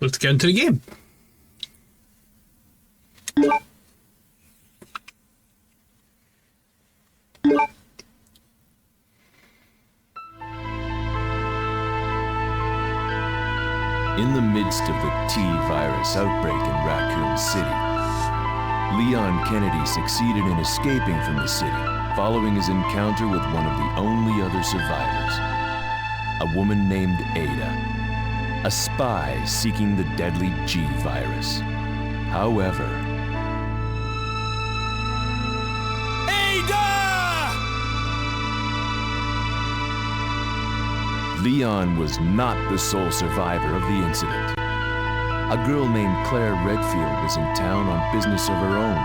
let's get into the game. In the midst of the T-virus outbreak in Raccoon City, Leon Kennedy succeeded in escaping from the city following his encounter with one of the only other survivors, a woman named Ada, a spy seeking the deadly G-virus. However, Leon was not the sole survivor of the incident. A girl named Claire Redfield was in town on business of her own.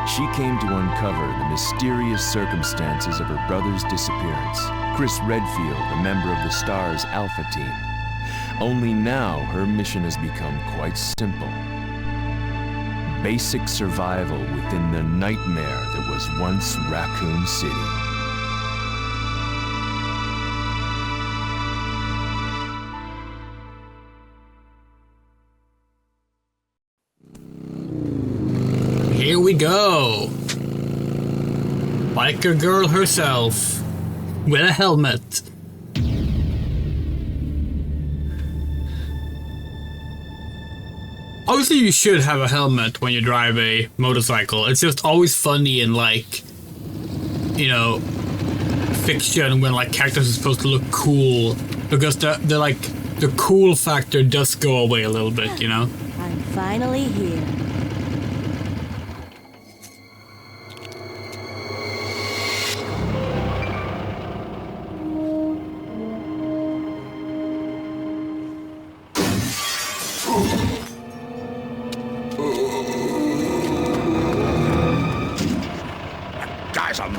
She came to uncover the mysterious circumstances of her brother's disappearance. Chris Redfield, a member of the Star's Alpha team. Only now her mission has become quite simple. Basic survival within the nightmare that was once Raccoon City. Here we go. Biker girl herself with a helmet. Obviously you should have a helmet when you drive a motorcycle. It's just always funny in, like, you know, fiction when, like, characters are supposed to look cool, because they're like, the cool factor does go away a little bit, you know? I'm finally here.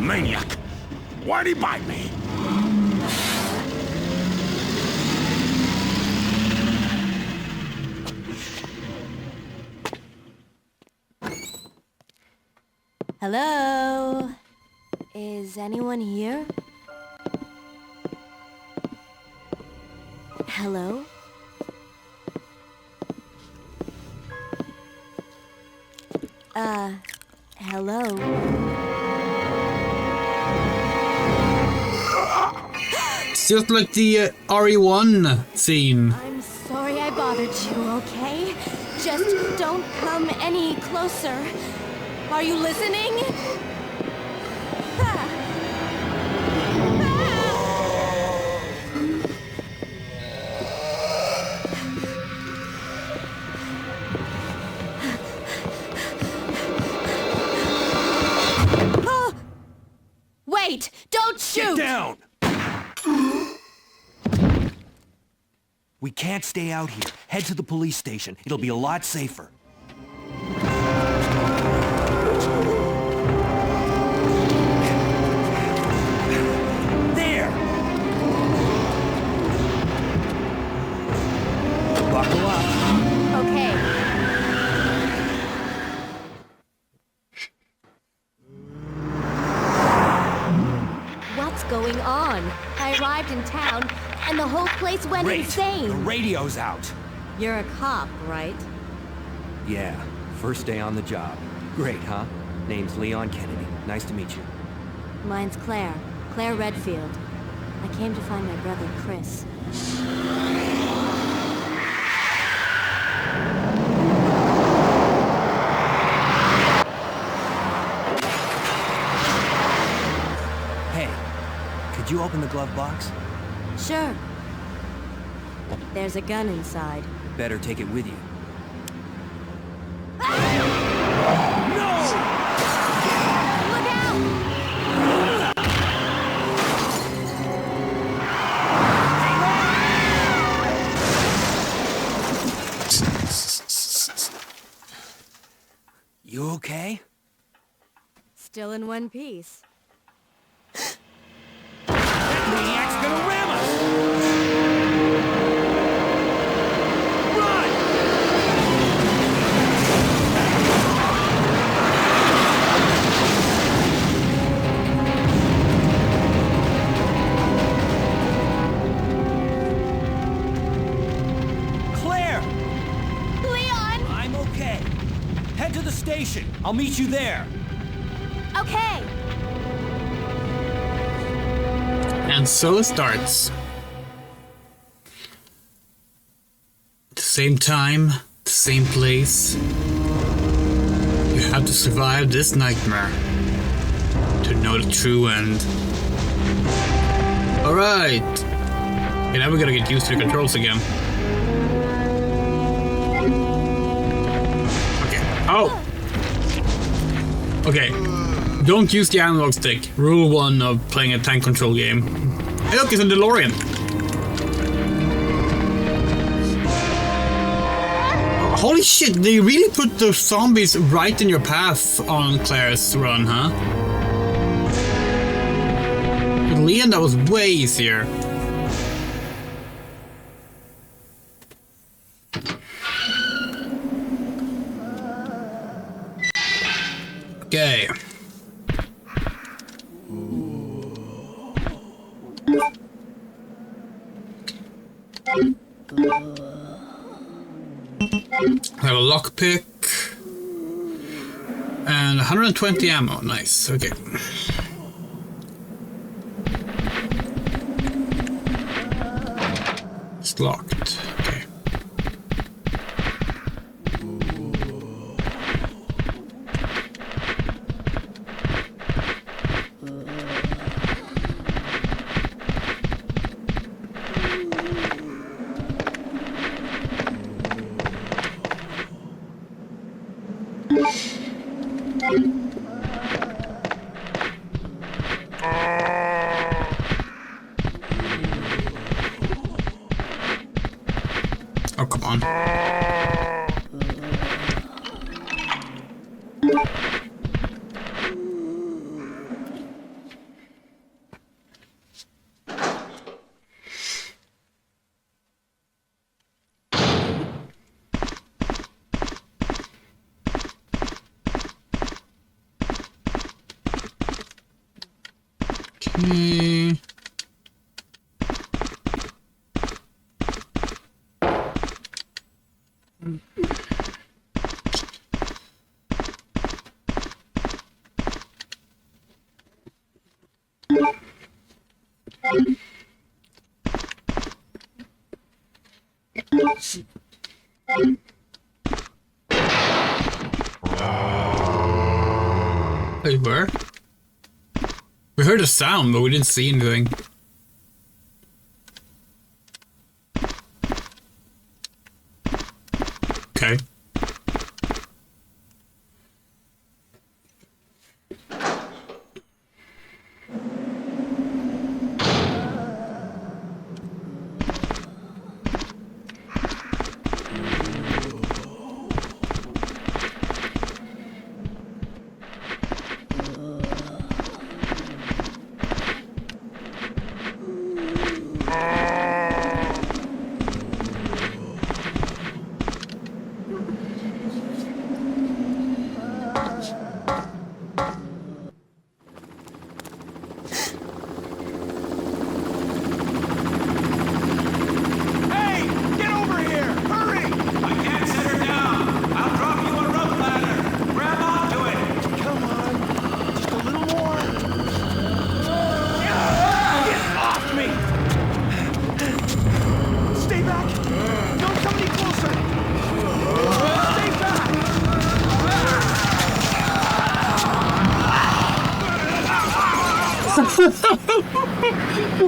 Maniac! Why'd he bite me? Hello? Is anyone here? Hello? Hello? It's just like the RE1 scene. I'm sorry I bothered you, okay? Just don't come any closer. Are you listening? Wait! Don't shoot! Get down! We can't stay out here. Head to the police station. It'll be a lot safer. There! Buckle up. Okay. What's going on? I arrived in town, and the whole place went insane. The radio's out. You're a cop, right? Yeah, first day on the job. Great, huh? Name's Leon Kennedy. Nice to meet you. Mine's Claire. Claire Redfield. I came to find my brother, Chris. Hey, could you open the glove box? Sure. There's a gun inside. Better take it with you. Look out! You okay? Still in one piece. That maniac's gonna ram us! station. I'll meet you there. Okay. And so it starts. At the same time, the same place. You have to survive this nightmare to know the true end. Alright. Okay, now we gotta get used to the controls again. Okay. Oh! Okay. Don't use the analog stick. Rule 1 of playing a tank control game. Hey, look, it's a DeLorean. Oh, holy shit, they really put the zombies right in your path on Claire's run, huh? With Leon, that was way easier. Okay. I have a lockpick and 120 ammo. Nice. Okay. It's locked. Okay. Oh, come on. Okay. Wait, where? We heard a sound, but we didn't see anything. Okay.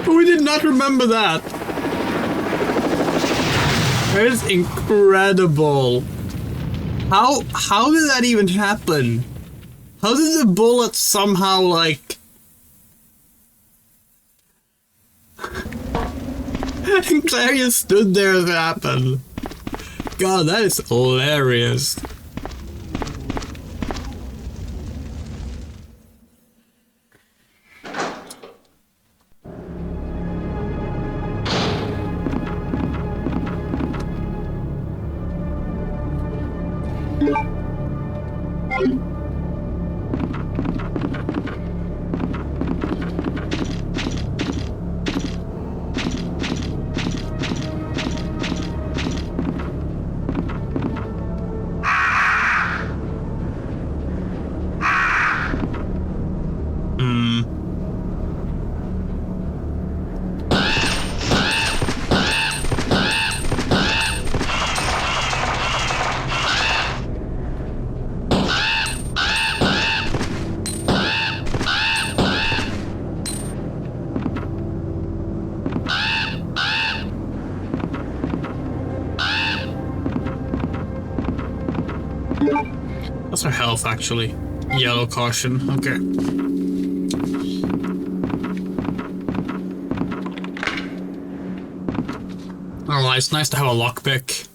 We did not remember that. That is incredible. How did that even happen? How did the bullet somehow like... And Claire just stood there as it happened. God, that is hilarious. That's her health, actually. Yellow caution. Okay. Oh, it's nice to have a lockpick.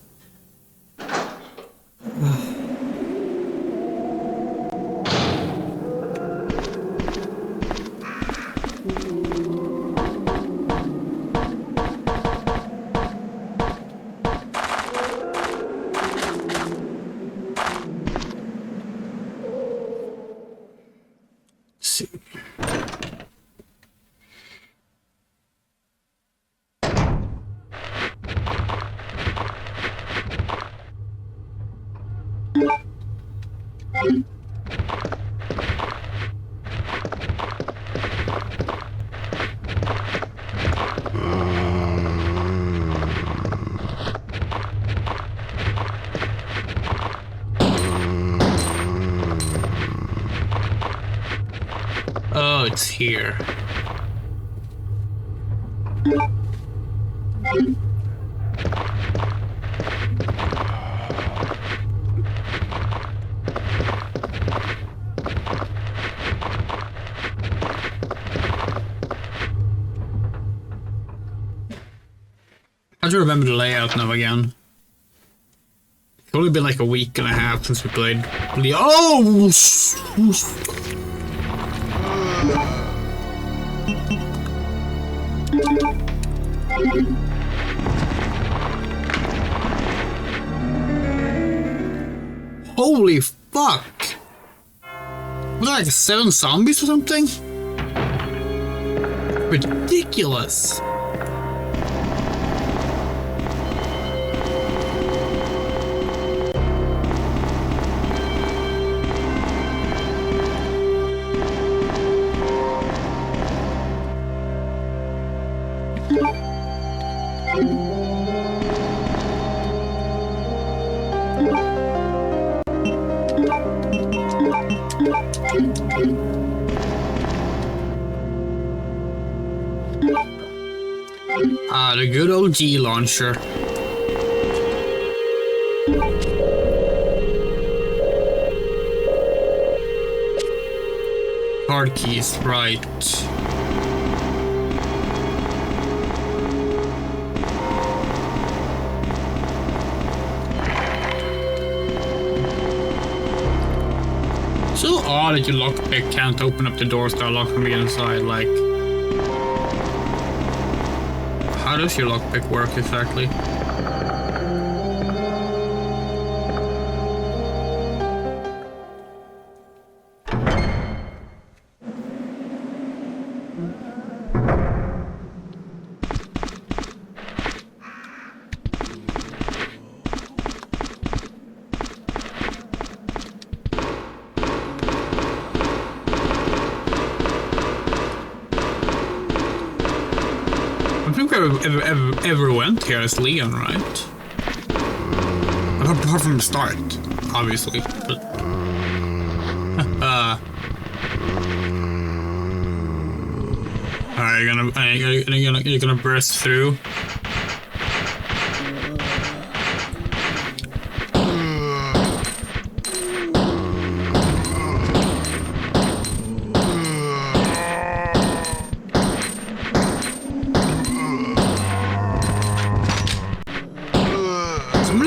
Oh, it's here. I do remember the layout now again. It's only been like a week and a half since we played. Oh! Holy fuck! Was that like 7 zombies or something? Ridiculous! The good old G launcher. Card keys, right. So odd that your lockpick can't open up the doors that are locked from the inside, like... How does your lockpick work exactly? I think we ever went here as Leon, right? Apart from the start, obviously. But alright, you're gonna burst through.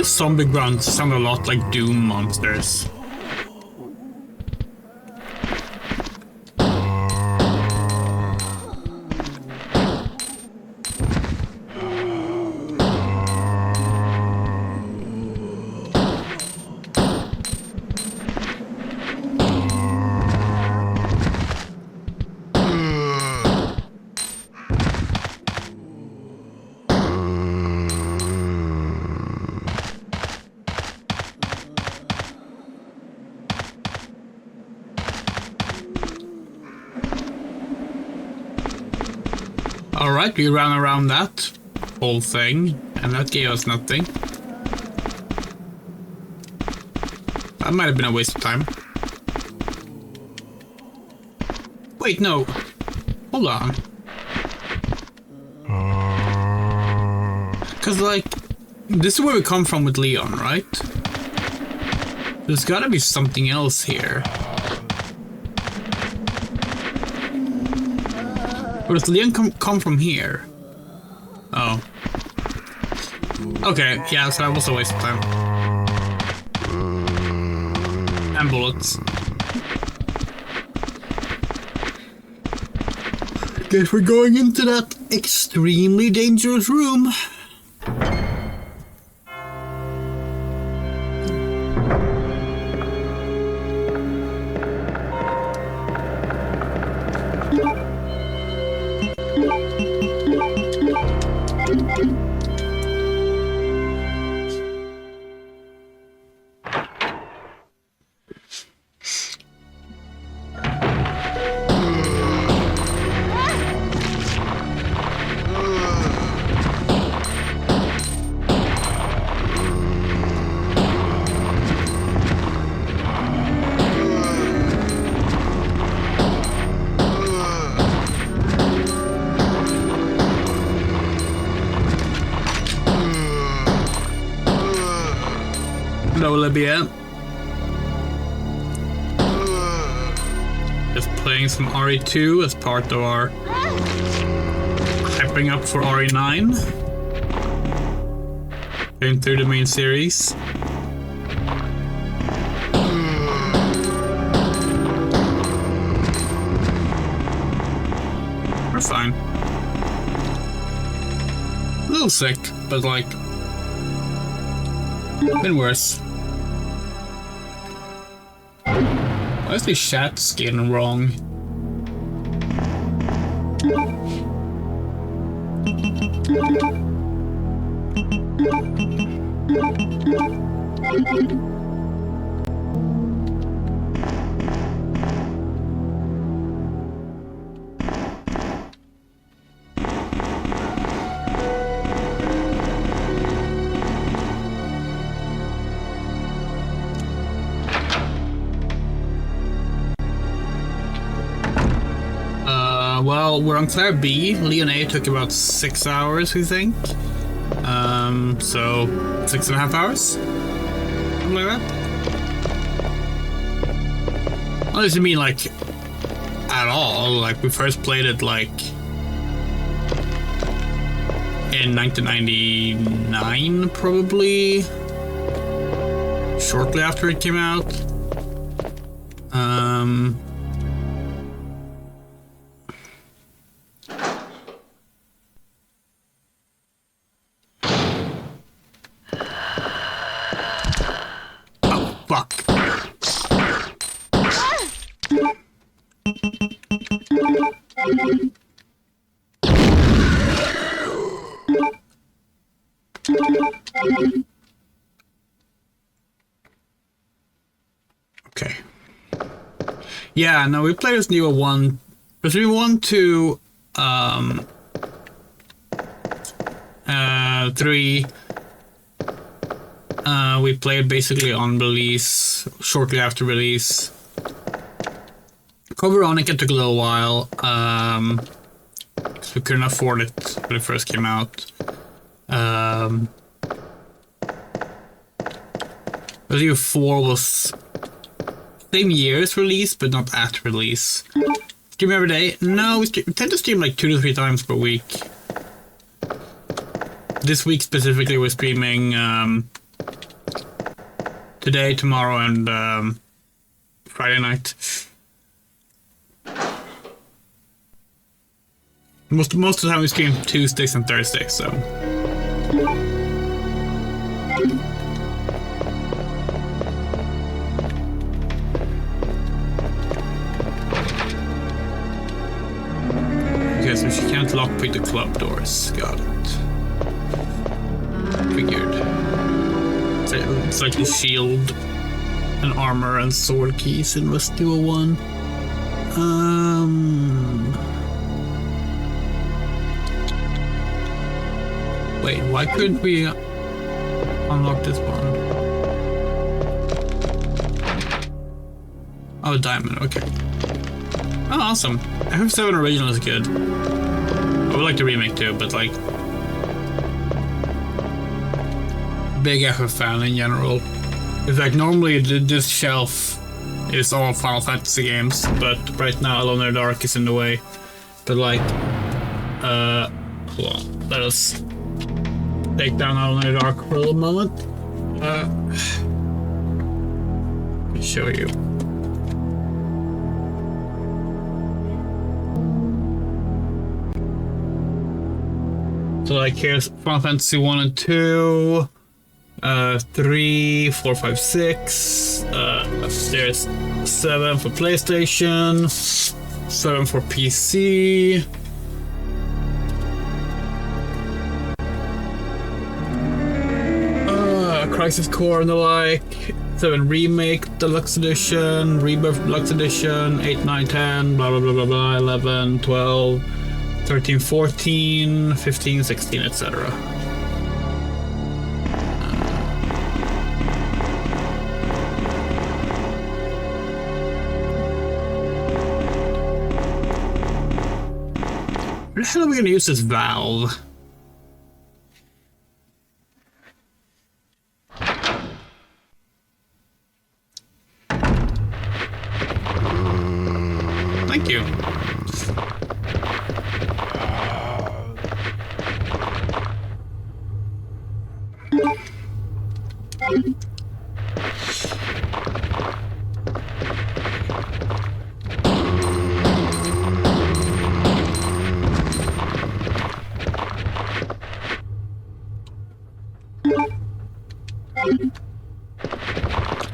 Zombie grunts sound a lot like Doom monsters. Alright, we ran around that whole thing, and that gave us nothing. That might have been a waste of time. Wait, no. Hold on. Because, like, this is where we come from with Leon, right? There's gotta be something else here. Or does Leon come from here? Oh. Okay, yeah, so that was a waste of time. And bullets. Guess we're going into that extremely dangerous room. Hello, Libya. Just playing some RE2 as part of our hyping up for RE9. Going through the main series. We're fine. A little sick, but like, been worse. Why is the chat skin wrong? Well, we're on Claire B. Leon A took about 6 hours, we think. So 6.5 hours? Something like that? What does it mean, like, at all? Like, we first played it, like, in 1999, probably. Shortly after it came out. Fuck. Okay. Yeah, no, we played this new one. Because we want to 3. We played basically on release, shortly after release. Code Veronica took a little while, because we couldn't afford it when it first came out. Resident Evil 4 was same year's release, but not at release. Stream every day? No, we tend to stream like 2 to 3 times per week. This week specifically, we're streaming today, tomorrow, and Friday night. Most of the time we stream Tuesdays and Thursdays, so. Okay, so she can't lockpick the club doors. Got it. Figured. It's like the shield and armor and sword keys in Resident Evil 1. Wait, why couldn't we unlock this one? Oh, diamond, okay. Oh, awesome. FF7 original is good. I would like the remake too, but like, big FF fan in general. It's like normally this shelf is all Final Fantasy games, but right now Alone in the Dark is in the way. But like, hold on, let us take down Alone in the Dark for a little moment. Let me show you. So like here's Final Fantasy 1 and 2, 3, 4, 5, 6, there's 7 for PlayStation, 7 for PC. Crisis Core and the like, 7 Remake Deluxe Edition, Rebirth Deluxe Edition, 8, 9, 10, blah blah blah blah blah, 11, 12, 13, 14, 15, 16, etc. Where the hell are we going to use this valve? Thank you.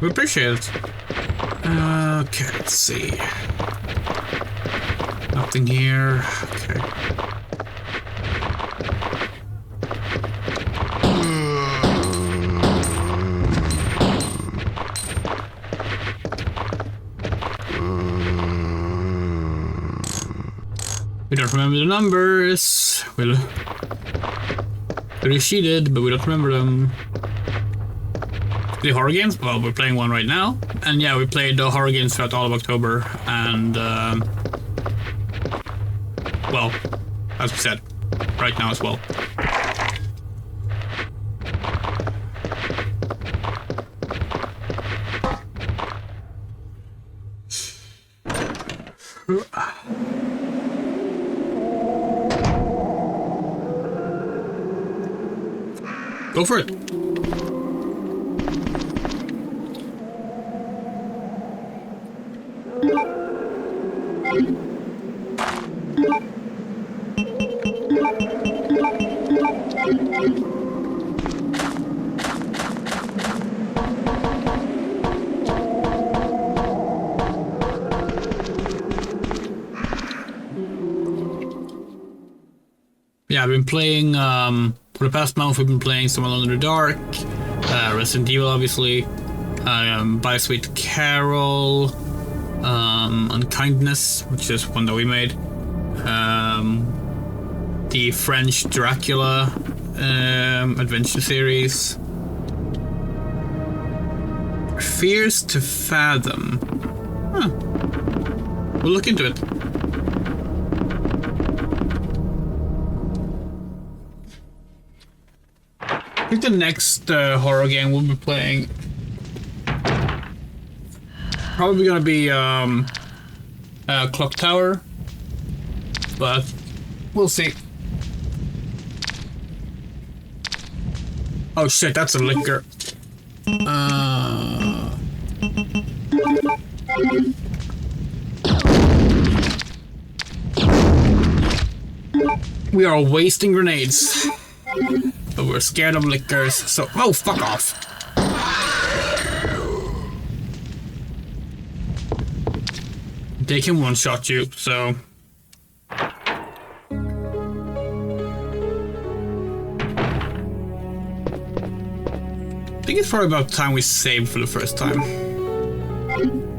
We appreciate it. Okay, let's see. Nothing here. Okay. We don't remember the numbers. Well, she did, but we don't remember them. The horror games? Well, we're playing one right now. And yeah, we played the horror games throughout all of October. And, well, as we said, right now as well. Go for it. Yeah, I've been playing, for the past month we've been playing some Alone in the Dark, Resident Evil obviously, Bittersweet Carol, Unkindness, which is one that we made, the French Dracula adventure series, Fears to Fathom. Huh. We'll look into it. I think the next horror game we'll be playing probably gonna be Clock Tower, but we'll see. Oh shit, that's a liquor. We are wasting grenades. But we're scared of lickers, so oh, fuck off. They can one-shot you, so I think it's probably about time we saved for the first time.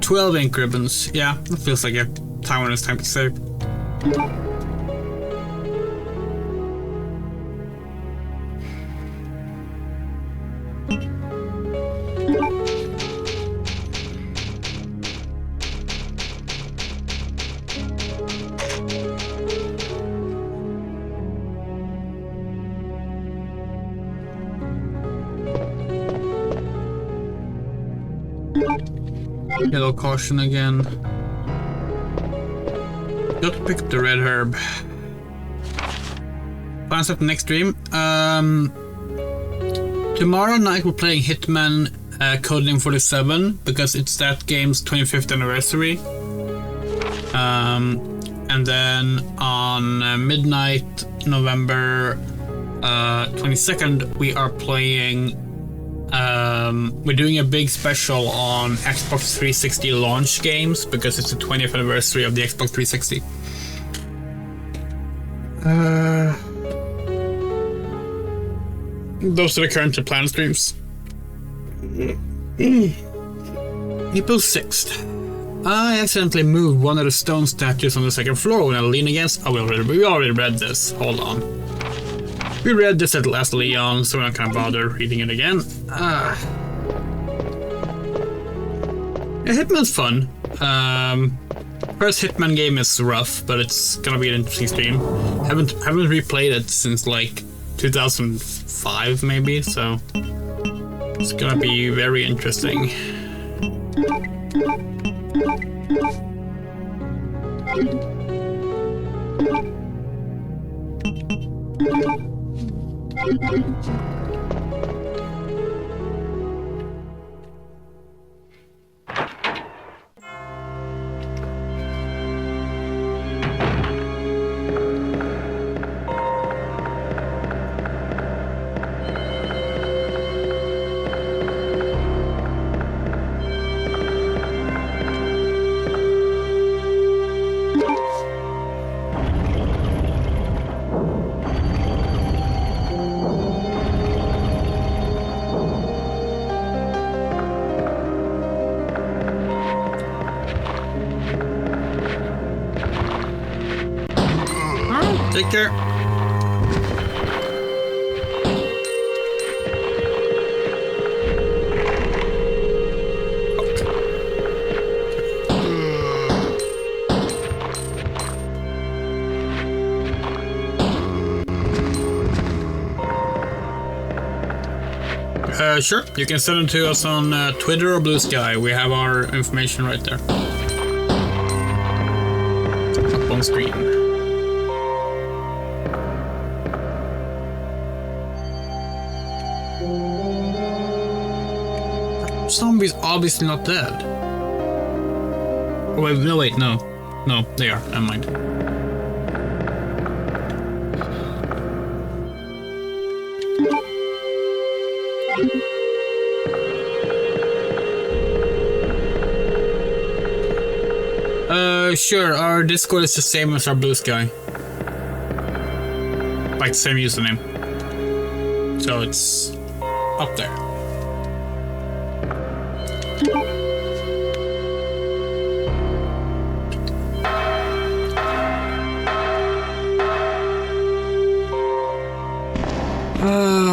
12 ink ribbons, yeah, that feels like a time when it's time to save. Yellow caution again. Got to pick up the red herb. Plans up the next stream. Tomorrow night we're playing Hitman Codename 47 because it's that game's 25th anniversary. And then on midnight, November 22nd, we are playing. We're doing a big special on Xbox 360 launch games because it's the 20th anniversary of the Xbox 360. Those are the current planned streams. April 6th. I accidentally moved one of the stone statues on the second floor when I leaned against. Oh, we already read this. Hold on. We read this at last Leon, so we're not gonna bother reading it again. Yeah, Hitman's fun. First Hitman game is rough, but it's gonna be an interesting stream. Haven't replayed it since like 2005 maybe, so it's gonna be very interesting. Take care. Sure, you can send them to us on Twitter or Blue Sky. We have our information right there. Up on screen. Zombie's obviously not dead. Oh, wait, no. No, they are. Never mind. Sure, our Discord is the same as our Blue Sky. Like, same username. So it's up there.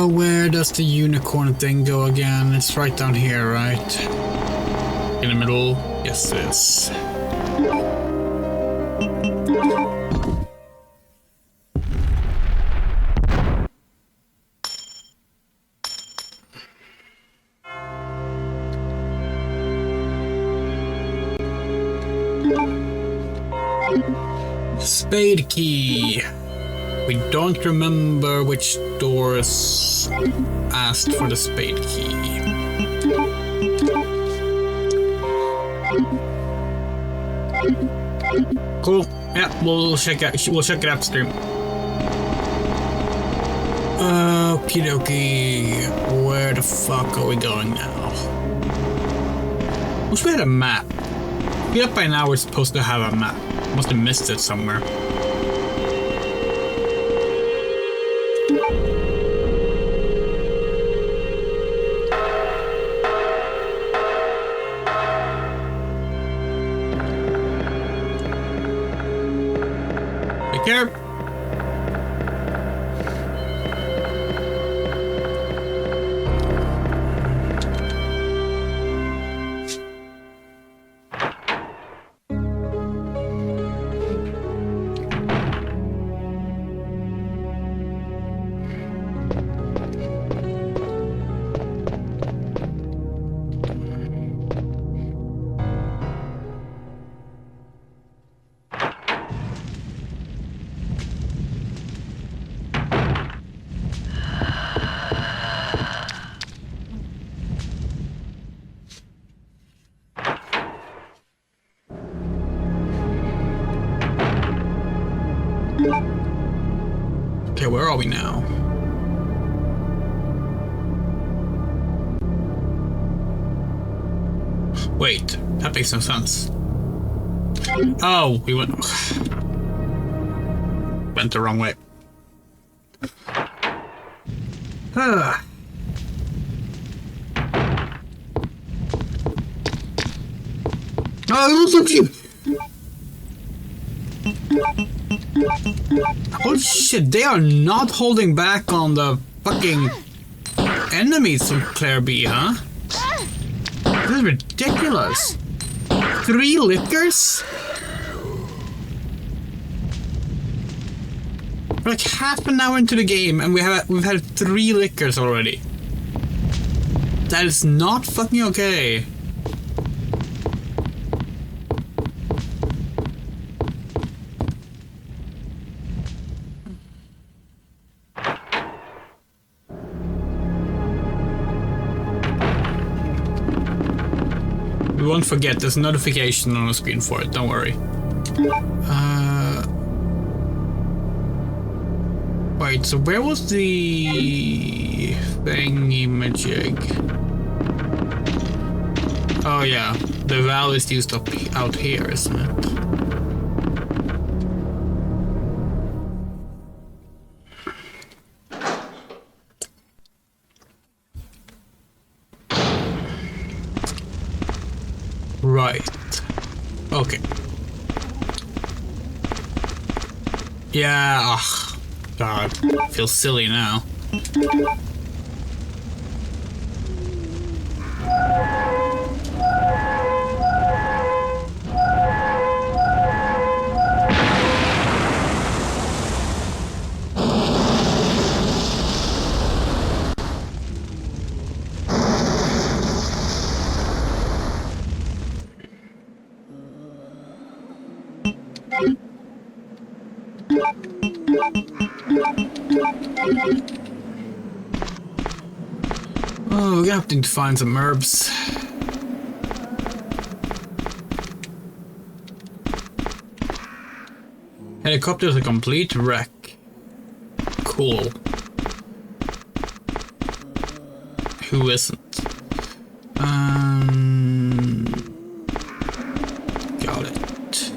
Where does the unicorn thing go again? It's right down here, right? In the middle? Yes, it is. Spade key. We don't remember which doors asked for the spade key. Cool. Yeah, we'll check it out stream. Okie dokie. Where the fuck are we going now? Wish we had a map. Yeah, by now we're supposed to have a map. Must have missed it somewhere. Take care. are we now? Wait, that makes no sense. Oh, we went the wrong way. Ah. Oh, look at you! Holy shit, they are not holding back on the fucking enemies from Claire B, huh? This is ridiculous. 3 liquors? We're like half an hour into the game and we've had 3 liquors already. That is not fucking okay. We won't forget, there's a notification on the screen for it, don't worry. Wait, so where was the thingy-majig? Oh yeah, the valve is used up out here, isn't it? Right. Okay. Yeah, ugh. God, I feel silly now. Oh, we're gonna have to find some herbs. Helicopter's a complete wreck. Cool. Who isn't? Got it.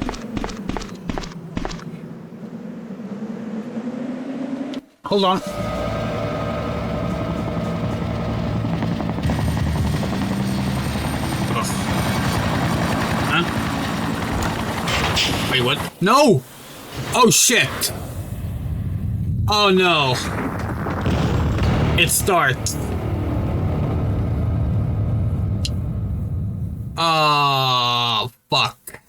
Hold on. Wait, what? No! Oh shit! Oh no! It starts. Oh, fuck.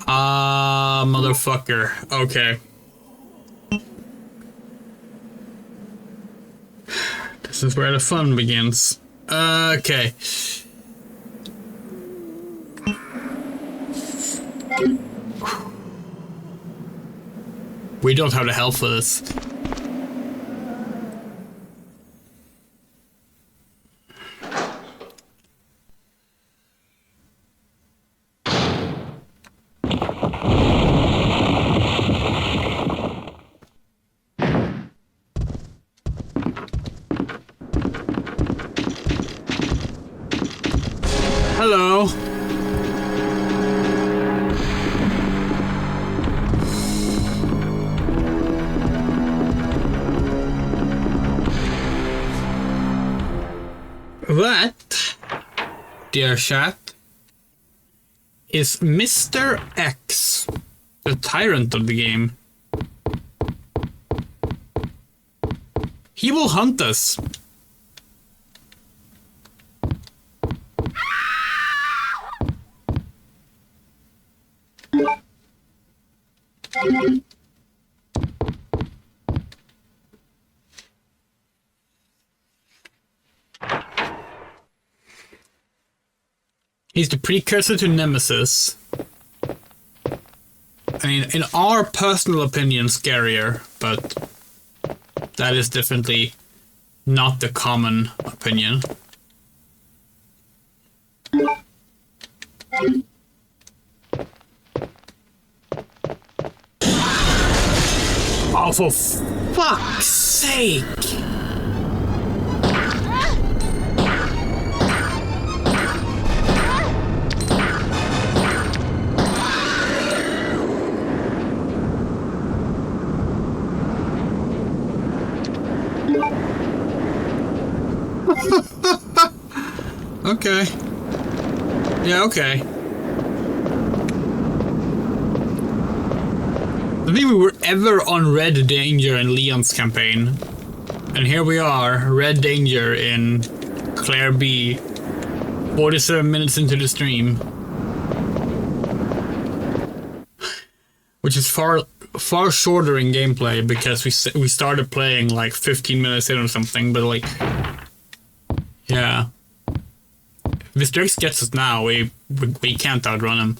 Ah, motherfucker. Okay. This is where the fun begins. Okay. We don't have the health for this. Hello. That, dear chat, is Mr. X, the tyrant of the game. He will hunt us. He's the precursor to Nemesis. I mean, in our personal opinion, scarier, but that is definitely not the common opinion. Oh, for fuck's sake! Okay. Yeah, okay. I think we were ever on Red Danger in Leon's campaign. And here we are, Red Danger in Claire B. 47 minutes into the stream. Which is far shorter in gameplay because we started playing like 15 minutes in or something, but like... Yeah. If Mr. X gets us now, we can't outrun him.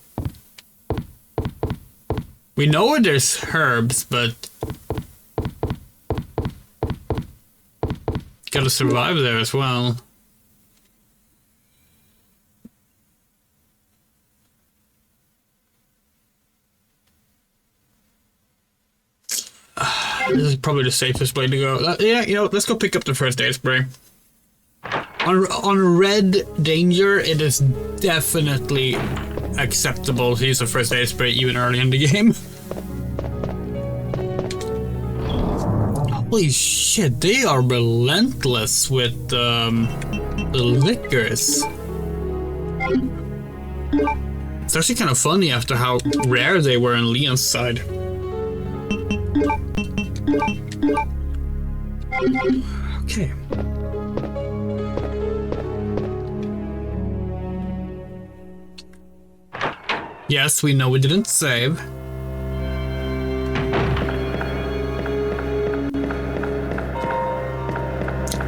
We know where there's herbs, but gotta survive there as well. This is probably the safest way to go. Yeah, you know, let's go pick up the first aid spray. On Red Danger, it is definitely acceptable to use a first aid spray even early in the game. Holy shit, they are relentless with the liquors. It's actually kind of funny after how rare they were in Leon's side. Okay. Yes, we know we didn't save.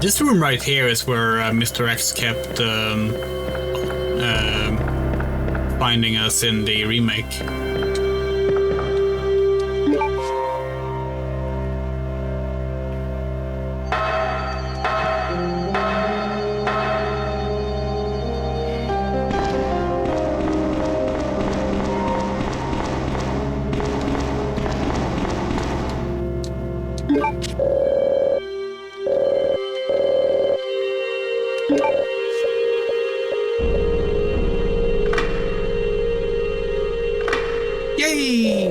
This room right here is where Mr. X kept finding us in the remake. Yay!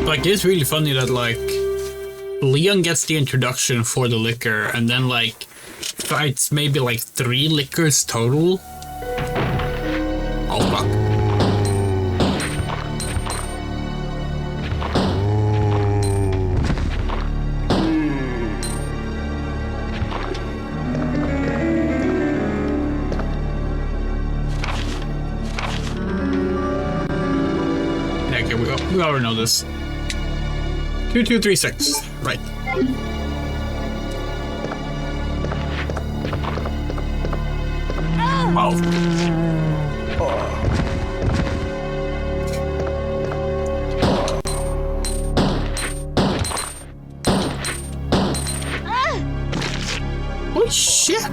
Like, it's really funny that, like, Leon gets the introduction for the liquor and then, like, fights maybe, like, 3 liquors total. Oh, fuck. Okay, we already know this. 2236, right. Holy shit!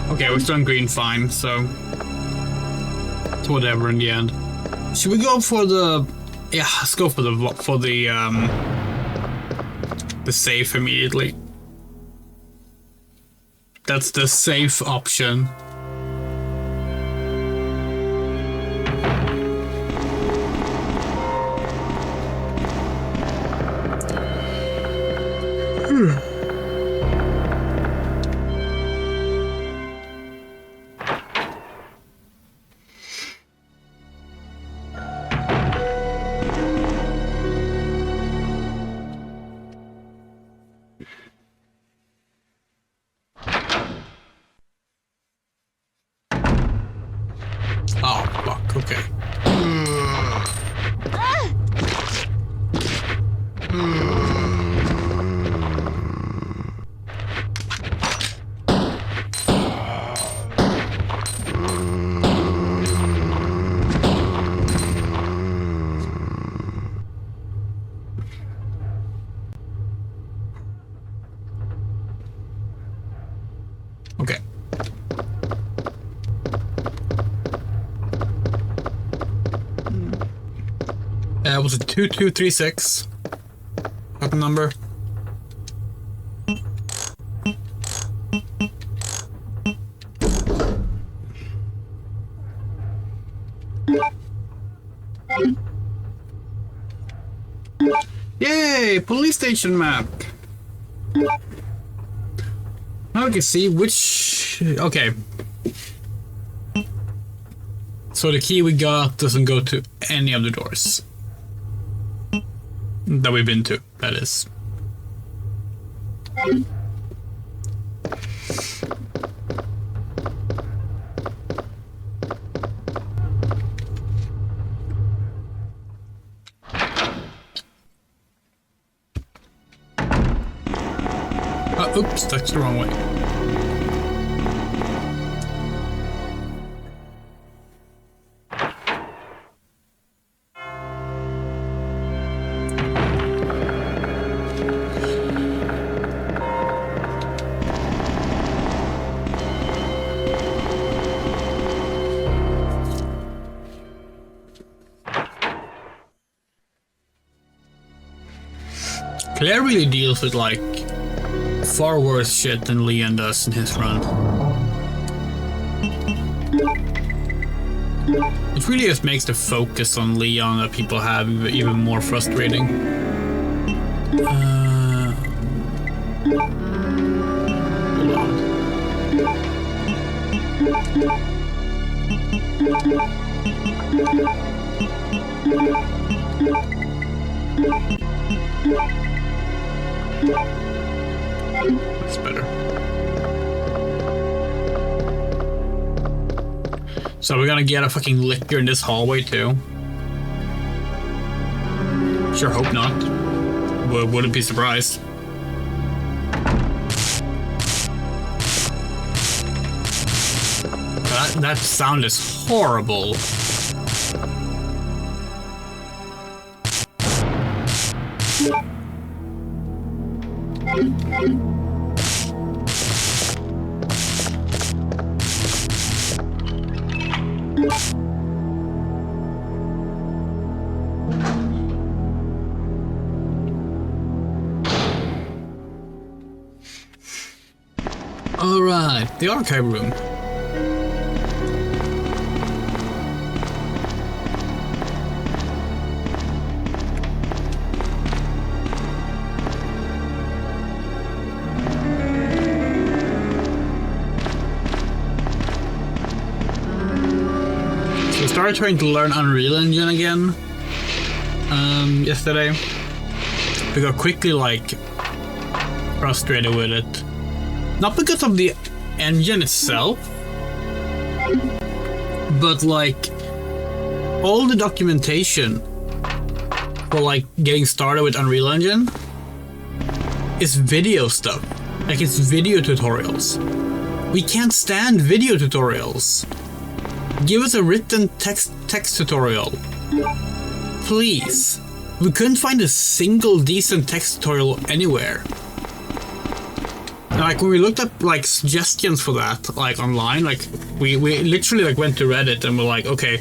Okay, we're still in green, fine, so it's whatever in the end. Should we go for the? Yeah, let's go for the safe immediately. That's the safe option. Was it 2236? That the number? Yay! Police station map! Now we can see which... Okay. So the key we got doesn't go to any of the doors that we've been to, that is. Oops, that's the wrong way. Claire really deals with like far worse shit than Leon does in his run. It really just makes the focus on Leon that people have even more frustrating. Hold on. That's better. So we're gonna get a fucking liquor in this hallway too. Sure hope not. Wouldn't be surprised. That sound is horrible. Alright, the archive room. So I started trying to learn Unreal Engine again yesterday. I got quickly like frustrated with it. Not because of the engine itself, but like all the documentation for like getting started with Unreal Engine is video stuff. Like it's video tutorials. We can't stand video tutorials. Give us a written text tutorial. Please. We couldn't find a single decent text tutorial anywhere. Like when we looked up like suggestions for that, like online, like we literally like went to Reddit and we're like, okay,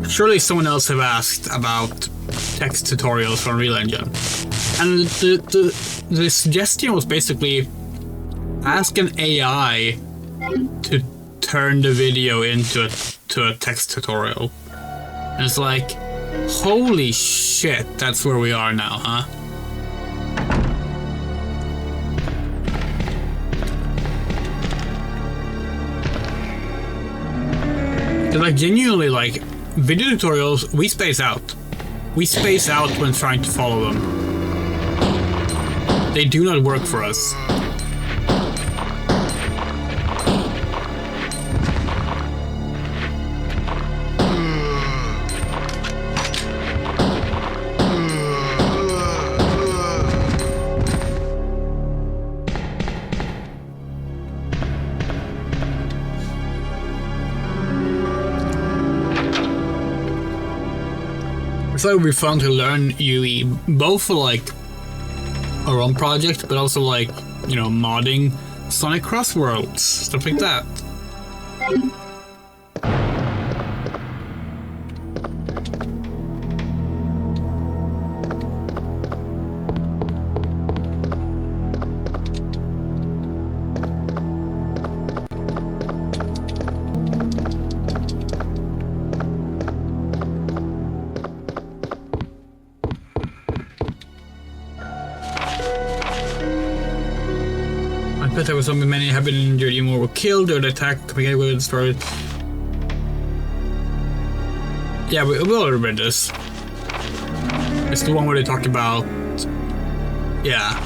surely someone else have asked about text tutorials for Unreal Engine. And the suggestion was basically ask an AI to turn the video into a text tutorial. And it's like, holy shit, that's where we are now, huh? Like genuinely, like video tutorials, we space out. We space out when trying to follow them. They do not work for us. It would be fun to learn UE both for like our own project, but also like, you know, modding Sonic Cross Worlds, stuff like that. attack with zombie, many have been injured, even more were killed, or the attack began with started. Yeah, we already read this. It's the one where they talk about... Yeah.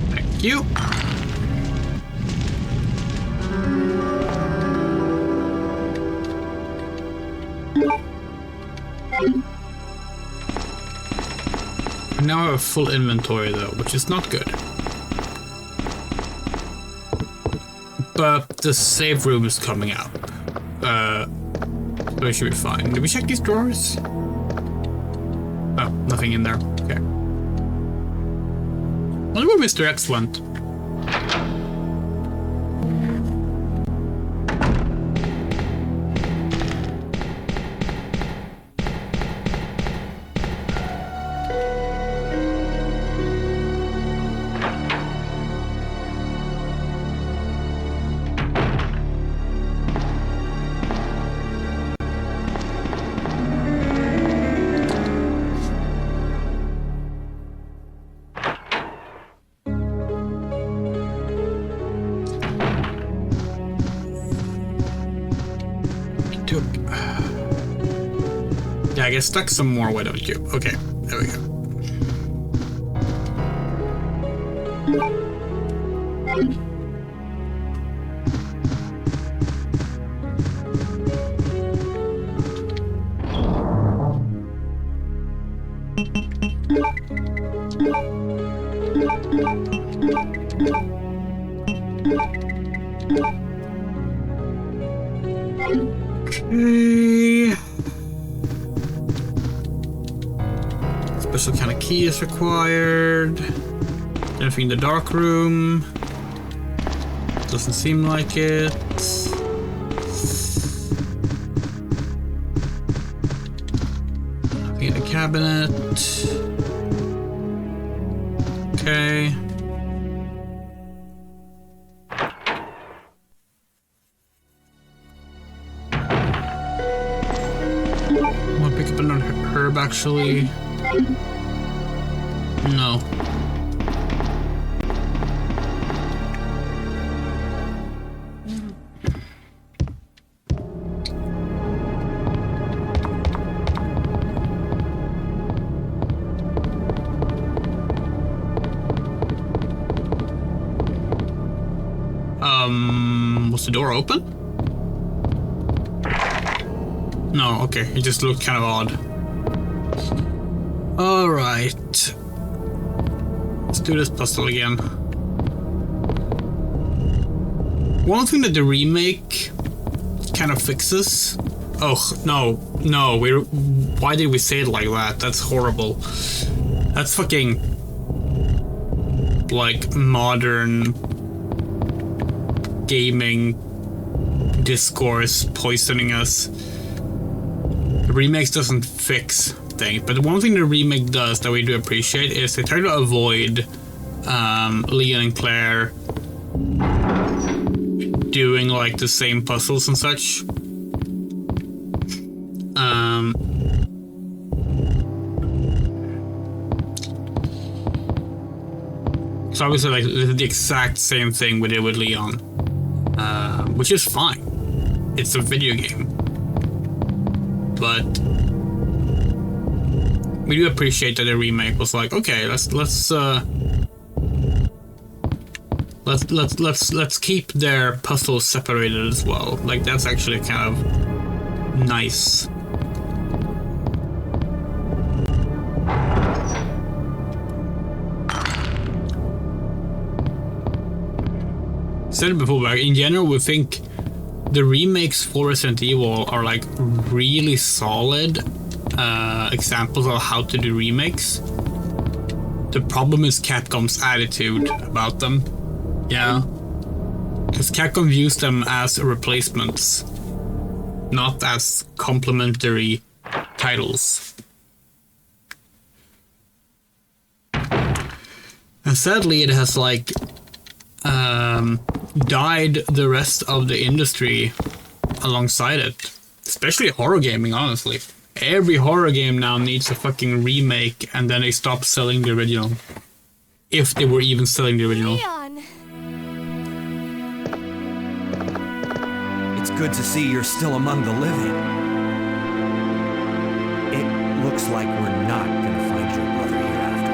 Thank you. I now have a full inventory though, which is not good. But the save room is coming up. So it should be fine. Did we check these drawers? Oh, nothing in there. Okay. I wonder where Mr. X went. Yeah, I get stuck some more, why don't you? Okay, there we go. Okay. Special kind of key is required. Anything in the dark room? Doesn't seem like it. Nothing in the cabinet. Okay. Want to pick up another herb actually? No. Was the door open? No, okay, it just looked kind of odd. Alright. Let's do this puzzle again. One thing that the remake kind of fixes... Oh, no, why did we say it like that? That's horrible. That's fucking... like, modern... gaming discourse poisoning us. The remakes doesn't fix things, but the one thing the remake does that we do appreciate is they try to avoid Leon and Claire doing like the same puzzles and such. So obviously like the exact same thing we did with Leon. Which is fine. It's a video game. But we do appreciate that the remake was like, okay, let's keep their puzzles separated as well. Like that's actually kind of nice. Said it before, but in general, we think the remakes for Resident Evil are like really solid examples of how to do remakes. The problem is Capcom's attitude about them. Yeah. Because Capcom views them as replacements, not as complementary type titles. And sadly, it has like died the rest of the industry alongside it. Especially horror gaming, honestly. Every horror game now needs a fucking remake, and then they stop selling the original. If they were even selling the original. Leon. It's good to see you're still among the living. It looks like we're not gonna find your brother here after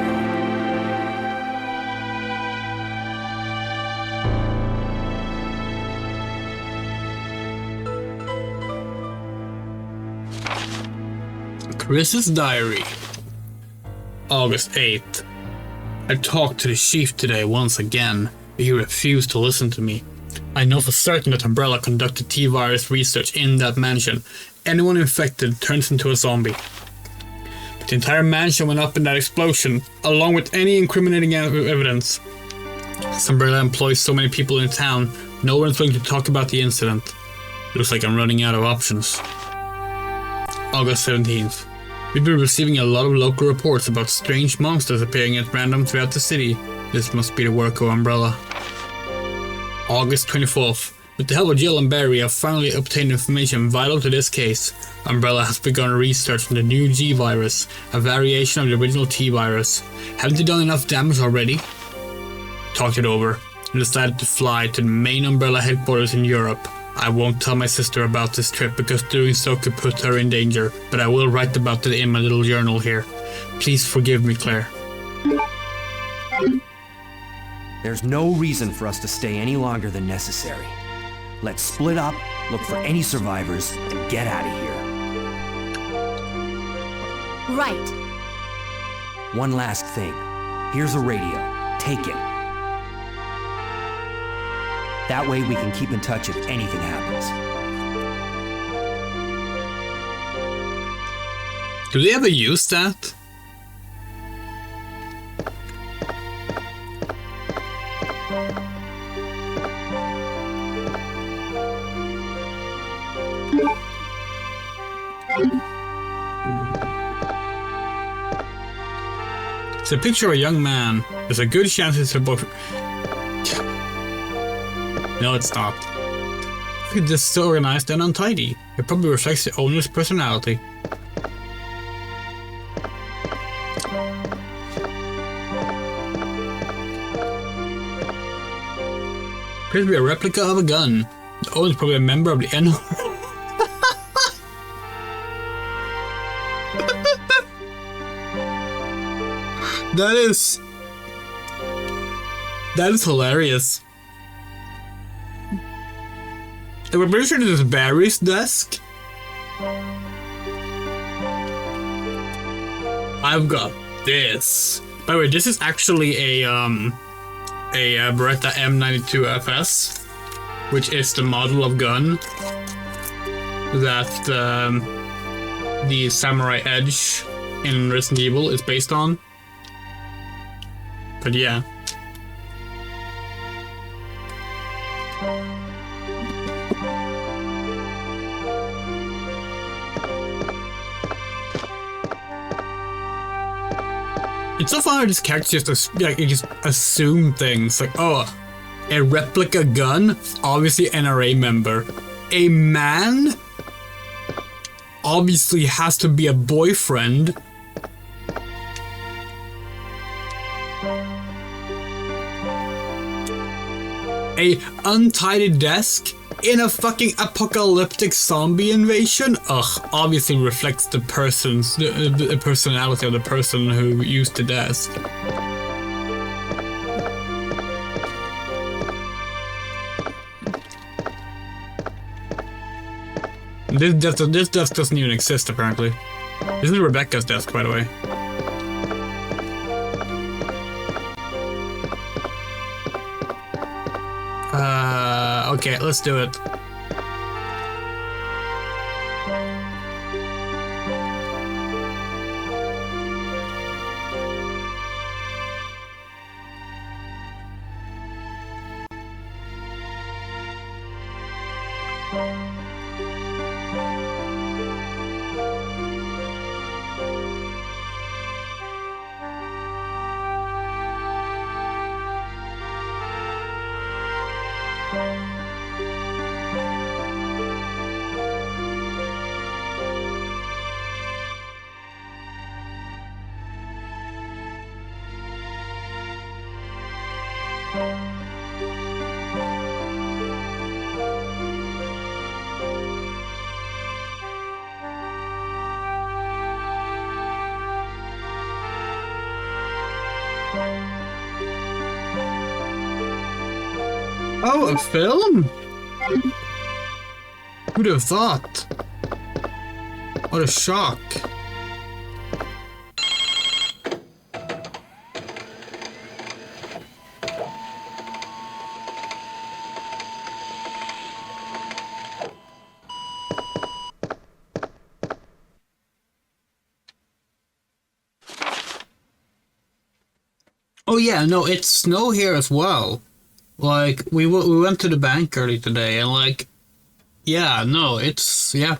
all. Chris's diary. August 8th. I talked to the chief today once again, but he refused to listen to me. I know for certain that Umbrella conducted T-virus research in that mansion. Anyone infected turns into a zombie. But the entire mansion went up in that explosion, along with any incriminating evidence. As Umbrella employs so many people in town, no one's willing to talk about the incident. Looks like I'm running out of options. August 17th. We've been receiving a lot of local reports about strange monsters appearing at random throughout the city. This must be the work of Umbrella. August 24th. With the help of Jill and Barry, I've finally obtained information vital to this case. Umbrella has begun research on the new G virus, a variation of the original T virus. Haven't they done enough damage already? Talked it over and decided to fly to the main Umbrella headquarters in Europe. I won't tell my sister about this trip because doing so could put her in danger, but I will write about it in my little journal here. Please forgive me, Claire. There's no reason for us to stay any longer than necessary. Let's split up, look for any survivors, and get out of here. Right. One last thing. Here's a radio. Take it. That way we can keep in touch if anything happens. Do they ever use that? It's a picture of a young man. There's a good chance it's a boyfriend. No, it's not. Look at this, so organized and untidy. It probably reflects the owner's personality. Appears to be a replica of a gun. The owner's probably a member of the N. That is hilarious. I'm pretty sure this is Barry's desk. I've got this. By the way, this is actually a Beretta M92 FS, which is the model of gun that the Samurai Edge in Resident Evil is based on. But yeah. It's so funny how these characters just assume things like, oh, a replica gun, obviously NRA member. A man, obviously has to be a boyfriend. A untidy desk in a fucking apocalyptic zombie invasion? Ugh, obviously reflects the person's the personality of the person who used the desk. This desk doesn't even exist apparently. This is Rebecca's desk, by the way. Okay, let's do it. Oh, a film? Who'd have thought? What a shock. Oh yeah, no, it's snow here as well. Like, we went to the bank early today, and like, yeah, no, it's, yeah.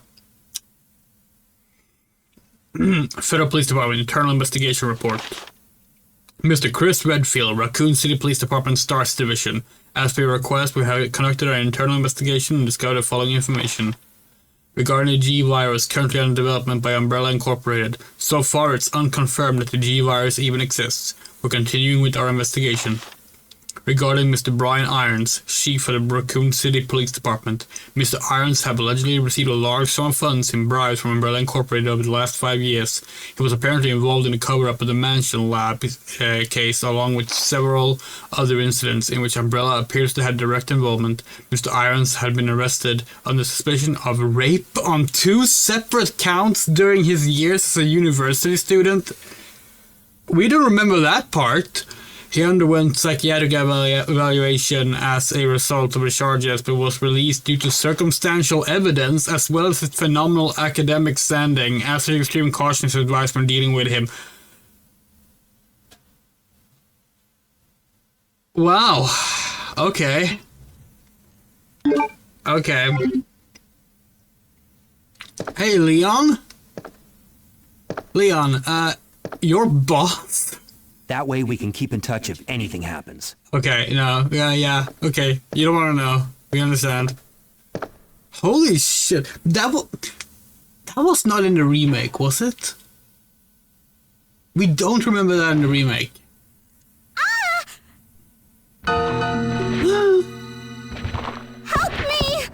Federal Police Department Internal Investigation Report. Mr. Chris Redfield, Raccoon City Police Department Stars Division. As per your request, we have conducted an internal investigation and discovered the following information. Regarding the G virus currently under development by Umbrella Incorporated, so far it's unconfirmed that the G virus even exists. We're continuing with our investigation. Regarding Mr. Brian Irons, chief of the Raccoon City Police Department, Mr. Irons have allegedly received a large sum of funds in bribes from Umbrella Incorporated over the last 5 years. He was apparently involved in the cover-up of the Mansion Lab case, along with several other incidents in which Umbrella appears to have direct involvement. Mr. Irons had been arrested under suspicion of rape on 2 separate counts during his years as a university student. We don't remember that part. He underwent psychiatric evaluation as a result of the charges, but was released due to circumstantial evidence as well as his phenomenal academic standing. After extreme caution is advised when dealing with him. Wow. Okay. Okay. Hey, Leon? Leon, your boss? That way we can keep in touch if anything happens. Okay, no, yeah, okay. You don't want to know. We understand. Holy shit. That was not in the remake, was it? We don't remember that in the remake. Help me!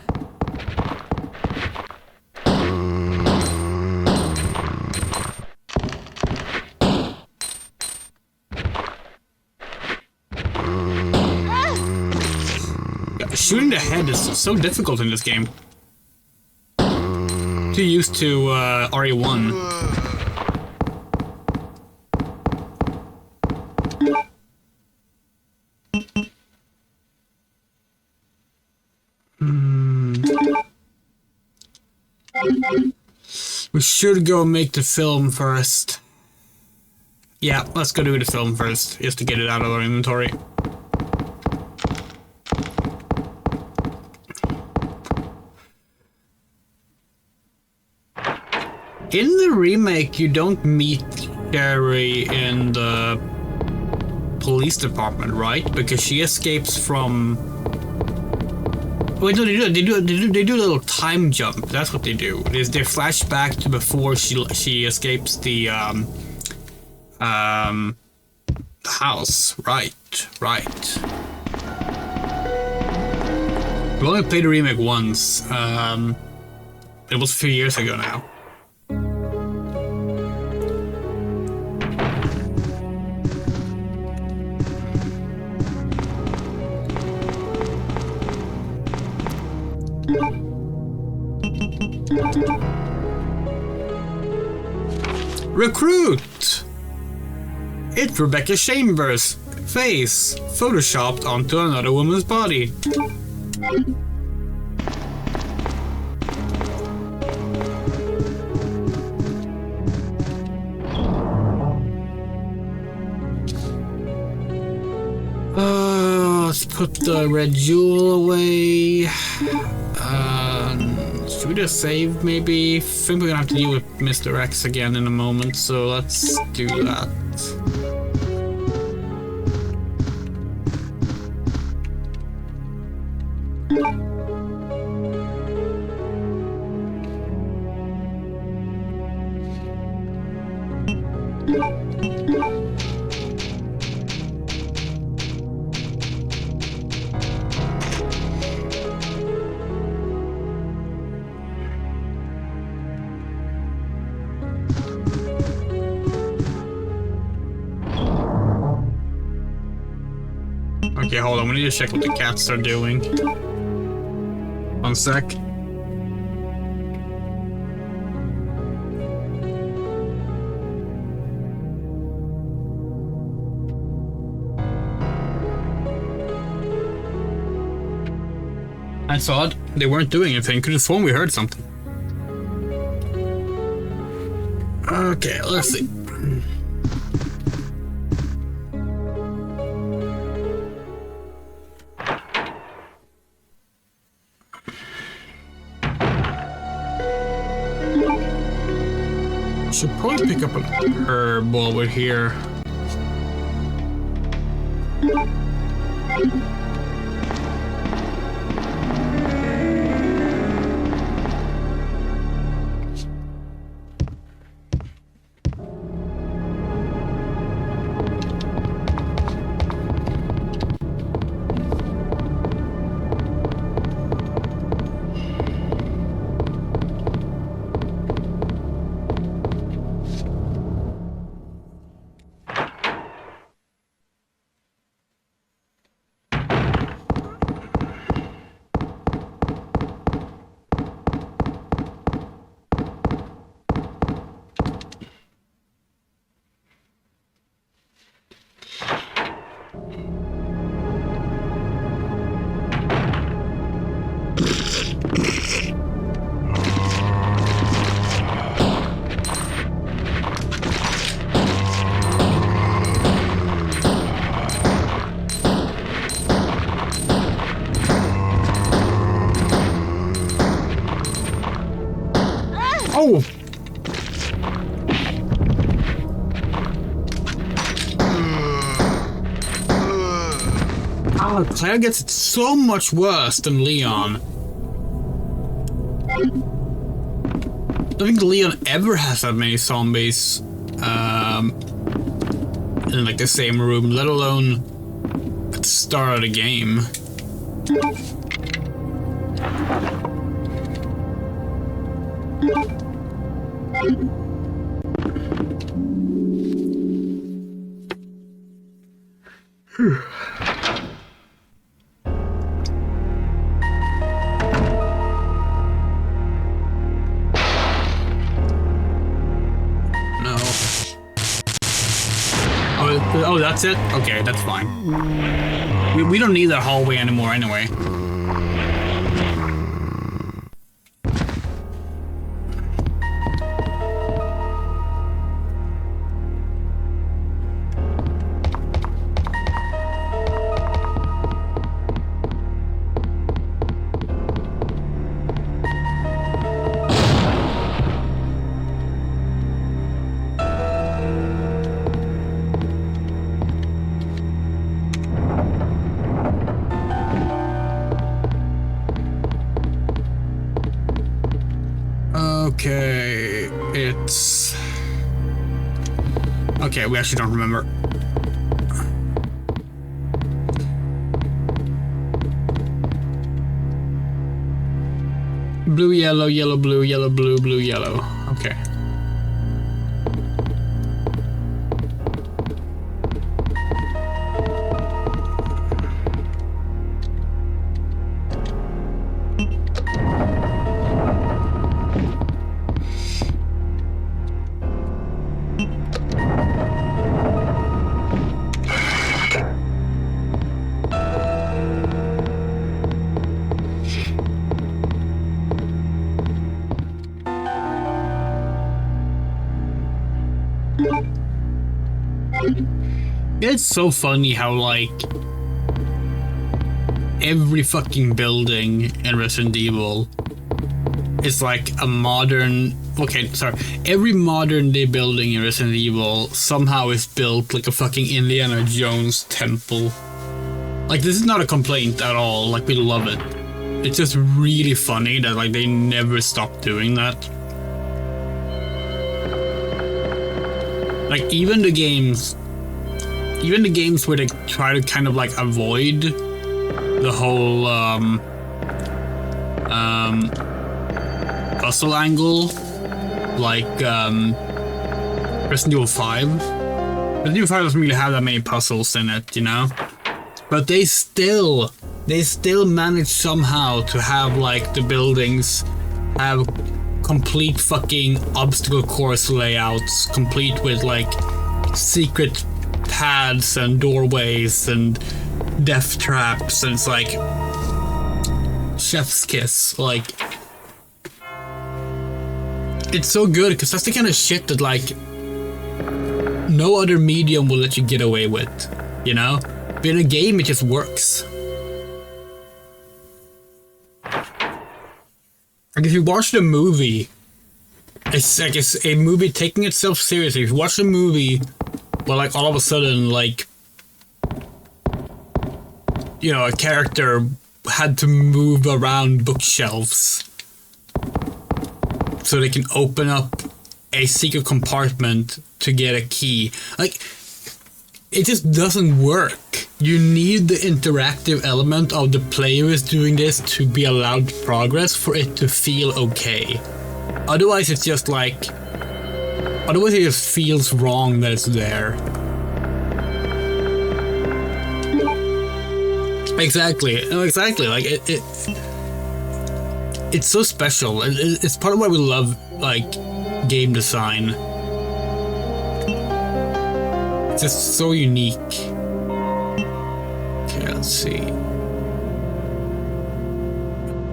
Shooting the head is so difficult in this game. Too used to RE1. We should go make the film first. Yeah, let's go do the film first, just to get it out of our inventory. In the remake, you don't meet Sherry in the police department, right? Because she escapes from... Wait, no, they do a little time jump. That's what they do. They flash back to before she escapes the house. Right. We only played the remake once. It was a few years ago now. Recruit! It's Rebecca Chambers' face photoshopped onto another woman's body. Let's put the red jewel away. Should we just save, maybe? I think we're gonna have to deal with Mr. X again in a moment, so let's do that. Okay, hold on. We need to check what the cats are doing. One sec. That's odd. They weren't doing anything. Could have sworn we heard something. Okay, let's see. Should probably pick up an herb while we're here. Oh! Oh, Claire gets it so much worse than Leon. I don't think Leon ever has that many zombies in like the same room, let alone at the start of the game. No. Oh, that's it? Okay, that's fine. We don't need that hallway anymore anyway. Okay, it's... Okay, we actually don't remember. Blue, yellow, yellow, blue, yellow, blue, blue, yellow. Okay. It's so funny how, like, every fucking building in Resident Evil is like a modern... Okay, sorry. Every modern day building in Resident Evil somehow is built like a fucking Indiana Jones temple. Like, this is not a complaint at all. Like, we love it. it's just really funny that like they never stop doing that. Like even the games where they try to kind of like avoid the whole puzzle angle, like Resident Evil 5. Resident Evil 5 doesn't really have that many puzzles in it, you know? But they still manage somehow to have like the buildings have complete fucking obstacle course layouts, complete with like secret paths and doorways and death traps, and it's like chef's kiss. Like, it's so good because that's the kind of shit that like no other medium will let you get away with, you know? But in a game, it just works. Like if you watch the movie, it's like it's a movie taking itself seriously. If you watch the movie, but like all of a sudden, like, you know, a character had to move around bookshelves so they can open up a secret compartment to get a key. Like, it just doesn't work. You need the interactive element of the player is doing this to be allowed to progress for it to feel okay. Otherwise, it's just like... Otherwise, it just feels wrong that it's there. Exactly. Like, it's so special. It's part of why we love, like, game design. It's just so unique. Okay, let's see.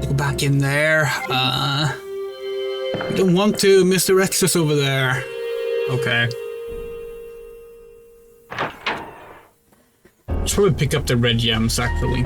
Go back in there. We don't want to. Mr. X is over there. Okay. Should probably pick up the red gems, actually.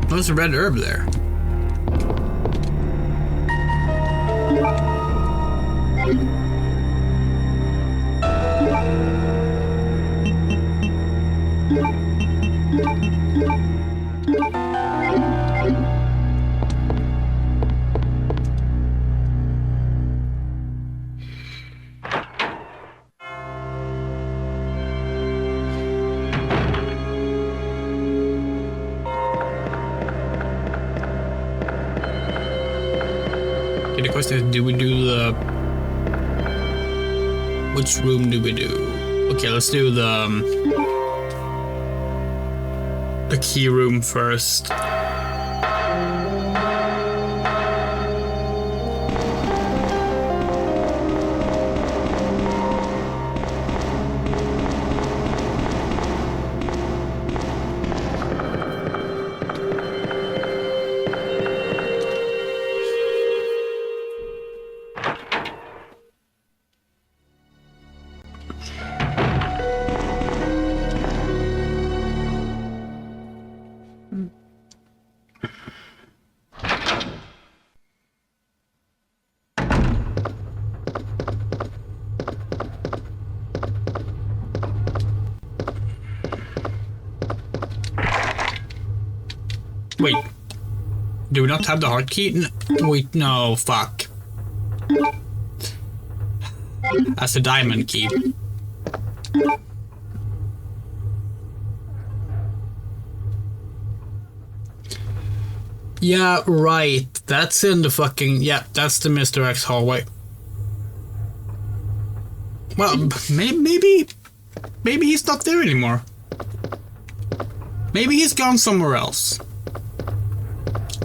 There's a red herb there. The question is, do we do the... Which room do we do? Okay, let's do the key room first. Wait, do we not have the heart key? Wait, no, fuck. As a diamond key. Yeah, right. That's in the fucking... Yeah, that's the Mr. X hallway. Well, maybe he's not there anymore. Maybe he's gone somewhere else.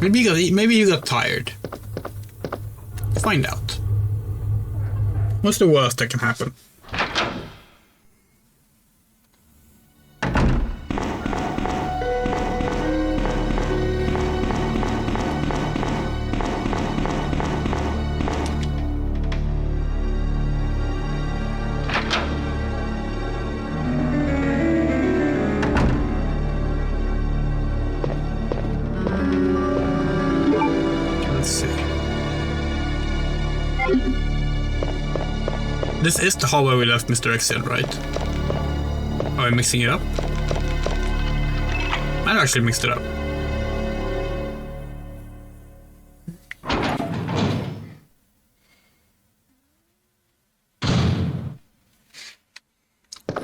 Maybe he got tired. Find out. What's the worst that can happen? This is the hallway we left Mr. X in, right? Are we mixing it up? I actually mixed it up.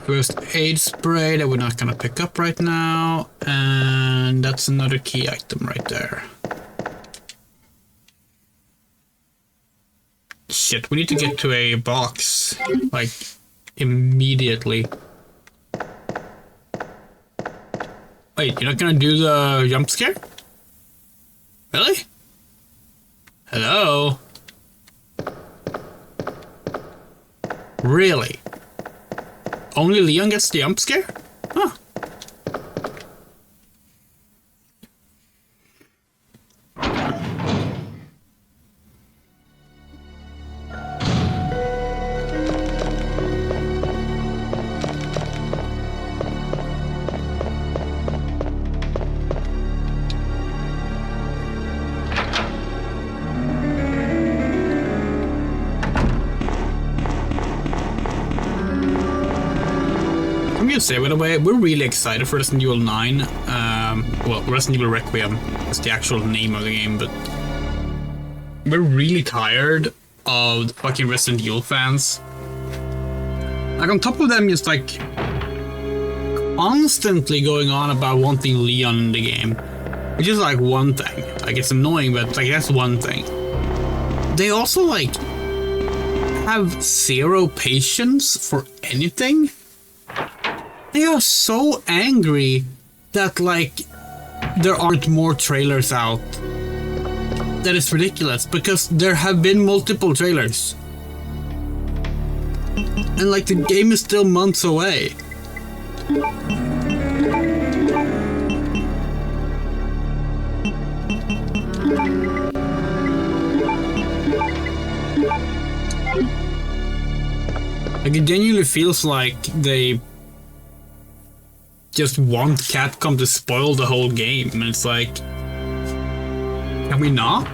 First aid spray that we're not gonna pick up right now, and that's another key item right there. Shit, we need to get to a box, like, immediately. Wait, you're not gonna do the jump scare? Really? Hello? Really? Only Leon gets the jump scare? Huh. Say, by the way, we're really excited for Resident Evil 9. Well, Resident Evil Requiem is the actual name of the game, but we're really tired of the fucking Resident Evil fans. Like, on top of them, just like constantly going on about wanting Leon in the game, which is like one thing. Like, it's annoying, but like that's one thing. They also like have zero patience for anything. They are so angry that, like, there aren't more trailers out. That is ridiculous, because there have been multiple trailers. And, like, the game is still months away. Like, it genuinely feels like they just want Capcom to spoil the whole game, and it's like, can we not?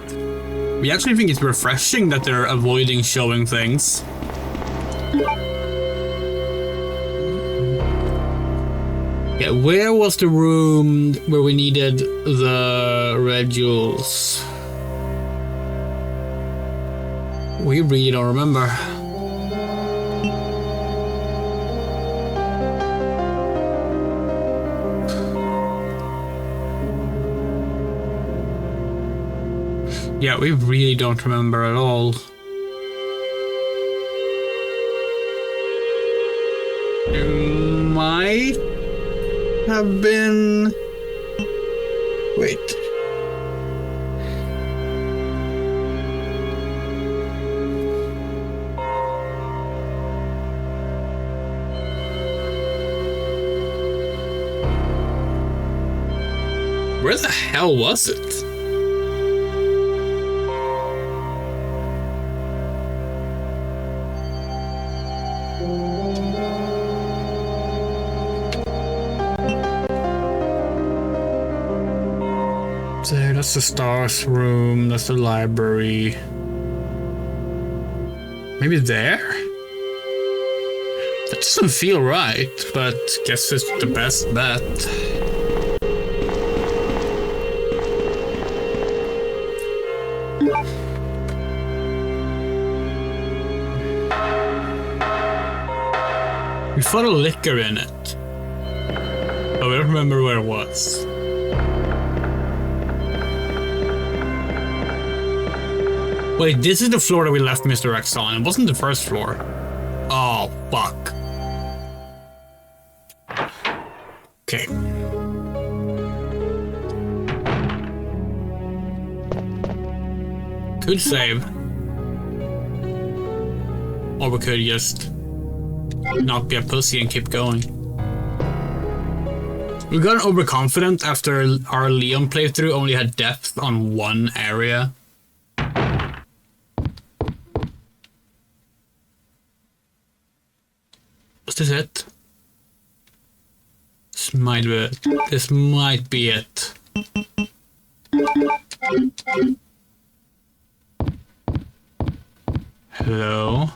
We actually think it's refreshing that they're avoiding showing things. Yeah, where was the room where we needed the red jewels? We really don't remember. Yeah, we really don't remember at all. It might have been... Wait. Where the hell was it? There, that's the stars room, that's the library. Maybe there? That doesn't feel right, but guess it's the best bet. We found a liquor in it. But we don't remember where it was. Wait, this is the floor that we left Mr. X on. It wasn't the first floor. Oh, fuck. Okay. Could save. Or we could just not be a pussy and keep going. We got overconfident after our Leon playthrough only had depth on one area. Was this it? This might be it. This might be it. Hello?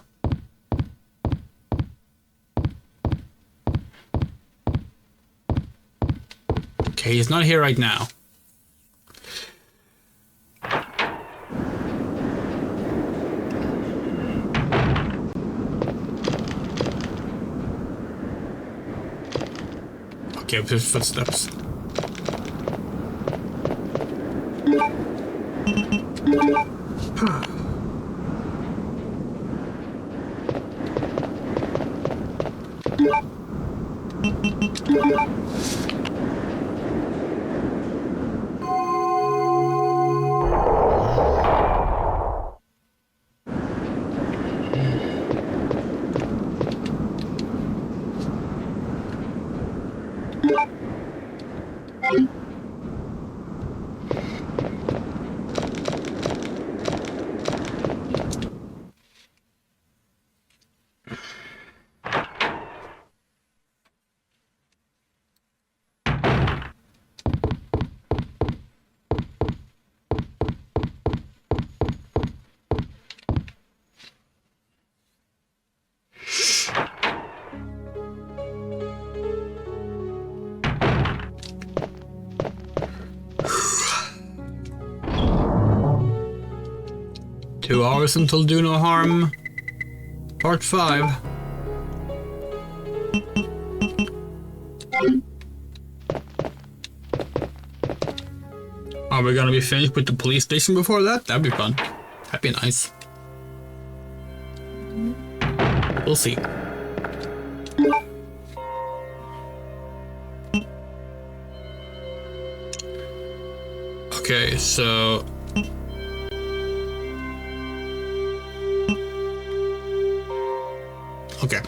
Okay, he's not here right now. Okay, with his footsteps. Two hours until Do No Harm. Part 5. Are we gonna be finished with the police station before that? That'd be fun. That'd be nice. We'll see. Okay, so... Okay.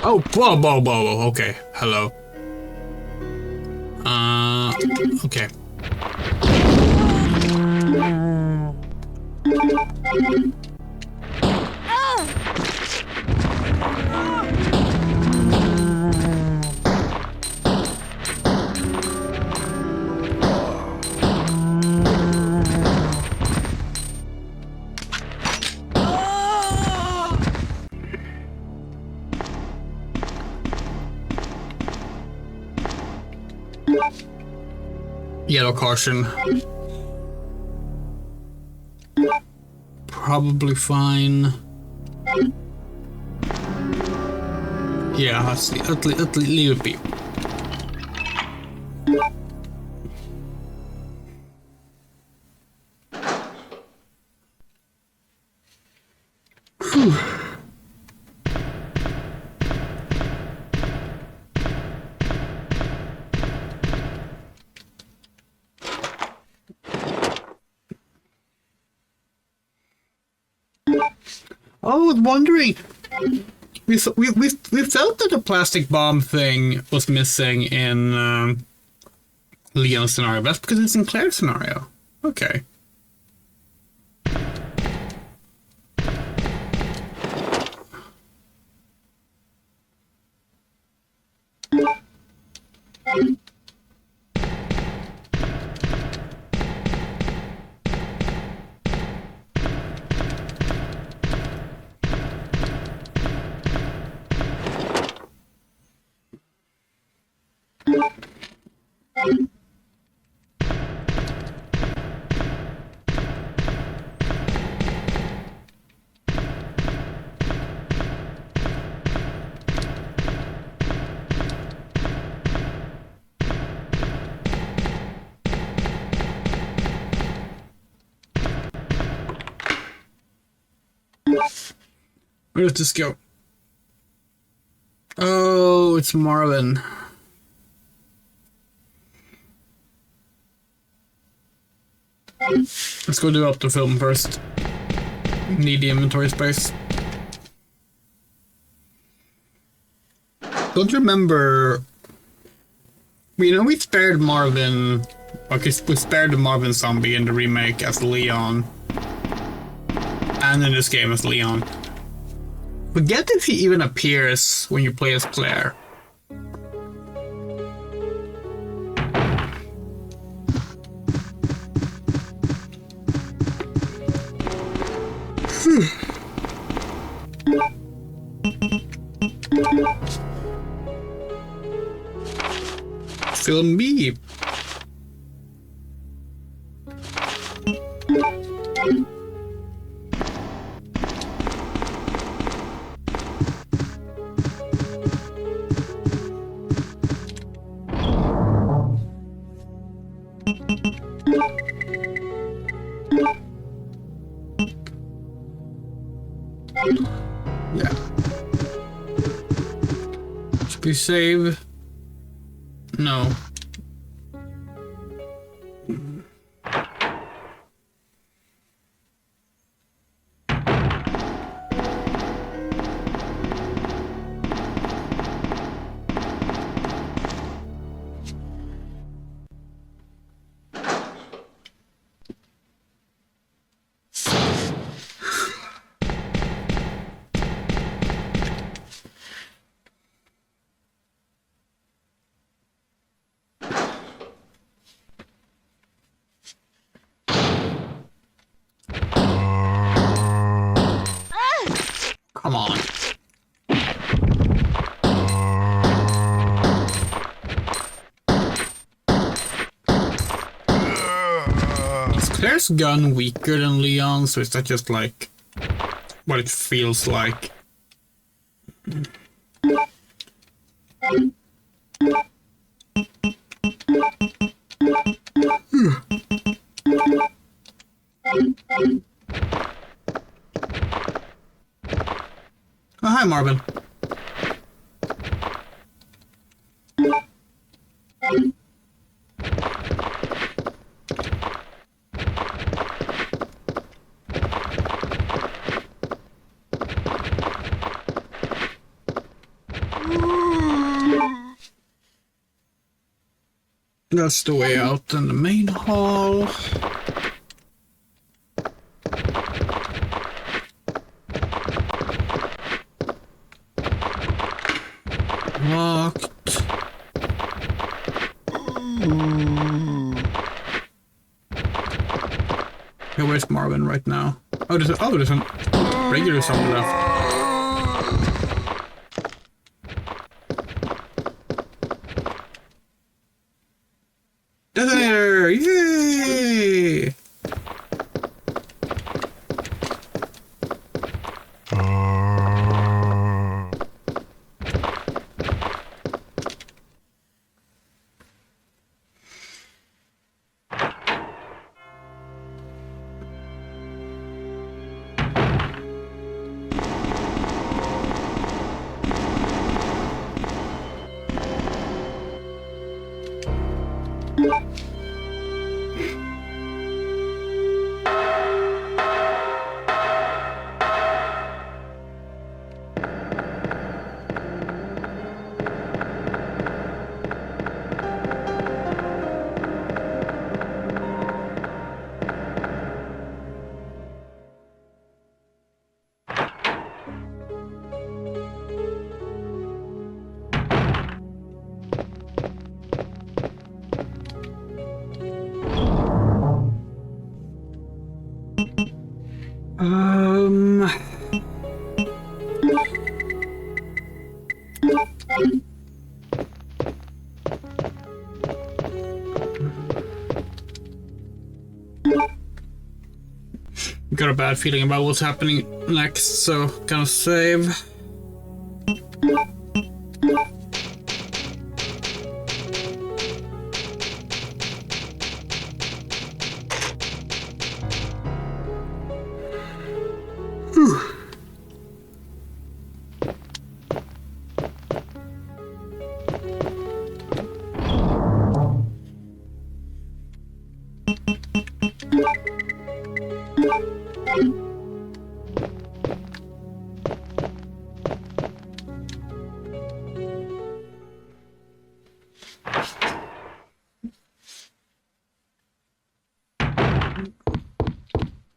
Oh, whoa, whoa, whoa, whoa, okay. Hello. Okay. Yellow caution. Probably fine. Yeah, let's see. Let's leave it be. Whew. I was wondering. We felt that the plastic bomb thing was missing in Leon's scenario. That's because it's in Claire's scenario. Okay. Where does this go? Oh, it's Marvin. Let's go do up the film first. Need the inventory space. Don't you remember? You know, we spared Marvin. Okay, we spared the Marvin zombie in the remake as Leon, and in this game as Leon. Forget if he even appears when you play as Claire. Film me. Yeah. Should we save? No. Come on. Is Claire's gun weaker than Leon's, or is that just like what it feels like? Oh, hi, Marvin. That's the way out in the main hall. Locked. Okay, where's Marvin right now? Oh, there's a regular zombie left. There here! Yay! Got a bad feeling about what's happening next, so gonna save.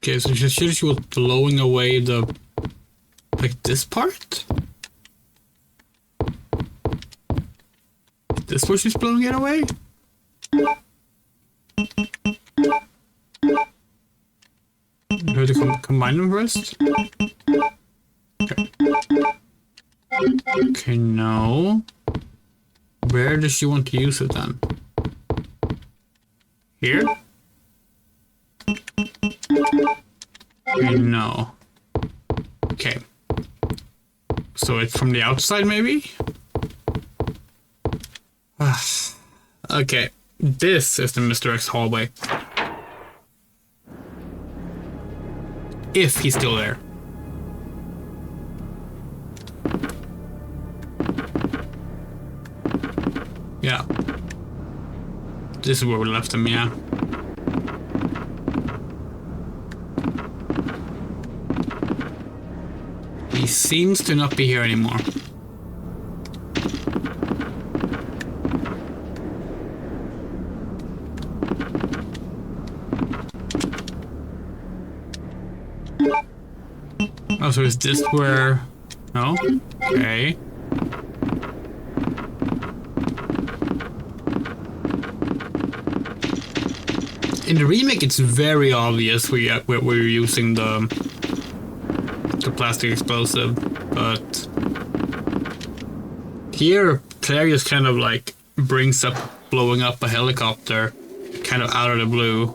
Okay, so she was blowing away the... like this part? Is this where she's blowing it away? Do I have to combine them first? Okay. Okay, no. Where does she want to use it then? Here? Okay, no. Okay. So it's from the outside, maybe? Okay. This is the Mr. X hallway. If he's still there. Yeah. This is where we left him, yeah. He seems to not be here anymore. Oh, so is this where... No? Okay. In the remake, it's very obvious we're using the plastic explosive, but here Claire just kind of like brings up blowing up a helicopter kind of out of the blue.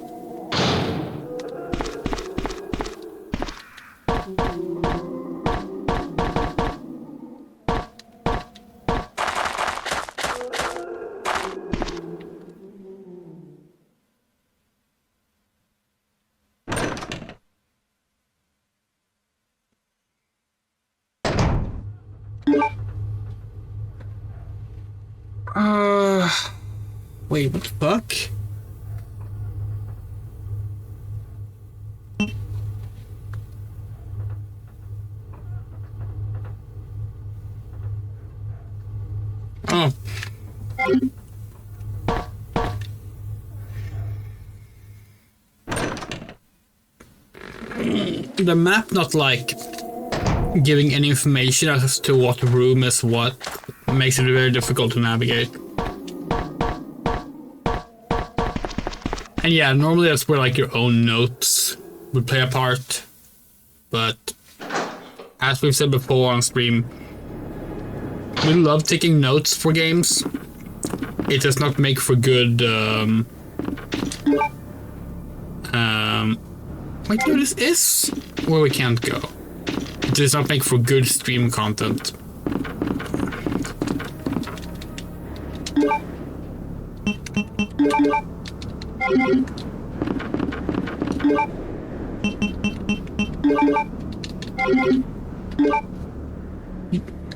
Wait, what the fuck? Oh. The map not like giving any information as to what room is what makes it very difficult to navigate. And yeah, normally that's where like your own notes would play a part, but as we've said before on stream, we love taking notes for games. It does not make for good Wait, no, this is where we can't go. It does not make for good stream content.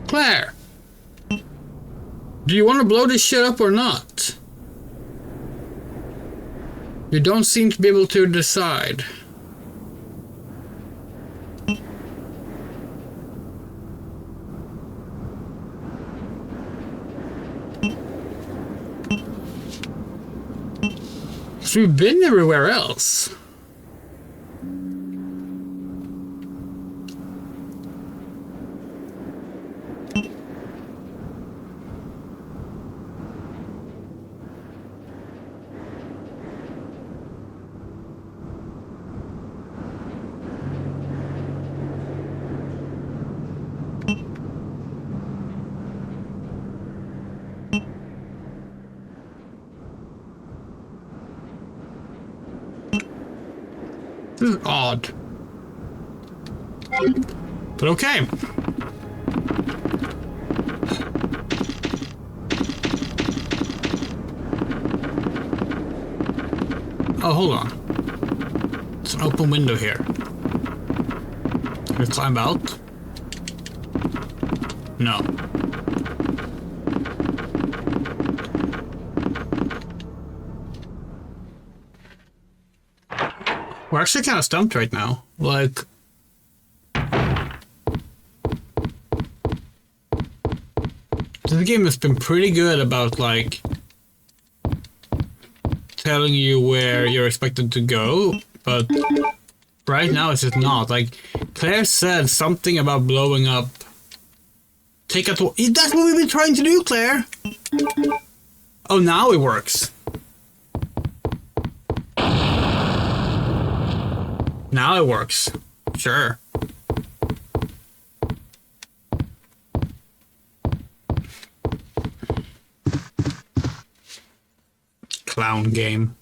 Claire, do you want to blow this shit up or not? You don't seem to be able to decide. So we've been everywhere else. This is odd. But okay. Oh, hold on. It's an open window here. Can we climb out? No. We're actually kind of stumped right now. Like, this game has been pretty good about, like, telling you where you're expected to go, but right now it's just not. Like, Claire said something about blowing up. Take out. That's what we've been trying to do, Claire! Oh, now it works. Now it works. Sure. Clown game.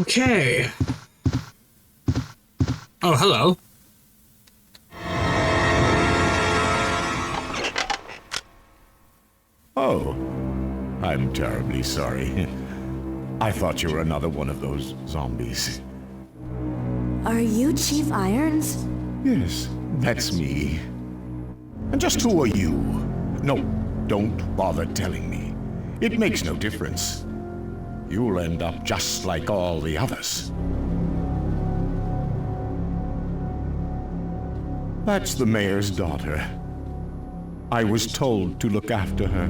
Okay. Oh, hello. Oh, I'm terribly sorry. I thought you were another one of those zombies. Are you Chief Irons? Yes, that's me. And just who are you? No, don't bother telling me. It makes no difference. You'll end up just like all the others. That's the mayor's daughter. I was told to look after her,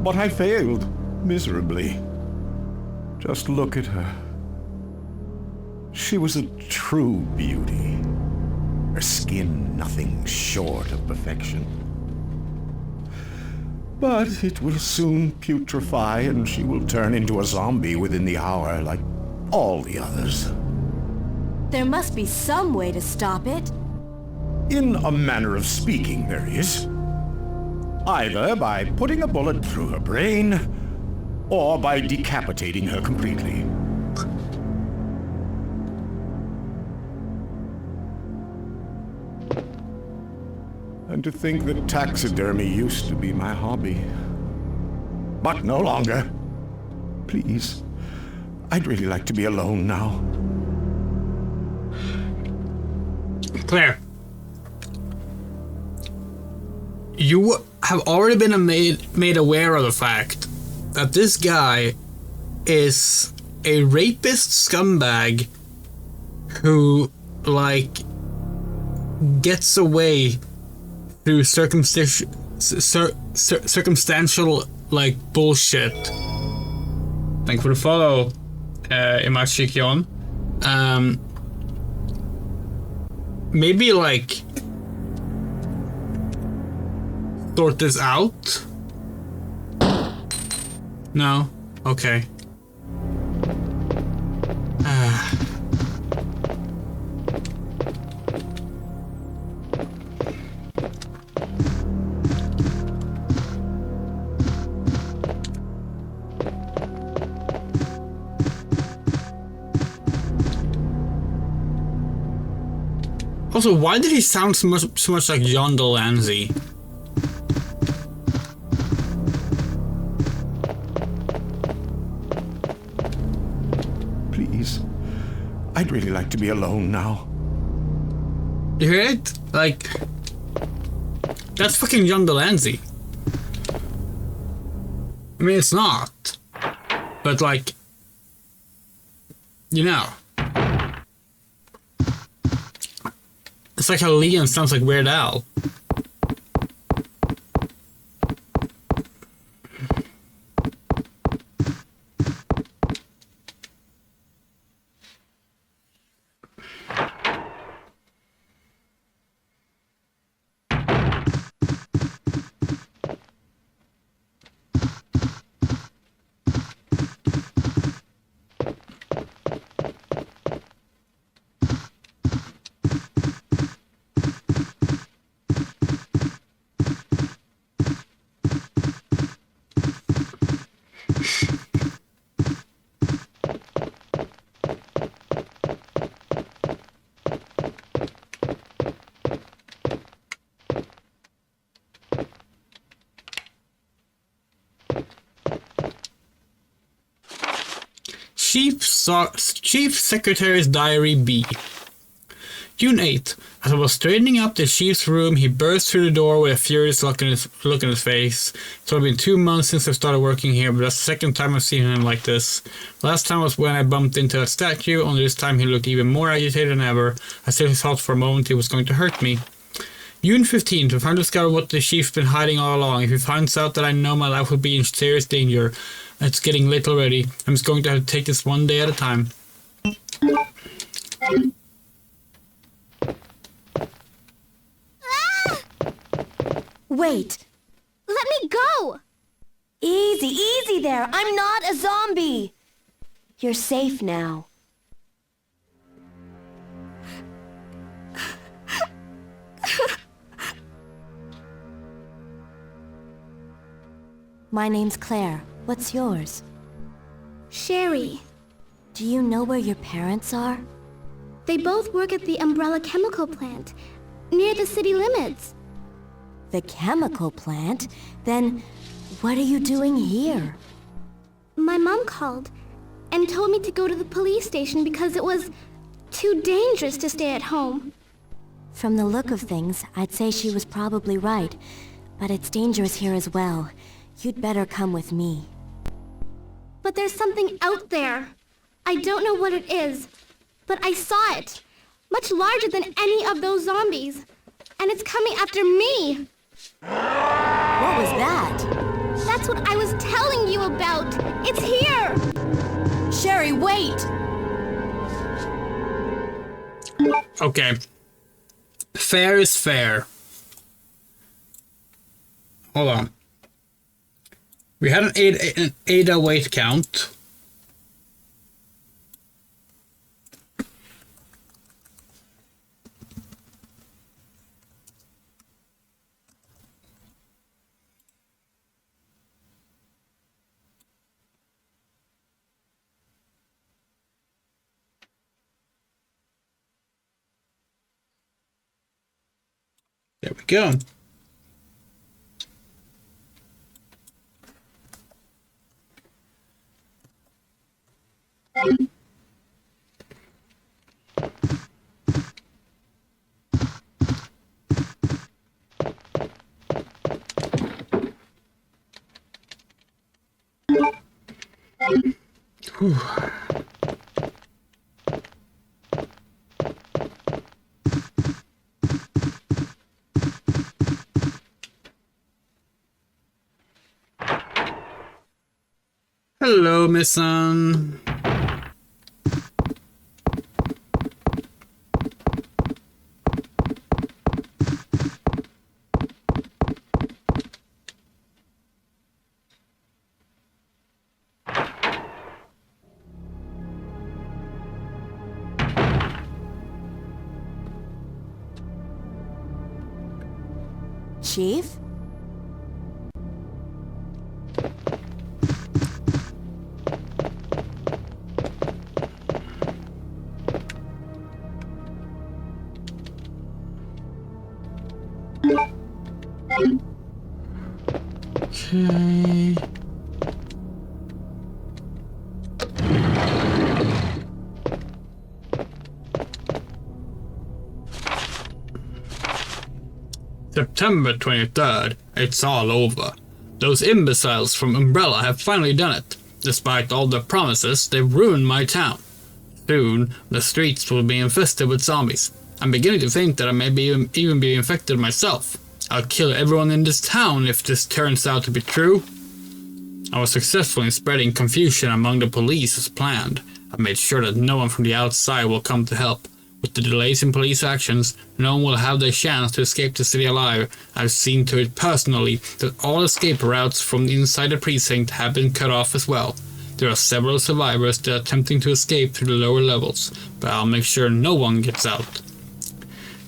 but I failed miserably. Just look at her. She was a true beauty. Her skin nothing short of perfection. But it will soon putrefy and she will turn into a zombie within the hour like all the others. There must be some way to stop it. In a manner of speaking, there is. Either by putting a bullet through her brain, or by decapitating her completely. And to think that taxidermy used to be my hobby. But no longer. Please, I'd really like to be alone now. Claire. You have already been made aware of the fact that this guy is a rapist scumbag who, like, gets away through circumstantial, like, bullshit. Thank you for the follow, Imachikion. Maybe, like, sort this out? No? Okay. Also, why did he sound so much like John Delancey? Please. I'd really like to be alone now. You hear it? Like, that's fucking John Delancey. I mean, it's not. But like, you know. It's like how Leon sounds like Weird Al. Chief Secretary's Diary B. June 8th. As I was straightening up the chief's room, he burst through the door with a furious look in his face. It's only been 2 months since I started working here, but that's the second time I've seen him like this. Last time was when I bumped into a statue, only this time he looked even more agitated than ever. I still thought for a moment he was going to hurt me. June 15th. We're trying to discover what the chief's been hiding all along. If he finds out that I know, my life will be in serious danger. It's getting late already. I'm just going to have to take this one day at a time. Wait. Let me go! Easy, easy there. I'm not a zombie. You're safe now. My name's Claire. What's yours? Sherry. Do you know where your parents are? They both work at the Umbrella Chemical Plant, near the city limits. The chemical plant? Then, what are you doing here? My mom called and told me to go to the police station because it was too dangerous to stay at home. From the look of things, I'd say she was probably right. But it's dangerous here as well. You'd better come with me. But there's something out there. I don't know what it is, but I saw it. Much larger than any of those zombies. And it's coming after me. What was that? That's what I was telling you about. It's here. Sherry, wait! Okay. Fair is fair. Hold on. We had an Ada weight count. There we go. Whew. Hello, Miss Sun. Chief? Okay. September 23rd. It's all over. Those imbeciles from Umbrella have finally done it. Despite all their promises, they've ruined my town. Soon, the streets will be infested with zombies. I'm beginning to think that I may even be infected myself. I'll kill everyone in this town if this turns out to be true. I was successful in spreading confusion among the police as planned. I made sure that no one from the outside will come to help. With the delays in police actions, no one will have the chance to escape the city alive. I've seen to it personally that all escape routes from inside the precinct have been cut off as well. There are several survivors that are attempting to escape through the lower levels, but I'll make sure no one gets out.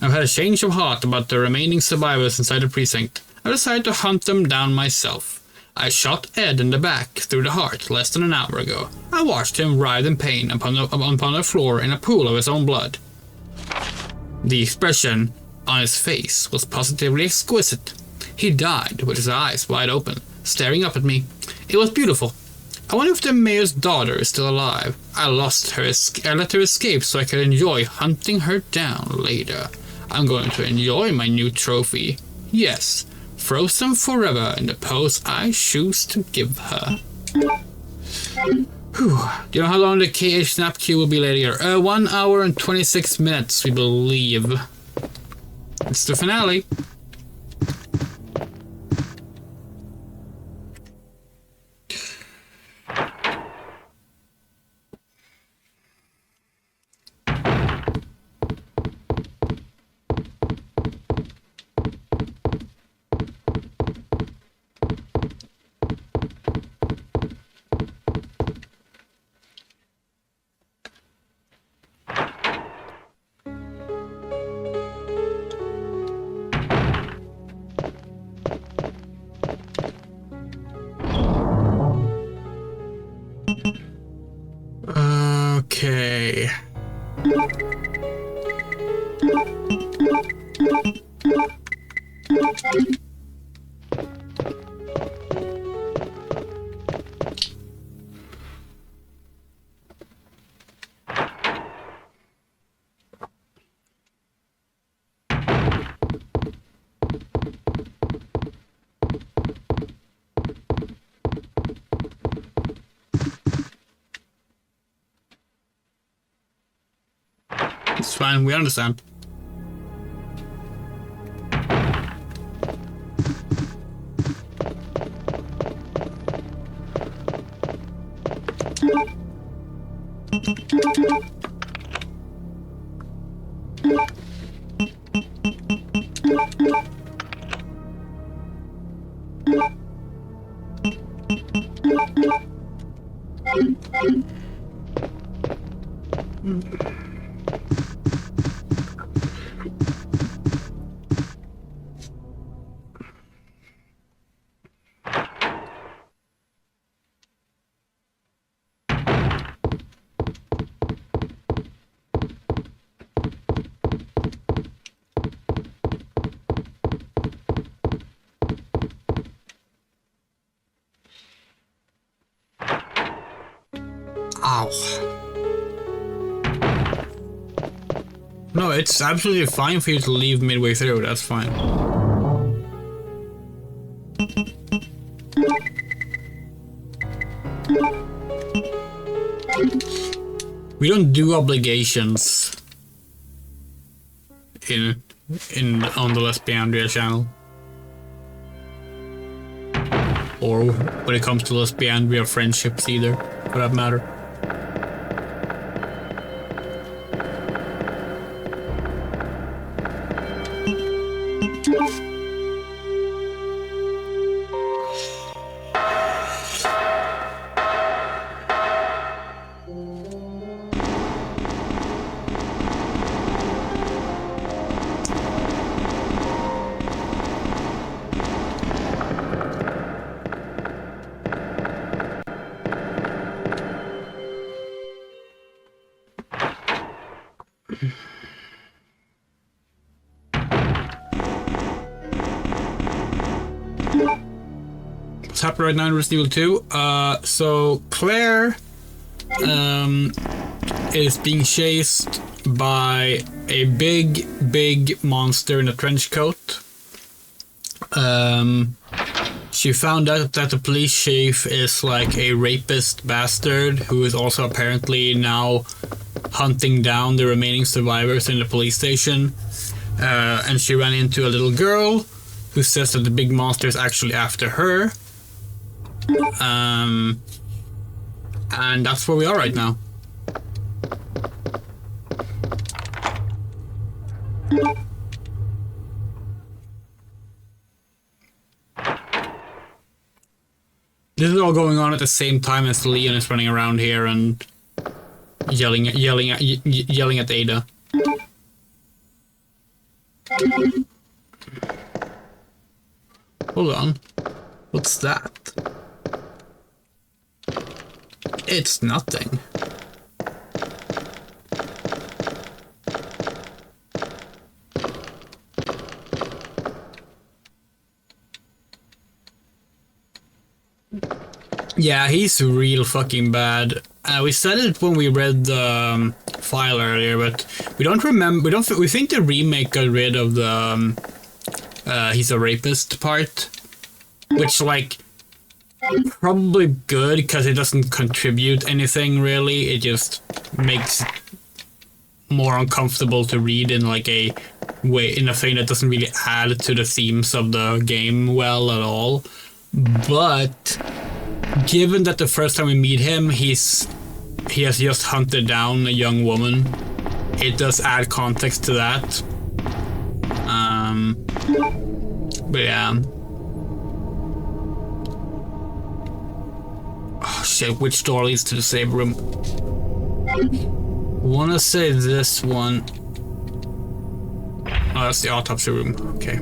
I've had a change of heart about the remaining survivors inside the precinct. I decided to hunt them down myself. I shot Ed in the back through the heart less than an hour ago. I watched him writhe in pain upon the floor in a pool of his own blood. The expression on his face was positively exquisite. He died with his eyes wide open, staring up at me. It was beautiful. I wonder if the mayor's daughter is still alive. I let her escape so I could enjoy hunting her down later. I'm going to enjoy my new trophy. Yes, frozen forever in the pose I choose to give her. Whew. Do you know how long the KH Snap queue will be later? 1 hour and 26 minutes, we believe. It's the finale. Okay. It's fine, we understand. Ow. No, it's absolutely fine for you to leave midway through, that's fine. We don't do obligations on the Lesbiandria channel. Or when it comes to Lesbiandria friendships either, for that matter. happening right now in Resident Evil 2. So Claire is being chased by a big monster in a trench coat. She found out that the police chief is like a rapist bastard who is also apparently now hunting down the remaining survivors in the police station. And she ran into a little girl who says that the big monster is actually after her. And that's where we are right now. This is all going on at the same time as Leon is running around here and yelling at Ada. Hold on. What's that? It's nothing. Yeah, he's real fucking bad. We said it when we read the file earlier, but we don't remember. We think the remake got rid of the he's a rapist part, which like probably good because it doesn't contribute anything really. It just makes it more uncomfortable to read in like a way, in a thing that doesn't really add to the themes of the game well at all. But given that the first time we meet him, he has just hunted down a young woman, it does add context to that. But yeah. Oh shit, which door leads to the save room? Wanna say this one. Oh, that's the autopsy room. Okay.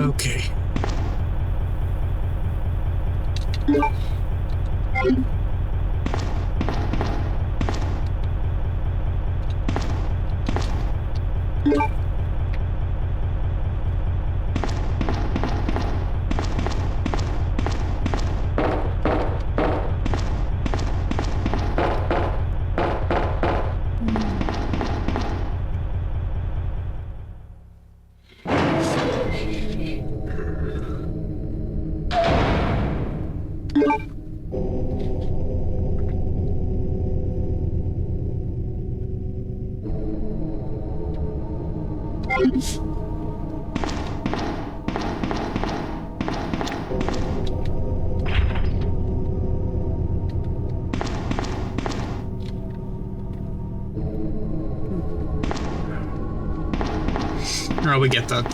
Okay. Oh, we get that.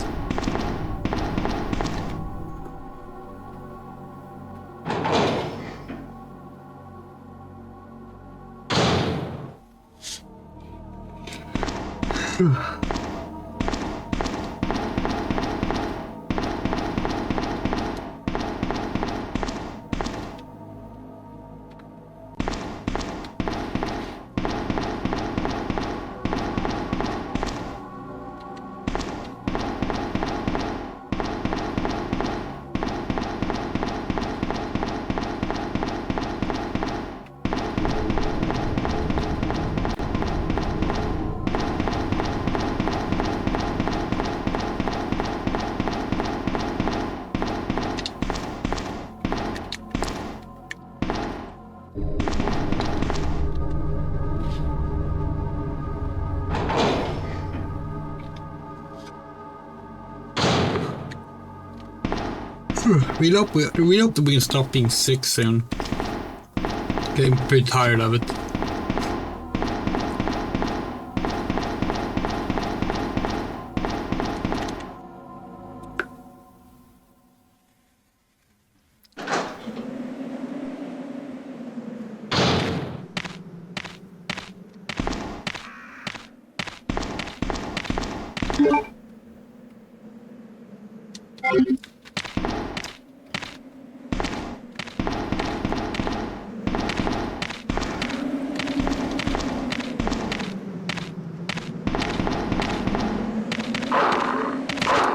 We hope that we can stop being sick soon. Getting pretty tired of it.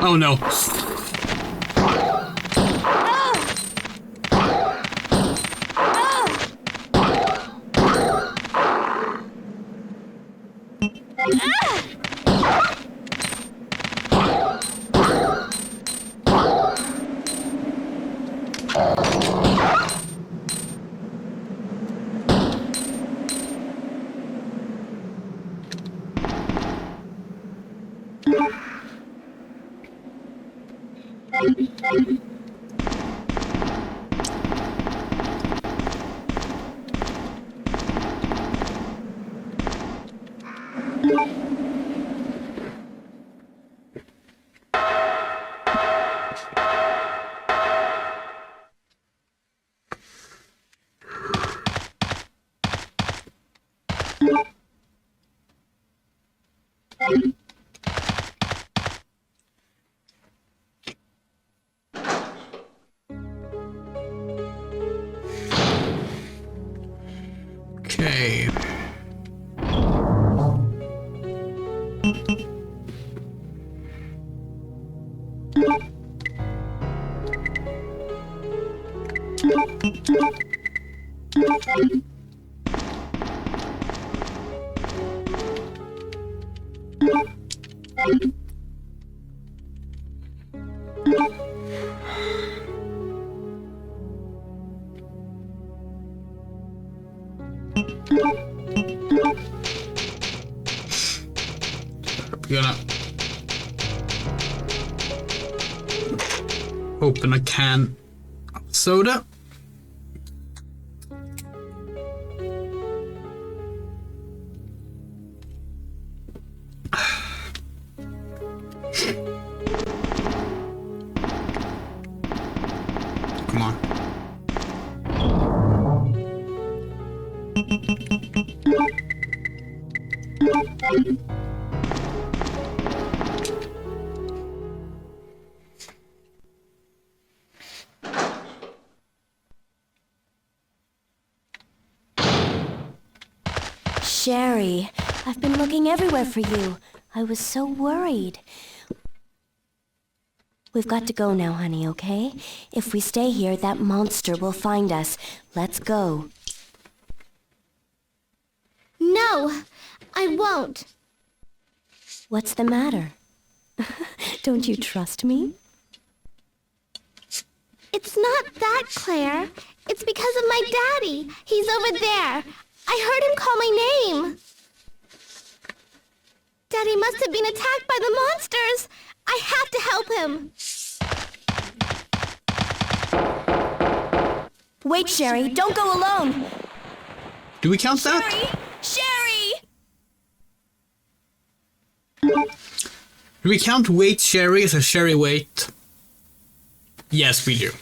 Oh no. Okay. We're gonna open a can of soda. Come on. Sherry, I've been looking everywhere for you. I was so worried. We've got to go now, honey, okay? If we stay here, that monster will find us. Let's go. No, I won't. What's the matter? Don't you trust me? It's not that, Claire. It's because of my daddy. He's over there. I heard him call my name. Daddy must have been attacked by the monsters. I have to help him. Wait, Sherry, don't go alone. Do we count that? Sherry! Do we count wait Sherry as a Sherry wait? Yes, we do.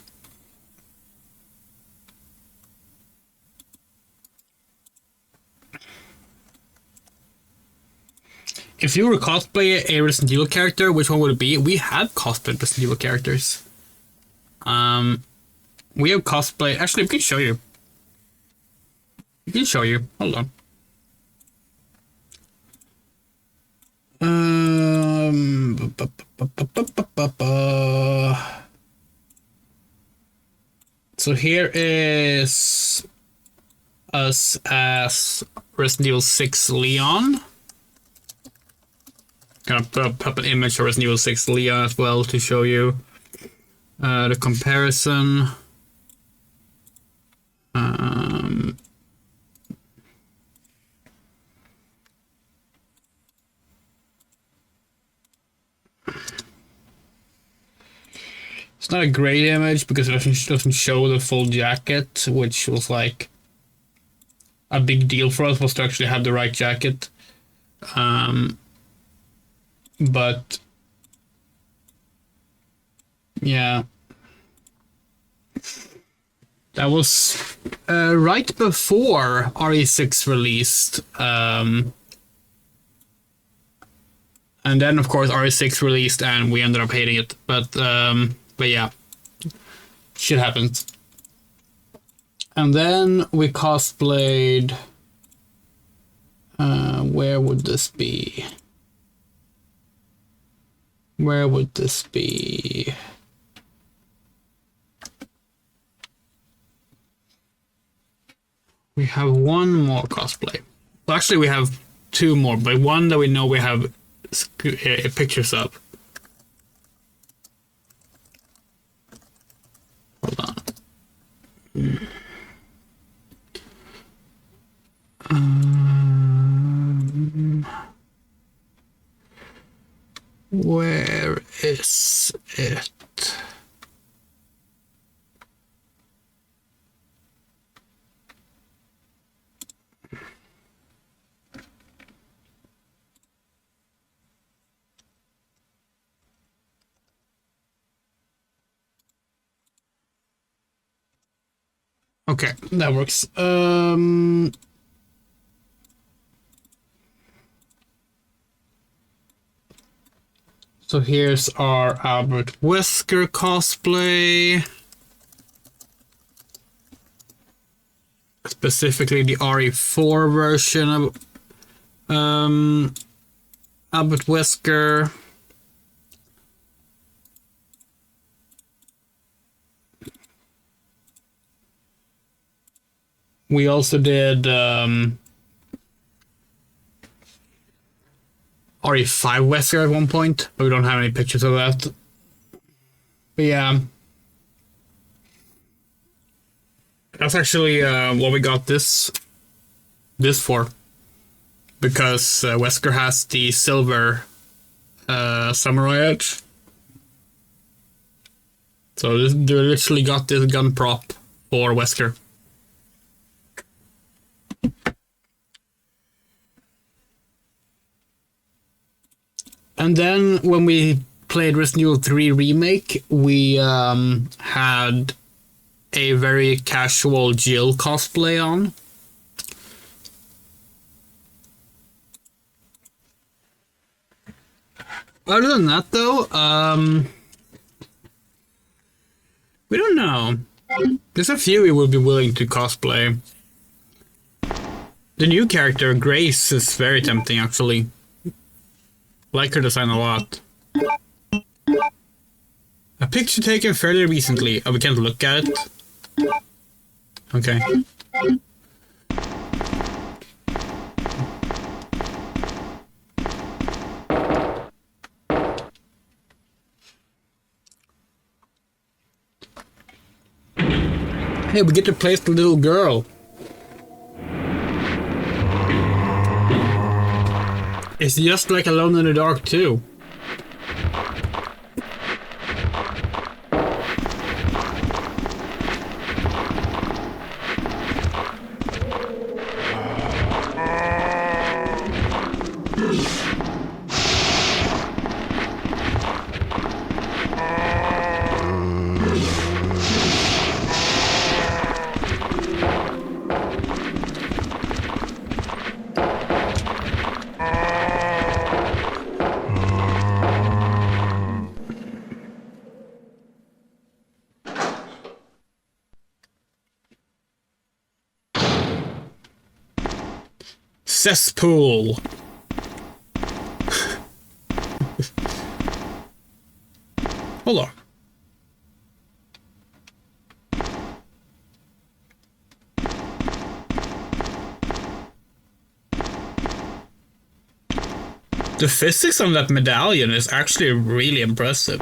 If you were to cosplay a Resident Evil character, which one would it be? We have cosplayed Resident Evil characters. We have cosplay. Actually, we can show you. We can show you. Hold on. So here is us as Resident Evil 6 Leon. Gonna put up an image of Resident Evil 6 Leon as well to show you the comparison. It's not a great image because it doesn't show the full jacket, which was like a big deal for us, was to actually have the right jacket. But yeah, that was right before RE6 released. And then, of course, RE6 released, and we ended up hating it. But yeah, shit happens. And then we cosplayed. Where would this be? Where would this be? We have one more cosplay. Well, actually, we have two more, but one that we know we have pictures of. Hold on. Where is it? Okay, that works. So here's our Albert Wesker cosplay. Specifically the RE4 version of Albert Wesker. We also did RE5 Wesker at one point, but we don't have any pictures of that. But yeah, that's actually what we got this for, because Wesker has the silver samurai edge. So they literally got this gun prop for Wesker. And then when we played Resident Evil 3 Remake, we had a very casual Jill cosplay on. Other than that, though, we don't know. There's a few we would be willing to cosplay. The new character, Grace, is very tempting, actually. Like her design a lot. A picture taken fairly recently. Oh, we can't look at it? Okay. Hey, we get to play as the little girl. It's just like Alone in the Dark too. Cesspool. Hold on. The physics on that medallion is actually really impressive.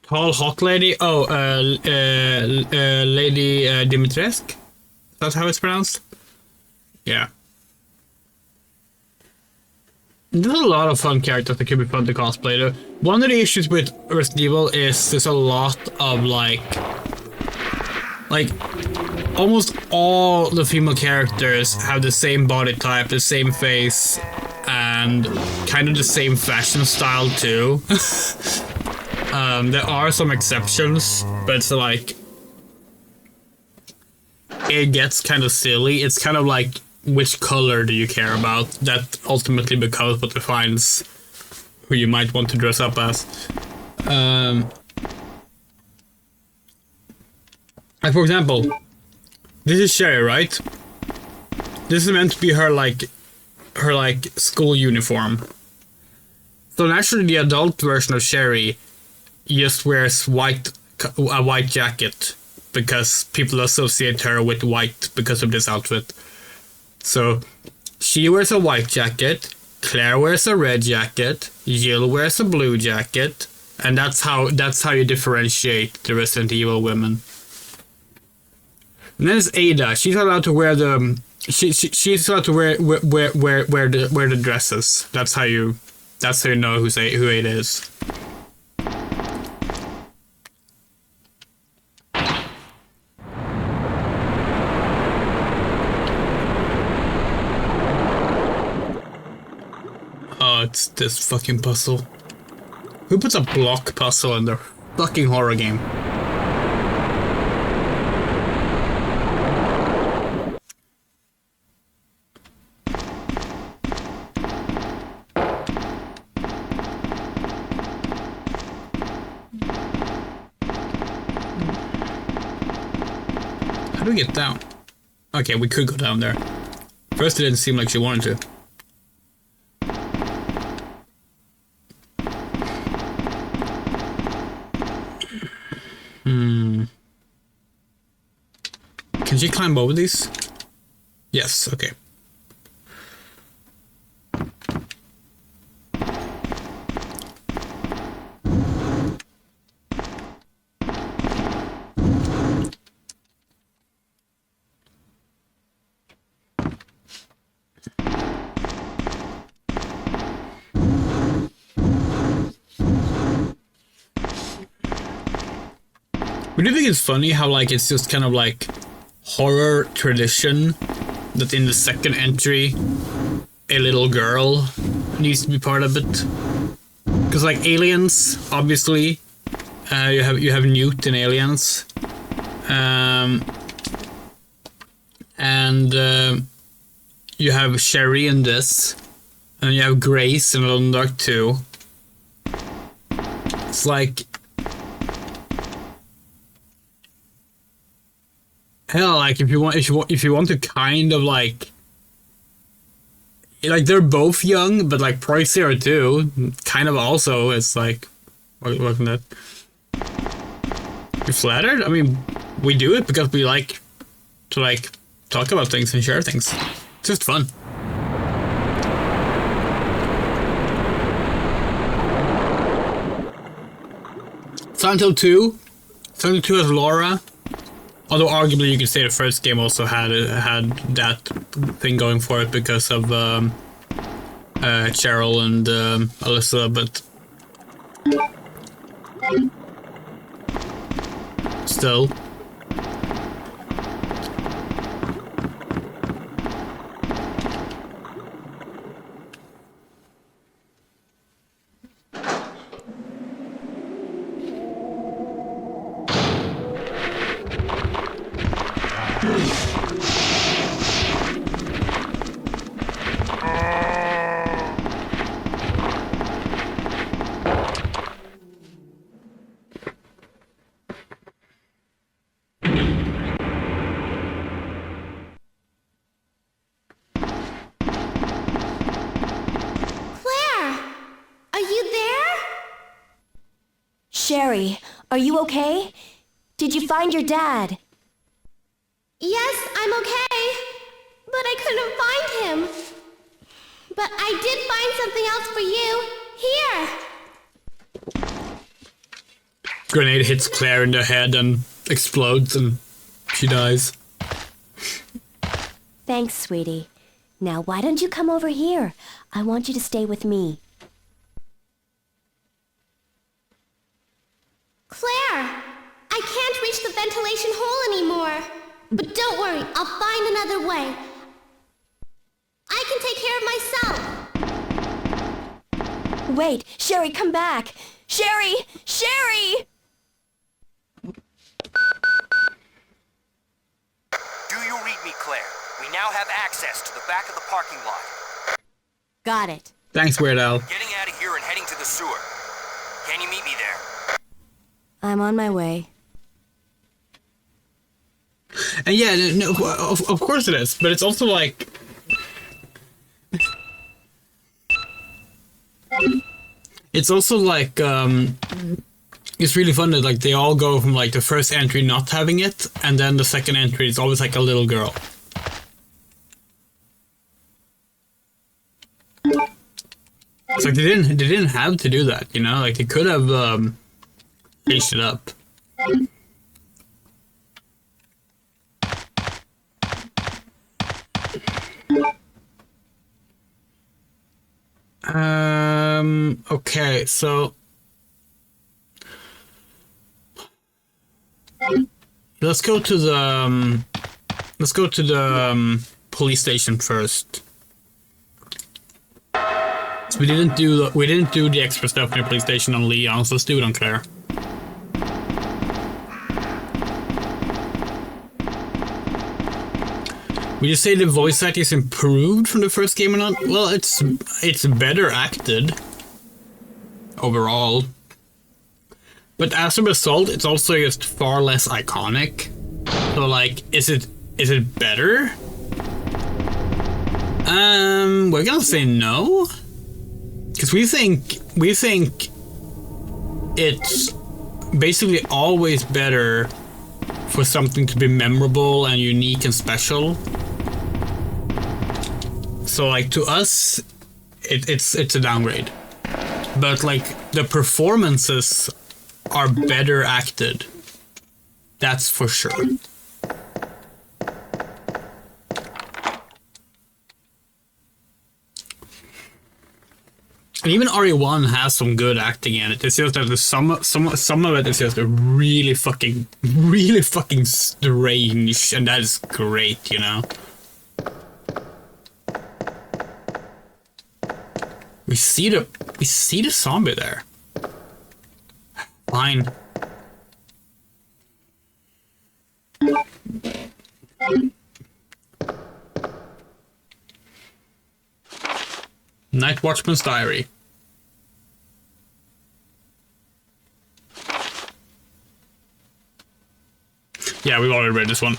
Tall hot lady. Oh, Lady Dimitrescu. That's how it's pronounced? Yeah. There's a lot of fun characters that could be fun to cosplay though. One of the issues with Resident Evil is there's a lot of like almost all the female characters have the same body type, the same face, and kind of the same fashion style too. There are some exceptions, but it's like it gets kind of silly. It's kind of like, which color do you care about? That ultimately becomes what defines who you might want to dress up as. Like for example, this is Sherry, right? This is meant to be her school uniform. So naturally, the adult version of Sherry just wears a white jacket because people associate her with white because of this outfit. So she wears a white jacket, Claire wears a red jacket, Jill wears a blue jacket, and that's how you differentiate the Resident Evil women. And then there's Ada. She's allowed to wear the she's allowed to wear the dresses. That's how you know who Ada is. Oh, it's this fucking puzzle. Who puts a block puzzle in their fucking horror game? How do we get down? Okay, we could go down there. First, it didn't seem like she wanted to. Can she climb over these? Yes, okay. But do you think it's funny how like it's just kind of like horror tradition that in the second entry a little girl needs to be part of it? Because like Aliens, obviously, you have Newt in Aliens, and you have Sherry in this, and you have Grace in Alone in the Dark 2. It's like, hell, like if you want to kind of like they're both young, but like Project Zero 2 kind of also is like, wasn't that? You flattered? I mean, we do it because we like to like talk about things and share things. It's just fun. Silent Hill 2. Silent Hill 2 has Laura. Although arguably you could say the first game also had that thing going for it because of Cheryl and Alyssa, but still. Sherry, are you okay? Did you find your dad? Yes, I'm okay. But I couldn't find him. But I did find something else for you. Here. Grenade hits Claire in the head and explodes and she dies. Thanks, sweetie. Now, why don't you come over here? I want you to stay with me. Claire! I can't reach the ventilation hole anymore. But don't worry, I'll find another way. I can take care of myself. Wait, Sherry, come back! Sherry! Sherry! Do you read me, Claire? We now have access to the back of the parking lot. Got it. Thanks, Weird Al. Getting out of here and heading to the sewer. Can you meet me there? I'm on my way. And yeah, no, of course it is, but it's also like... It's also like, it's really fun that like they all go from like the first entry not having it, and then the second entry is always like a little girl. It's like they didn't have to do that, you know? Like they could have changed it up. Okay, so let's go to the police station first. So we didn't do the extra stuff in the police station on Leon, so let's do it on Claire. Would you say the voice acting is improved from the first game or not? Well, it's better acted overall, but as a result, it's also just far less iconic. So, like, is it better? We're gonna say no, because we think it's basically always better for something to be memorable and unique and special. So like to us, it's a downgrade, but like the performances are better acted. That's for sure. And even RE1 has some good acting in it. It's just that some of it is just really fucking strange, and that is great, you know. We see the zombie there. Fine. Night Watchman's Diary. Yeah, we've already read this one.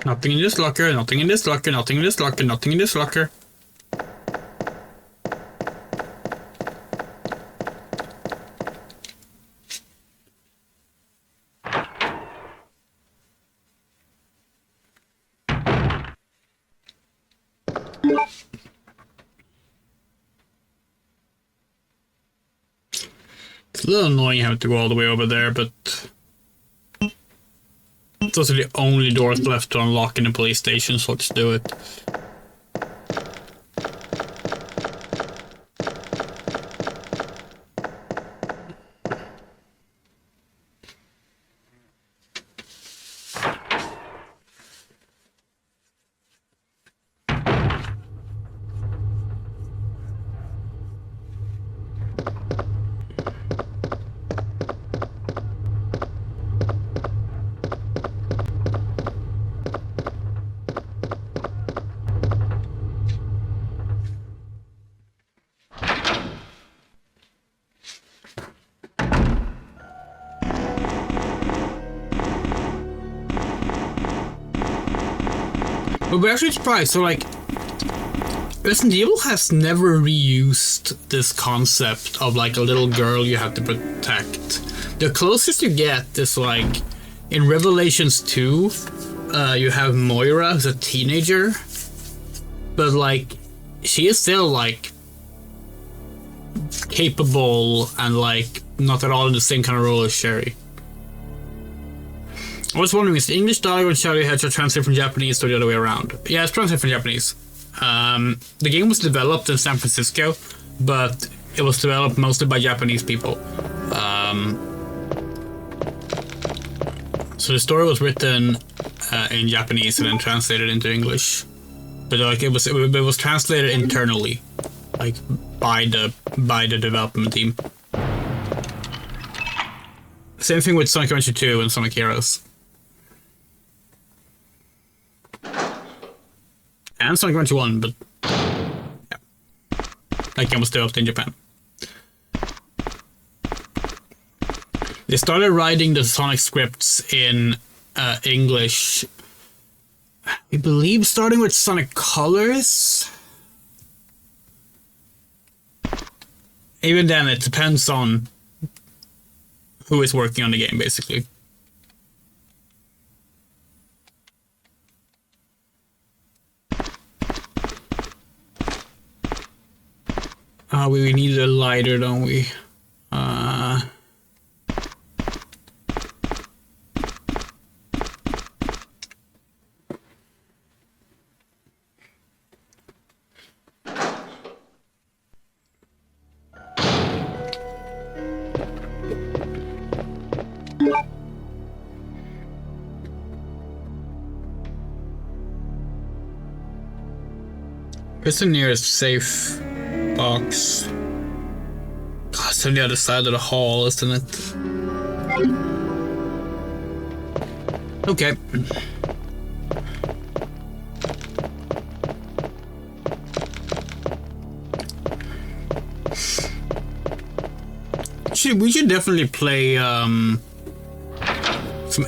Nothing in this locker, nothing in this locker, nothing in this locker, nothing in this locker. It's a little annoying having to go all the way over there, but those are the only doors left to unlock in the police station, so let's do it. But we're actually surprised. So, like, Resident Evil has never reused this concept of, like, a little girl you have to protect. The closest you get is, like, in Revelations 2, you have Moira, who's a teenager, but like she is still like capable and like not at all in the same kind of role as Sherry. I was wondering, is the English dialogue on Sherry Hedgehog translated from Japanese or the other way around? Yeah, it's translated from Japanese. The game was developed in San Francisco, but it was developed mostly by Japanese people. So the story was written in Japanese and then translated into English. But like it was translated internally, like by the development team. Same thing with Sonic Adventure 2 and Sonic Heroes. And Sonic Adventure 1, but yeah. That game was developed in Japan. They started writing the Sonic scripts in English, I believe, starting with Sonic Colors. Even then, it depends on who is working on the game, basically. We need a lighter, don't we? Where's the nearest safe box? God, it's on the other side of the hall, isn't it? Okay. We should definitely play some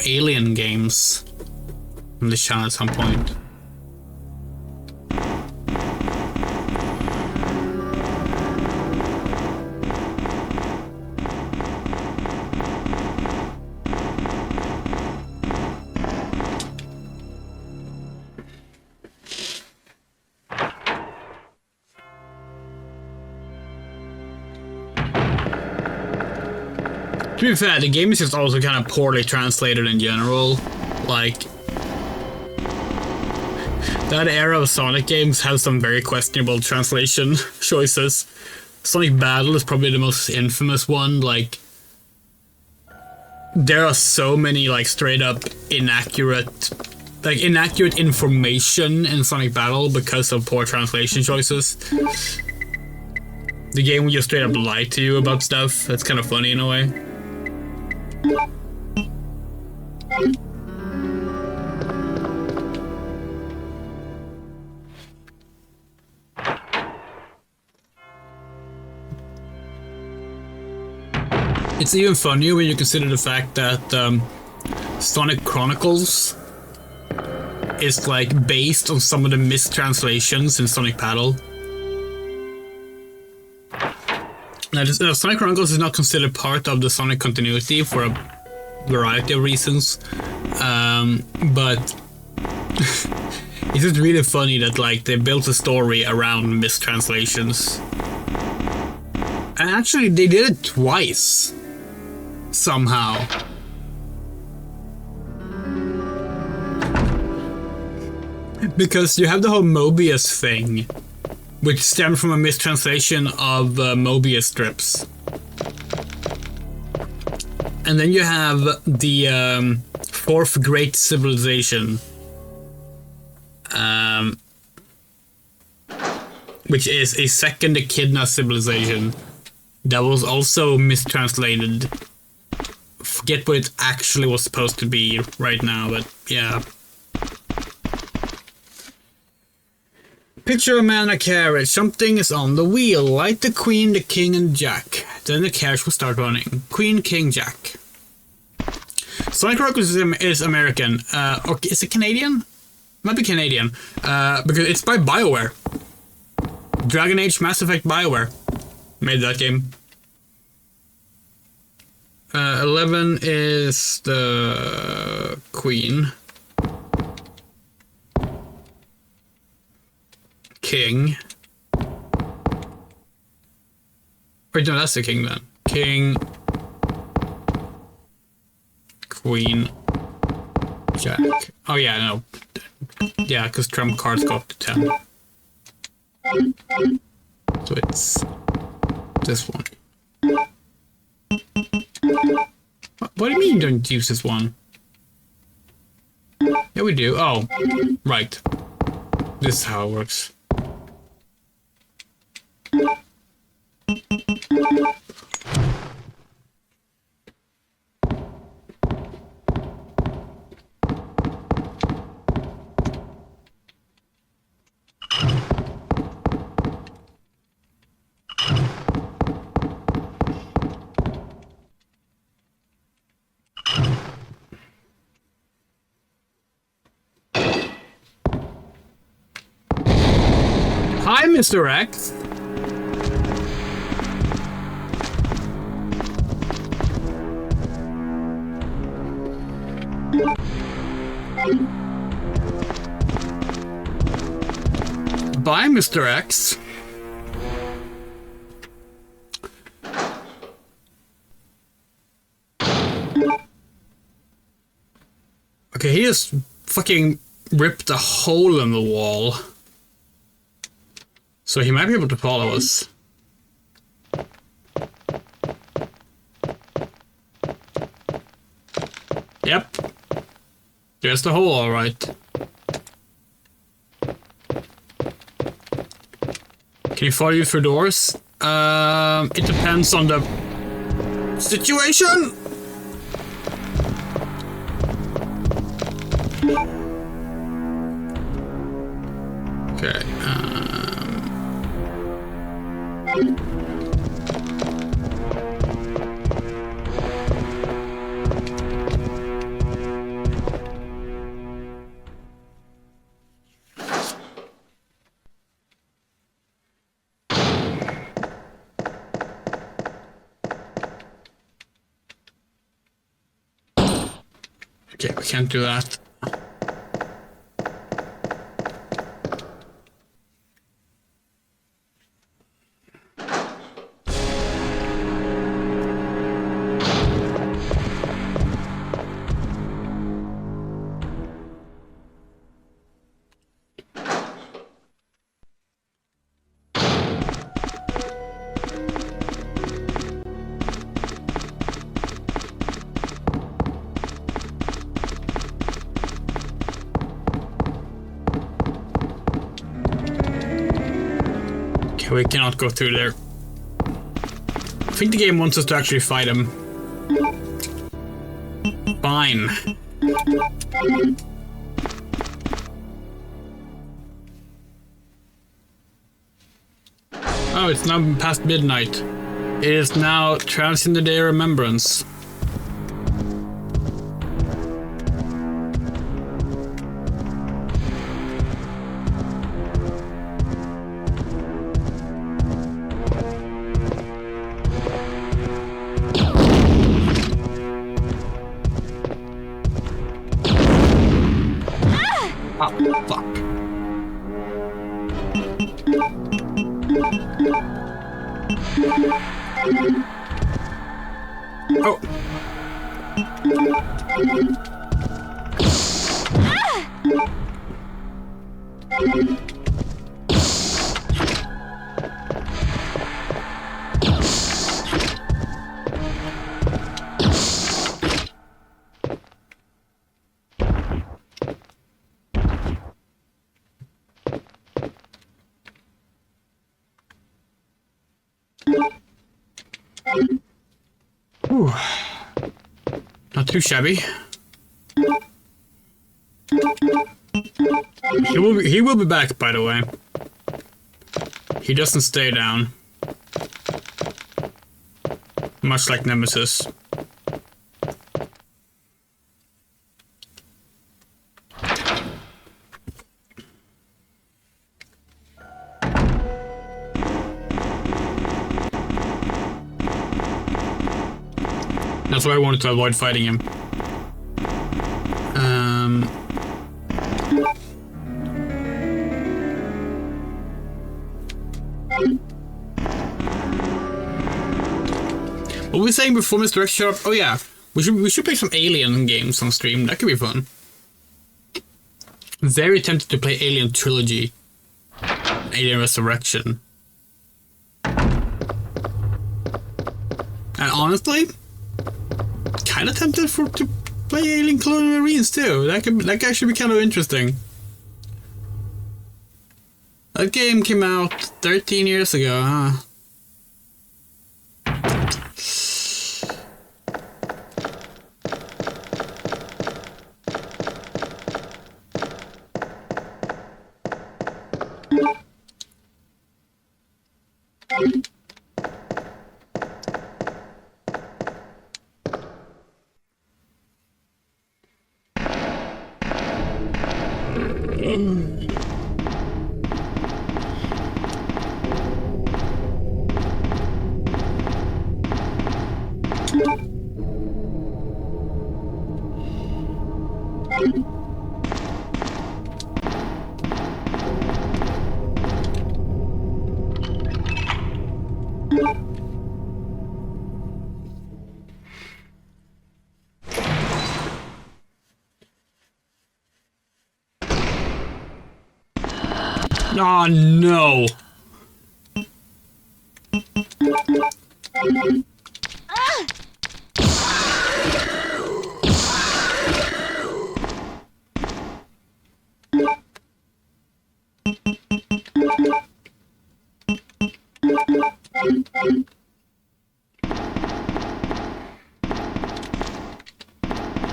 Alien games on this channel at some point. To be fair, the game is just also kind of poorly translated in general. Like, that era of Sonic games has some very questionable translation choices. Sonic Battle is probably the most infamous one. Like, there are so many like straight up inaccurate information in Sonic Battle because of poor translation choices. The game will just straight up lie to you about stuff. That's kind of funny in a way. It's even funnier when you consider the fact that Sonic Chronicles is like based on some of the mistranslations in Sonic Battle. Now, Sonic Chronicles is not considered part of the Sonic continuity for a variety of reasons, but it's just really funny that like they built a story around mistranslations. And actually, they did it twice. Somehow. Because you have the whole Mobius thing, which stemmed from a mistranslation of Mobius strips. And then you have the Fourth Great Civilization, which is a second Echidna civilization that was also mistranslated. Forget what it actually was supposed to be right now, but yeah. Picture a man in a carriage. Something is on the wheel. Light the Queen, the King, and Jack. Then the carriage will start running. Queen, King, Jack. Sonic Chronicles is American. Okay, is it Canadian? Might be Canadian. Because it's by BioWare. Dragon Age Mass Effect BioWare made that game. 11 is the queen. King. Wait, no, that's the king then. King. Queen. Jack. Oh yeah, no. Yeah, because trump cards go up to 10. So it's this one. What do you mean you don't use this one? Yeah, we do. Oh, right. This is how it works. Hi, Mr. X. Bye, Mr. X. Okay, he just fucking ripped a hole in the wall. So he might be able to follow us. Yep. There's the hole, alright. Can you follow you through doors? It depends on the situation. Okay. Okay, we can't do that. We cannot go through there. I think the game wants us to actually fight him. Fine. Oh, it's now past midnight. It is now Transcend Day Remembrance. Oh, fuck. Oh. Whew. Not too shabby. He will be back, by the way. He doesn't stay down. Much like Nemesis. That's why I wanted to avoid fighting him. What were we saying before Mr. X showed up? Oh yeah, we should play some Alien games on stream. That could be fun. Very tempted to play Alien Trilogy, Alien Resurrection, and honestly, kind of tempted to play Alien Colonial Marines too. That could actually be kind of interesting. That game came out 13 years ago, huh? Oh no!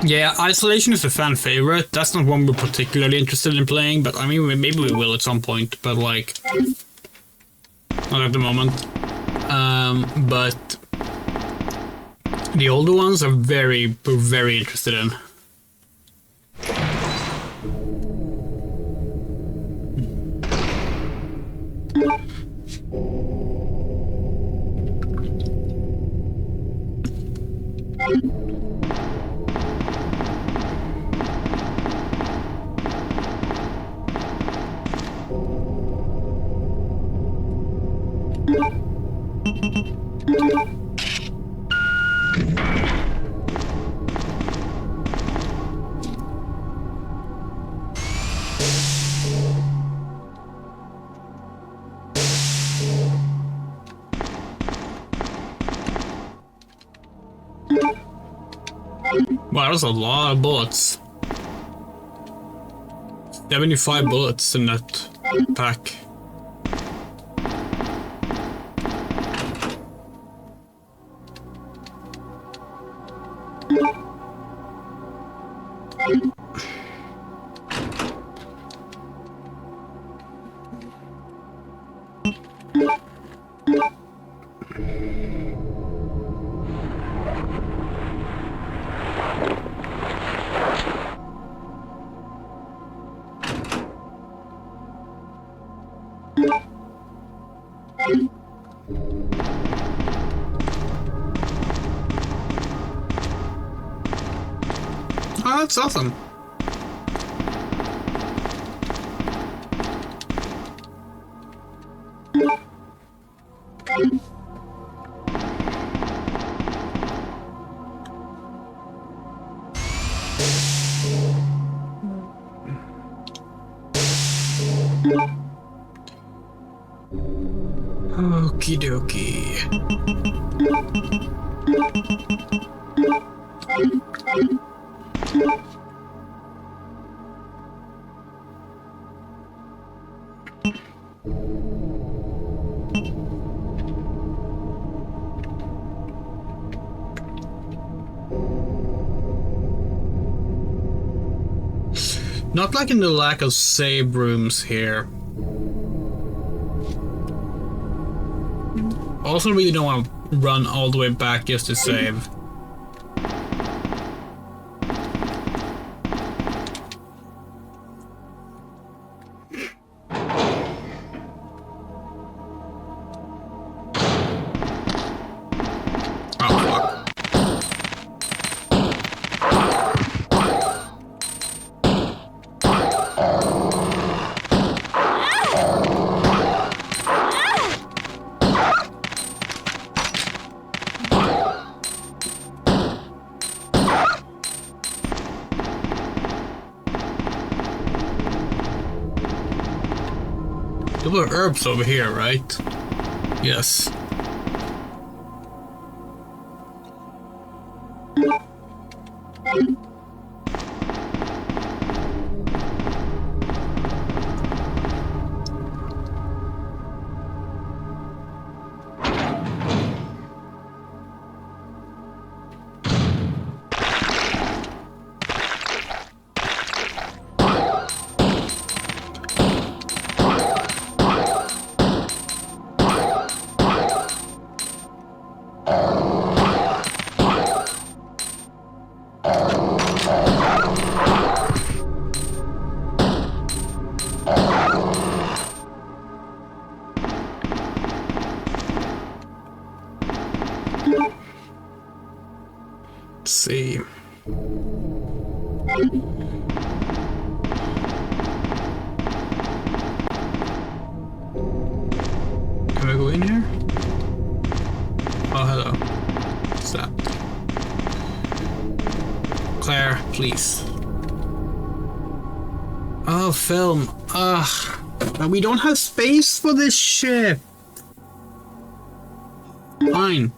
Yeah, Isolation is a fan favorite. That's not one we're particularly interested in playing, but I mean, maybe we will at some point, but like, not at the moment. But the older ones are we're very interested in. Wow, that's a lot of bullets. 75 bullets in that pack. Oh, that's awesome. Okie dokie. Not liking the lack of save rooms here. Also really don't want to run all the way back just to save. Oh, fuck. There were herbs over here, right? Yes. Let's see. Can I go in here? Oh, hello. What's that? Claire, please. Oh, film. Ugh. We don't have space for this ship. Fine.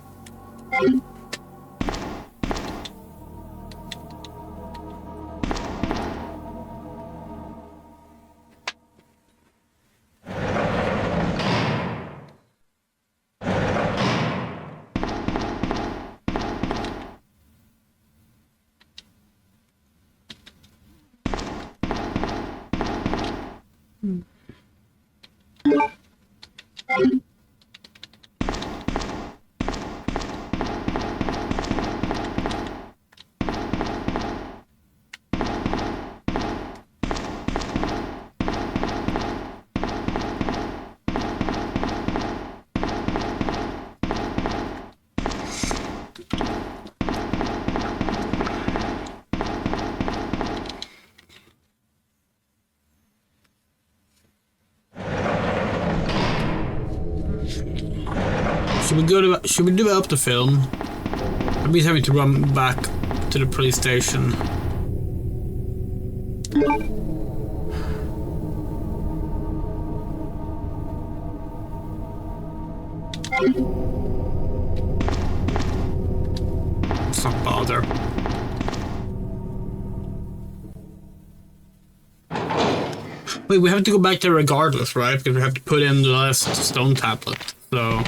Should we develop the film? I'm just having to run back to the police station. Let's not bother. Wait, we have to go back there regardless, right? Because we have to put in the last stone tablet, so...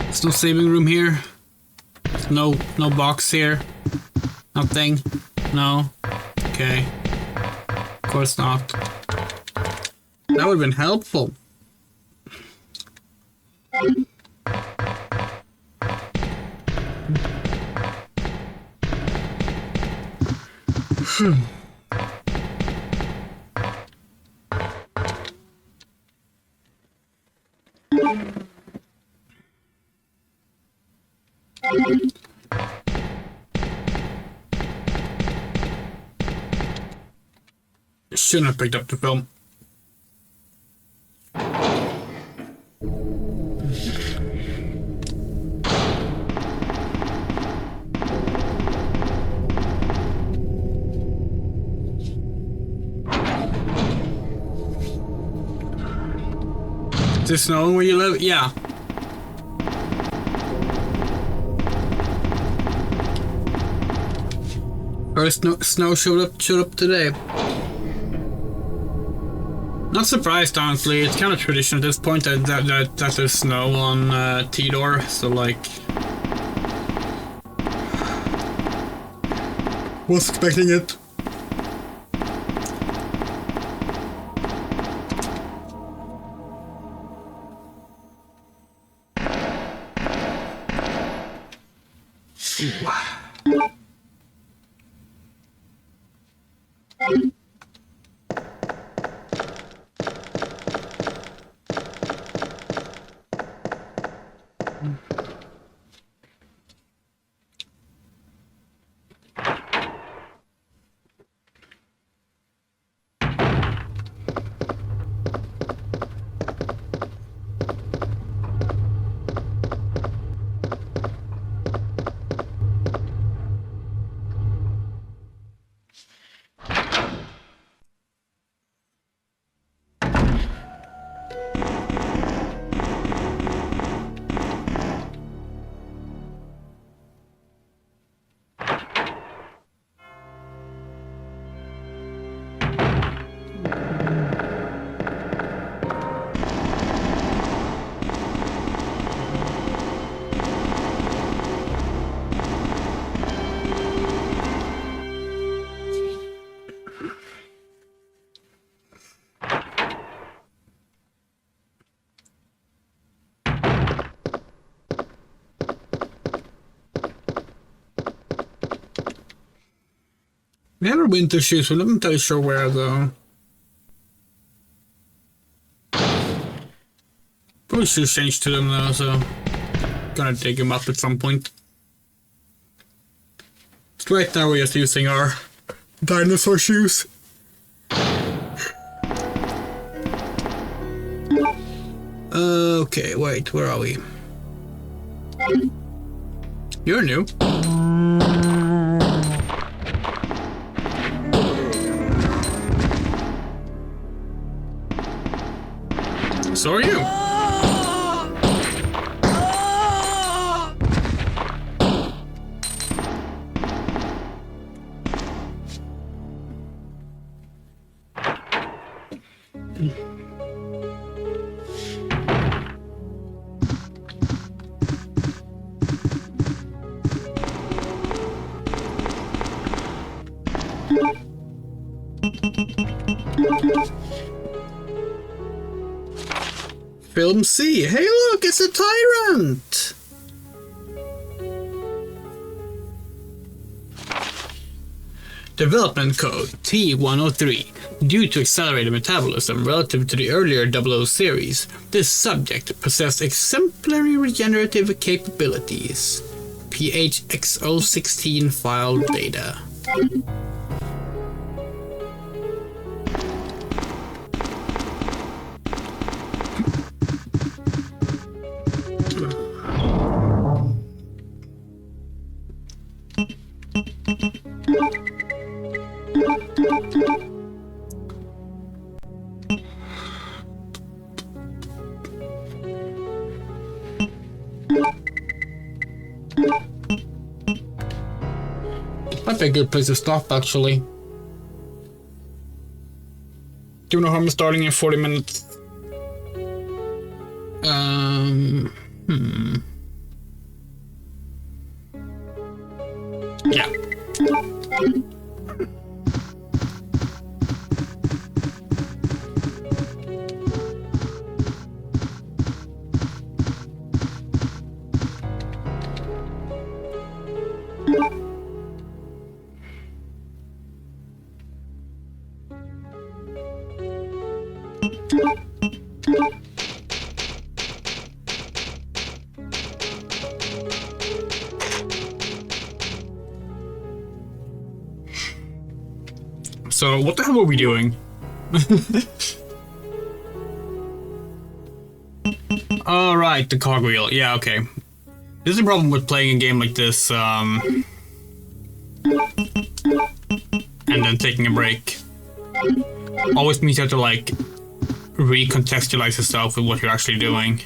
There's no saving room here. There's no box here. Nothing. No. Okay. Of course not. That would have been helpful. Shouldn't have picked up the film. Is it snowing where you live? Yeah. First snow showed up today. Not surprised, honestly. It's kind of tradition at this point that there's snow on T-Door, so like... was expecting it. We have our winter shoes, we're not entirely sure where though. Probably should change to them now, so gonna dig them up at some point. So right now we're just using our dinosaur shoes. Okay, wait, where are we? You're new. So are you. Film C. Hey look, it's a tyrant! Development code T103. Due to accelerated metabolism relative to the earlier 00 series, this subject possessed exemplary regenerative capabilities. PHX016 file data. Might be a good place to stop, actually. Do you know how I'm starting in 40 minutes? Yeah. So, what the hell are we doing? Alright, the cogwheel. Yeah, okay. This is a problem with playing a game like this, and then taking a break. Always means you have to, like, recontextualize yourself with what you're actually doing.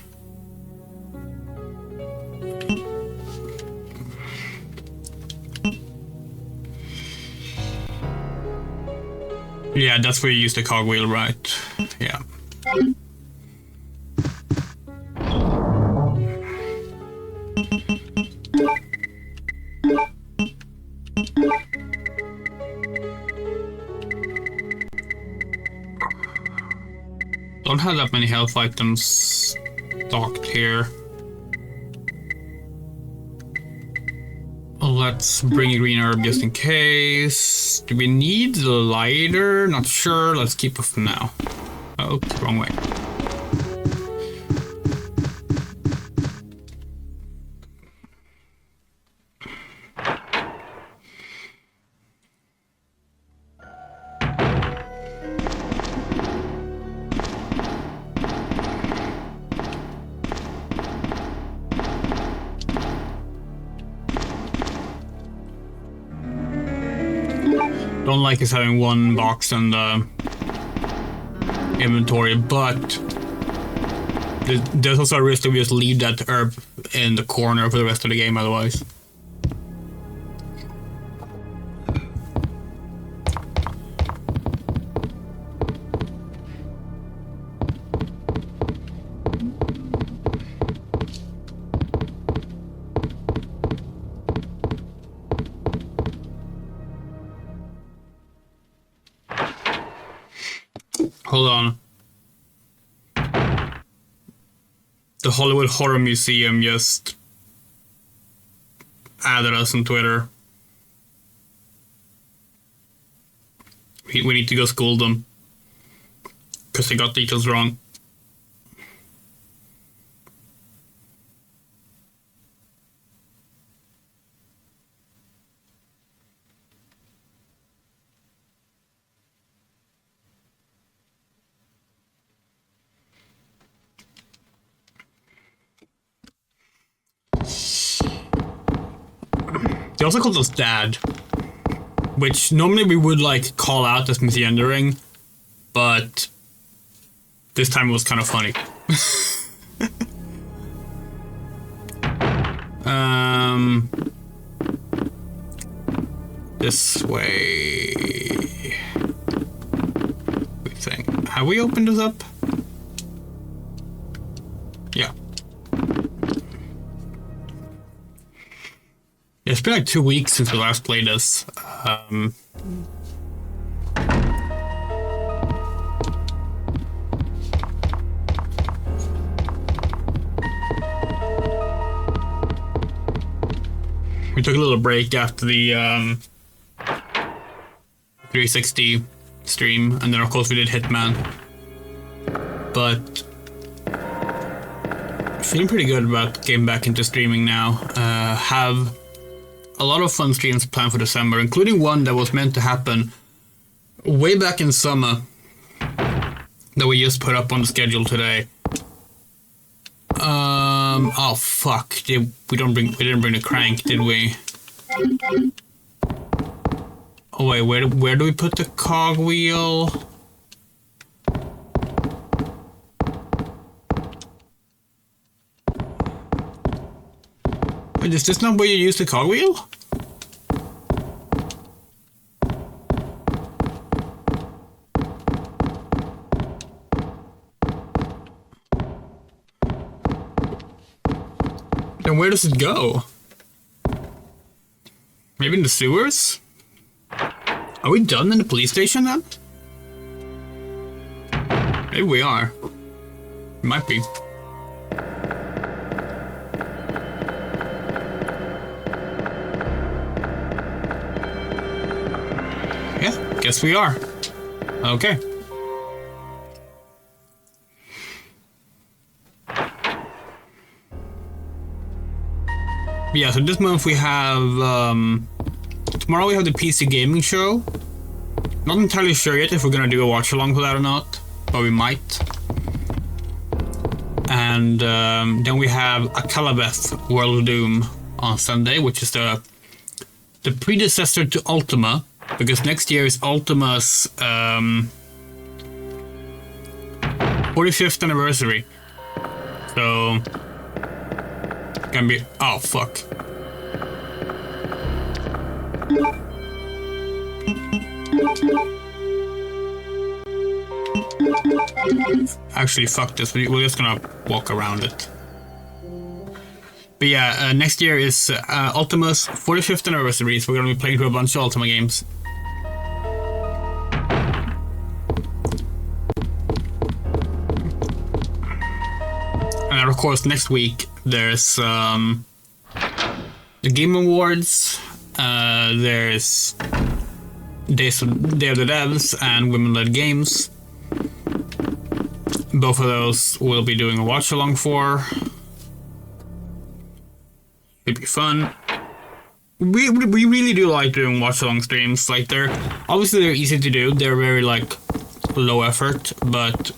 Yeah, that's where you use the cogwheel, right? Yeah. Don't have that many health items stocked here. Let's bring a green herb just in case. Do we need the lighter? Not sure. Let's keep it for now. Oh, wrong way. Don't like us having one box in the inventory, but there's also a risk that we just leave that herb in the corner for the rest of the game otherwise. Hold on. The Hollywood Horror Museum just added us on Twitter. We need to go school them. Because they got details wrong. They also called us Dad, which normally we would like call out as misgendering, but this time it was kind of funny. This way. We think. Have we opened this up? Yeah. It's been like 2 weeks since we last played this. We took a little break after the 360 stream, and then of course we did Hitman. But feeling pretty good about getting back into streaming now. Have a lot of fun streams planned for December, including one that was meant to happen way back in summer that we just put up on the schedule today. Oh fuck! We didn't bring the crank, did we? Oh wait, where do we put the cogwheel? Wait, is this not where you use the cogwheel? Then where does it go? Maybe in the sewers? Are we done in the police station then? Maybe we are. Might be. Yeah, guess we are. Okay. Yeah, so this month we have, tomorrow we have the PC Gaming Show. Not entirely sure yet if we're gonna do a watch-along for that or not, but we might. And then we have a Calabeth World of Doom on Sunday, which is the predecessor to Ultima, because next year is Ultima's 45th anniversary. So gonna be, oh fuck. Actually, fuck this. We're just gonna walk around it. But yeah, next year is Ultima's 45th anniversary, so we're gonna be playing through a bunch of Ultima games. And of course, next week there's the Game Awards. There's Day of the Devs and Women-Led Games. Both of those we'll be doing a watch-along for. It'd be fun. We really do like doing watch-along streams. Like, they're easy to do. They're very, like, low effort, but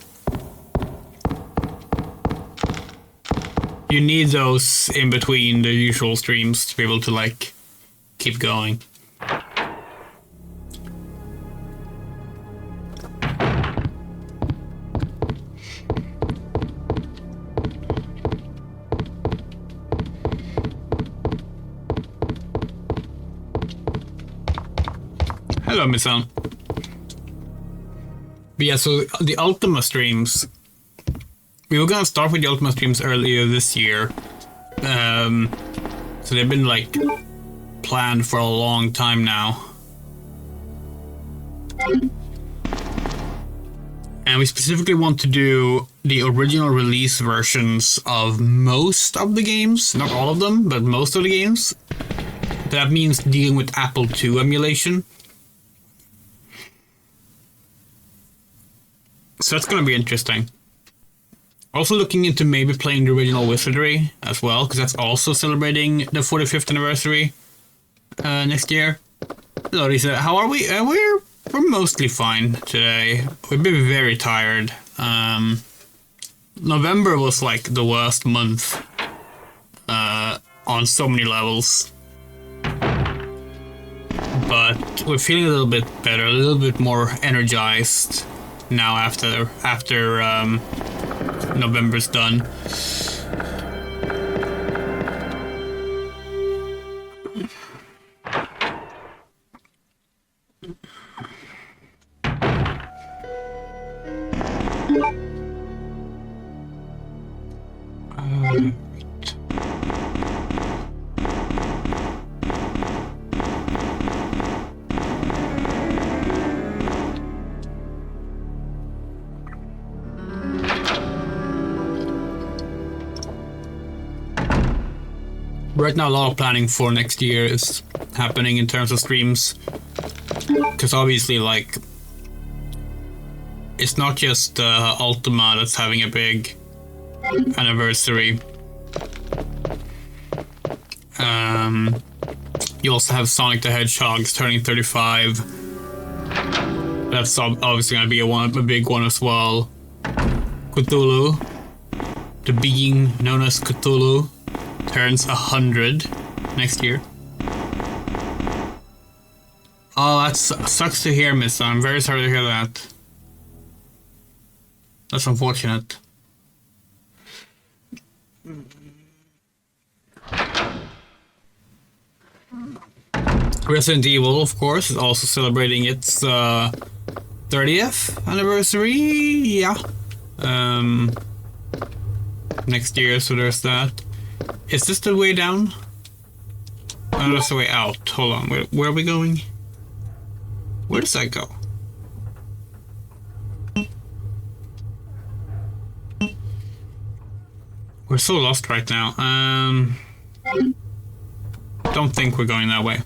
you need those in between the usual streams to be able to, like, keep going. Hello, Miss Ann. But yeah, so the Ultima streams, we were gonna start with the Ultima streams earlier this year. So they've been like planned for a long time now. And we specifically want to do the original release versions of most of the games. Not all of them, but most of the games. That means dealing with Apple II emulation. So that's going to be interesting. Also looking into maybe playing the original Wizardry as well, because that's also celebrating the 45th anniversary next year. So Lisa, how are we? We're mostly fine today. We've been very tired. November was like the worst month on so many levels. But we're feeling a little bit better, a little bit more energized now after November's done. Right now, a lot of planning for next year is happening in terms of streams. Because obviously, like, it's not just Ultima that's having a big anniversary. You also have Sonic the Hedgehog's turning 35. That's obviously going to be a big one as well. Cthulhu, the being known as Cthulhu, turns 100 next year. Oh, that sucks to hear, Miss. I'm very sorry to hear that. That's unfortunate. Resident Evil, of course, is also celebrating its 30th anniversary. Yeah. Next year, so there's that. Is this the way down? Oh, that's the way out. Hold on, where are we going? Where does that go? We're so lost right now. Don't think we're going that way.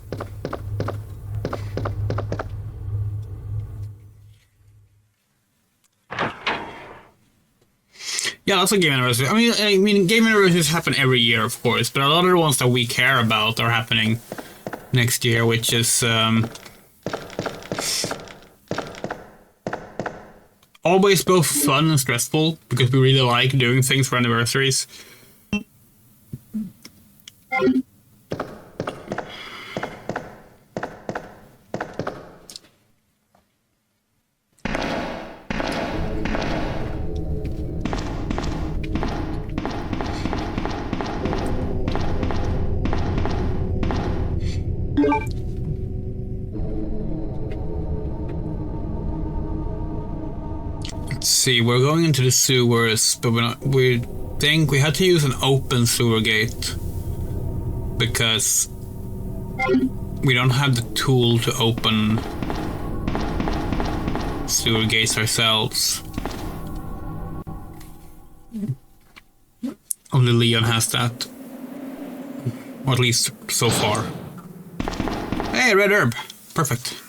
Yeah, that's a game anniversary. I mean, game anniversaries happen every year, of course, but a lot of the ones that we care about are happening next year, which is always both fun and stressful because we really like doing things for anniversaries. See, we're going into the sewers, but we think we had to use an open sewer gate because we don't have the tool to open sewer gates ourselves. Only Leon has that, or at least so far. Hey, red herb, perfect.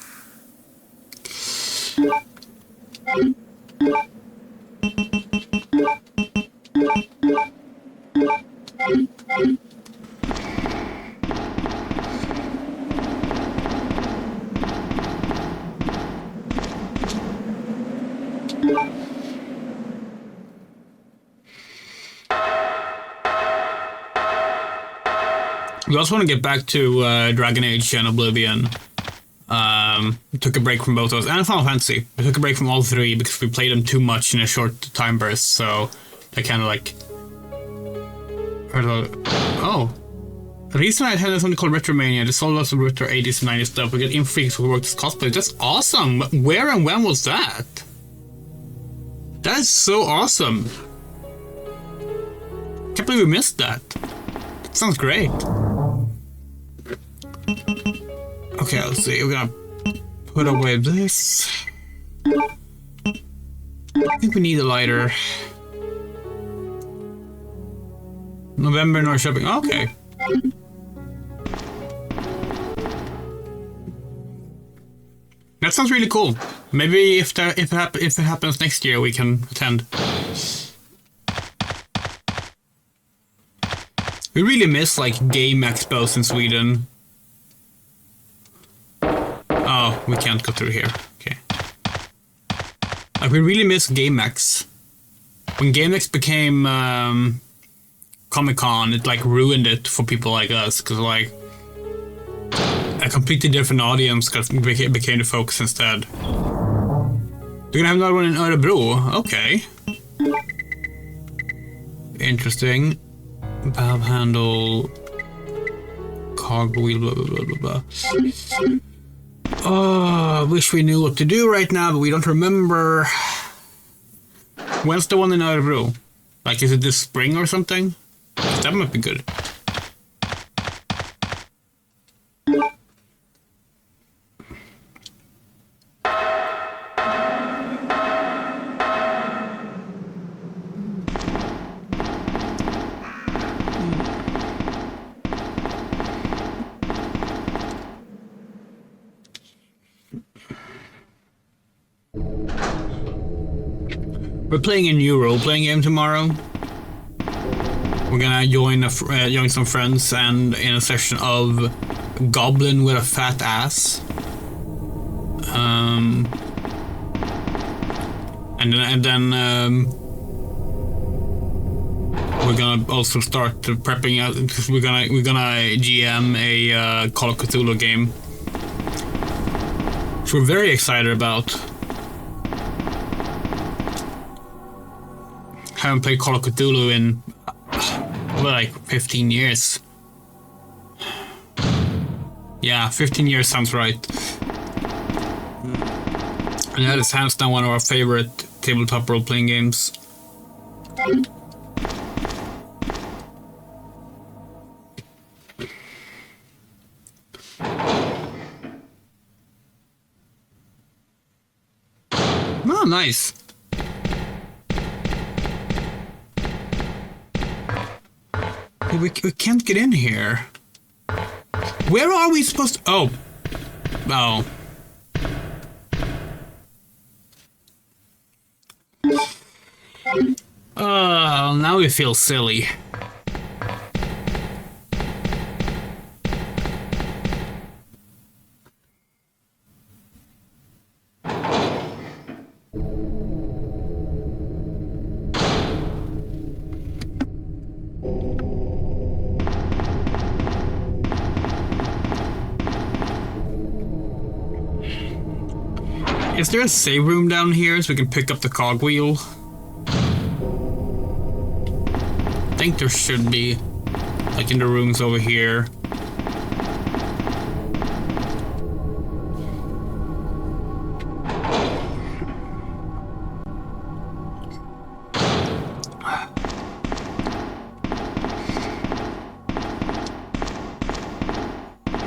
We also want to get back to Dragon Age and Oblivion. Took a break from both those, and Final Fantasy. I took a break from all three because we played them too much in a short time burst, so I kind of like... Oh. The reason I had something called Retromania, there's all lots of retro 80s and 90s stuff. We get infreaks who work as cosplay. That's awesome! Where and when was that? That is so awesome! Can't believe we missed that. That sounds great. Okay, let's see. We're gonna put away this. I think we need a lighter. November Norrköping. Okay. That sounds really cool. Maybe if it happens next year, we can attend. We really miss like game expos in Sweden. Oh, we can't go through here. Okay. Like we really miss GameX. When GameX became Comic-Con, it like ruined it for people like us, because like a completely different audience became the focus instead. They're gonna have another one in Örebro. Okay. Interesting. Valve handle. Cogwheel, blah, blah, blah, blah, blah. Oh, I wish we knew what to do right now, but we don't remember. When's the one in Örebro? Like, is it this spring or something? That might be good. We're playing a new role-playing game tomorrow. We're gonna join some friends and in a session of Goblin with a Fat Ass. And then we're gonna also start prepping out, because we're gonna GM a Call of Cthulhu game, which we're very excited about. Haven't played Call of Cthulhu in like 15 years. Yeah, 15 years sounds right. And that is hands down one of our favorite tabletop role-playing games. Oh, nice. We can't get in here. Where are we supposed to... Oh. Oh. Now we feel silly. Is there a save room down here so we can pick up the cogwheel? I think there should be, like in the rooms over here.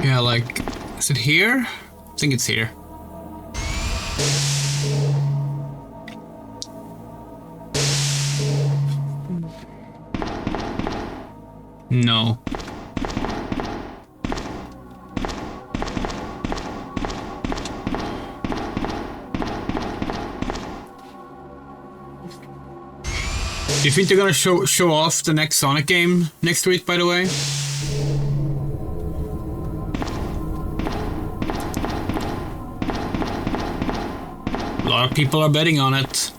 Yeah, like, is it here? I think it's here. No. Do you think they're gonna show off the next Sonic game next week, by the way? A lot of people are betting on it.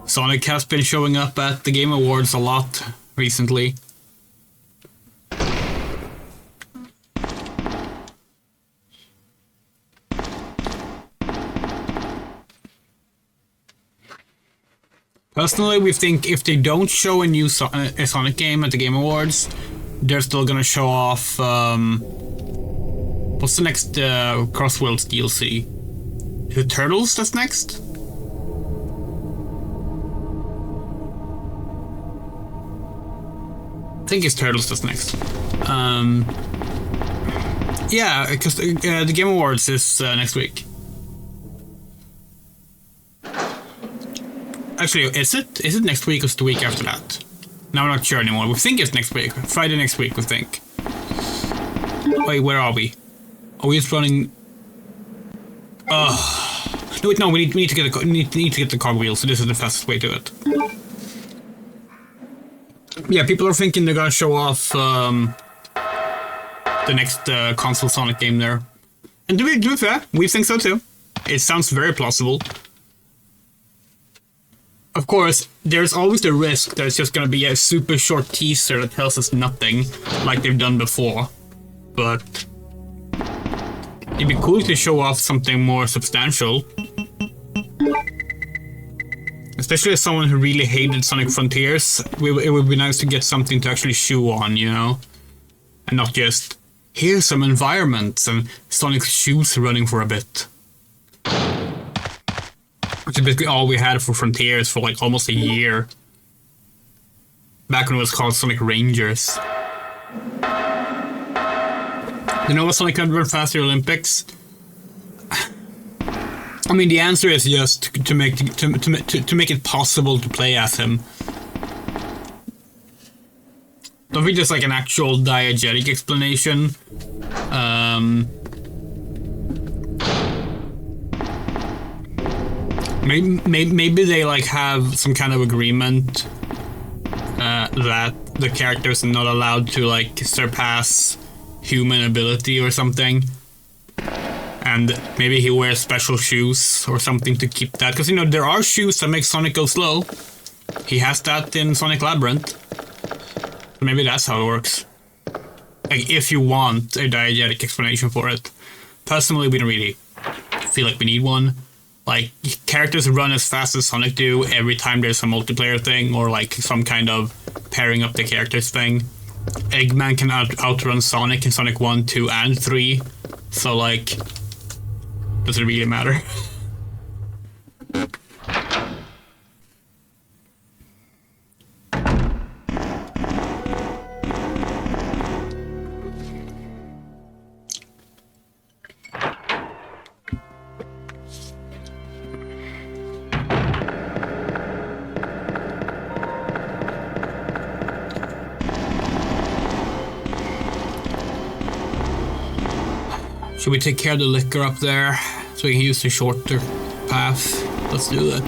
Sonic has been showing up at the Game Awards a lot recently. Personally, we think if they don't show a new Sonic game at the Game Awards, they're still gonna show off, what's the next Crossworlds DLC? Is it Turtles that's next? I think it's Turtles that's next. Yeah, because the Game Awards is next week. Actually, is it next week or is it the week after that? Now we're not sure anymore. We think it's next week. Friday next week, we think. Wait, where are we? Are we just running... Ugh. Wait, no, we need to get the cogwheel, so this is the fastest way to it. Yeah, people are thinking they're gonna show off the next console Sonic game there. And to be fair, we think so too. It sounds very plausible. Of course, there's always the risk that it's just gonna be a super short teaser that tells us nothing, like they've done before. But it'd be cool to show off something more substantial. Especially as someone who really hated Sonic Frontiers, it would be nice to get something to actually chew on, you know? And not just, here's some environments and Sonic's shoes running for a bit. Which is basically all we had for Frontiers for like almost a year. Back when it was called Sonic Rangers. You know what Sonic could run faster Olympics? I mean, the answer is just to make it possible to play as him. Don't think there's like an actual diegetic explanation. Maybe they like have some kind of agreement that the characters are not allowed to like surpass human ability or something. And maybe he wears special shoes or something to keep that. Because, you know, there are shoes that make Sonic go slow. He has that in Sonic Labyrinth. Maybe that's how it works. Like, if you want a diegetic explanation for it. Personally, we don't really feel like we need one. Like, characters run as fast as Sonic do every time there's a multiplayer thing or, like, some kind of pairing up the characters thing. Eggman can outrun Sonic in Sonic 1, 2, and 3. So, like, does it really matter? Should we take care of the liquor up there so we can use the shorter path? Let's do that.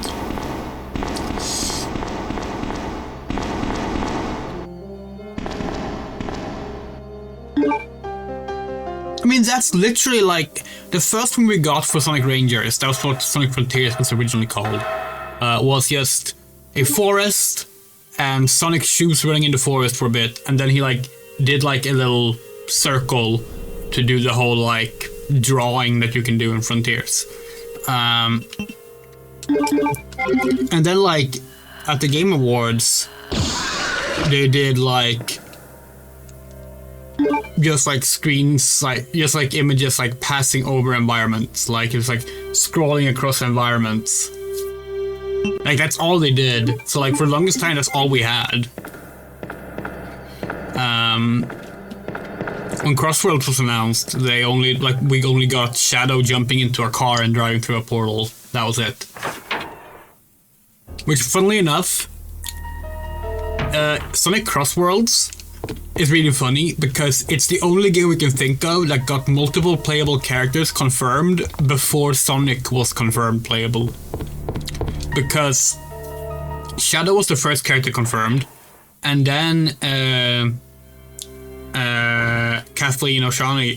I mean, that's literally like the first one we got for Sonic Rangers. That was what Sonic Frontiers was originally called. Was just a forest and Sonic's shoes running in the forest for a bit, and then he like did like a little circle to do the whole like drawing that you can do in Frontiers. And then like at the Game Awards they did like just like screens, like just like images like passing over environments, like it was like scrolling across environments. Like that's all they did. So like for the longest time that's all we had. When Crossworlds was announced, we only got Shadow jumping into a car and driving through a portal. That was it. Which, funnily enough, Sonic Crossworlds is really funny because it's the only game we can think of that got multiple playable characters confirmed before Sonic was confirmed playable. Because Shadow was the first character confirmed, and then Kathleen O'Shaughnessy,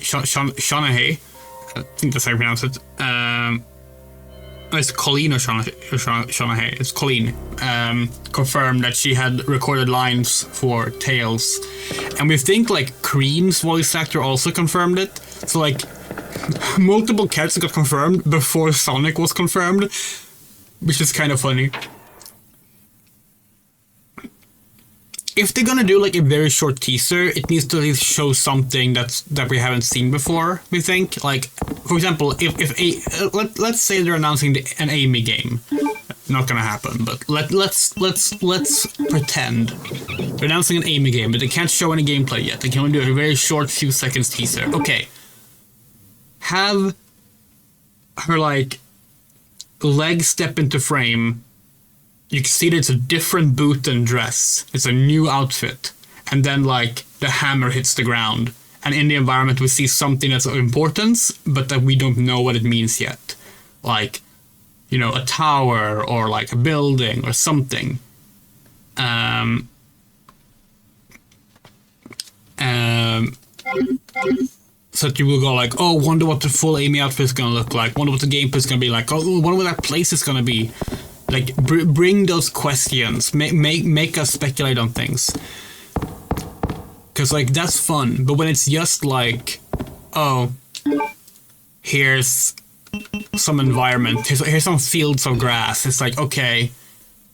I think that's how you pronounce it. It's Colleen O'Shaughnessy. It's Colleen. Confirmed that she had recorded lines for Tails, and we think like Cream's voice actor also confirmed it. So like multiple characters got confirmed before Sonic was confirmed, which is kind of funny. If they're gonna do like a very short teaser, it needs to at least show something that we haven't seen before. We think, like, for example, let's say they're announcing an Amy game. Not gonna happen, but let's pretend they're announcing an Amy game, but they can't show any gameplay yet. They can only do a very short few seconds teaser. Okay, have her like legs step into frame. You can see that it's a different boot and dress. It's a new outfit. And then, like, the hammer hits the ground. And in the environment, we see something that's of importance, but that we don't know what it means yet. Like, you know, a tower or like a building or something. So that you will go like, oh, wonder what the full Amy outfit is gonna look like. Wonder what the gameplay is gonna be like. Oh, wonder what that place is gonna be. Like, bring those questions. Make us speculate on things. Because, like, that's fun. But when it's just like, oh, here's some environment. Here's some fields of grass. It's like, okay,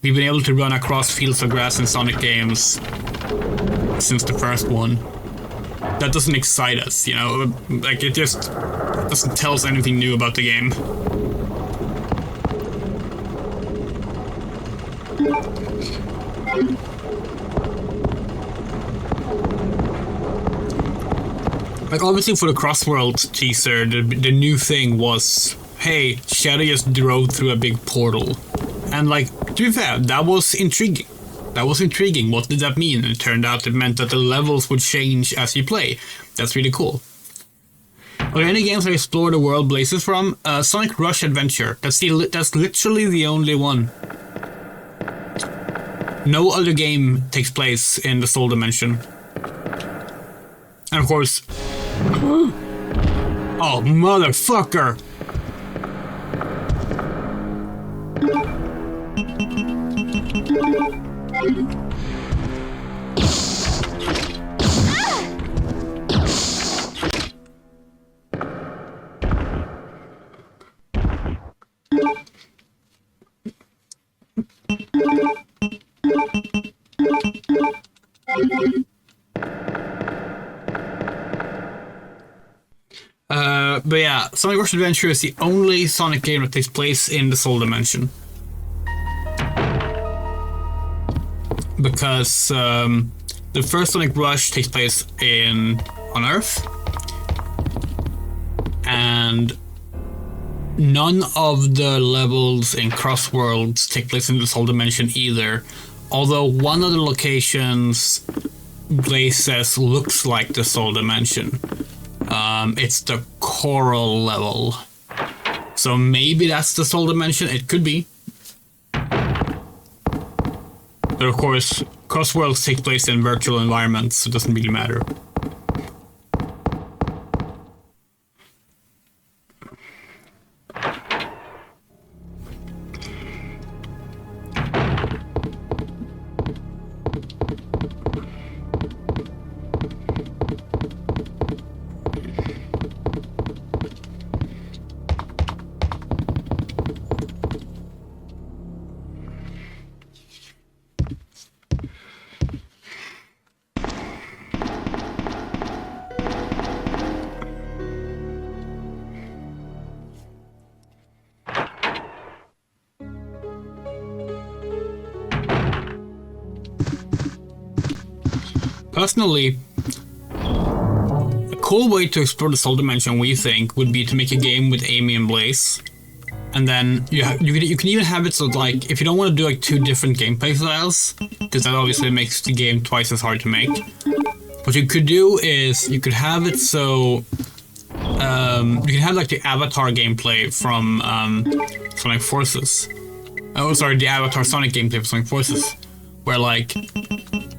we've been able to run across fields of grass in Sonic games since the first one. That doesn't excite us, you know? Like, it just doesn't tell us anything new about the game. Like, obviously for the Crossworld teaser, the new thing was, hey, Shadow just drove through a big portal. And, like, to be fair, that was intriguing. That was intriguing. What did that mean? It turned out it meant that the levels would change as you play. That's really cool. Are there any games that explore the world blazes from? Sonic Rush Adventure. That's literally the only one. No other game takes place in the Soul Dimension. And of course... Oh, motherfucker! But yeah, Sonic Rush Adventure is the only Sonic game that takes place in the Soul Dimension. Because the first Sonic Rush takes place on Earth, and none of the levels in Crossworlds take place in the Soul Dimension either. Although one of the locations places looks like the Soul Dimension. It's the Coral level. So maybe that's the Soul Dimension. It could be. But of course, Crossworlds take place in virtual environments, so it doesn't really matter. Personally, a cool way to explore the Soul Dimension, we think, would be to make a game with Amy and Blaze. And then you can even have it so like, if you don't want to do like two different gameplay styles, because that obviously makes the game twice as hard to make. What you could do is, you could have it so, you can have like the Avatar gameplay from Sonic Forces. Oh, sorry, the Avatar Sonic gameplay from Sonic Forces. Where like,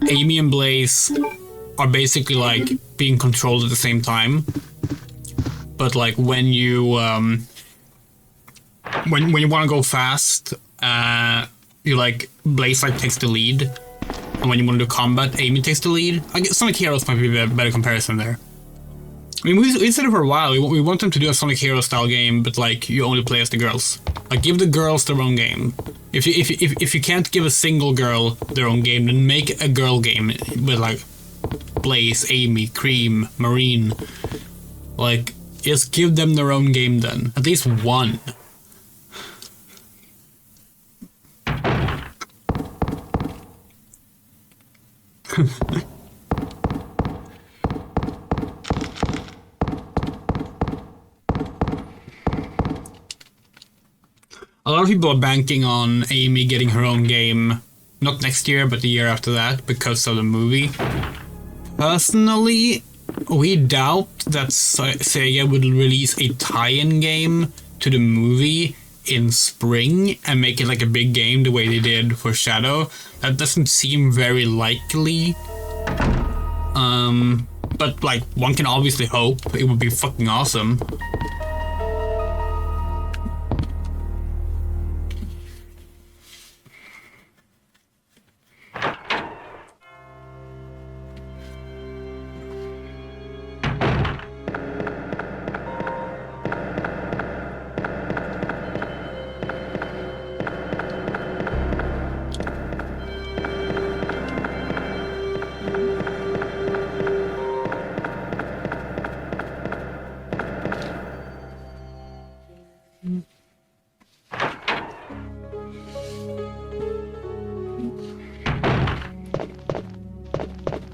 Amy and Blaze are basically like being controlled at the same time, but like when you want to go fast, you like Blaze like takes the lead, and when you want to do combat, Amy takes the lead. I guess Sonic Heroes might be a better comparison there. I mean, we said it for a while. We want them to do a Sonic Heroes style game, but like you only play as the girls. Like, give the girls their own game. If you can't give a single girl their own game, then make a girl game with like Blaze, Amy, Cream, Marine. Like, just give them their own game then. At least one. A lot of people are banking on Amy getting her own game, not next year, but the year after that, because of the movie. Personally, we doubt that SEGA would release a tie-in game to the movie in spring and make it like a big game the way they did for Shadow. That doesn't seem very likely. But like one can obviously hope. It would be fucking awesome.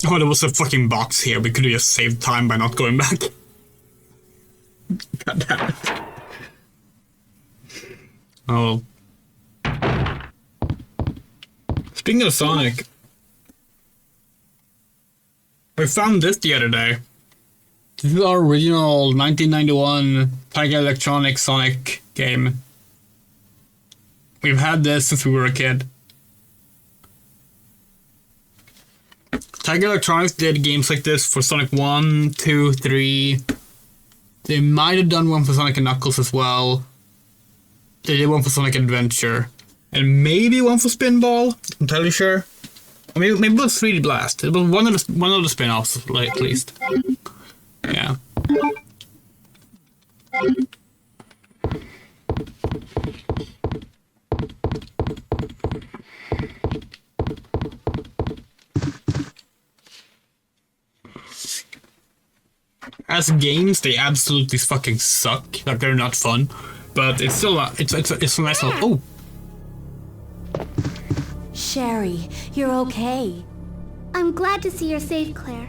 Oh, there was a fucking box here. We could have just saved time by not going back. God damn it. Oh. Speaking of Sonic, we found this the other day. This is our original 1991 Tiger Electronics Sonic game. We've had this since we were a kid. Tiger Electronics did games like this for Sonic 1, 2, 3. They might have done one for Sonic & Knuckles as well. They did one for Sonic Adventure. And maybe one for Spinball. I'm totally sure. Or maybe it was 3D Blast. It was one of the spin-offs, at least. Yeah. As games, they absolutely fucking suck. Like, they're not fun. But it's still it's a nice little... Oh! Sherry, you're okay. I'm glad to see you're safe, Claire.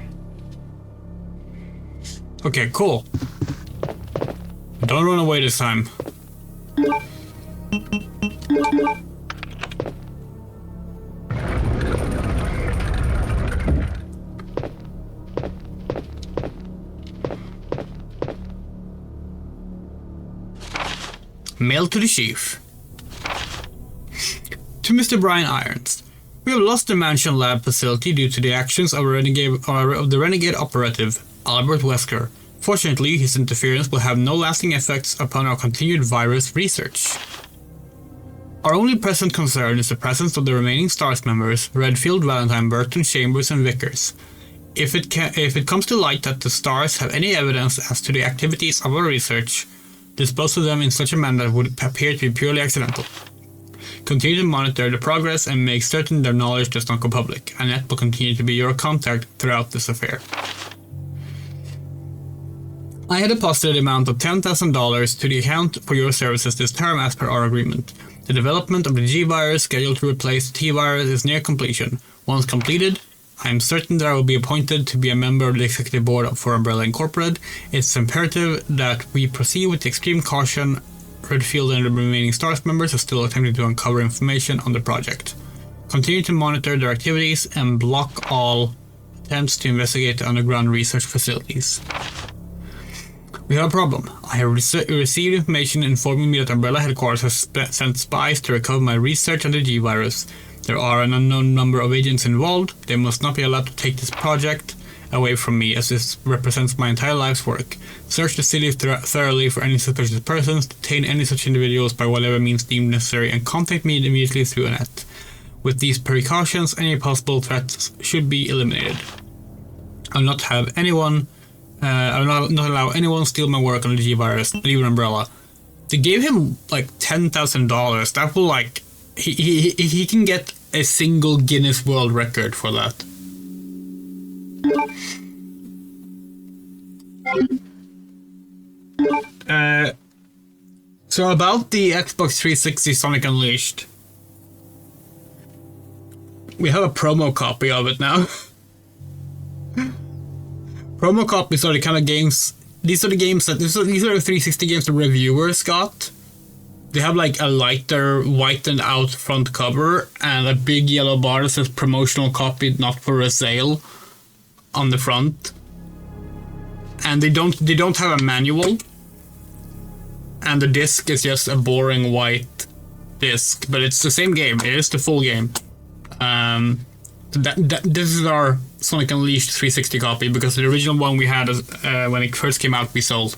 Okay, cool. Don't run away this time. Mail to the Chief. To Mr. Brian Irons. We have lost the Mansion Lab facility due to the actions of the renegade operative, Albert Wesker. Fortunately, his interference will have no lasting effects upon our continued virus research. Our only present concern is the presence of the remaining STARS members, Redfield, Valentine, Burton, Chambers, and Vickers. If it comes to light that the STARS have any evidence as to the activities of our research, dispose of them in such a manner that would appear to be purely accidental. Continue to monitor the progress and make certain their knowledge does not go public. Annette will continue to be your contact throughout this affair. I had deposited the amount of $10,000 to the account for your services this term as per our agreement. The development of the G-Virus scheduled to replace the T-Virus is near completion. Once completed, I am certain that I will be appointed to be a member of the executive board for Umbrella Incorporated. It's imperative that we proceed with extreme caution. Redfield and the remaining STARS members are still attempting to uncover information on the project. Continue to monitor their activities and block all attempts to investigate the underground research facilities. We have a problem. I have received information informing me that Umbrella Headquarters has sent spies to recover my research on the G-Virus. There are an unknown number of agents involved. They must not be allowed to take this project away from me, as this represents my entire life's work. Search the city thoroughly for any suspicious persons, detain any such individuals by whatever means deemed necessary, and contact me immediately through Annette. With these precautions, any possible threats should be eliminated. I will not have anyone... I will not allow anyone steal my work on the G-Virus, not even Umbrella. They gave him like $10,000. That will like... He can get a single Guinness World Record for that. So about the Xbox 360 Sonic Unleashed. We have a promo copy of it now. Promo copies are the kind of games... These are the 360 games the reviewers got. They have like a lighter, whitened out front cover and a big yellow bar that says promotional copy not for a sale on the front. And they don't have a manual. and the disc is just a boring white disc, but it's the same game. It is the full game. This is our Sonic Unleashed 360 copy, because the original one we had when it first came out, we sold.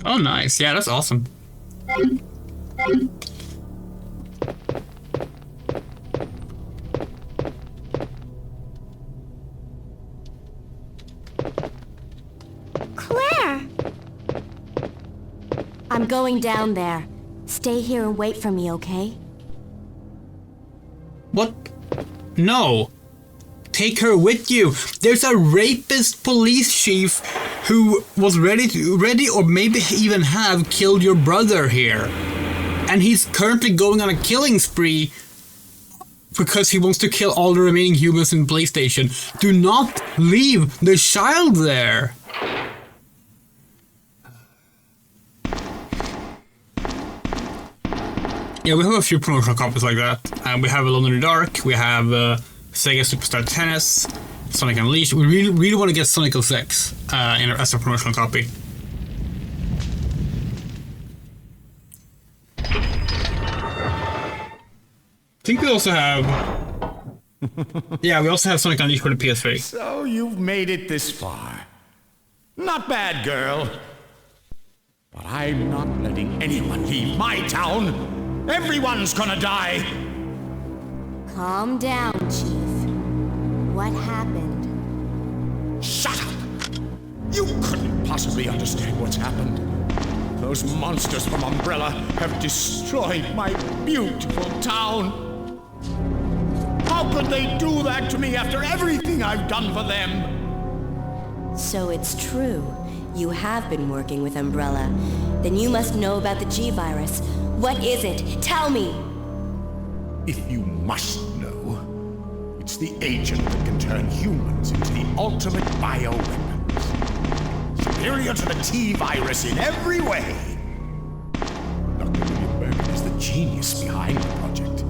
Oh, nice. Yeah, that's awesome. Claire! I'm going down there. Stay here and wait for me, okay? What? No. Take her with you. There's a rapist police chief who was ready or maybe even have killed your brother here. And he's currently going on a killing spree because he wants to kill all the remaining humans in PlayStation. Do not leave the child there. Yeah, we have a few promotional copies like that. We have Alone in the Dark, we have Sega Superstar Tennis, Sonic Unleashed. We really want to get Sonic 06 as a promotional copy. I think we also have... yeah, we also have Sonic Unleashed for the PS3. So you've made it this far. Not bad, girl. But I'm not letting anyone leave my town. Everyone's gonna die. Calm down, Chief. What happened? Shut up! You couldn't possibly understand what's happened. Those monsters from Umbrella have destroyed my beautiful town. How could they do that to me after everything I've done for them? So it's true. You have been working with Umbrella. Then you must know about the G-Virus. What is it? Tell me! If you must know, it's the agent that can turn humans into the ultimate bioweapons. Superior to the T-Virus in every way. Dr. William Birkin is the genius behind the project.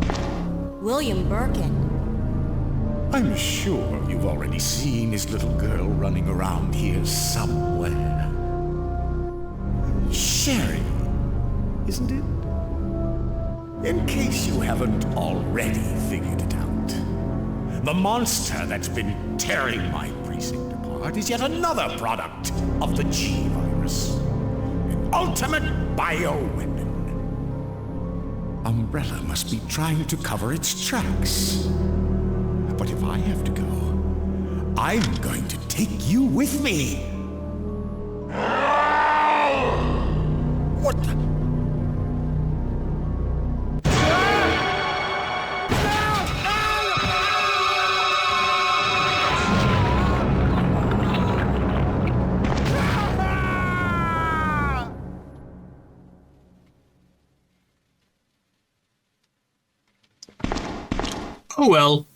William Birkin? I'm sure you've already seen his little girl running around here somewhere. Sherry, isn't it? In case you haven't already figured it out, the monster that's been tearing my precinct apart is yet another product of the G-Virus. An ultimate bioweapon. Umbrella must be trying to cover its tracks. But if I have to go, I'm going to take you with me. What the? Oh well.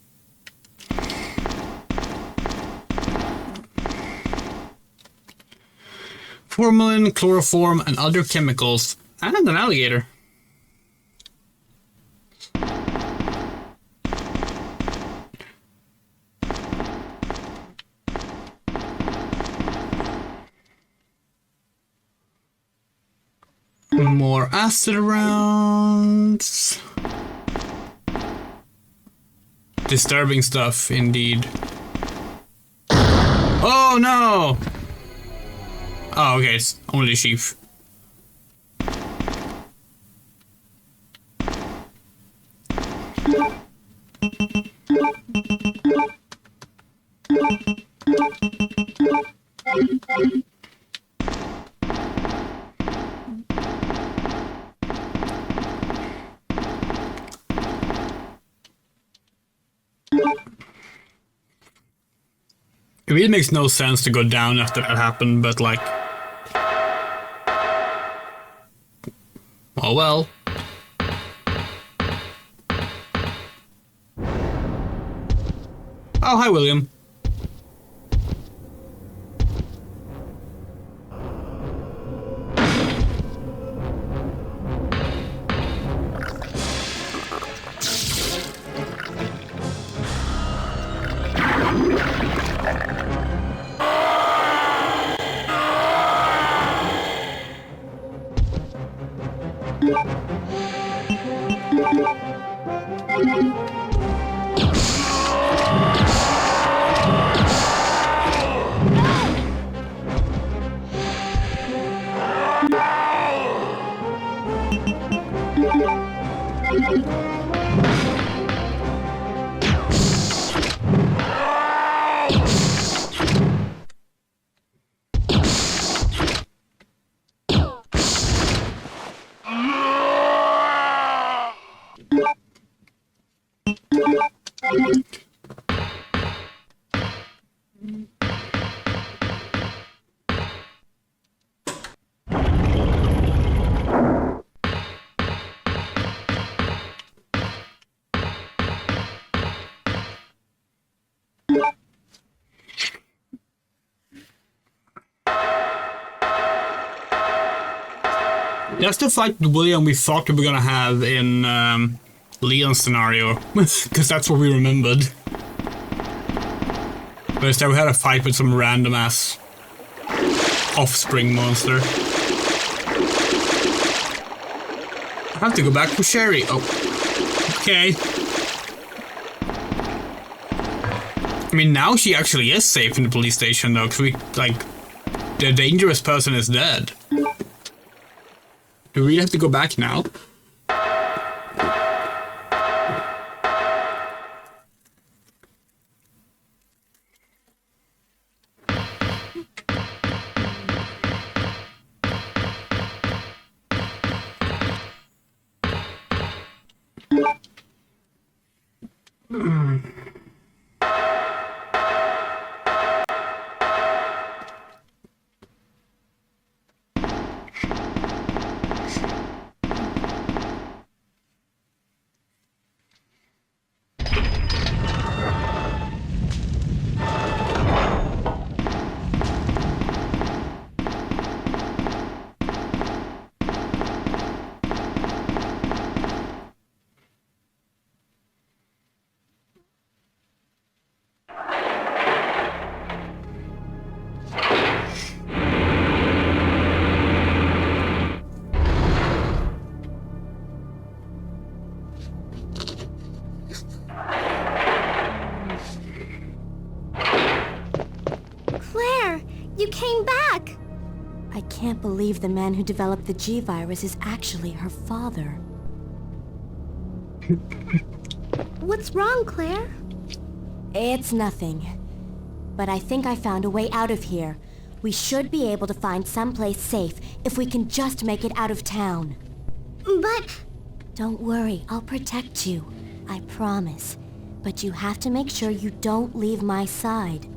Formalin, chloroform, and other chemicals, and an alligator. More acid rounds. Disturbing stuff, indeed. Oh no! Oh, okay, it's only sheaf. It really makes no sense to go down after that happened, but like... oh well. Oh, hi, William. That's the fight with William we thought we were gonna have in Leon's scenario, because that's what we remembered. But instead we had a fight with some random ass offspring monster. I have to go back for Sherry. Oh, okay. I mean, now she actually is safe in the police station though, because we, like, the dangerous person is dead. Do we really have to go back now? You came back! I can't believe the man who developed the G-Virus is actually her father. What's wrong, Claire? It's nothing. But I think I found a way out of here. We should be able to find someplace safe if we can just make it out of town. But... Don't worry, I'll protect you. I promise. But you have to make sure you don't leave my side.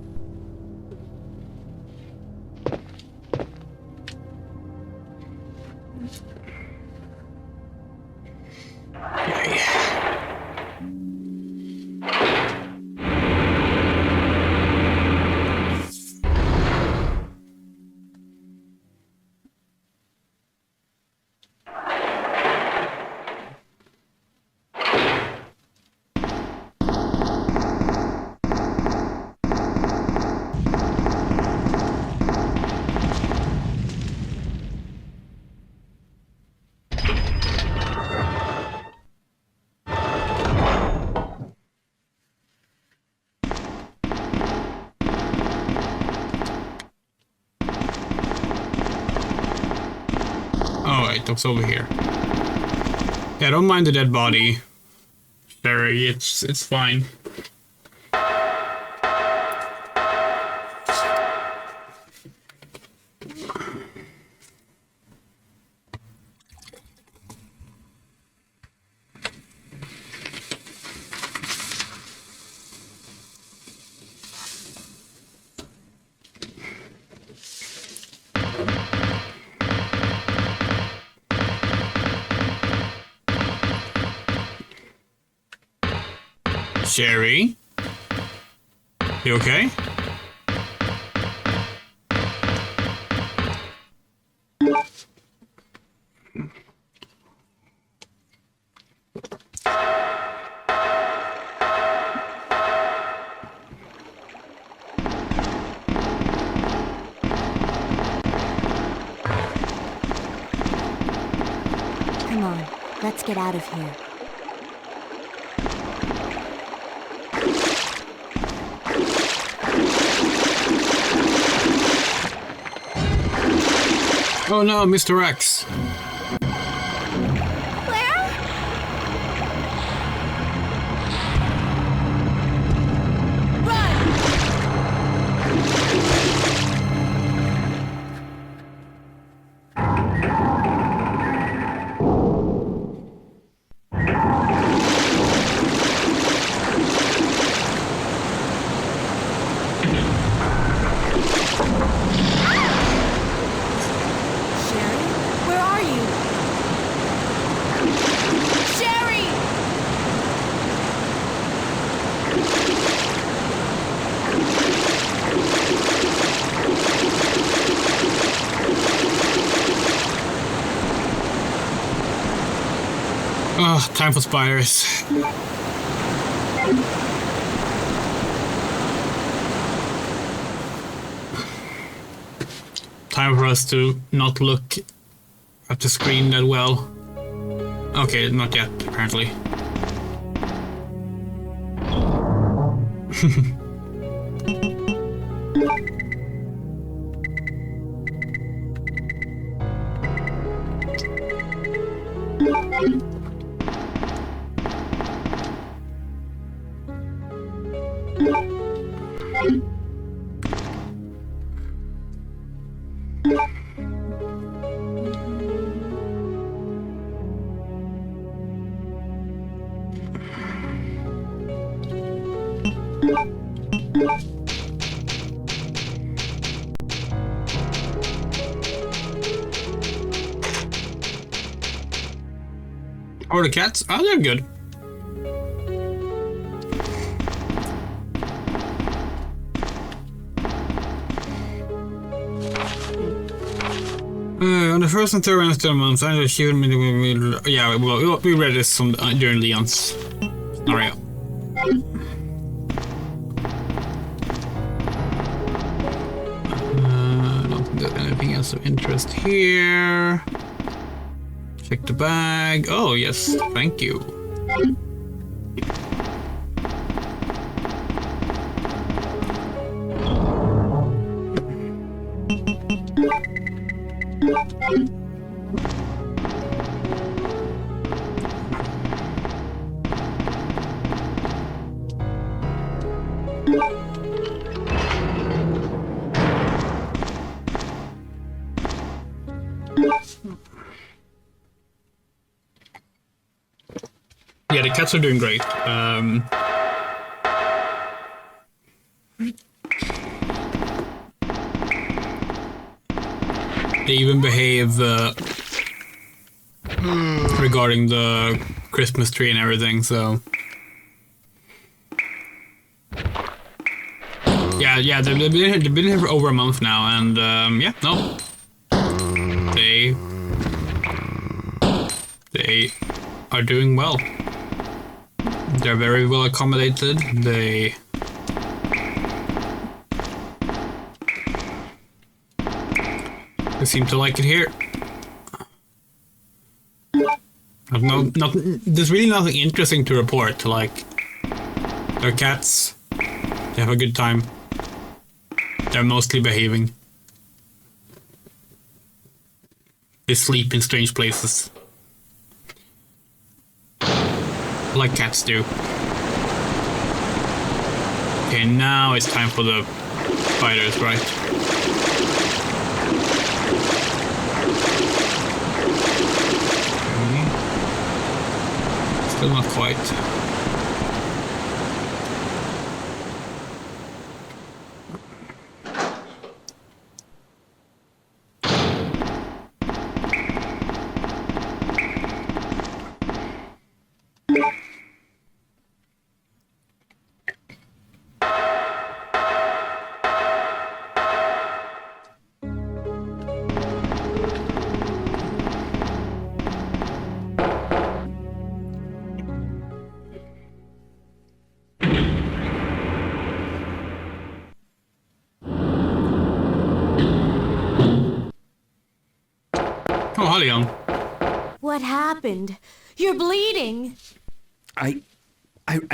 It looks over here. Yeah, don't mind the dead body, Barry. It's fine. Sherry? You okay? Come on, let's get out of here. Oh no, Mr. X. Claire? Oh, time for spiders. Time for us to not look at the screen that well. Okay, not yet, apparently. Or the cats? Oh, they're good. On the first and third Wednesday of the month, I achieved yeah, well, we read this during Leon's scenario. I don't think there's anything else of interest here. Check the bag. Oh, yes, thank you. Yeah, the cats are doing great. They even behave regarding the Christmas tree and everything, so... Yeah, they've been here for over a month now, and yeah, no. They are doing well. They're very well accommodated. They seem to like it here. There's really nothing interesting to report. Like, they're cats. They have a good time. They're mostly behaving. They sleep in strange places. Like cats do. Okay, now it's time for the spiders, right? Still not quite. Oh, hi, Leon. What happened? You're bleeding. I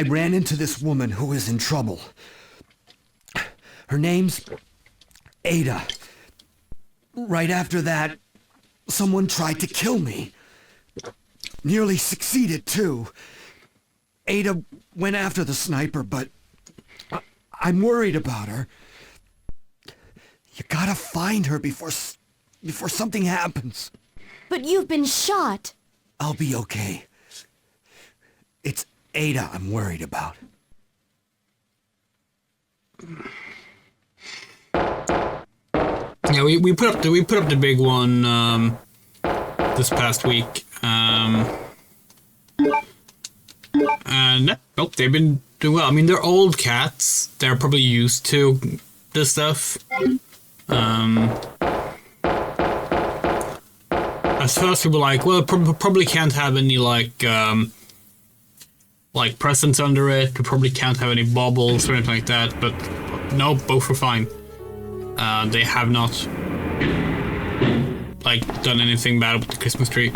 ran into this woman who is in trouble. Her name's Ada. Right after that, someone tried to kill me. Nearly succeeded, too. Ada went after the sniper, but I'm worried about her. You gotta find her before something happens. But you've been shot. I'll be okay. It's Ada I'm worried about. Yeah, we put up the big one this past week. And nope, they've been doing well. I mean, they're old cats. They're probably used to this stuff. At first we were like, well, probably can't have any like presents under it. We probably can't have any baubles or anything like that. But no, both were fine. They have not like done anything bad with the Christmas tree.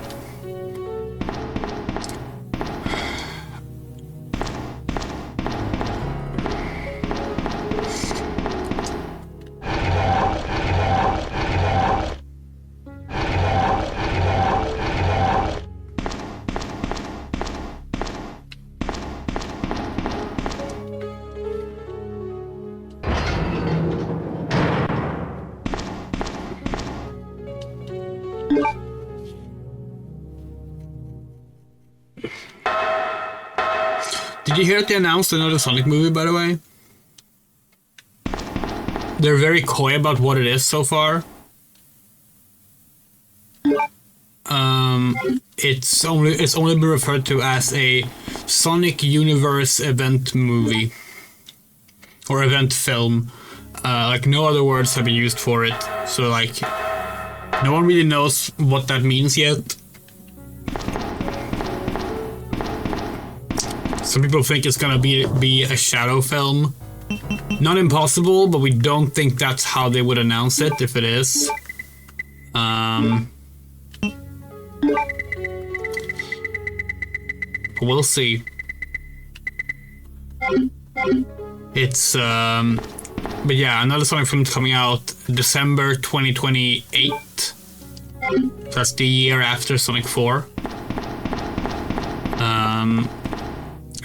Did you hear that they announced another Sonic movie, by the way? They're very coy about what it is so far. It's only been referred to as a Sonic Universe event movie. Or event film. Like, no other words have been used for it. So, like, no one really knows what that means yet. Some people think it's gonna be a shadow film. Not impossible, but we don't think that's how they would announce it if it is. We'll see. It's but yeah, another Sonic film is coming out December 2028. That's the year after Sonic 4.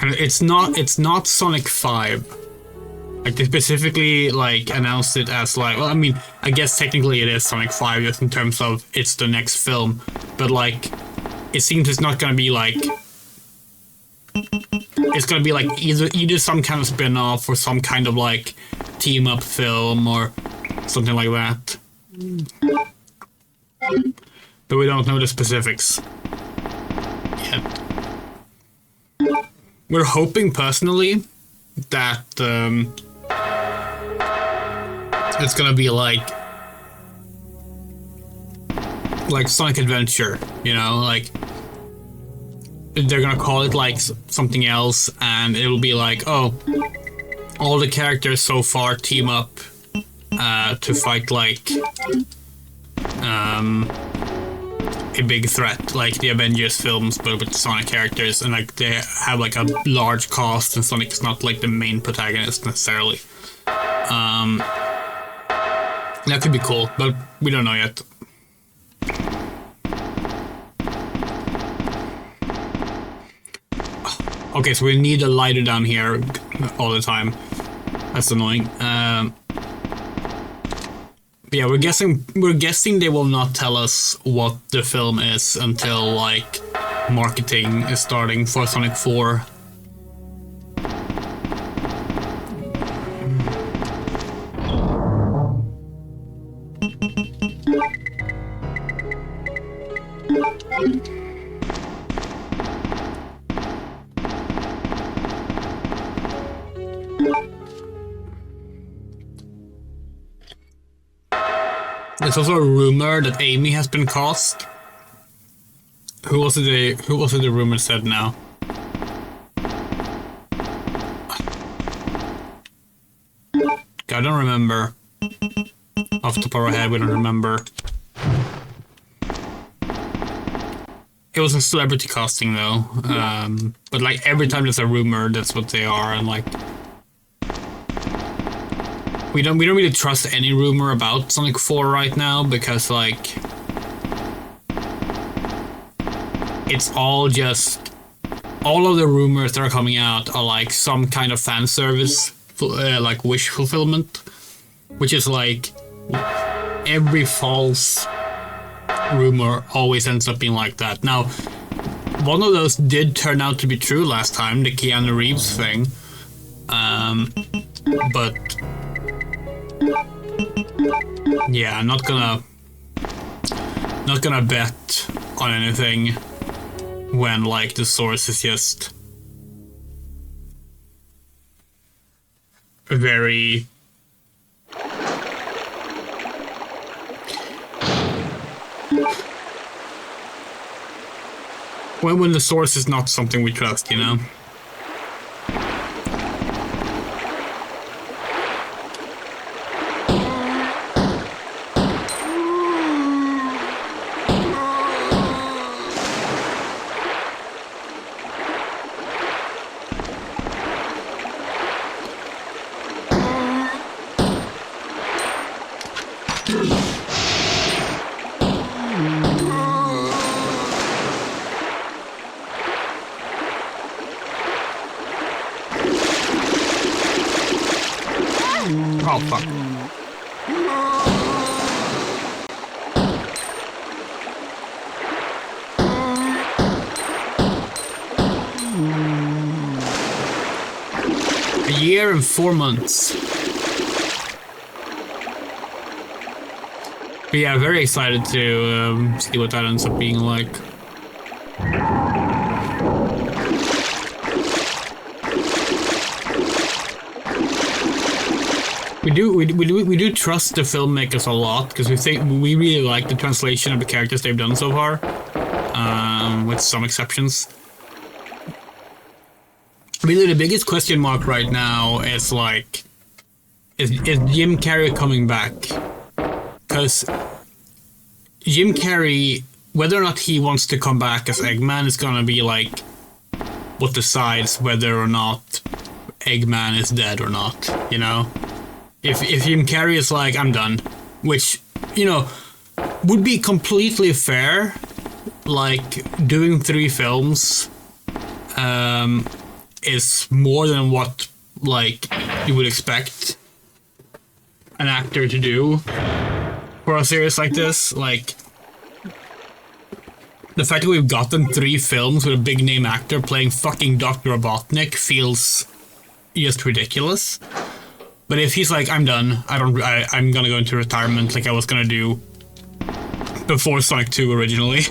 And it's not Sonic 5. Like, they specifically like announced it as like, well, I mean, I guess technically it is Sonic 5 just in terms of it's the next film, but like, it seems it's not gonna be like, it's gonna be like either some kind of spin-off or some kind of like team-up film or something like that. But we don't know the specifics yet. We're hoping personally that it's gonna be like Sonic Adventure, you know, like they're gonna call it like something else, and it'll be like, oh, all the characters so far team up to fight like a big threat, like the Avengers films, but with Sonic characters, and like they have like a large cast, and Sonic is not like the main protagonist necessarily. That could be cool, but we don't know yet. Okay, so we need a lighter down here all the time. That's annoying. Yeah, we're guessing they will not tell us what the film is until like marketing is starting for Sonic 4. There's also a rumor that Amy has been cast. Who was it the rumor said now? I don't remember. Off the top of our head, we don't remember. It was a celebrity casting though. But like every time there's a rumor, that's what they are, and like we don't really trust any rumor about Sonic 4 right now, because like it's all of the rumors that are coming out are like some kind of fan service, like wish fulfillment, which is like every false rumor always ends up being like that. Now, one of those did turn out to be true last time, the Keanu Reeves thing, but yeah, I'm not gonna bet on anything when like the source is just very when the source is not something we trust, you know? Oh, fuck. A year and 4 months. But yeah, very excited to see what that ends up being like. We do trust the filmmakers a lot because we really like the translation of the characters they've done so far, with some exceptions. Really, the biggest question mark right now is like, is Jim Carrey coming back? Because Jim Carrey, whether or not he wants to come back as Eggman, is gonna be like what decides whether or not Eggman is dead or not, you know? If Jim Carrey is like, I'm done, which, you know, would be completely fair, like, doing 3 films is more than what, like, you would expect an actor to do for a series like this. Like, the fact that we've gotten 3 films with a big name actor playing fucking Dr. Robotnik feels just ridiculous. But if he's like, I'm done, I'm gonna go into retirement like I was gonna do before Sonic 2 originally,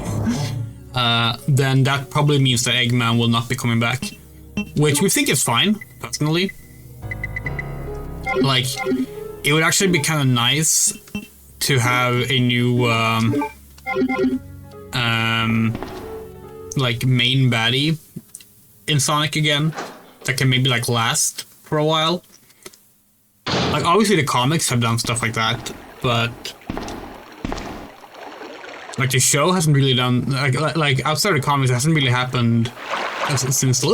then that probably means that Eggman will not be coming back. Which we think is fine, personally. Like, it would actually be kind of nice to have a new, like, main baddie in Sonic again that can maybe, like, last for a while. Like, obviously the comics have done stuff like that, but like the show hasn't really done, like outside of the comics, it hasn't really happened since.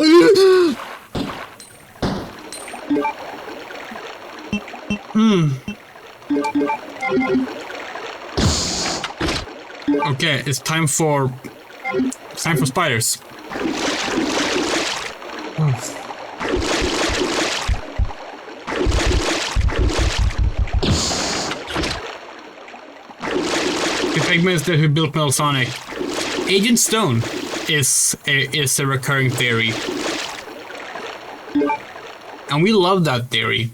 Okay, it's time for spiders. Eggman is the who built Metal Sonic. Agent Stone is a recurring theory, and we love that theory.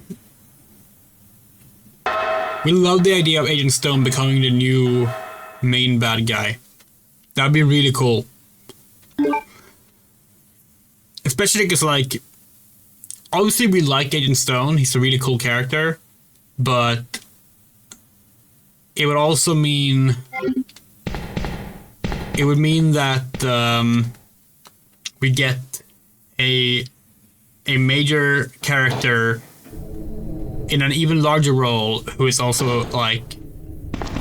We love the idea of Agent Stone becoming the new main bad guy. That'd be really cool, especially because, like, obviously we like Agent Stone. He's a really cool character, but it would also mean that we get a major character in an even larger role who is also like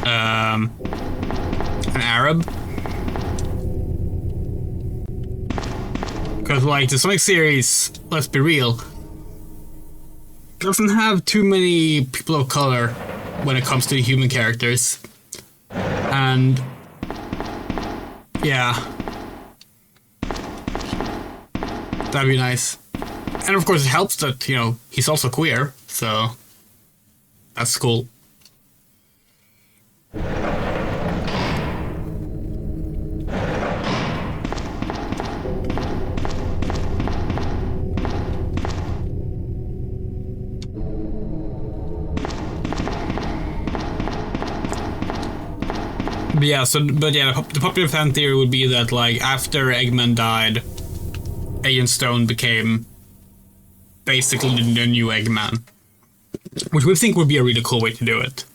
an Arab. Because, like, the Sonic series, let's be real, doesn't have too many people of color when it comes to human characters. And yeah, that'd be nice. And of course it helps that, you know, he's also queer, so that's cool. But yeah, the popular fan theory would be that, like, after Eggman died, Agent Stone became basically the new Eggman, which we think would be a really cool way to do it.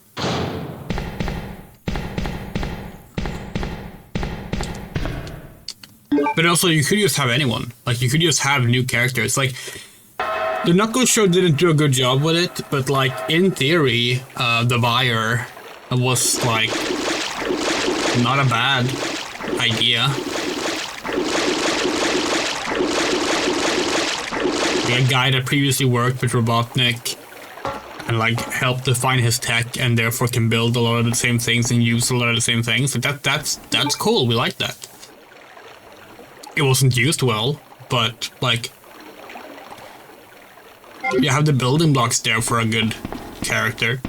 But also, you could just have anyone. Like, you could just have new characters. Like, the Knuckles show didn't do a good job with it, but, like, in theory, the buyer was, like, not a bad idea. A guy that previously worked with Robotnik and like helped define his tech and therefore can build a lot of the same things and use a lot of the same things. Like that's cool. We like that. It wasn't used well, but like you have the building blocks there for a good character.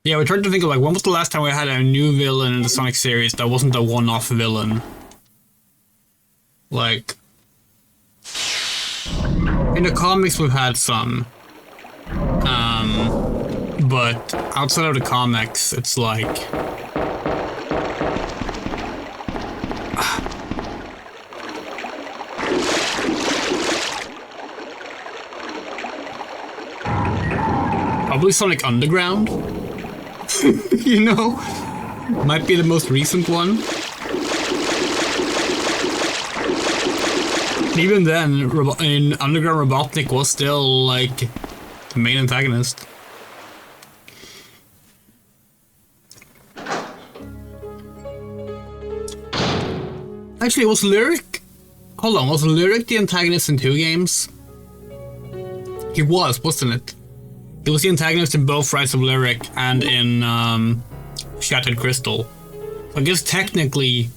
Yeah, we're trying to think of like when was the last time we had a new villain in the Sonic series that wasn't a one-off villain? Like in the comics we've had some. But outside of the comics it's like probably Sonic Underground. You know, might be the most recent one. Even then, in Underground, Robotnik was still like the main antagonist. Actually, was Lyric? Hold on, was Lyric the antagonist in 2 games? He was, wasn't it? He was the antagonist in both Rise of Lyric and in Shattered Crystal. I guess technically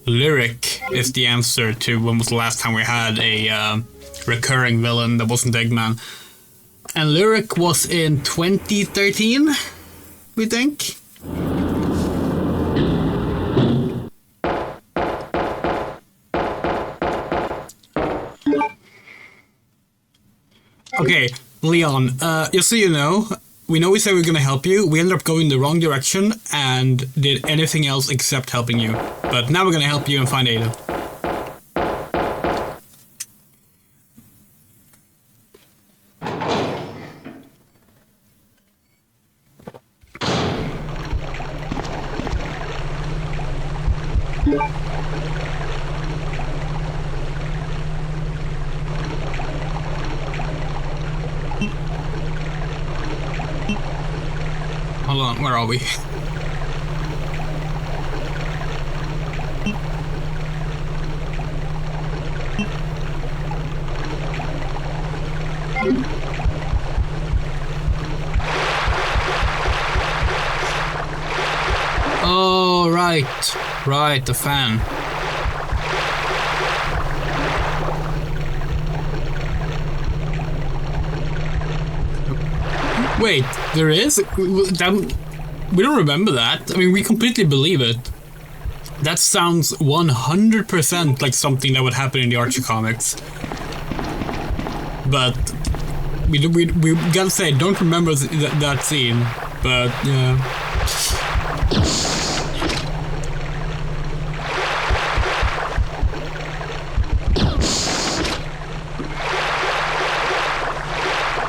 Lyric is the answer to when was the last time we had a recurring villain that wasn't Eggman. And Lyric was in 2013, we think. Okay, Leon, just so you know we said we were gonna help you. We ended up going the wrong direction and did anything else except helping you. But now we're gonna help you and find Ada. Hold on, where are we? Oh, right, the fan. Wait, there is? We don't remember that. I mean, we completely believe it. That sounds 100% like something that would happen in the Archie comics. But we gotta say, don't remember that scene. But yeah.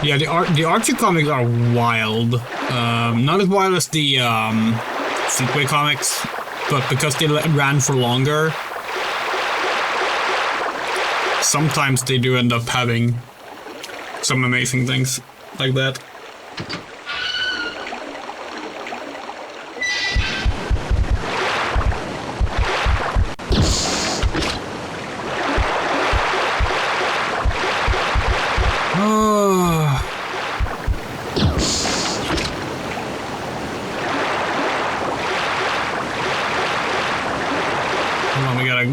Yeah, the Archie comics are wild. Not as wild as the Sequel comics, but because they ran for longer, sometimes they do end up having some amazing things like that.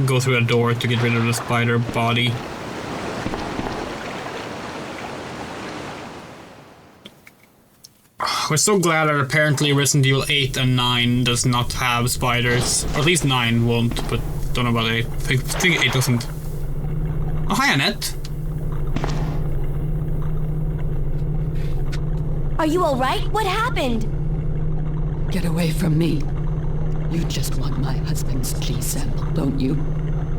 Go through a door to get rid of the spider body. We're so glad that apparently Resident Evil 8 and 9 does not have spiders. Or at least 9 won't, but don't know about 8. I think 8 doesn't. Oh, hi Annette. Are you alright? What happened? Get away from me. You just want my husband's G sample, don't you?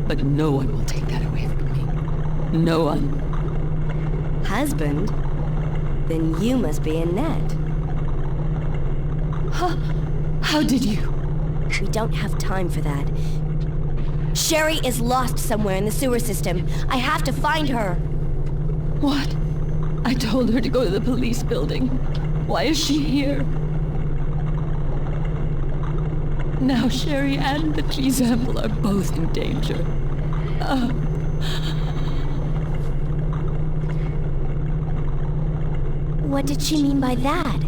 But no one will take that away from me. No one. Husband? Then you must be Annette. Huh? How did you? We don't have time for that. Sherry is lost somewhere in the sewer system. I have to find her. What? I told her to go to the police building. Why is she here? Now Sherry and the G sample are both in danger. What did she mean by that?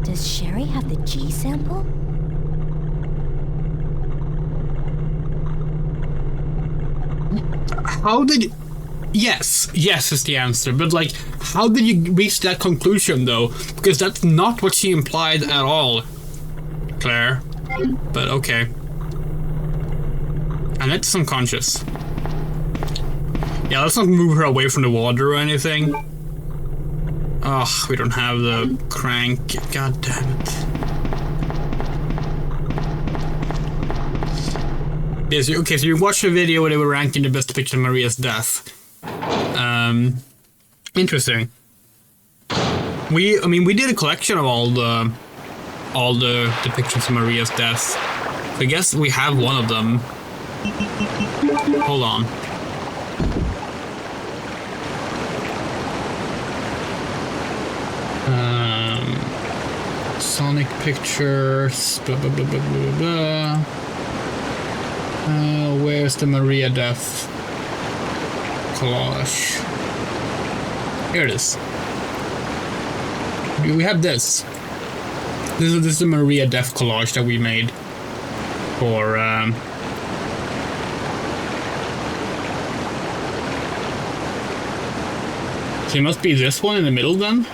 Does Sherry have the G sample? How did you... Yes is the answer, but like, how did you reach that conclusion though? Because that's not what she implied at all, Claire. But okay. Annette's unconscious. Yeah, let's not move her away from the water or anything. Ugh, we don't have the crank. God damn it. Yes, okay, so you watched the video where they were ranking the best depiction of Maria's death. Interesting. We did a collection of all the depictions of Maria's death. So I guess we have one of them. Hold on. Sonic pictures. Blah, blah, blah, blah, blah, blah. Where's the Maria death collage? Here it is. We have this. This is the Maria death collage that we made for so it must be this one in the middle then?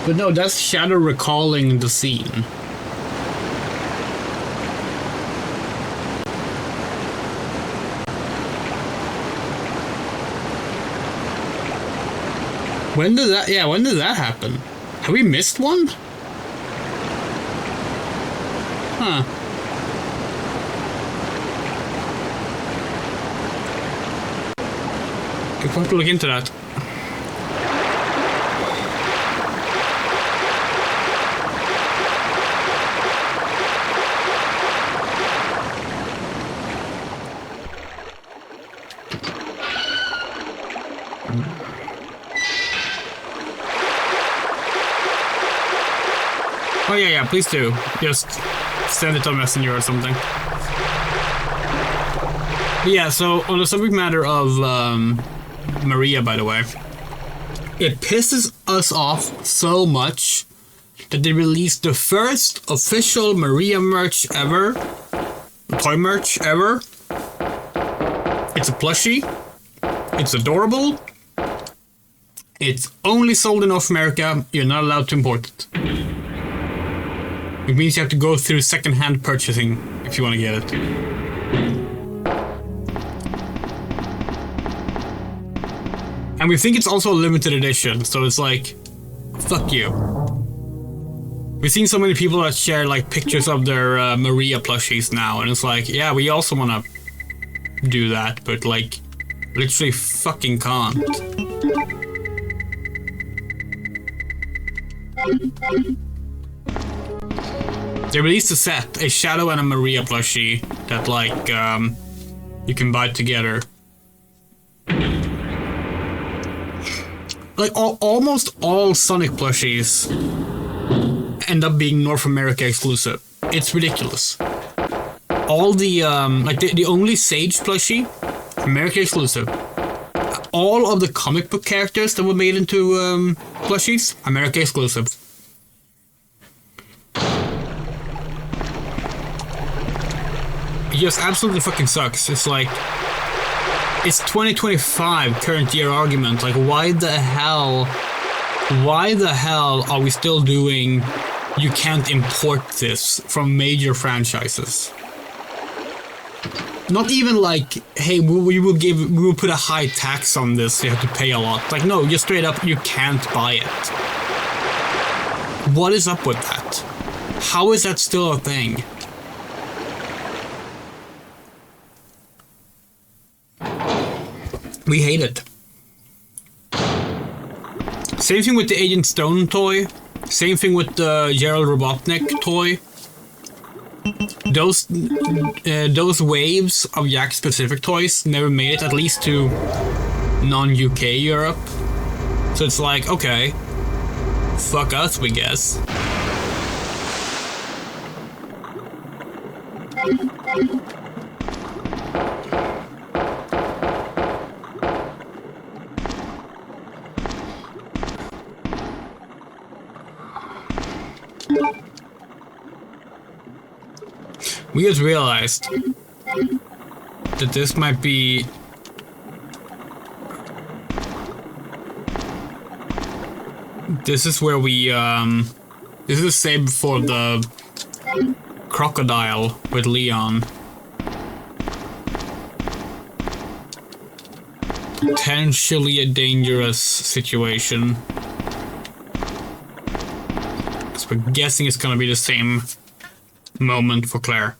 But no, that's Shadow recalling the scene. When did that happen? Have we missed one? Huh. We'll have to look into that. Oh yeah, please do. Just send it on Messenger or something. Yeah, so on the subject matter of Maria, by the way, it pisses us off so much that they released the first official Maria merch ever, toy merch ever. It's a plushie. It's adorable. It's only sold in North America. You're not allowed to import it. It means you have to go through second-hand purchasing if you want to get it. And we think it's also a limited edition, so it's like, fuck you. We've seen so many people that share like pictures of their Maria plushies now, and it's like, yeah, we also want to do that, but like, literally fucking can't. They released a set, a Shadow and a Maria plushie that like you can buy together. Like almost all Sonic plushies end up being North America exclusive. It's ridiculous. All the like the only Sage plushie, America exclusive. All of the comic book characters that were made into plushies, America exclusive. It just absolutely fucking sucks. It's like, it's 2025 current year argument. Like, why the hell are we still doing you can't import this from major franchises? Not even like, hey, we will put a high tax on this, so you have to pay a lot. Like, no, just straight up, you can't buy it. What is up with that? How is that still a thing? We hate it. Same thing with the Agent Stone toy. Same thing with the Gerald Robotnik toy. Those waves of Yak-specific toys never made it, at least to non-UK Europe. So it's like, okay, fuck us, we guess. We just realized that this might be this is where we this is saved before the crocodile with Leon. Potentially a dangerous situation. So we're guessing it's gonna be the same moment for Claire.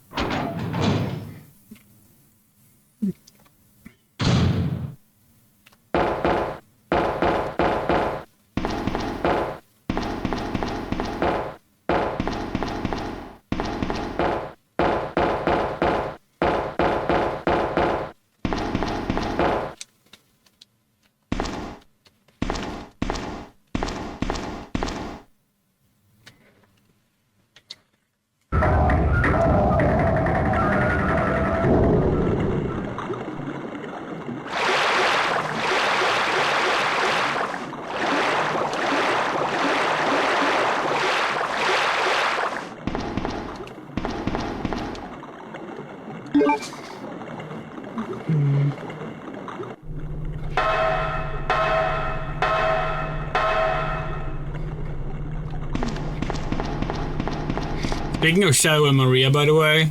Speaking of Shadow and Maria, by the way,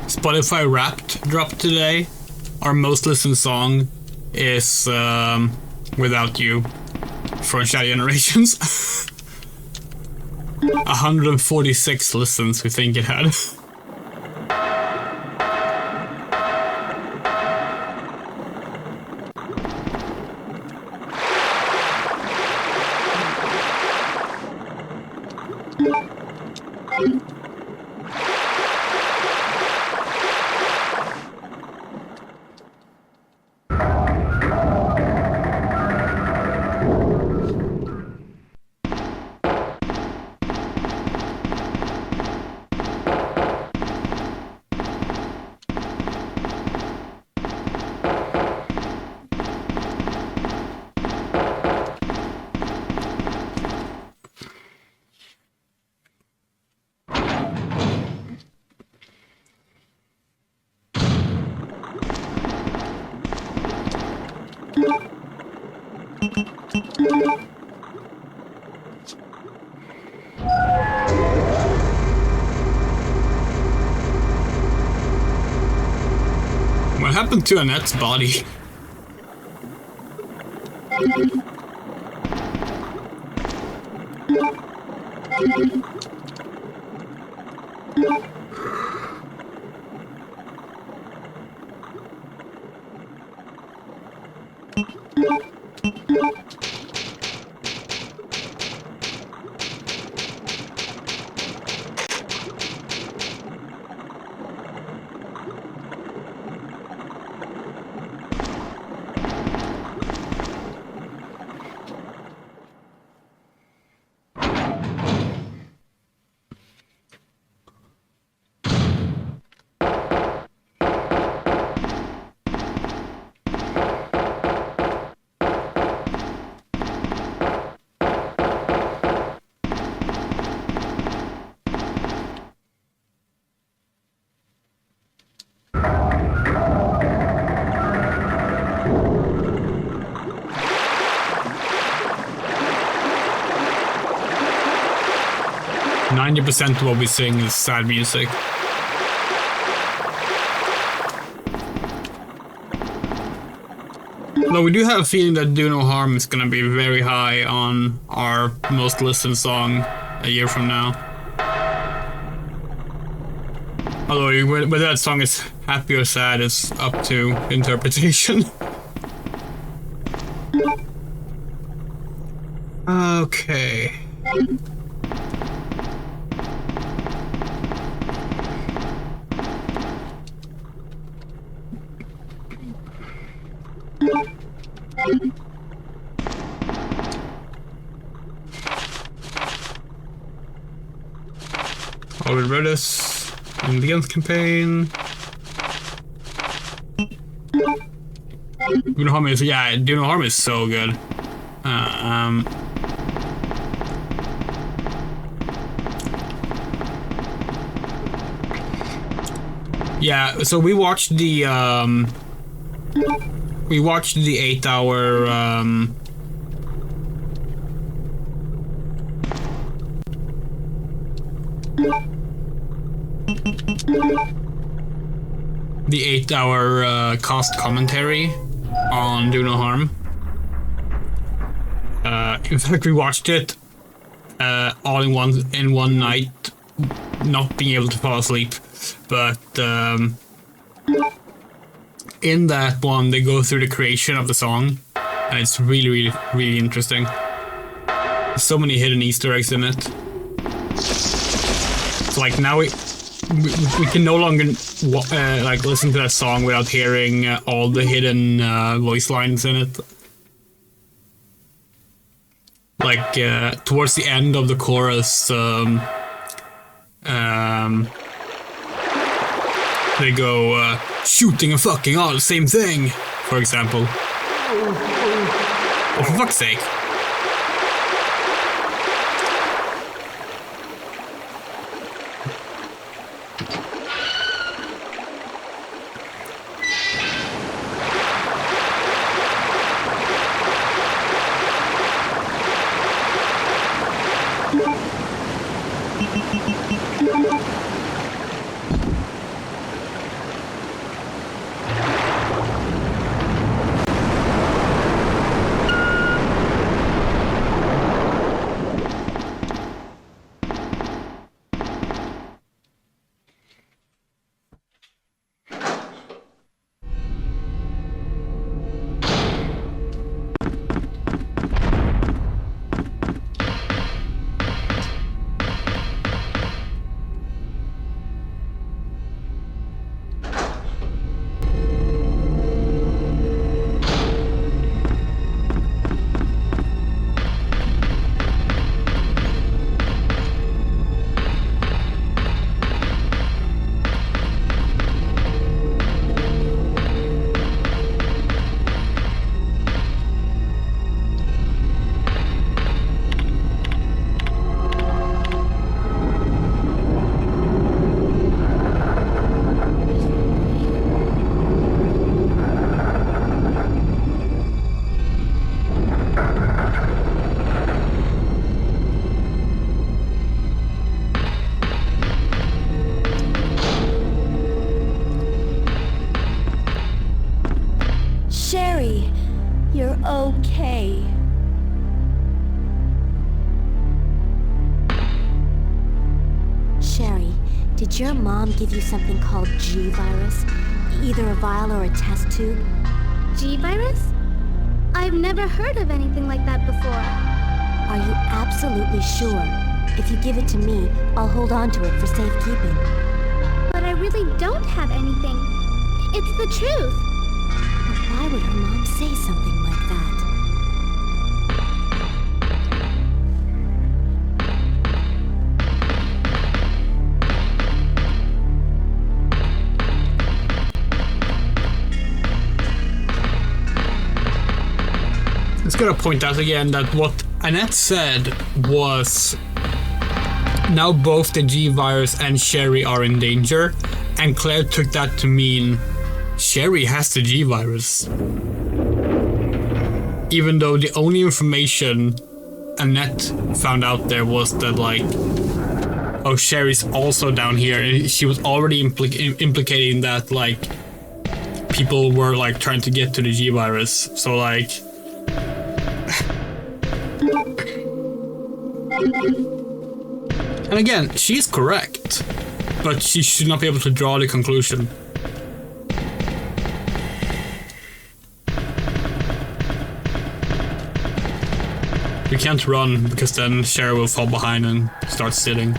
Spotify Wrapped dropped today. Our most listened song is Without You from Shadow Generations. 146 listens, we think it had. What happened to Annette's body? Percent of what we sing is sad music. Though we do have a feeling that Do No Harm is gonna be very high on our most listened song a year from now. Although whether that song is happy or sad is up to interpretation. Okay. Oh, we read this in the Ends campaign. Do No Harm is, yeah, Do No Harm is so good. Yeah, so we watched the 8-hour cast commentary on Do No Harm. In fact, we watched it all in one night, not being able to fall asleep. But in that one, they go through the creation of the song, and it's really, really, really interesting. There's so many hidden Easter eggs in it. So like now we can no longer like listen to that song without hearing all the hidden voice lines in it. Like towards the end of the chorus, they go shooting and fucking all the same thing, for example. Oh, for fuck's sake. You're okay. Sherry, did your mom give you something called G-virus? Either a vial or a test tube? G-virus? I've never heard of anything like that before. Are you absolutely sure? If you give it to me, I'll hold on to it for safekeeping. But I really don't have anything. It's the truth. But why would her mom say something like that? I'm just gonna point out again that what Annette said was now both the G-virus and Sherry are in danger, and Claire took that to mean Sherry has the G-virus. Even though the only information Annette found out there was that, like, oh, Sherry's also down here, and she was already implicating that, like, people were like trying to get to the G virus. So like, and again, she's correct, but she should not be able to draw the conclusion. You can't run because then Sherry will fall behind and start sitting.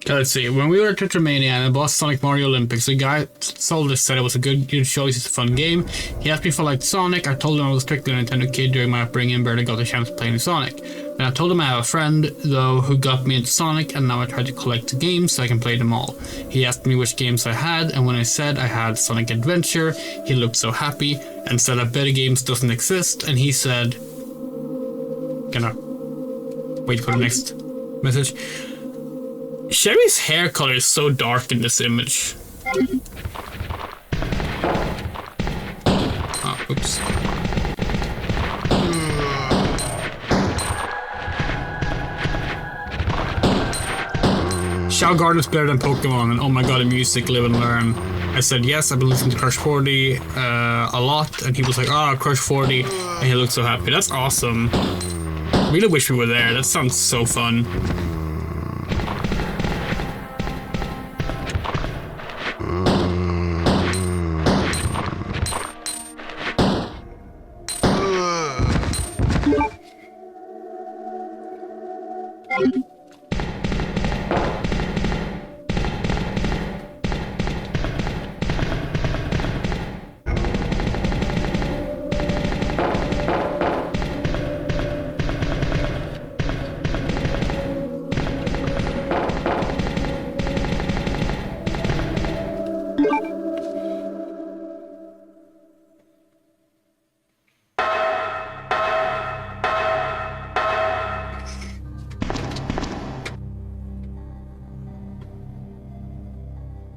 Let's see, when we were at Tetramania and I bought Sonic Mario Olympics, the guy sold us said it was a good choice, it's a fun game. He asked me if I liked Sonic, I told him I was strictly a Nintendo kid during my upbringing and barely got a chance to play any Sonic. And I told him I have a friend, though, who got me into Sonic, and now I try to collect the games so I can play them all. He asked me which games I had, and when I said I had Sonic Adventure, he looked so happy and said that better games doesn't exist, and he said... Gonna wait for the next message. Sherry's hair color is so dark in this image. Oh, oops. Shao Garden is better than Pokemon, and oh my god, the music, live and learn. I said yes, I've been listening to Crush 40 a lot, and he was like, oh, Crush 40, and he looked so happy. That's awesome. Really wish we were there, that sounds so fun.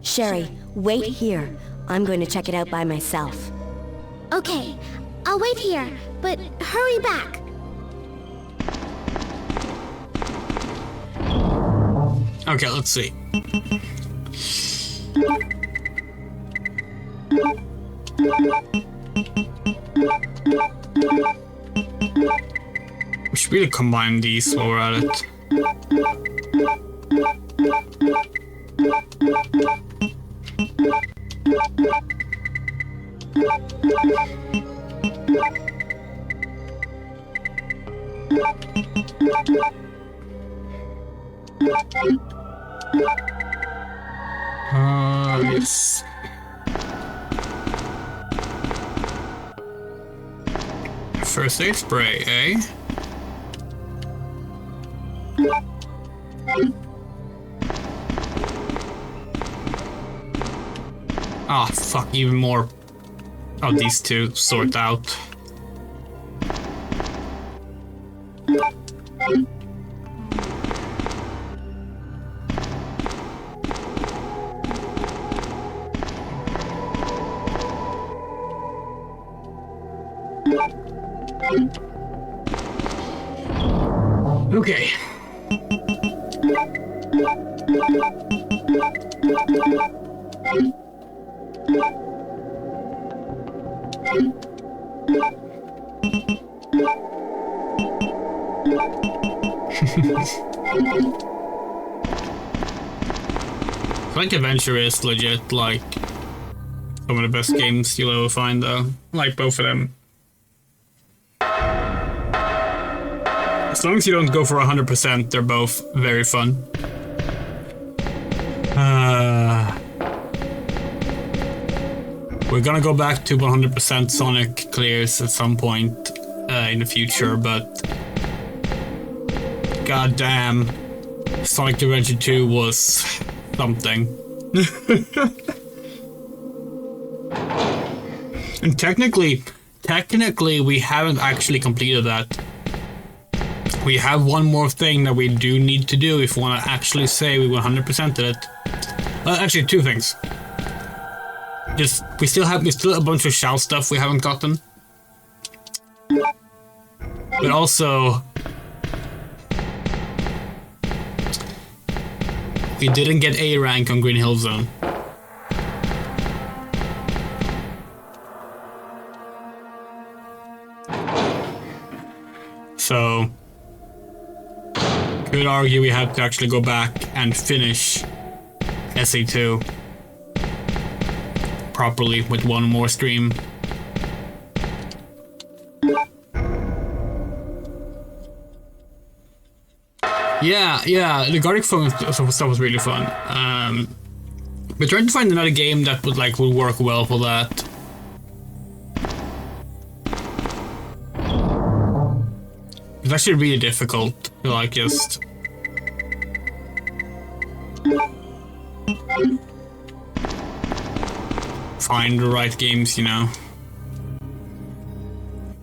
Sherry, wait here. I'm going to check it out by myself. Okay, I'll wait here, but hurry back. Okay, let's see. We should really combine these while we're at it. Yes. First aid spray, eh? Ah, fuck, even more of these two sort out. Okay. Like Adventure is legit like some of the best games you'll ever find though. Like both of them. As long as you don't go for 100%, they're both very fun. We're gonna go back to 100% Sonic clears at some point in the future, but goddamn, Sonic Adventure 2 was something. And technically, we haven't actually completed that. We have one more thing that we do need to do if we want to actually say we 100%ed it. Actually, two things. Just we still have a bunch of shell stuff we haven't gotten, but also we didn't get A rank on Green Hill Zone. So could argue we have to actually go back and finish SA2 properly with one more stream. Yeah, the Gartic phone stuff was really fun. We're trying to find another game that would work well for that. It's actually really difficult to just find the right games, you know.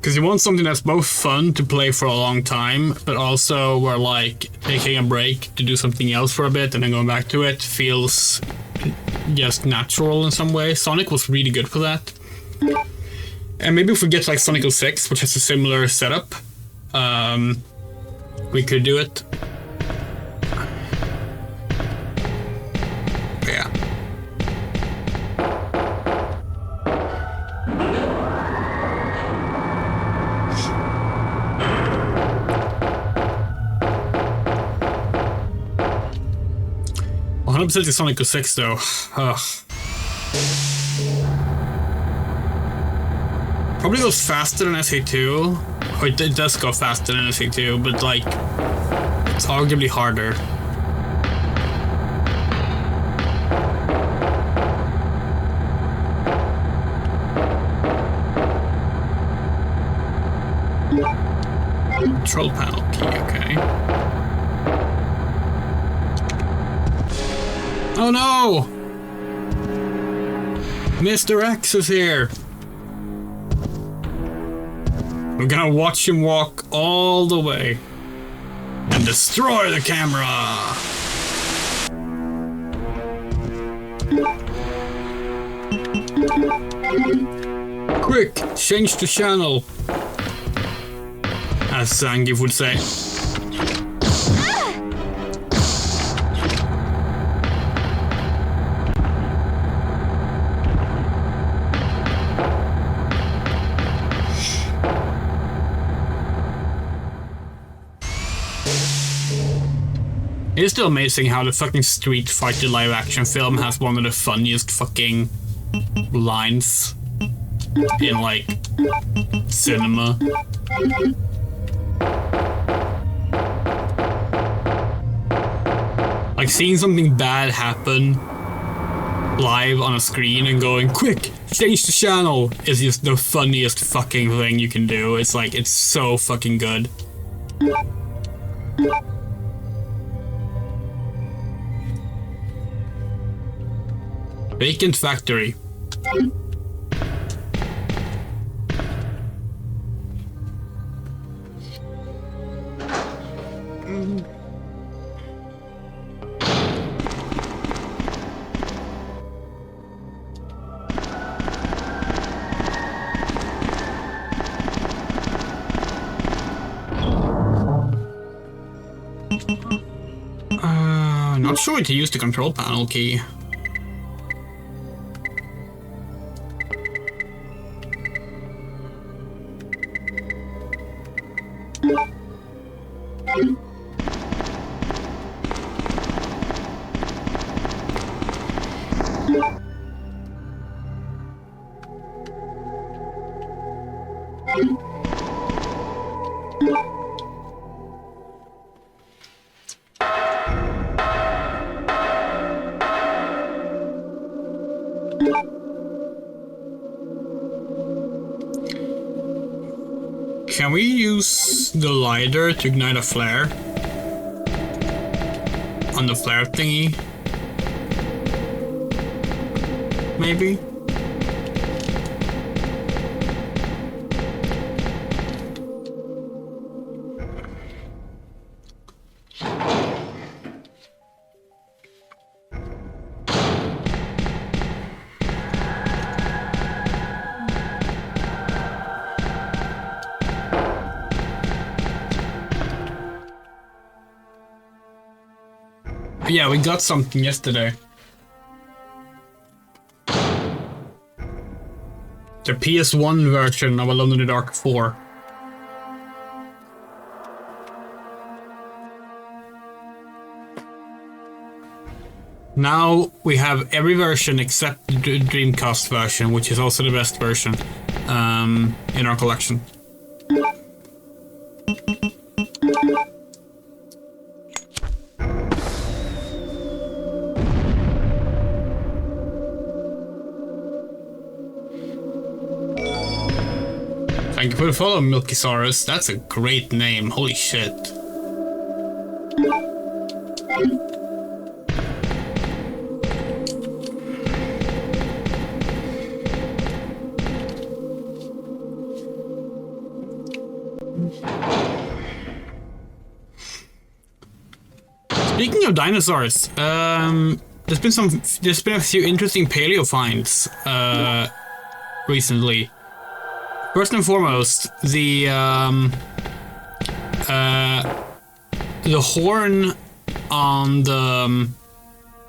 Because you want something that's both fun to play for a long time, but also where taking a break to do something else for a bit and then going back to it feels just natural in some way. Sonic was really good for that. And maybe if we get Sonic 06, which has a similar setup, we could do it. Yeah. It's Sonic 06 though. Ugh. Probably goes faster than SA2. Or it does go faster than SA2, but it's arguably harder. Control panel key, okay. Oh no! Mr. X is here! We're gonna watch him walk all the way and destroy the camera! Quick, change the channel! As Zangief would say. It's still amazing how the fucking Street Fighter live action film has one of the funniest fucking lines in cinema. Seeing something bad happen live on a screen and going, quick, change the channel, is just the funniest fucking thing you can do. It's it's so fucking good. Vacant Factory. Not sure to use the control panel key. Can we use the lighter to ignite a flare? On the flare thingy? Maybe? Yeah, we got something yesterday. The PS1 version of Alone in the Dark 4. Now we have every version except the Dreamcast version, which is also the best version in our collection. Thank you for the follow, Milkysaurus. That's a great name. Holy shit. Speaking of dinosaurs, there's been a few interesting paleo finds recently. First and foremost, the horn on the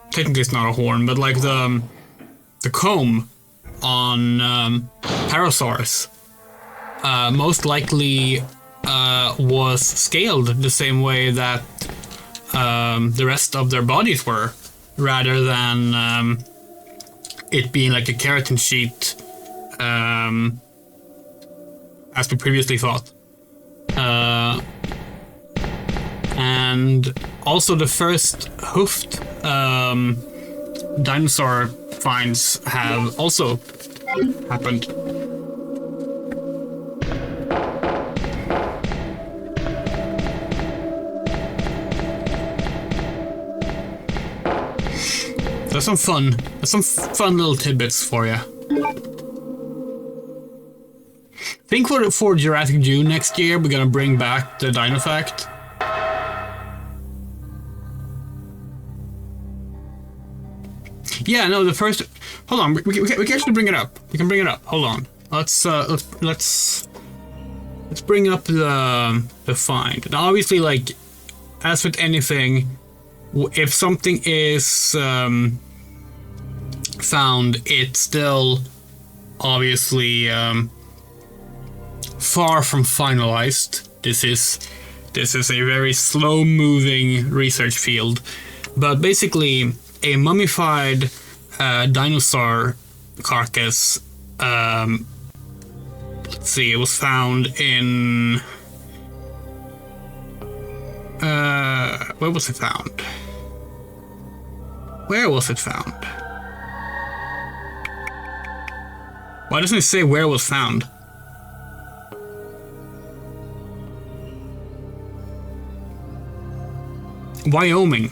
technically it's not a horn, but like the comb on Parasaurs most likely was scaled the same way that the rest of their bodies were, rather than it being like a keratin sheet. As we previously thought. And also the first hoofed dinosaur finds have also happened. There's some fun little tidbits for you. I think for Jurassic June next year, we're gonna bring back the Dino Fact. Yeah, no, the first. Hold on, we can actually bring it up. We can bring it up. Hold on. Let's bring up the find. Now, obviously, like as with anything, if something is found, it's still obviously. Far from finalized. This is a very slow-moving research field, but basically a mummified dinosaur carcass. Let's see, it was found in where was it found? Where was it found? Why doesn't it say where it was found? Wyoming.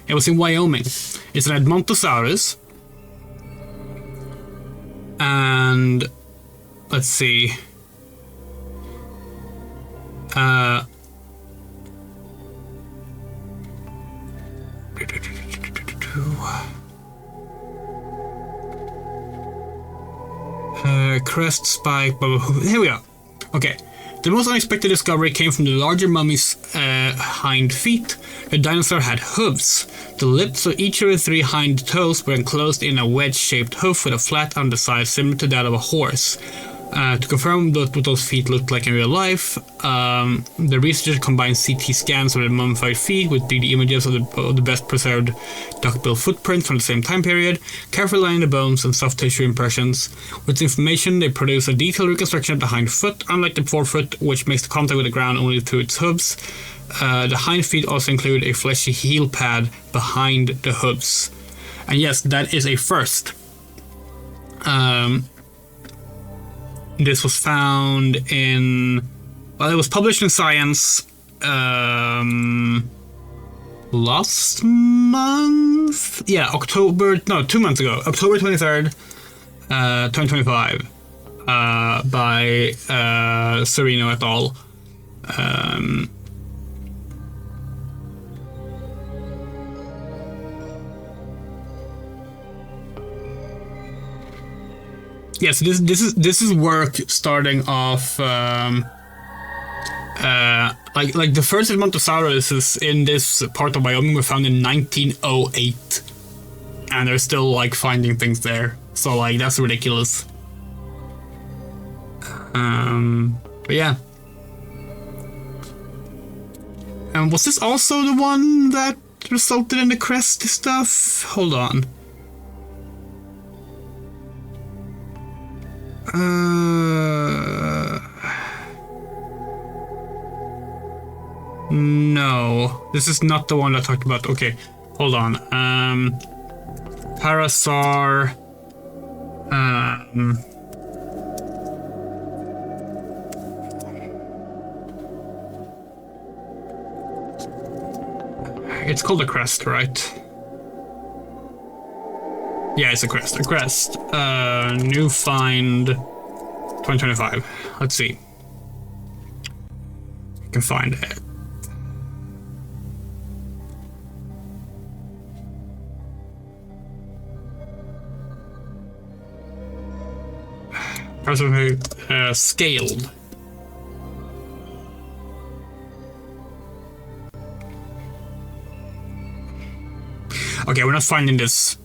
It was in Wyoming. It's an Edmontosaurus. And let's see. Crest spike, blah, blah, blah. Here we are. Okay. The most unexpected discovery came from the larger mummy's hind feet. The dinosaur had hooves. The lips of each of the 3 hind toes were enclosed in a wedge-shaped hoof with a flat underside similar to that of a horse. To confirm what those feet looked like in real life, the researchers combined CT scans of the mummified feet with 3D images of the best preserved duckbill footprints from the same time period, carefully lining the bones and soft tissue impressions. With this information, they produced a detailed reconstruction of the hind foot, unlike the forefoot, which makes the contact with the ground only through its hooves. The hind feet also include a fleshy heel pad behind the hooves. And yes, that is a first. This was found in... Well, it was published in Science last month? Yeah, 2 months ago. October 23rd, 2025. By Serino et al. Yes, this is work starting off like the first Montosauruses in this part of Wyoming were found in 1908, and they're still like finding things there. So like that's ridiculous. But yeah. And was this also the one that resulted in the crest stuff? Hold on. No, this is not the one I talked about. Okay, hold on. Parasaur. It's called a crest, right? Yeah, it's a crest. A crest. New find 2025. Let's see. I can find it. Scaled. Okay, we're not finding this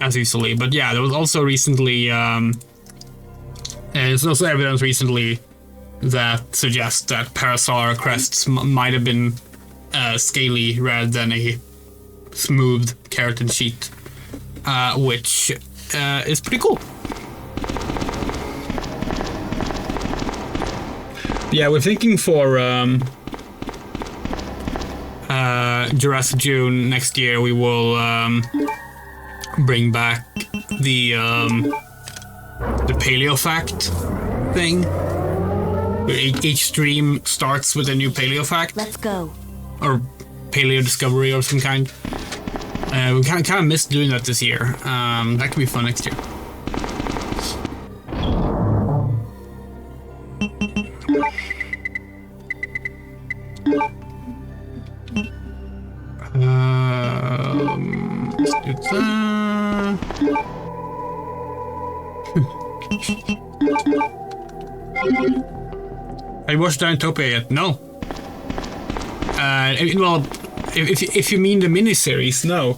as easily, but yeah, there was also recently, there's also evidence recently that suggests that Parasaur crests might have been scaly rather than a smooth keratin sheet, which is pretty cool. Yeah, we're thinking for Jurassic June next year we will bring back the Paleo Fact thing. Each stream starts with a new Paleo Fact. Let's go. Or Paleo Discovery of some kind. We kind of missed doing that this year. That could be fun next year. Let's do that. Have you watched Dinotopia yet? No. Well, if you mean the miniseries, no.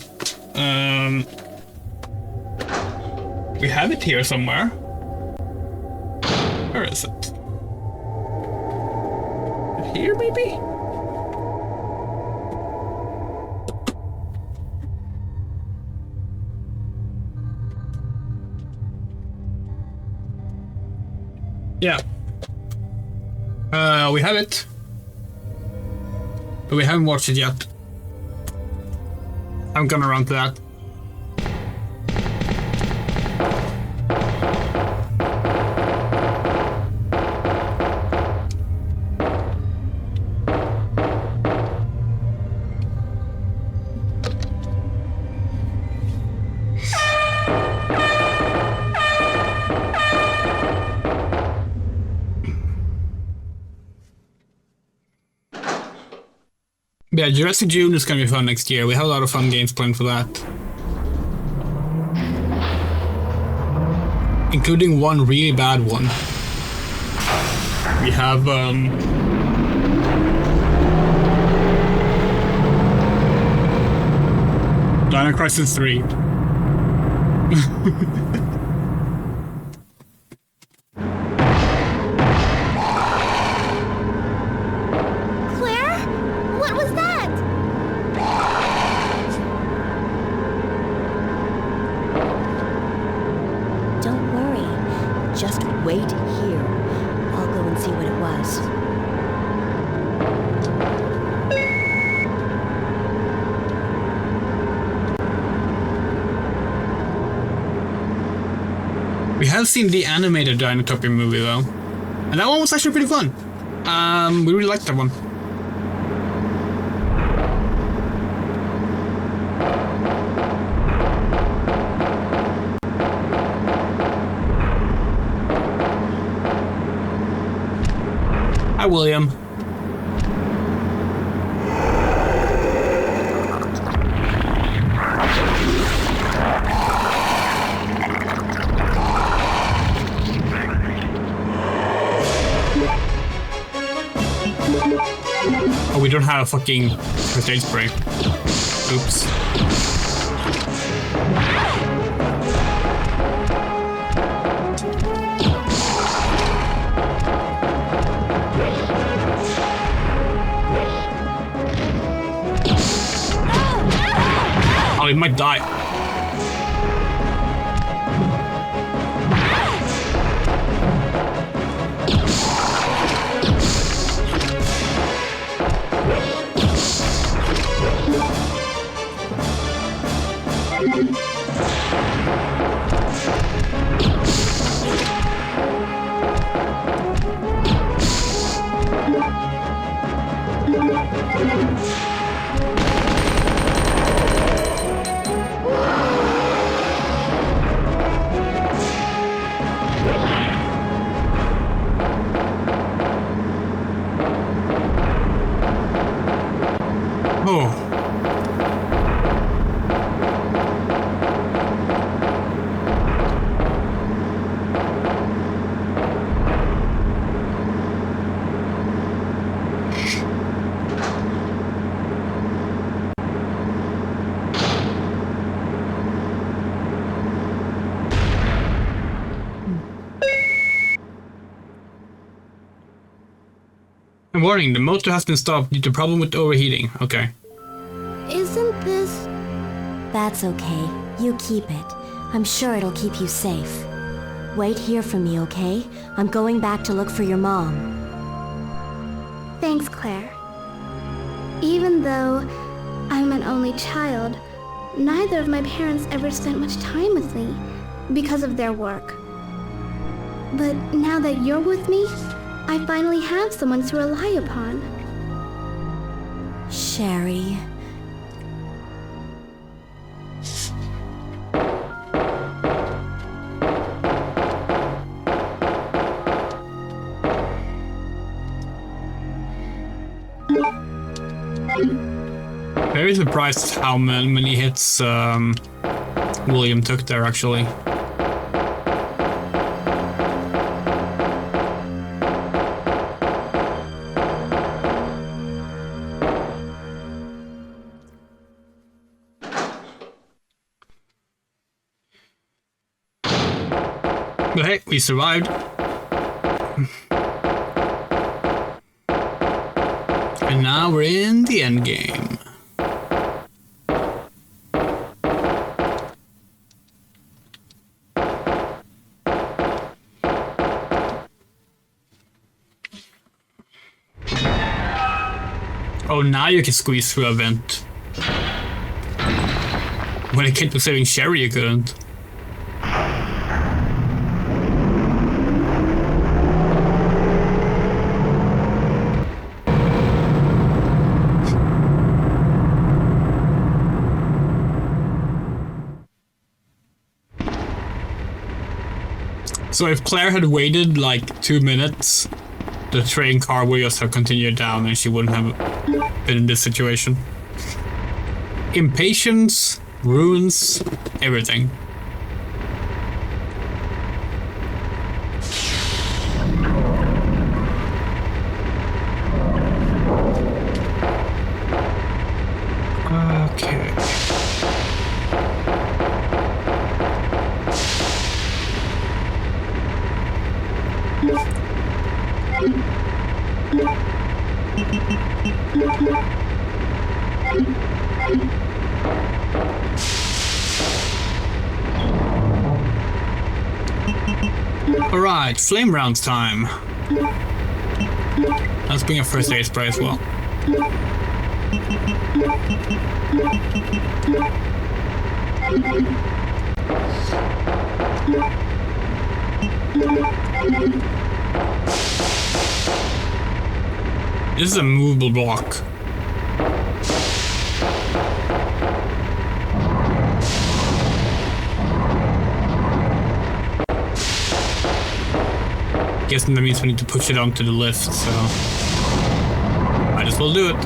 We have it here somewhere. Where is it? Here, maybe? Yeah. We have it. But we haven't watched it yet. I'm gonna run to that. Yeah, Jurassic June is gonna be fun next year. We have a lot of fun games planned for that. Including one really bad one. We have, Dino Crisis 3. Claire? What was that? Don't worry. Just wait here. I'll go and see what it was. We have seen the animated Dinotopia movie though. And that one was actually pretty fun. We really liked that one. Hi, William. Oh, we don't have a fucking first aid spray. Oops. Oh, he might die. Oh. Warning, the motor has been stopped due to problem with overheating. Okay. Isn't this... That's okay. You keep it. I'm sure it'll keep you safe. Wait here for me, okay? I'm going back to look for your mom. Thanks, Claire. Even though I'm an only child, neither of my parents ever spent much time with me because of their work. But now that you're with me, I finally have someone to rely upon. Sherry. Very surprised how many hits William took there, actually. But hey, we survived. And now we're in the end game. Oh, now you can squeeze through a vent. When it came to saving Sherry, you couldn't. So if Claire had waited like 2 minutes the train car would just have continued down and she wouldn't have been in this situation. Impatience, ruins, everything. Okay. Alright, flame rounds time. Let's bring a first aid spray as well. This is a movable block. Guessing that means we need to push it onto the lift, so might as well do it.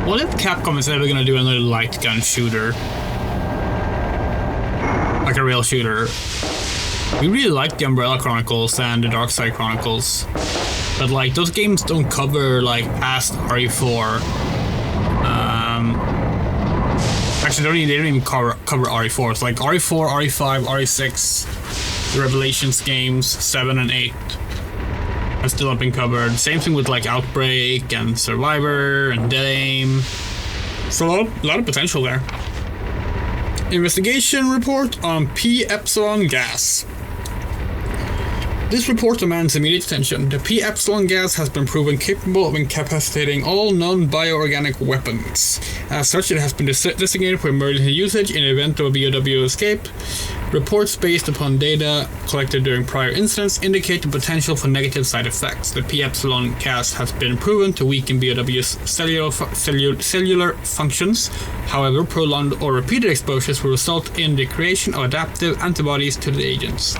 What if Capcom is ever gonna do another light gun shooter? Like a real shooter. We really like the Umbrella Chronicles and the Dark Side Chronicles. But like, those games don't cover like past RE4. Actually, they don't even cover RE4. It's like RE4, RE5, RE6, the Revelations games, 7 and 8 have still not been covered. Same thing with like Outbreak and Survivor and Dead Aim. So a lot of potential there. Investigation report on P Epsilon gas. This report demands immediate attention. The P Epsilon gas has been proven capable of incapacitating all non-bioorganic weapons. As such, it has been designated for emergency usage in the event of a BOW escape. Reports based upon data collected during prior incidents indicate the potential for negative side effects. The P Epsilon gas has been proven to weaken BOW's cellular functions. However, prolonged or repeated exposures will result in the creation of adaptive antibodies to the agents.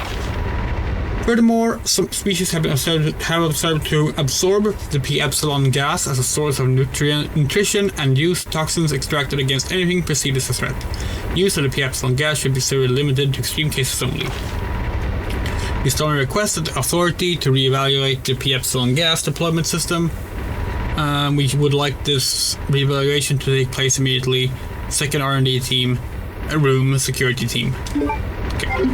Furthermore, some species have been observed to absorb the P Epsilon gas as a source of nutrition and use toxins extracted against anything perceived as a threat. Use of the P Epsilon gas should be severely limited to extreme cases only. We strongly request the authority to reevaluate the P Epsilon gas deployment system. We would like this reevaluation to take place immediately. Second R&D team, a room security team. Okay.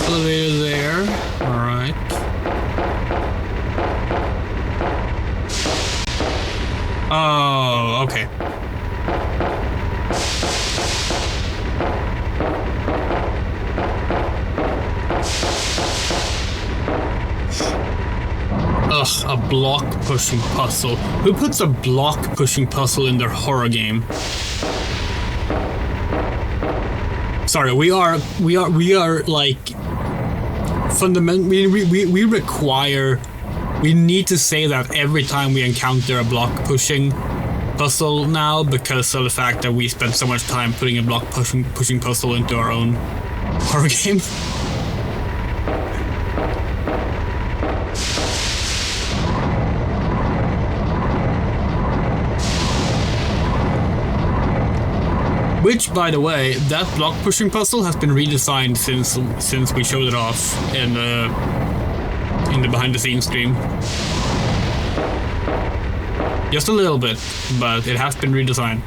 Elevator there. Alright. Oh, okay. Ugh, a block pushing puzzle. Who puts a block pushing puzzle in their horror game? Sorry, we are like fundamentally we require. We need to say that every time we encounter a block pushing puzzle now, because of the fact that we spent so much time putting a block pushing puzzle into our own horror game. Which, by the way, that block pushing puzzle has been redesigned since we showed it off in the behind the scenes stream. Just a little bit, but it has been redesigned.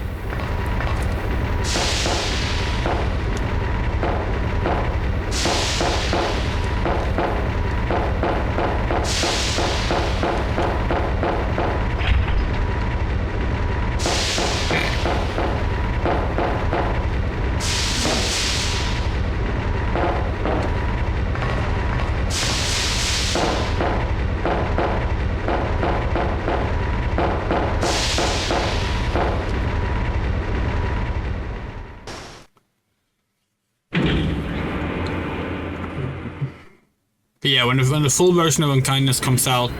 But yeah, when the full version of Unkindness comes out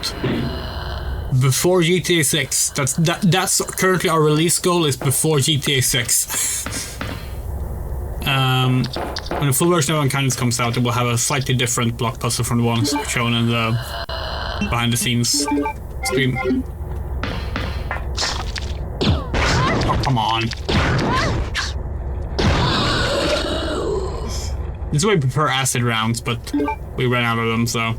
before GTA 6, that's currently our release goal, is before GTA 6. When the full version of Unkindness comes out, it will have a slightly different block puzzle from the ones shown in the behind the scenes stream. Oh, come on. This is why we prefer acid rounds, but we ran out of them, so.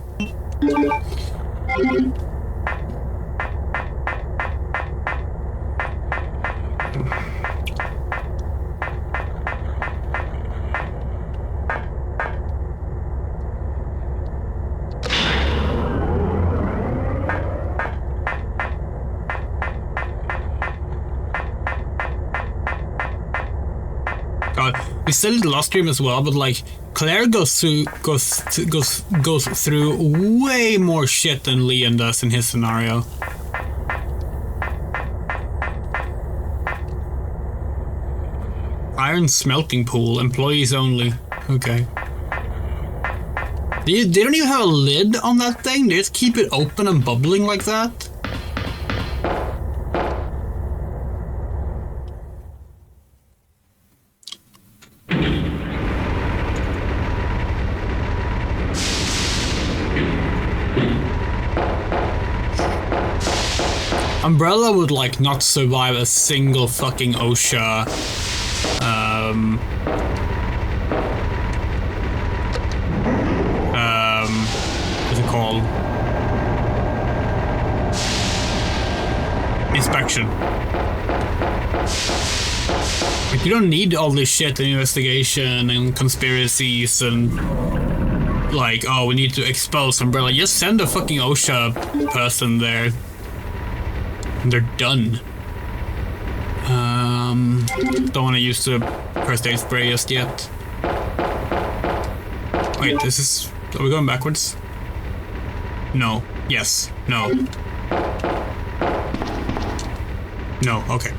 God, we said it last stream as well, but like, Claire goes through way more shit than Leon does in his scenario. Iron smelting pool, employees only. Okay. They don't even have a lid on that thing. They just keep it open and bubbling like that. Umbrella would like not survive a single fucking OSHA what's it called? Inspection. Like, you don't need all this shit and investigation and conspiracies and like, oh, we need to expose Umbrella. Just send a fucking OSHA person there. And they're done. Don't want to use the first aid spray just yet. Wait, this is... Are we going backwards? No. Yes. No. No, okay.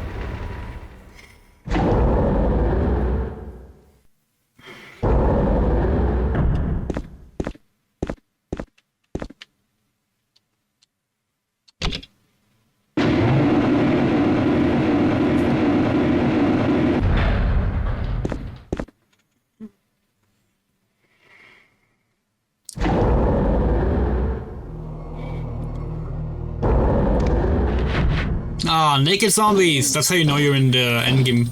Ah, naked zombies! That's how you know you're in the endgame.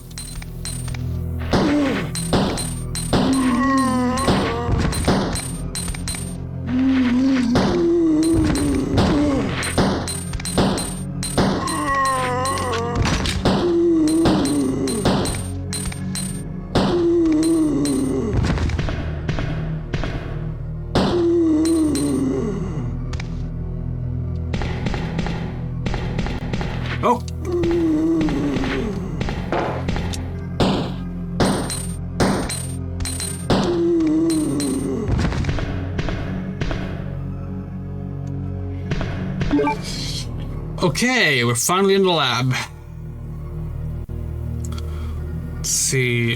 Oh! Okay, we're finally in the lab. Let's see.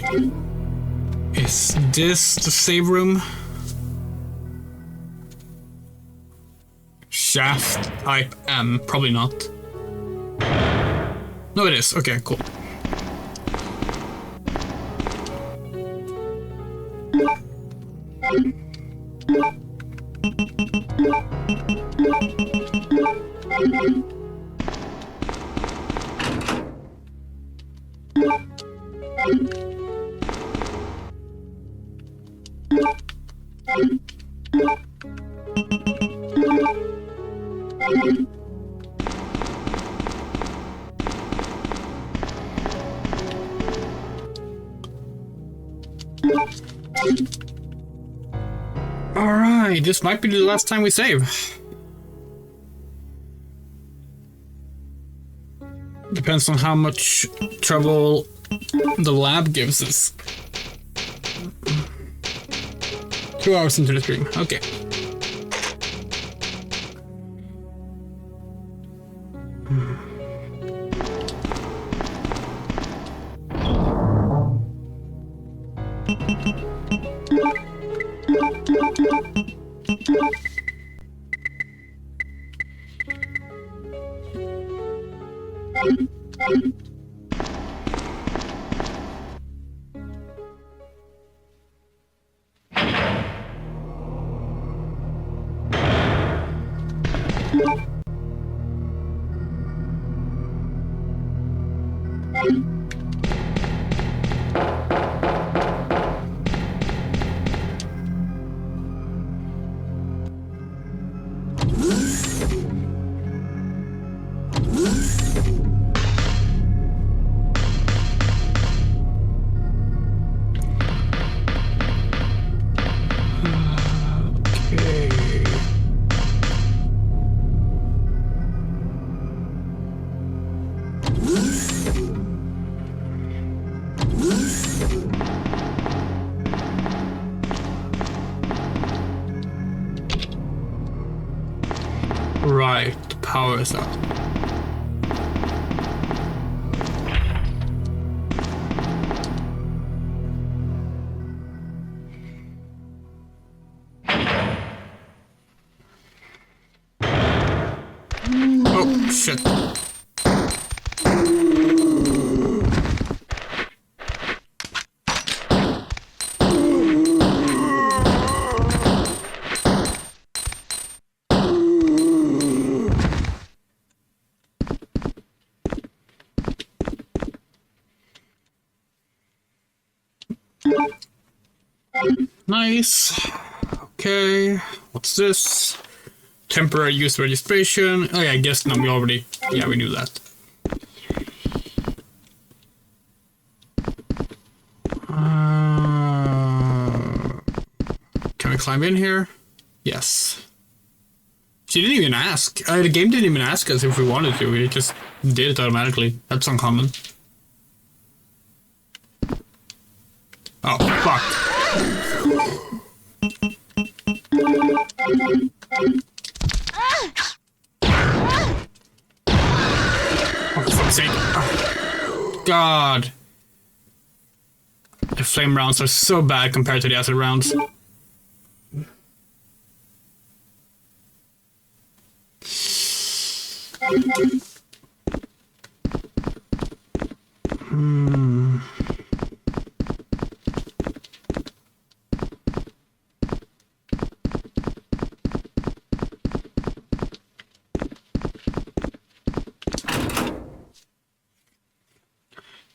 Is this the save room? Shaft type M, probably not. No, it is. Okay, cool. Alright, this might be the last time we save. Depends on how much trouble the lab gives us. 2 hours into the stream, okay. Right, the power is out. Oh, shit. Nice. Okay, what's this? Temporary use registration. Oh yeah, I guess no, we already, yeah, we knew that. Can we climb in here? Yes. She didn't even ask. The game didn't even ask us if we wanted to. We just did it automatically. That's uncommon. Oh, fuck. Oh, for fuck's sake. Oh, God. The flame rounds are so bad compared to the acid rounds.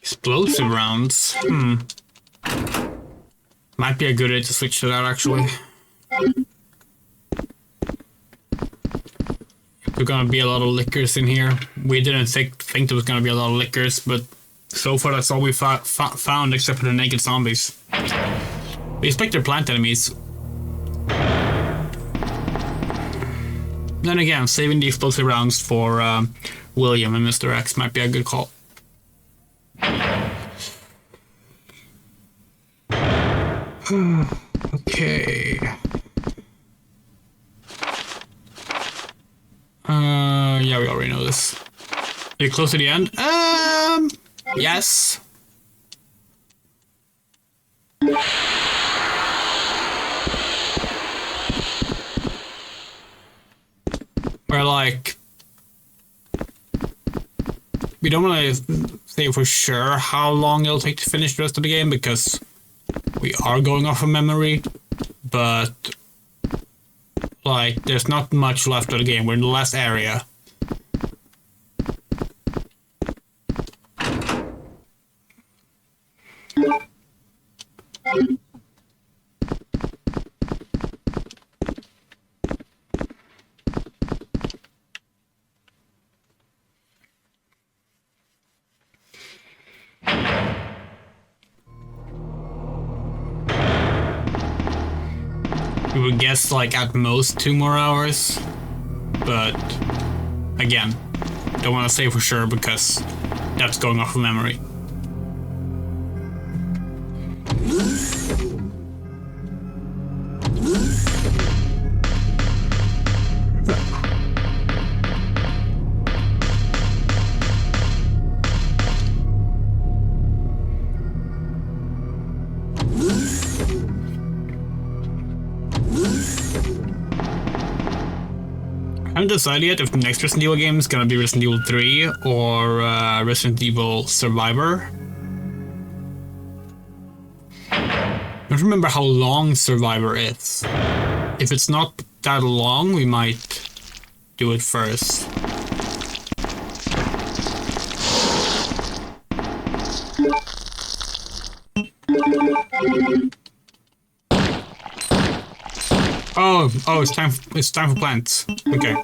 Explosive rounds. Might be a good idea to switch to that, actually. There's gonna be a lot of lickers in here. We didn't think there was gonna be a lot of lickers, but so far that's all we found except for the naked zombies. We expect they're plant enemies. Then again, saving the explosive rounds for William and Mr. X might be a good call. Okay. Yeah, we already know this. Are you close to the end? Yes. We're like, we don't want to say for sure how long it'll take to finish the rest of the game because we are going off of memory, but like there's not much left of the game. We're in the last area. we would guess like at most 2 more hours. But again, don't want to say for sure because that's going off of memory. I haven't decided yet if the next Resident Evil game is gonna be Resident Evil 3 or Resident Evil Survivor. I don't remember how long Survivor is. If it's not that long, we might do it first. Oh, it's time for plants. Okay.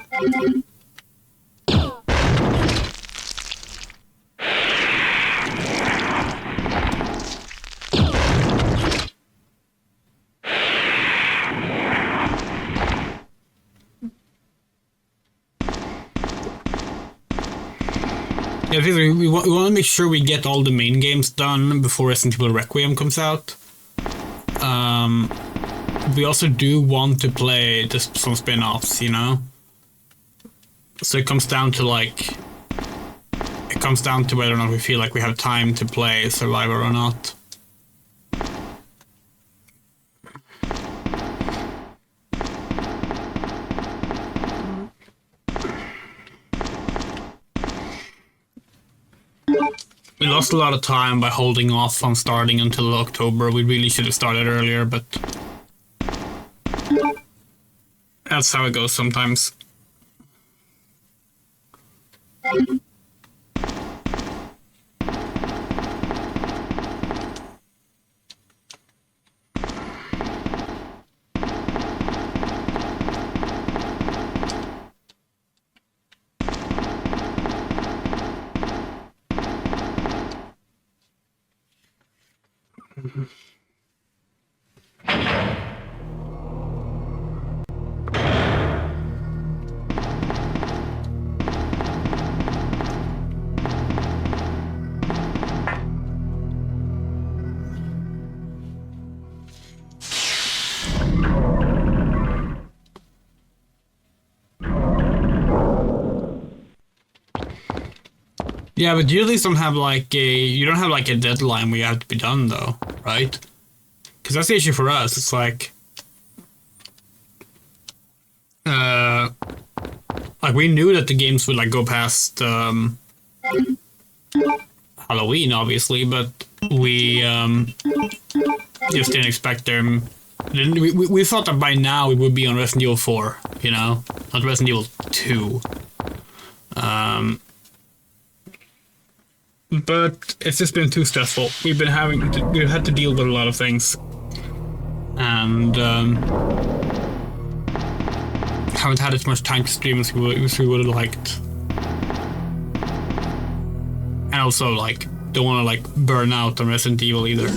Yeah, we want to make sure we get all the main games done before Resident Evil Requiem comes out. We also do want to play just some spin-offs, you know? So it comes down to like... It comes down to whether or not we feel like we have time to play Survivor or not. We lost a lot of time by holding off on starting until October. We really should have started earlier, but... That's how it goes sometimes. Yeah, but you at least don't have like a deadline where you have to be done though, right? Because that's the issue for us. It's like we knew that the games would like go past Halloween, obviously, but we just didn't expect them. We thought that by now it would be on Resident Evil 4, you know, not Resident Evil 2. But it's just been too stressful. We've had to deal with a lot of things, and haven't had as much time to stream as we would have liked. And also, like, don't want to like burn out on Resident Evil either.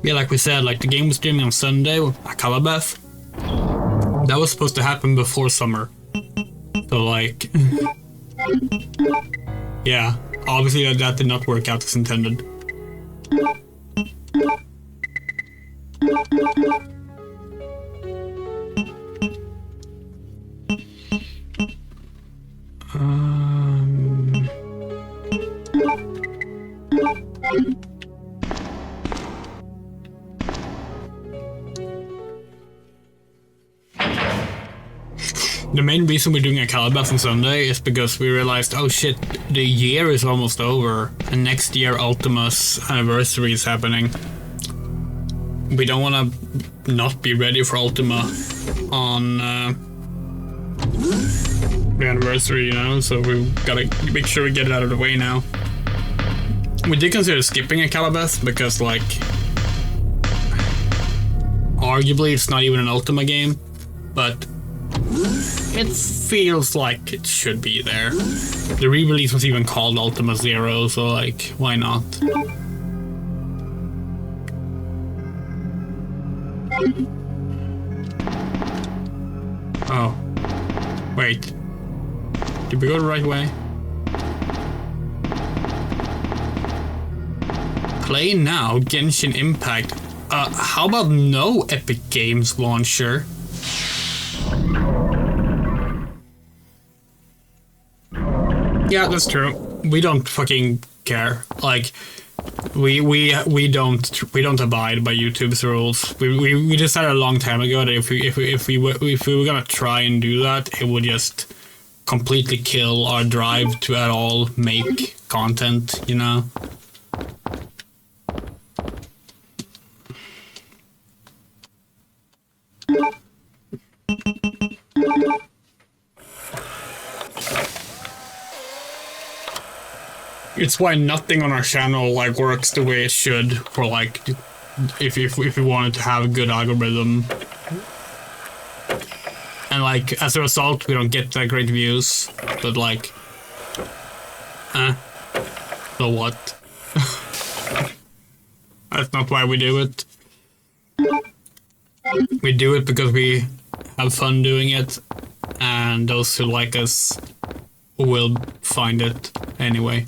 Yeah, like we said, like the game was streaming on Sunday at Calabath. That was supposed to happen before summer. So like... yeah, obviously that did not work out as intended. The main reason we're doing a Calabath on Sunday is because we realized, oh shit, the year is almost over, and next year Ultima's anniversary is happening. we don't want to not be ready for Ultima on the anniversary, you know, so we gotta make sure we get it out of the way now. We did consider skipping a Calabeth because, like, arguably it's not even an Ultima game, but it feels like it should be there. The re-release was even called Ultima Zero, so, like, why not? Oh. Wait. Did we go the right way? Play now, Genshin Impact. How about no Epic Games launcher? Yeah, that's true. We don't fucking care. Like, we don't abide by YouTube's rules. We decided a long time ago that if we were gonna try and do that, it would just completely kill our drive to at all make content, you know? It's why nothing on our channel like works the way it should for like if we wanted to have a good algorithm. And like as a result we don't get that great views, but like so what? That's not why we do it. We do it because we have fun doing it, and those who like us will find it anyway.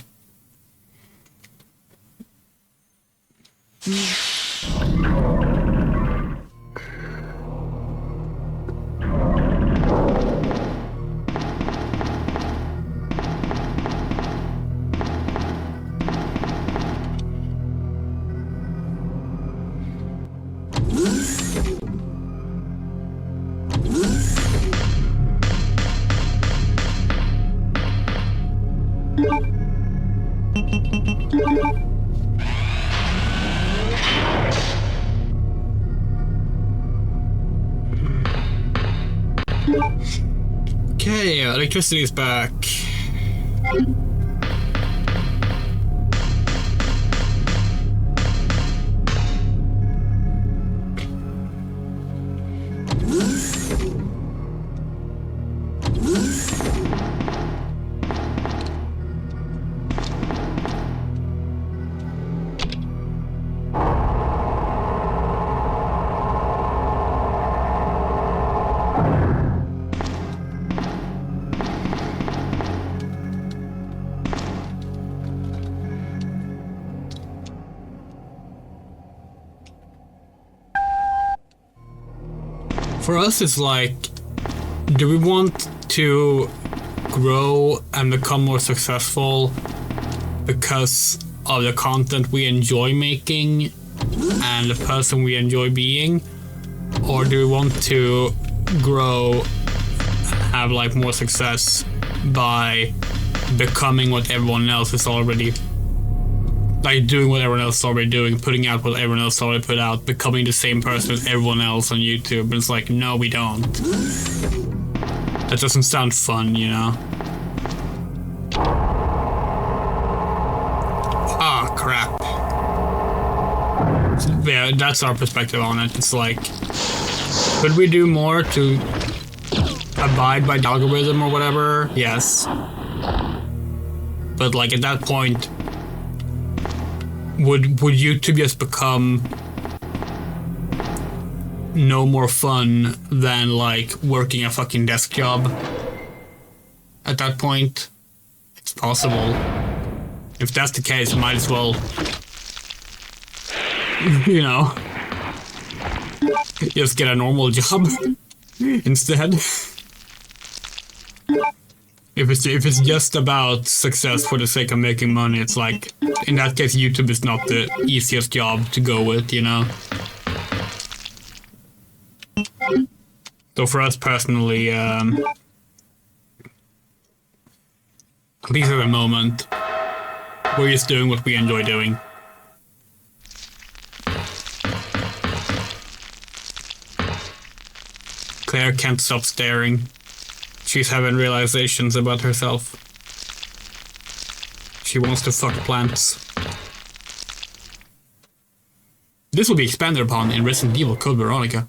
Okay, electricity is back. For us, it's like, do we want to grow and become more successful because of the content we enjoy making and the person we enjoy being? Or do we want to grow, have like more success by becoming what everyone else is already, like doing what everyone else is already doing, putting out what everyone else already put out, becoming the same person as everyone else on YouTube? And it's like, no, we don't. That doesn't sound fun, you know? Ah, crap. Yeah, that's our perspective on it. It's like, could we do more to abide by the algorithm or whatever? Yes. But like at that point, would YouTube just become no more fun than like working a fucking desk job? At that point, it's possible. If that's the case, might as well, you know, just get a normal job instead. If it's just about success for the sake of making money, it's like, in that case, YouTube is not the easiest job to go with, you know? So for us personally, at least at the moment, we're just doing what we enjoy doing. Claire can't stop staring. She's having realizations about herself. She wants to fuck plants. This will be expanded upon in Resident Evil Code Veronica.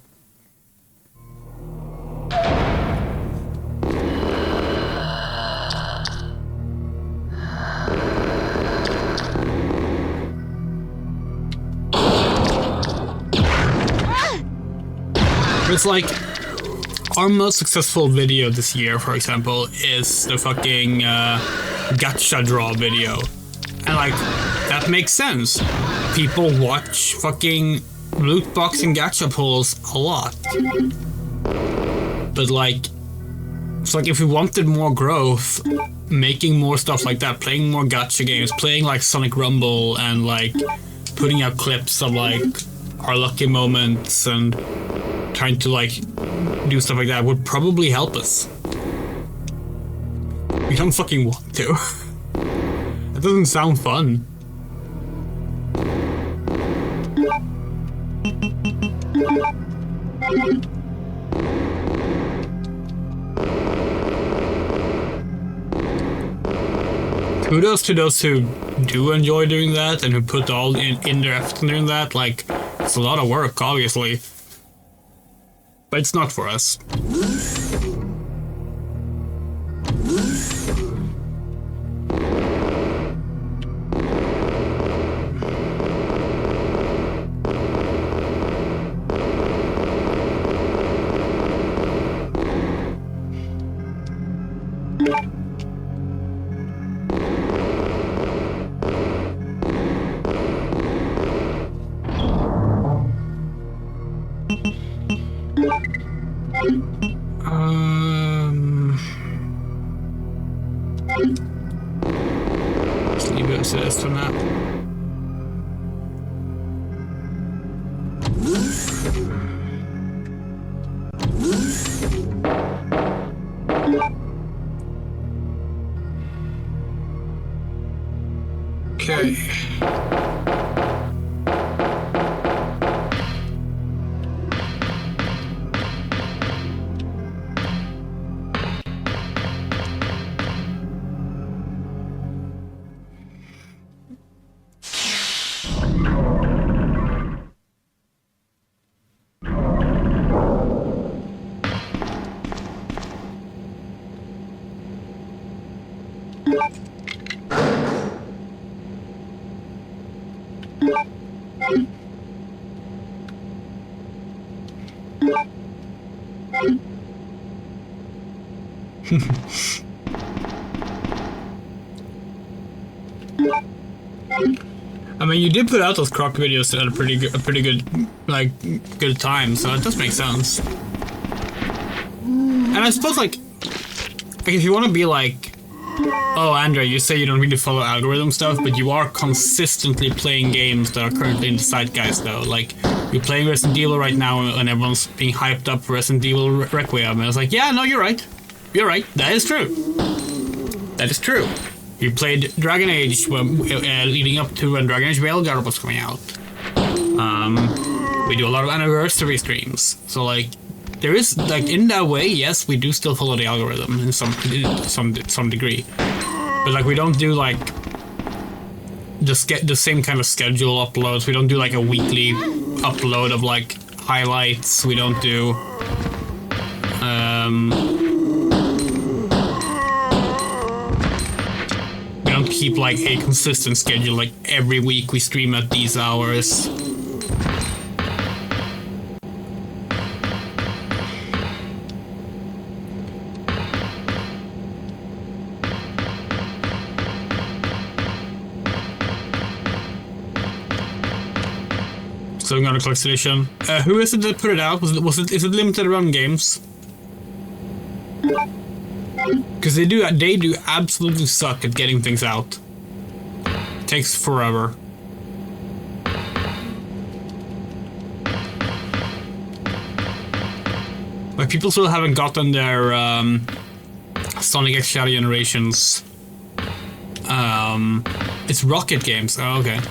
It's like, our most successful video this year, for example, is the fucking gacha draw video. And like, that makes sense. People watch fucking loot box and gacha pulls a lot. But like, it's like if we wanted more growth, making more stuff like that, playing more gacha games, playing like Sonic Rumble and like putting out clips of like our lucky moments and trying to like do stuff like that would probably help us. We don't fucking want to. That doesn't sound fun. Kudos to those who do enjoy doing that and who put all in their effort in doing that. Like, it's a lot of work, obviously. But it's not for us. Let's leave it as for now. Okay. I mean, you did put out those croc videos at a pretty good, like, good time, so it does make sense. And I suppose, like if you want to be like, oh, Andre, you say you don't really follow algorithm stuff, but you are consistently playing games that are currently in the zeitgeist, though. Like, you're playing Resident Evil right now, and everyone's being hyped up for Resident Evil Requiem, and I was like, yeah, no, you're right. You're right. That is true. That is true. You played Dragon Age leading up to when Dragon Age Veilguard was coming out. We do a lot of anniversary streams, so like, there is, like, in that way, yes, we do still follow the algorithm in some degree, but like, we don't do like the same kind of schedule uploads. We don't do like a weekly upload of like highlights. We don't do we don't keep like a consistent schedule. Like every week we stream at these hours. So I'm gonna collect edition. Who is it that put it out? Is it limited run games? Because they do absolutely suck at getting things out. It takes forever. Like, people still haven't gotten their Sonic X Shadow Generations. It's Rocket Games. Oh, okay.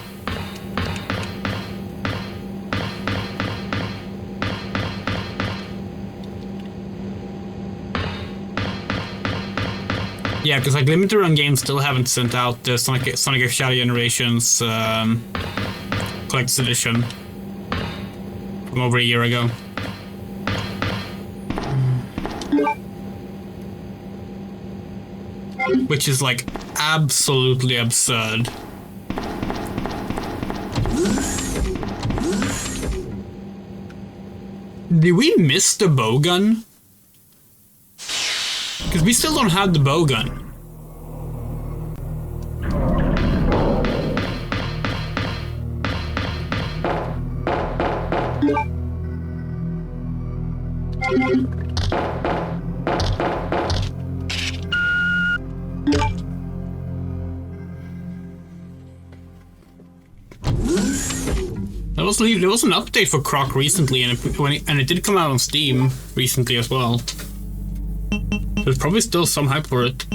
Yeah, because like limited run games still haven't sent out the Sonic X Shadow Generations collector's edition from over a year ago. Which is like absolutely absurd. Did we miss the bow gun? Because we still don't have the bow gun. There was an update for Croc recently, and it did come out on Steam recently as well. There's probably still some hype for it.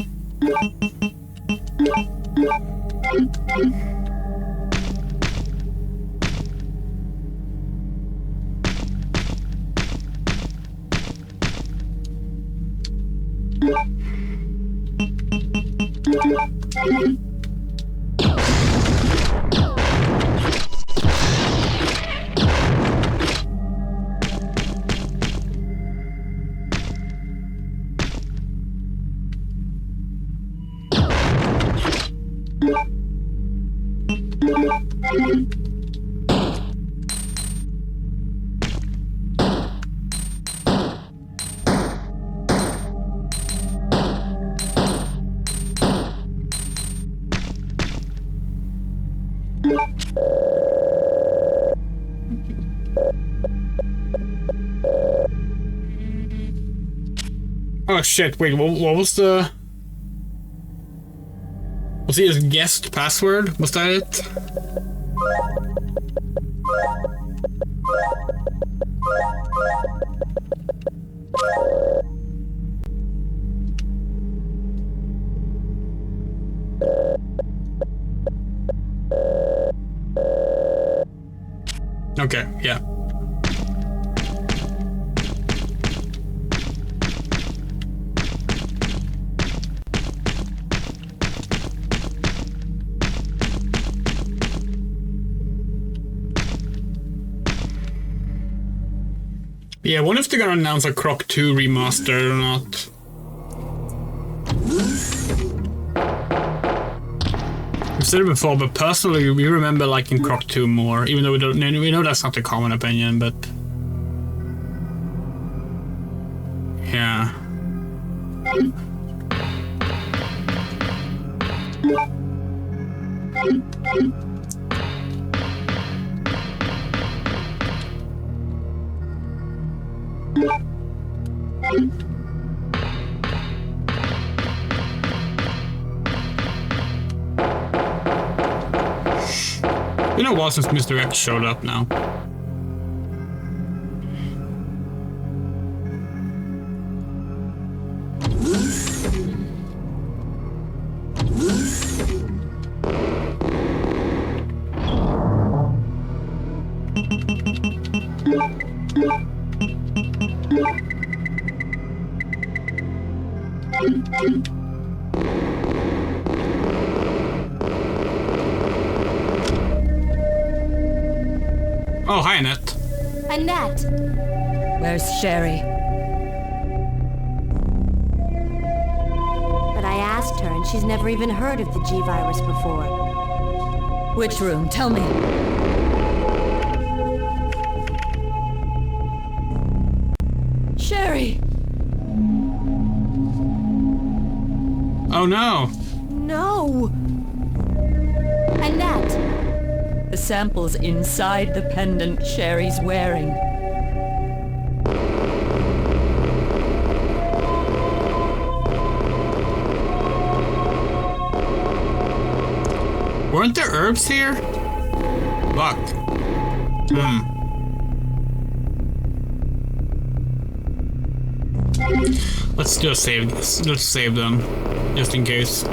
Oh shit, wait, what was the... Was he his guest password? Was that it? Okay, yeah. Yeah, I wonder if they're gonna announce a Croc 2 remaster or not. I've said it before, but personally, we remember liking Croc 2 more, even though we know that's not the common opinion, but... Yeah. You know what, since Mr. X showed up now. Oh, hi, Annette. Annette! Where's Sherry? But I asked her, and she's never even heard of the G-Virus before. Which room? Tell me. Sherry! Oh, no. No! Annette! The sample's inside the pendant Sherry's wearing. Weren't there herbs here? Fuck. Let's just save this. Let's save them, just in case.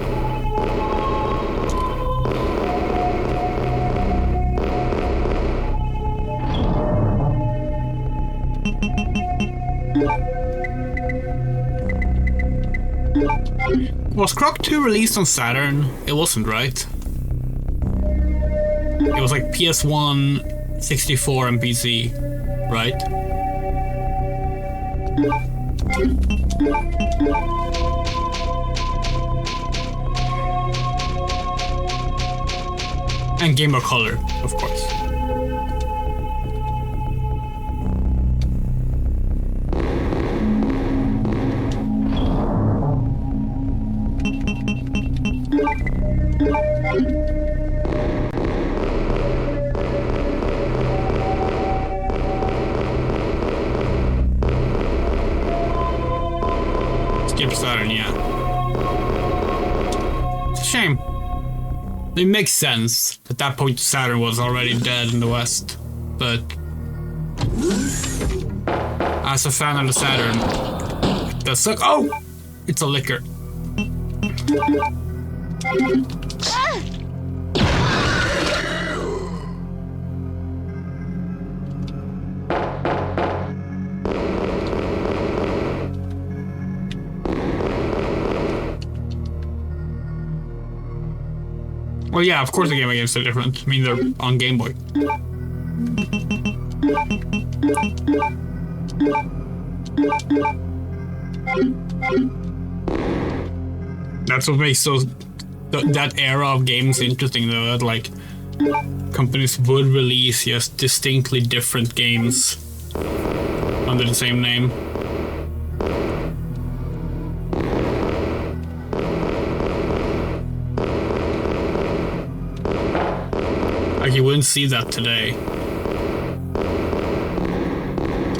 Was Croc 2 released on Saturn? It wasn't, right? It was like PS1, 64, and PC, right? And Game Boy Color, of course. Skip Saturn, yeah. It's a shame. It makes sense. At that point, Saturn was already dead in the West. But as a fan of the Saturn, it does suck. Oh! It's a liquor. Well, yeah, of course the Game Boy games are different. I mean, they're on Game Boy. That's what makes that era of games interesting, though. That like companies would release just distinctly different games under the same name. Like you wouldn't see that today,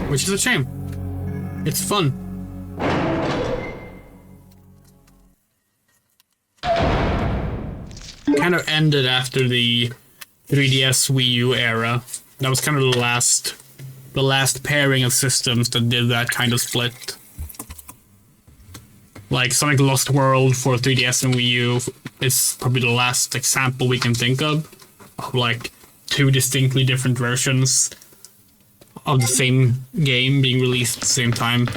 which is a shame. It's fun. Kind of ended after the 3DS Wii U era. That was kind of the last pairing of systems that did that kind of split. Like Sonic Lost World for 3DS and Wii U is probably the last example we can think of like two distinctly different versions of the same game being released at the same time.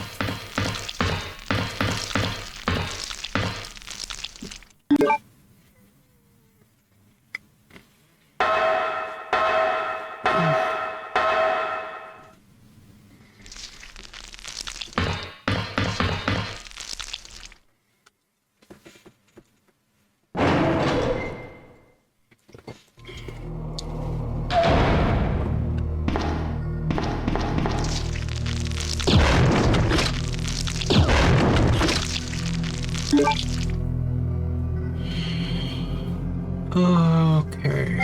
Okay.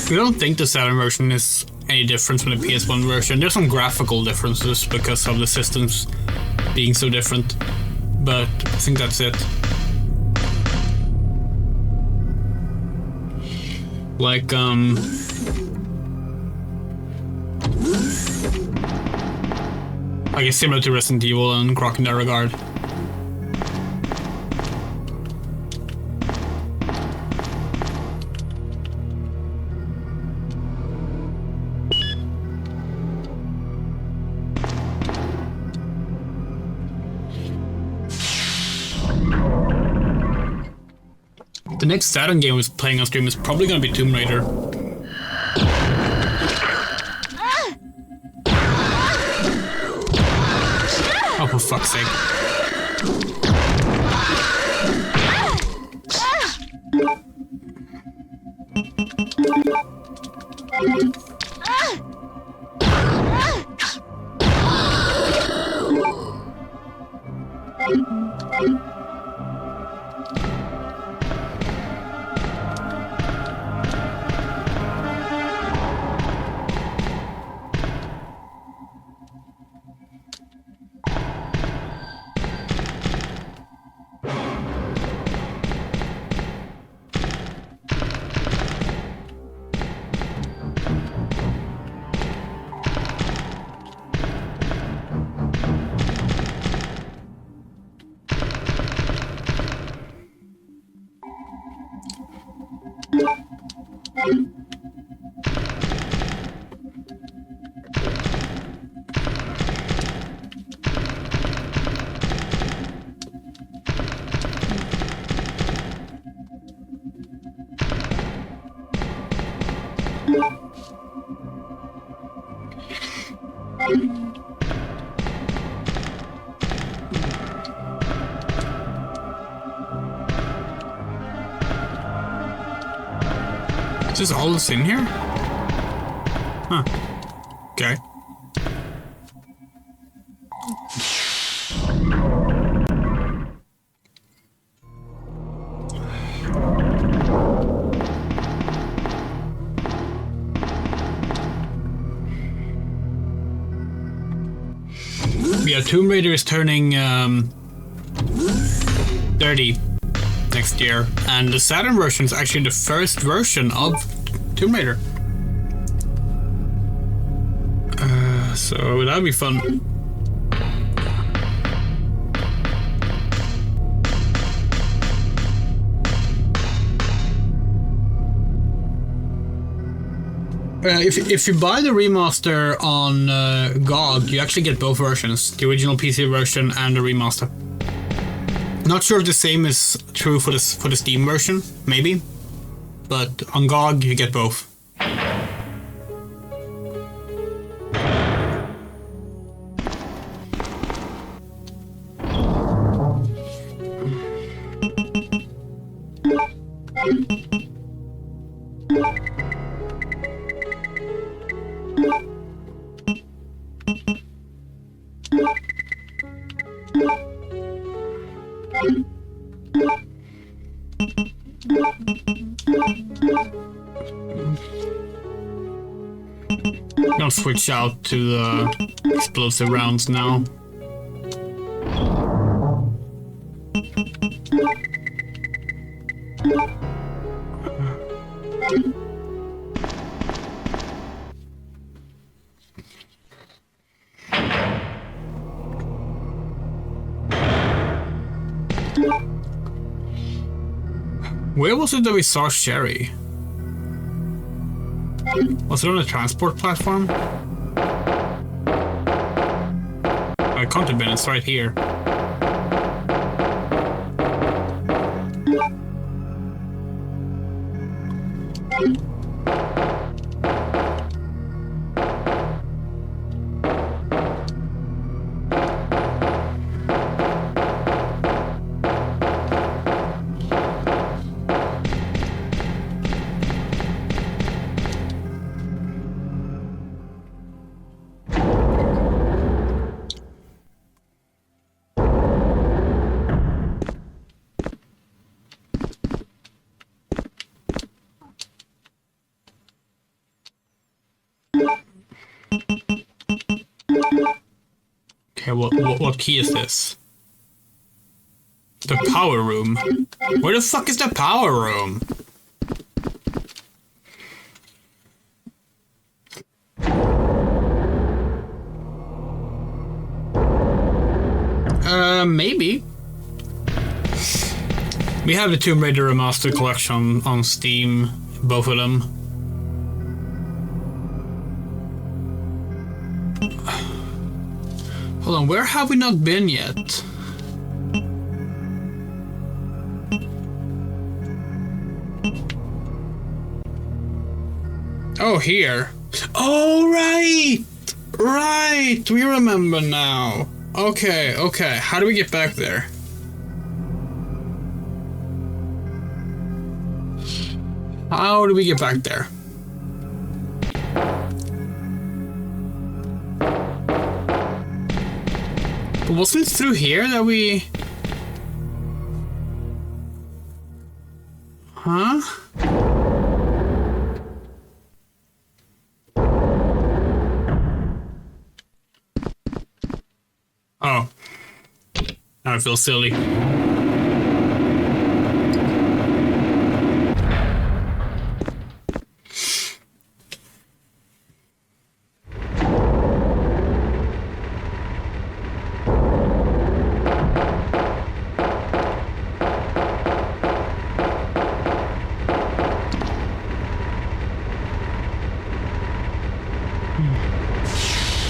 I don't think the Saturn version is any different from the PS1 version. There's some graphical differences because of the systems being so different, but I think that's it. Like, I guess similar to Resident Evil and Croc in that regard. The next Saturn game we're playing on stream is probably gonna be Tomb Raider. Oh, for fuck's sake. Is this all that's in here? Huh. Okay. Yeah, Tomb Raider is turning 30 next year, and the Saturn version is actually the first version of Tomb Raider. So that'll be fun. If you buy the remaster on GOG, you actually get both versions, the original PC version and the remaster. Not sure if the same is true for the Steam version, maybe, but on GOG you get both. I'll switch out to the explosive rounds now. Where was it that we saw Sherry? Was it on a transport platform? It can't have been, it's right here. Okay, what key is this? The power room. Where the fuck is the power room? Maybe. We have the Tomb Raider Remastered Collection on Steam, both of them. Hold on, where have we not been yet? Oh, here. Oh, right! Right! We remember now. Okay, okay. How do we get back there? How do we get back there? But wasn't it through here that we... Huh? Oh. Now I feel silly.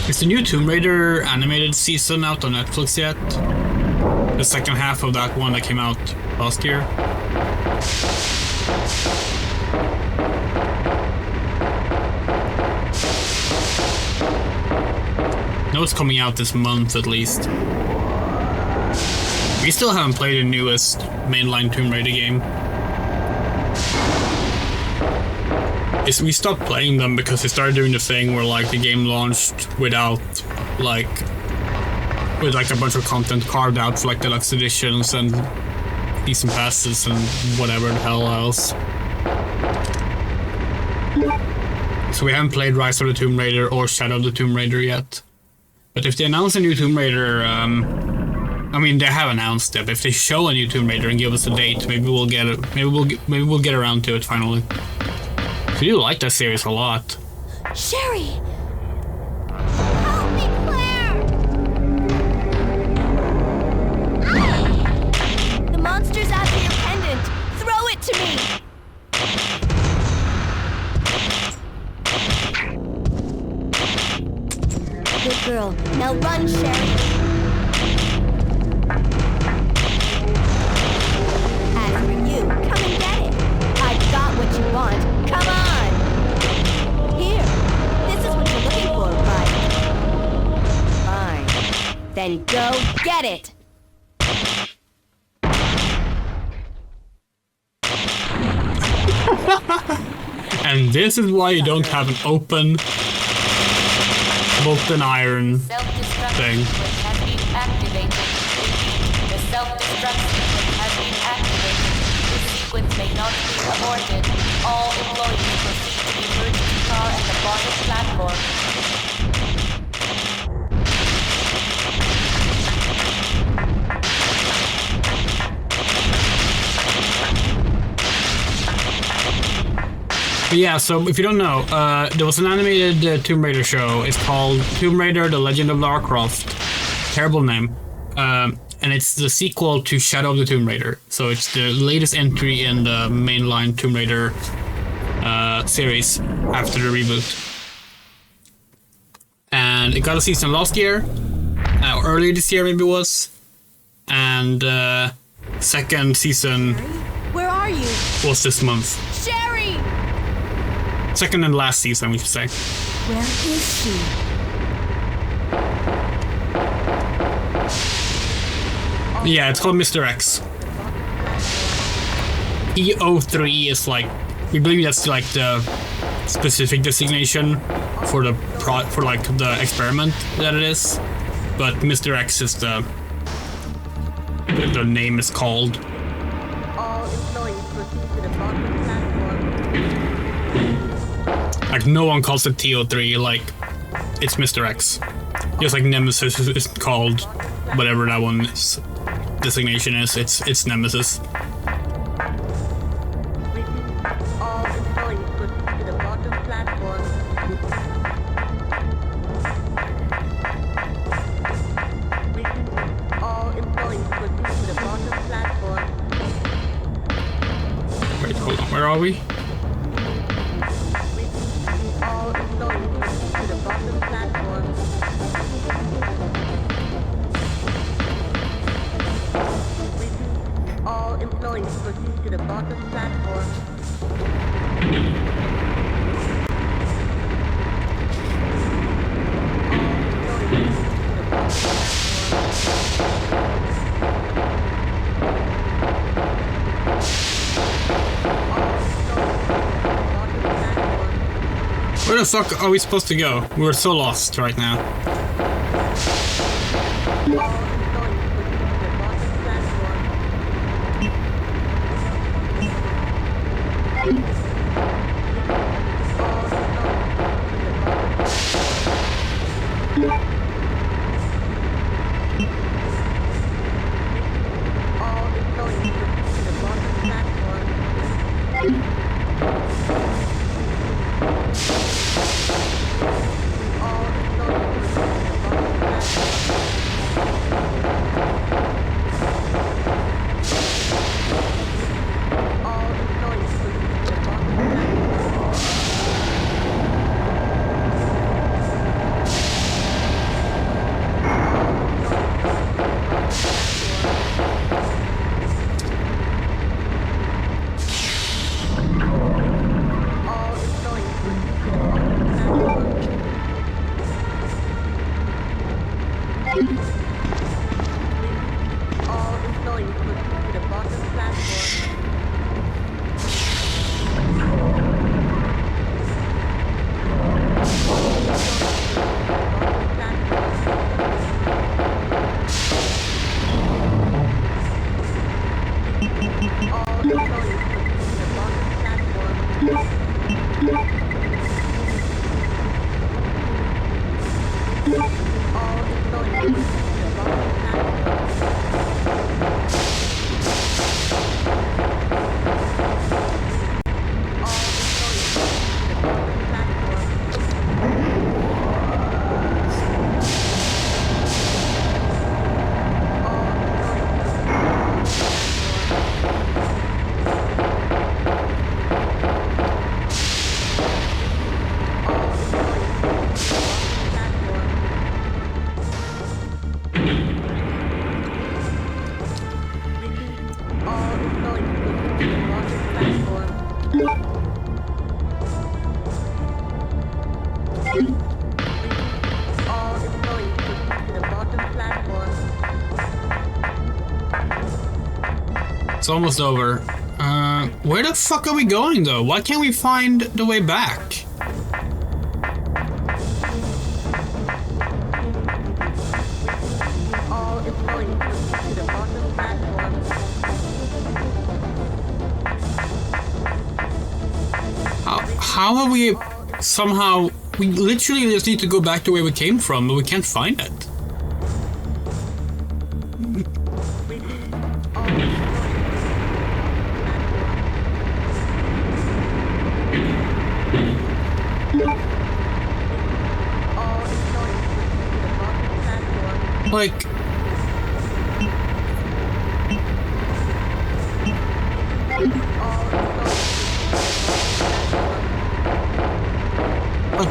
Is the new Tomb Raider animated season out on Netflix yet? The second half of that one that came out last year? I know it's coming out this month at least. We still haven't played the newest mainline Tomb Raider game. We stopped playing them because they started doing the thing where like the game launched without like with like a bunch of content carved out for like deluxe editions and season passes and whatever the hell else. So we haven't played Rise of the Tomb Raider or Shadow of the Tomb Raider yet. But if they announce a new Tomb Raider, I mean they have announced it. But if they show a new Tomb Raider and give us a date, maybe we'll get it. Maybe we'll get around to it finally. I do like that series a lot. Sherry! Help me, Claire! The monster's after your pendant. Throw it to me! Good girl. Now run, Sherry. As for you, come and get it. I've got what you want. Come on! Here. This is what you're looking for, right? Fine. Then go get it! And this is why you don't have an open molten iron thing. Has been activated. The self-destruct sequence has been activated. This sequence may not be aborted. All employees proceed to the emergency car at the bottom platform. But yeah, so if you don't know, there was an animated Tomb Raider show. It's called Tomb Raider: The Legend of Lara Croft. Terrible name. And it's the sequel to Shadow of the Tomb Raider. So it's the latest entry in the mainline Tomb Raider series after the reboot. And it got a season last year, earlier this year maybe it was. And second season Where are you? was this month. Sherry! Second and last season, we should say. Where is she? Yeah, it's called Mr. X. EO3 is like, we believe that's like the specific designation for the the experiment that it is. But Mr. X is the name is called. All employees proceed to the bottom platform. Like no one calls it TO3, like it's Mr. X. Just like Nemesis is called whatever that one is. Designation is, it's Nemesis. All employees proceed to the bottom platform. All employees proceed to the bottom platform. Wait, hold on, where are we? All employees proceed to the bottom platform. All employees proceed to the bottom platform. Where the fuck are we supposed to go? We're so lost right now. It's almost over. Where the fuck are we going though? Why can't we find the way back? How have we somehow... We literally just need to go back to where we came from, but we can't find it. Like...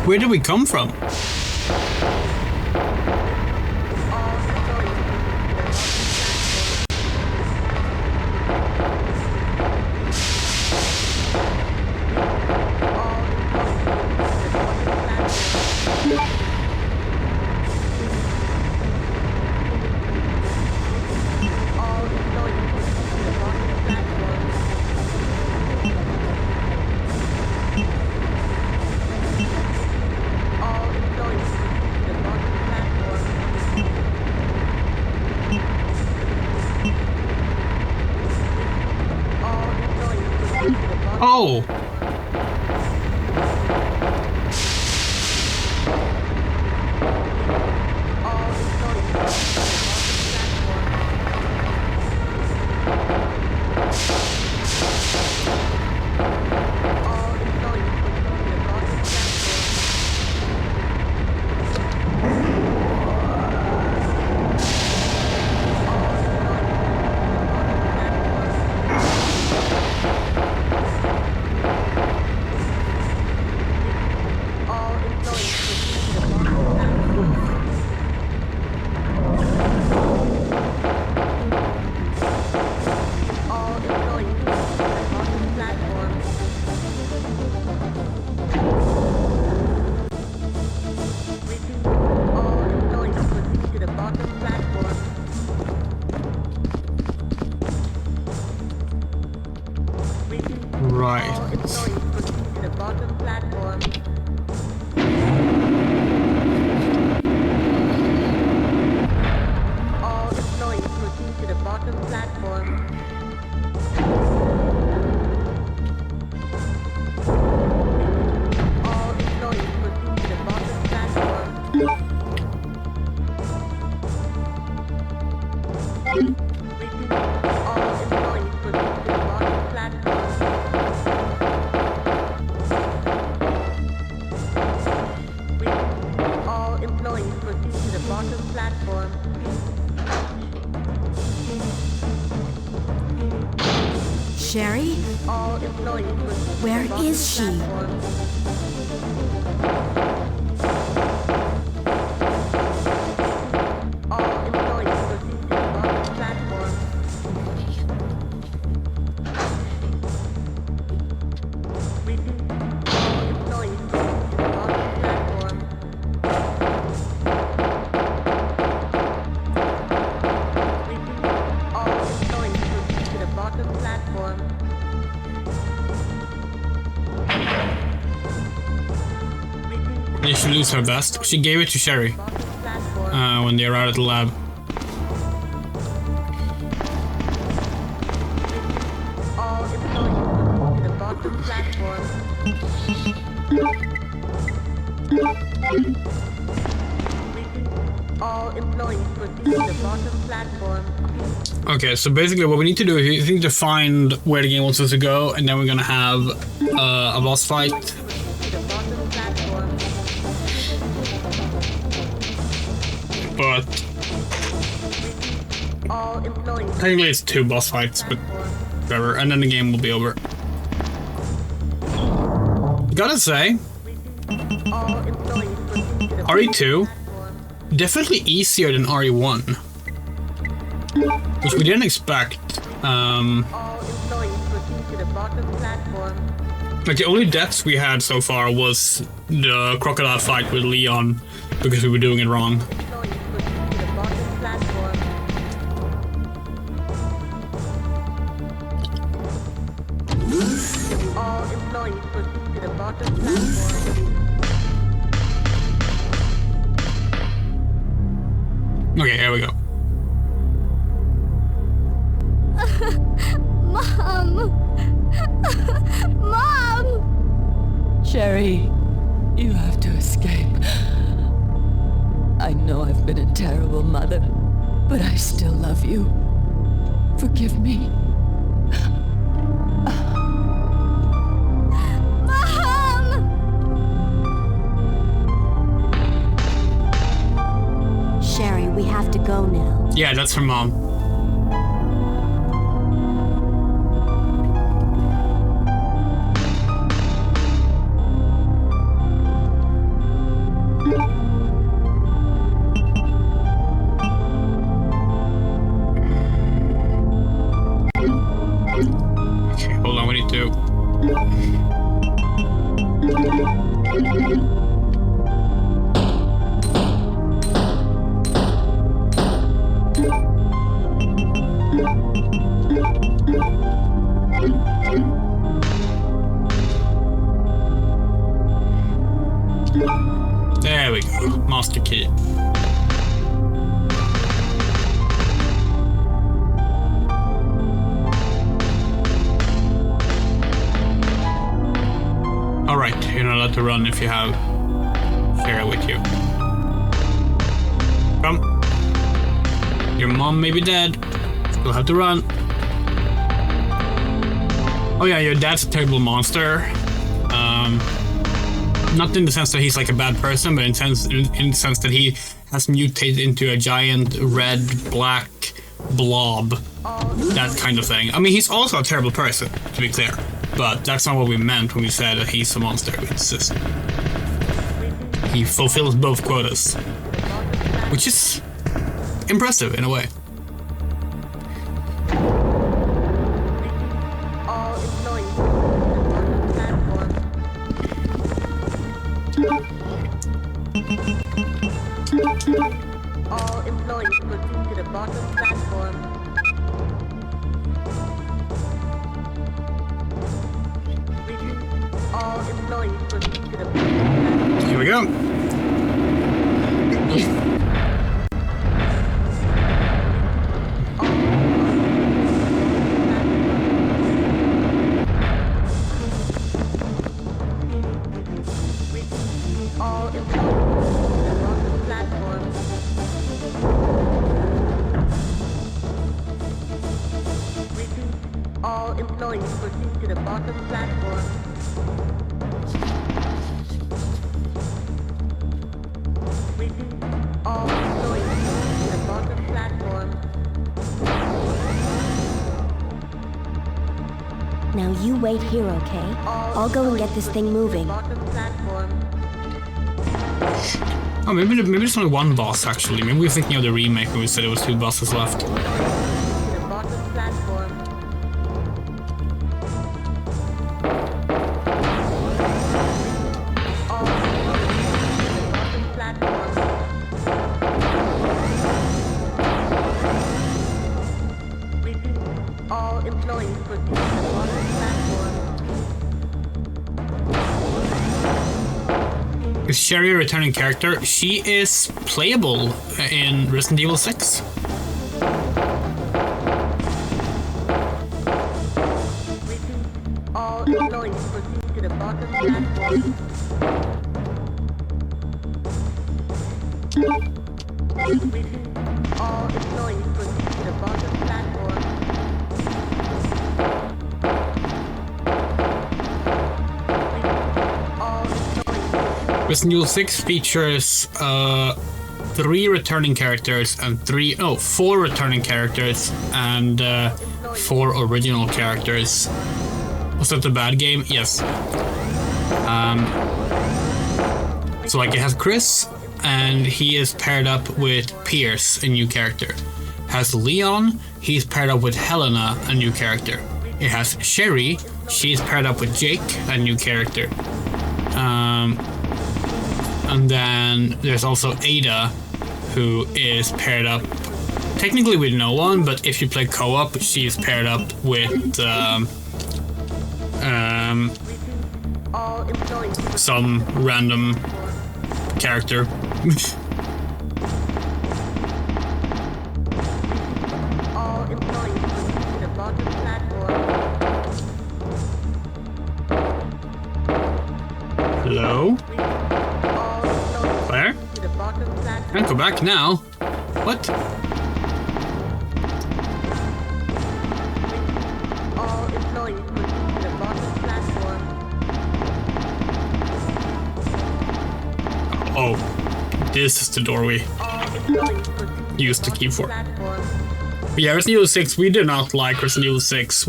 where did we come from? Oh! Sherry? Where is she? Did she lose her vest? She gave it to Sherry when they arrived at the lab. All employees to the bottom platform. All employees proceed to the bottom platform. Okay, so basically what we need to do is we need to find where the game wants us to go, and then we're gonna have a boss fight. To the bottom platform. But All employees technically it's 2 boss fights, but whatever, and then the game will be over. Gotta say, all employees proceed to the RE2 definitely easier than RE1, which we didn't expect. all employees proceed to the bottom platform. Like the only deaths we had so far was the crocodile fight with Leon because we were doing it wrong. Employees proceed to the bottom platform. All employees proceed to the bottom platform. Okay, here we go. Mom! Mom! Sherry, you have to escape. I know I've been a terrible mother, but I still love you. Forgive me. Mom! Sherry, we have to go now. Yeah, that's her mom. Okay, hold on, we need to... There we go, master key. Alright, you're not allowed to run if you have Sarah with you. Come. Your mom may be dead. Still have to run. Oh yeah, your dad's a terrible monster. Not in the sense that he's like a bad person, but in the sense that he has mutated into a giant red, black blob. That kind of thing. I mean, he's also a terrible person, to be clear. But that's not what we meant when we said that he's a monster. It's just... he fulfills both quotas. Which is impressive, in a way. All employees proceed to the bottom platform. All employees proceed to the bottom platform. Here we go. All employees to the bottom platform. Repeat. All employees proceed to the bottom platform. Repeat. All employees proceed to the bottom platform. Now you wait here, okay? I'll go and get this thing moving. Bottom platform. Oh, maybe there's only one boss, actually. Maybe we're thinking of the remake when we said there was 2 bosses left. To the bottom platform. All employees to the bottom platform. Repeat. All employees proceed to the bottom platform. Is Sherry a returning character? She is playable in Resident Evil 6. Repeat. All employees proceed to the bottom platform. All employees proceed to the bottom platform. Resident Evil 6 features 3 returning characters and 4 returning characters and 4 original characters. Was that the bad game? Yes. So like it has Chris, and he is paired up with Pierce, a new character. It has Leon, he's paired up with Helena, a new character. It has Sherry, she's paired up with Jake, a new character. And then there's also Ada, who is paired up technically with no one, but if you play co-op, she's paired up with some random character. All employees proceed to the bottom platform. Hello? All employees Claire? to the bottom platform. Can't go back now. What? All employees proceed to the bottom platform. Oh, this is the door we All employees proceed to used to key for. platform. But yeah, Resident Evil 6, we did not like Resident Evil 6.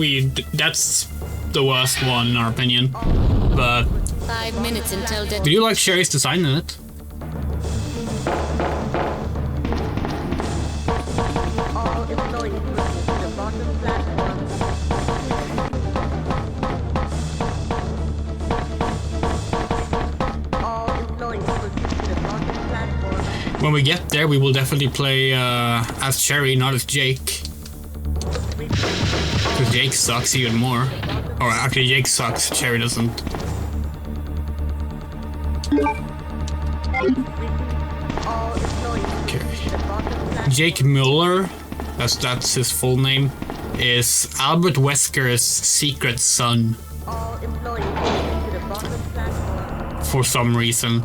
That's the worst one in our opinion. But 5 minutes until do you like Sherry's design in it? All employees proceed to the bottom platform. All employees proceed to the bottom platform. When we get there, we will definitely play as Sherry, not as Jake. Because Jake sucks even more. Or actually, Jake sucks, Sherry doesn't. All employees Okay. to the bottom platform. Jake Muller, that's his full name, is Albert Wesker's secret son All employees proceed to the bottom platform. for some reason.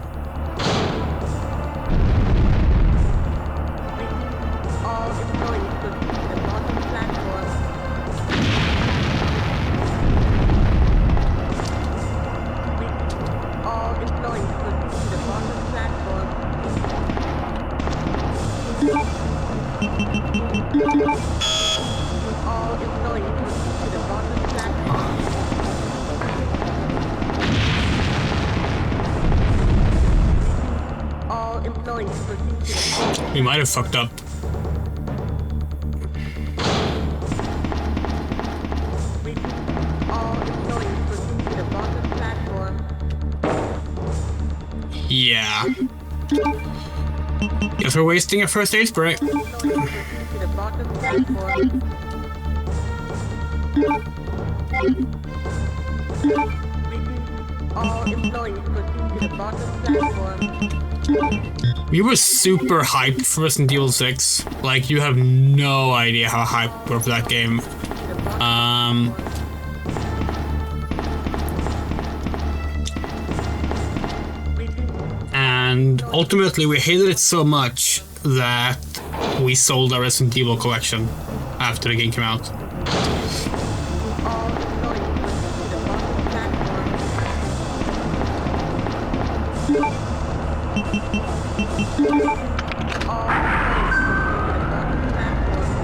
All employees proceed to the bottom platform. All employees proceed to the bottom platform. All employees proceed to the bottom platform. All employees proceed to the bottom. We might have fucked up. All employees proceed to the bottom platform. Yeah. Guess we're wasting a first aid spray. Proceed to the bottom platform. All employees proceed to the bottom platform. We were super hyped for Resident Evil 6. Like, you have no idea how hyped we were for that game. And ultimately we hated it so much that we sold our Resident Evil collection after the game came out. All employees proceed to the bottom platform. All employees proceed to the bottom platform.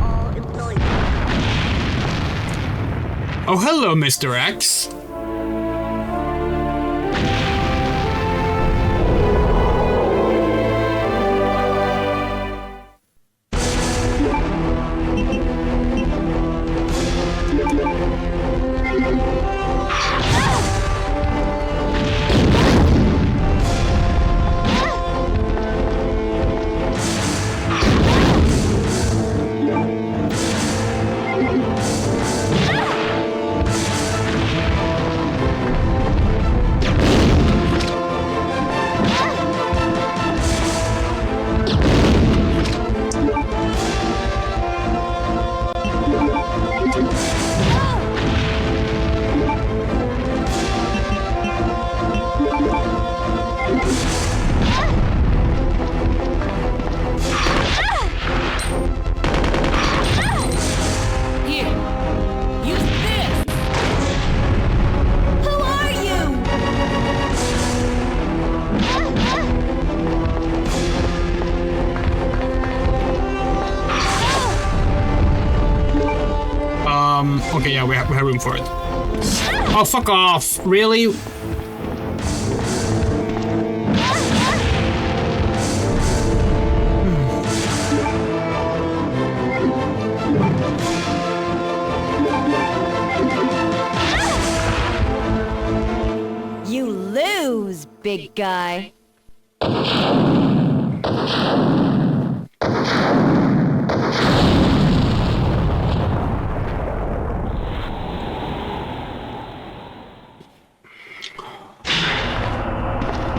All employees. Oh, hello, Mr. X. Okay, yeah, we have room for it. Oh, fuck off! Really? You lose, big guy.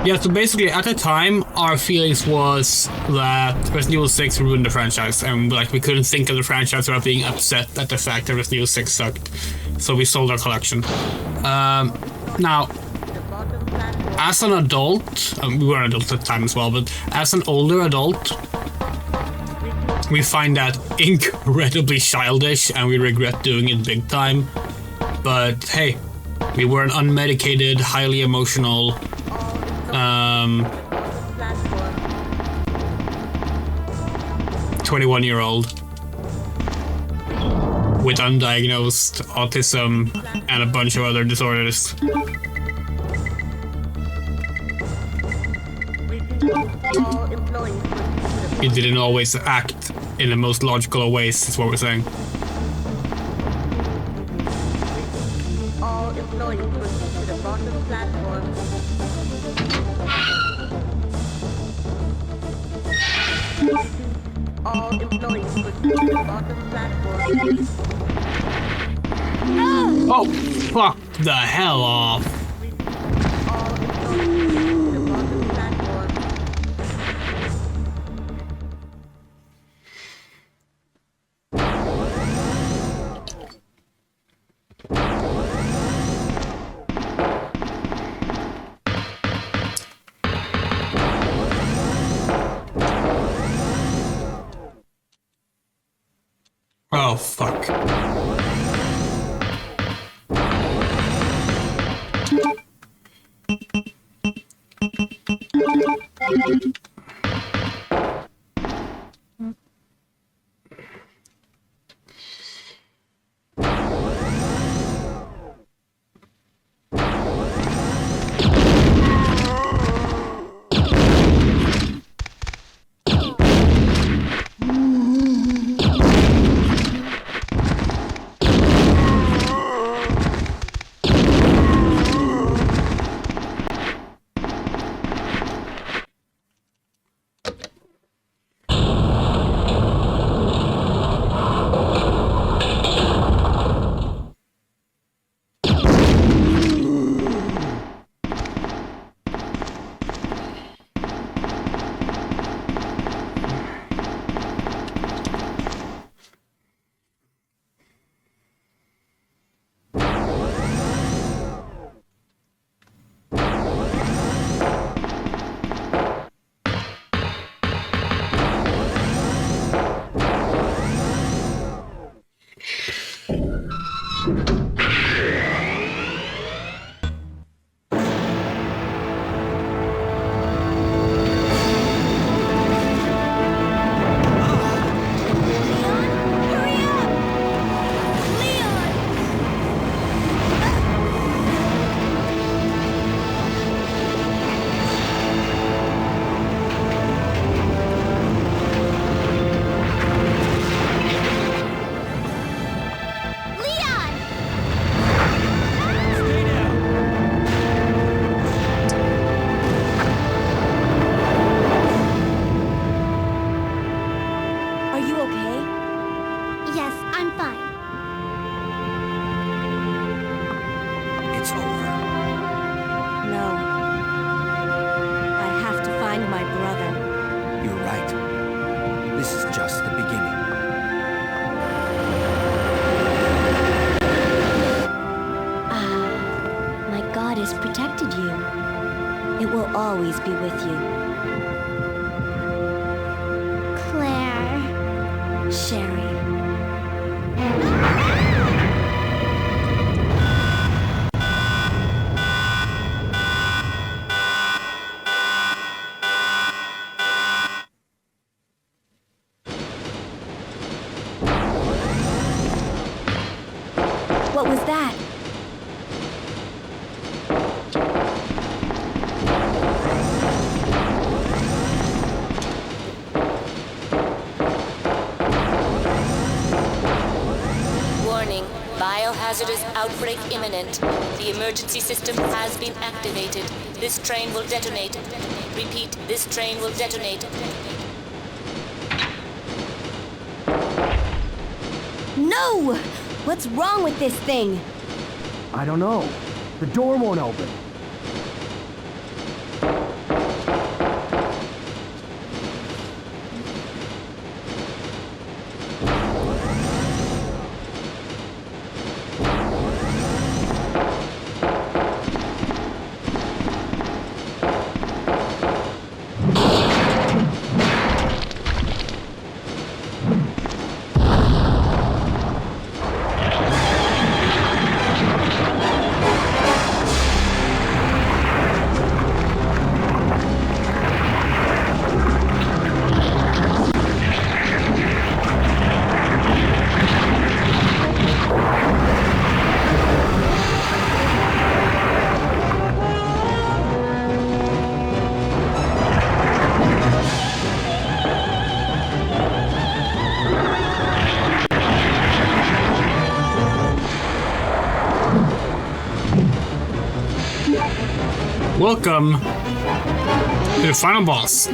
Yeah, so basically, at the time, our feelings was that Resident Evil 6 ruined the franchise, and like we couldn't think of the franchise without being upset at the fact that Resident Evil 6 sucked. So we sold our collection. Now, as an adult, we were adults at the time as well, but as an older adult, we find that incredibly childish, and we regret doing it big time. But hey, we were an unmedicated, highly emotional 21-year-old with undiagnosed autism and a bunch of other disorders. He didn't always act in the most logical of ways, is what we're saying. All employees proceed to the bottom platform. All employees proceed to the bottom platform. Oh, fuck the hell off. All employees proceed to the bottom platform. Oh, fuck. always be with you. Claire. Sherry. What was that? Warning, biohazardous outbreak imminent. The emergency system has been activated. This train will detonate. Repeat, this train will detonate. No! What's wrong with this thing? I don't know. The door won't open. Welcome to the final boss.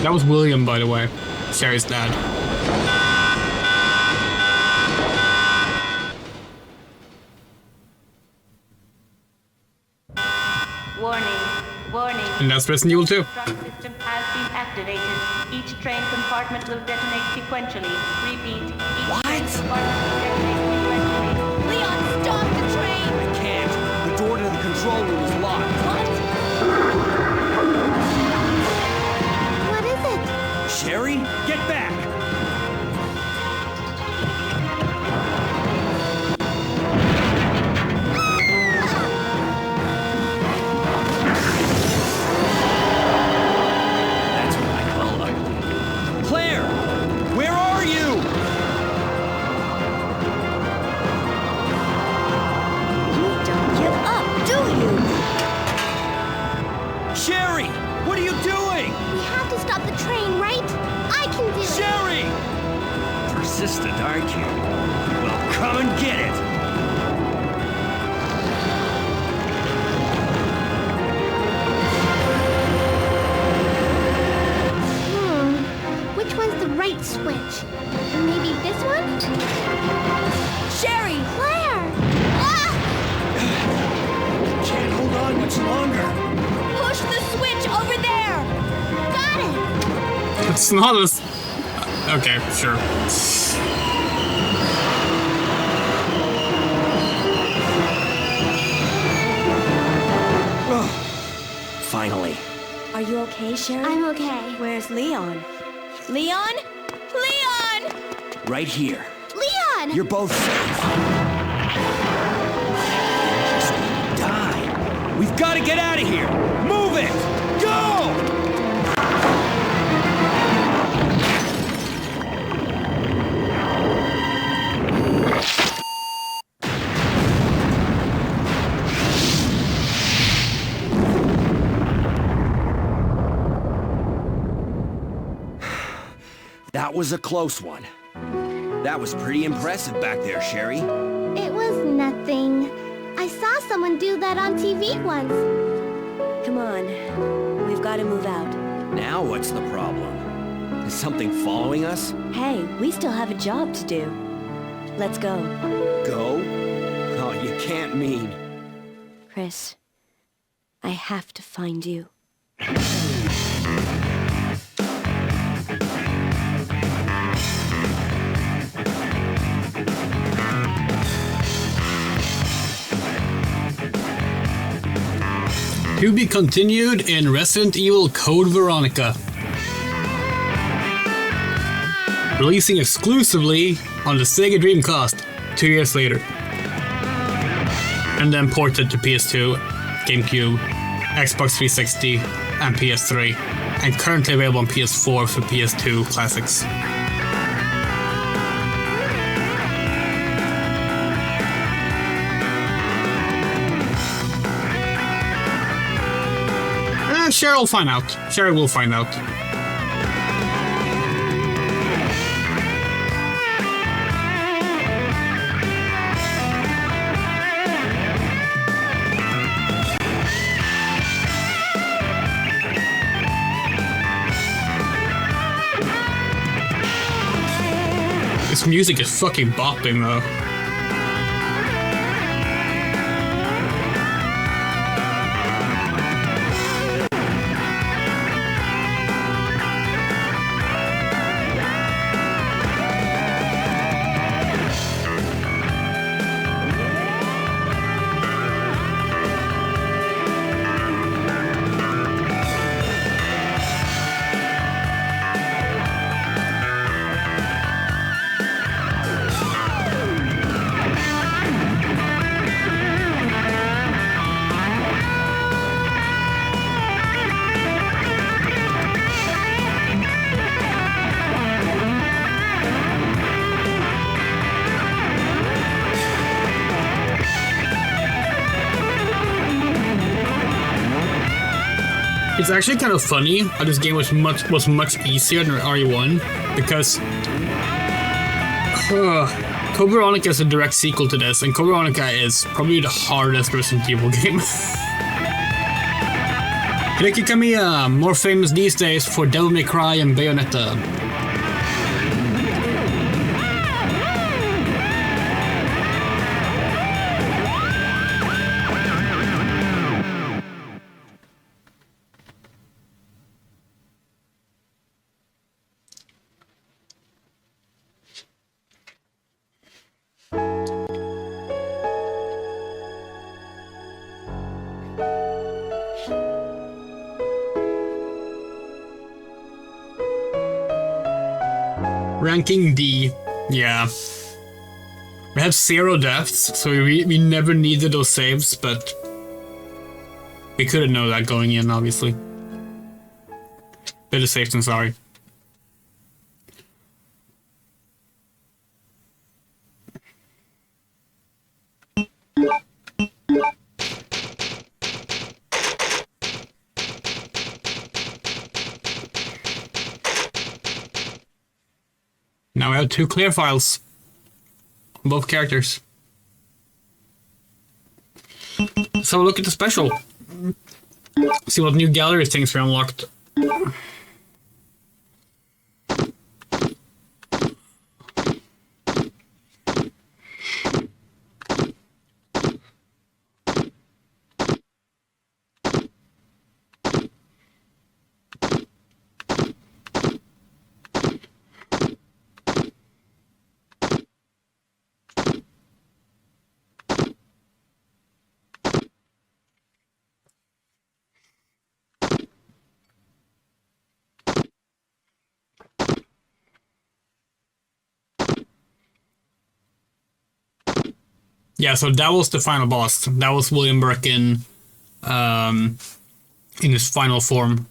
That was William, by the way. Sherry's dad. Warning, warning. And that's Resident Evil 2. Self-destruct system has been activated. Each train compartment will detonate sequentially. Repeat, each train compartment will detonate sequentially. Leon, stop the train! I can't. The door to the control room is locked. What? What is it? Sherry, get back! That's what I call ugly. Claire! Where are you? You don't give up, do you? Sherry! What are you doing? We have to stop the train, right? I can do it. Sherry! Persistent, aren't you? Well, come and get it! Which one's the right switch? Maybe this one? Sherry! Claire! Ah! Can't hold on much longer. Push the switch over there! Got it! It's not as... Okay, sure. Finally. Are you okay, Sherry? I'm okay. Where's Leon? Leon? Leon! Right here. Leon! You're both safe. Just die. We've got to get out of here. Move it! Go! That was a close one. That was pretty impressive back there, Sherry. It was nothing. I saw someone do that on TV once. Come on. We've got to move out. Now what's the problem? Is something following us? Hey, we still have a job to do. Let's go. Go? Oh, you can't mean... Chris, I have to find you. To be continued in Resident Evil Code Veronica. Releasing exclusively on the SEGA Dreamcast 2 years later. And then ported to PS2, GameCube, Xbox 360, and PS3. And currently available on PS4 for PS2 classics. Cheryl will find out. Cheryl will find out. This music is fucking bopping though. It's actually kind of funny how this game was much easier than RE1 because Code Veronica is a direct sequel to this, and Code Veronica is probably the hardest Resident Evil game. Hideki Kamiya, more famous these days for Devil May Cry and Bayonetta. Ranking D. Yeah. We have 0 deaths, so we never needed those saves, but we couldn't know that going in, obviously. Better safe than sorry. Now we have 2 clear files. Both characters. Let's have a look at the special. See what new gallery things we unlocked. Yeah, so that was the final boss. That was William Birkin in his final form.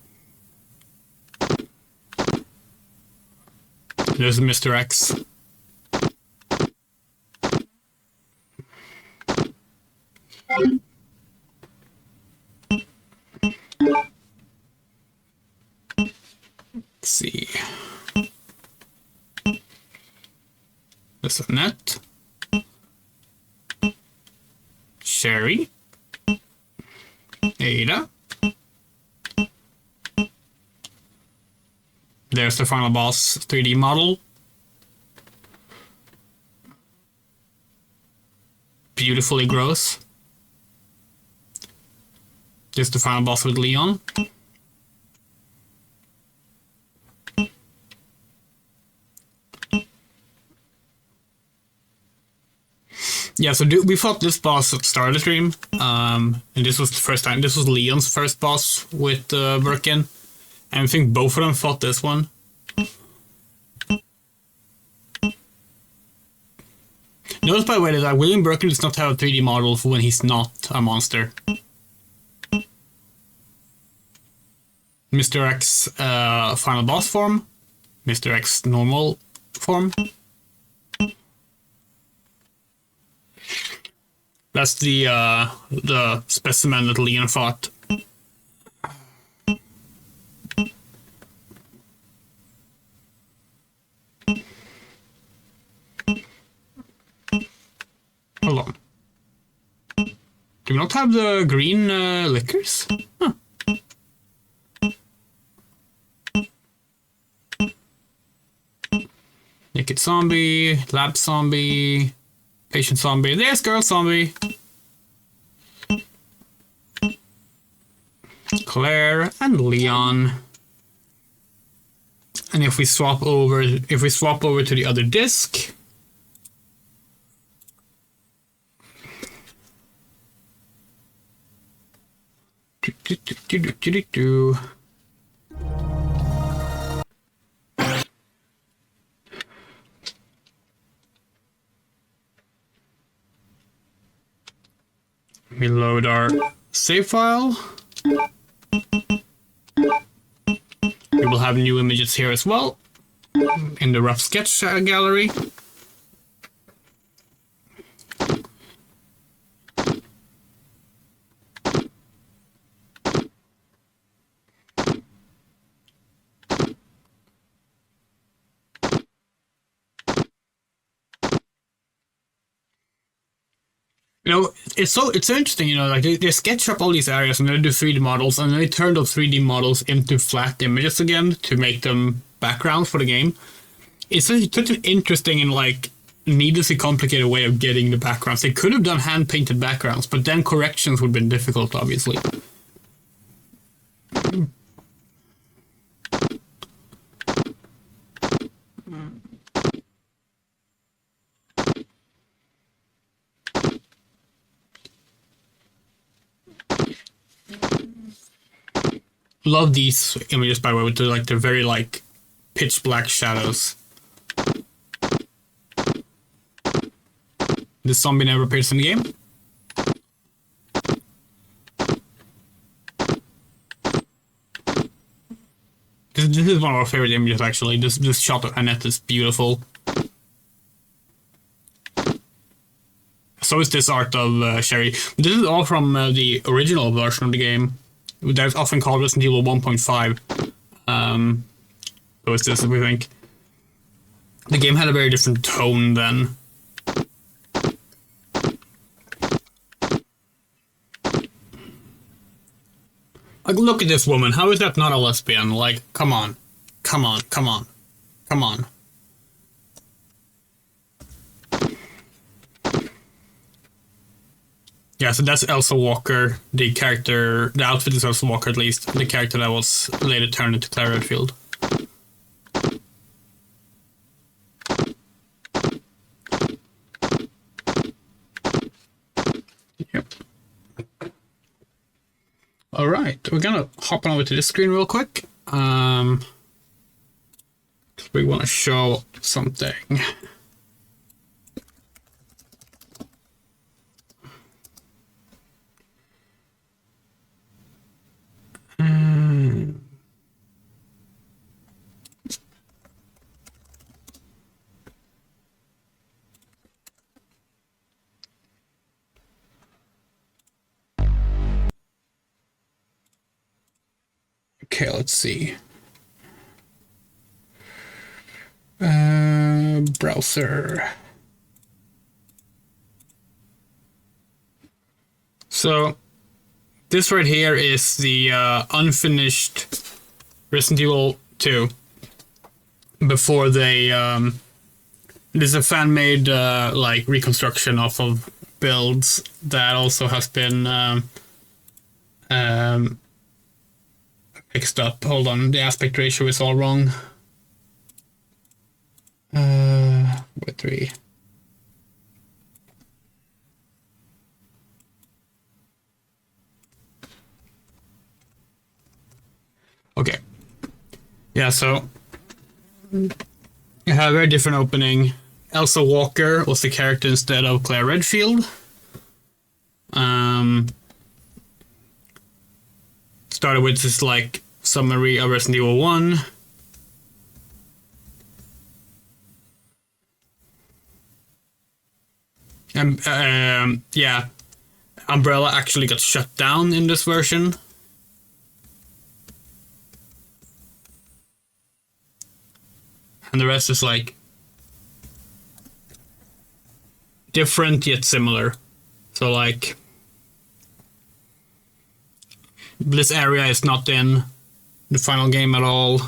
There's Mr. X. Let's see. There's Annette. Sherry, Ada, there's the final boss 3D model. Beautifully gross. This is the final boss with Leon. Yeah, so we fought this boss at the start of the stream, and this was the first time. This was Leon's first boss with Birkin, and I think both of them fought this one. Notice, by the way, that William Birkin does not have a 3D model for when he's not a monster. Mr. X final boss form, Mr. X normal form. That's the specimen that Leon fought. Hold on. Do we not have the green liquors? Huh. Naked zombie, lab zombie, patient zombie. There's girl zombie. Claire and Leon. And if we swap over to the other disc, we load our save file. We will have new images here as well in the rough sketch gallery. You know, it's so interesting, you know, like they sketch up all these areas and they do 3D models and then they turn those 3D models into flat images again to make them backgrounds for the game. It's such an interesting and like needlessly complicated way of getting the backgrounds. They could have done hand-painted backgrounds, but then corrections would have been difficult, obviously. Love these images, by the way, with the very like pitch black shadows. This zombie never appears in the game. This is one of our favorite images, actually. This shot of Annette is beautiful. So is this art of Sherry. This is all from the original version of the game. That's often called Resident Evil 1.5. So it's this, we think. The game had a very different tone then. Like, look at this woman. How is that not a lesbian? Like, come on. Come on, come on. Come on. Yeah, so that's Elsa Walker, the character, the outfit is Elsa Walker at least, the character that was later turned into Claire Redfield. Yep. Alright, we're gonna hop on over to this screen real quick. We want to show something. Okay, let's see. Browser. So this right here is the unfinished Resident Evil 2. before they there's a fan-made like reconstruction off of builds that also has been fixed up. Hold on, the aspect ratio is all wrong. With 3. Okay. Yeah, so you have a very different opening. Elsa Walker was the character instead of Claire Redfield. Started with this like summary of Resident Evil 1. And yeah, Umbrella actually got shut down in this version. And the rest is like different yet similar. So like this area is not in the final game at all.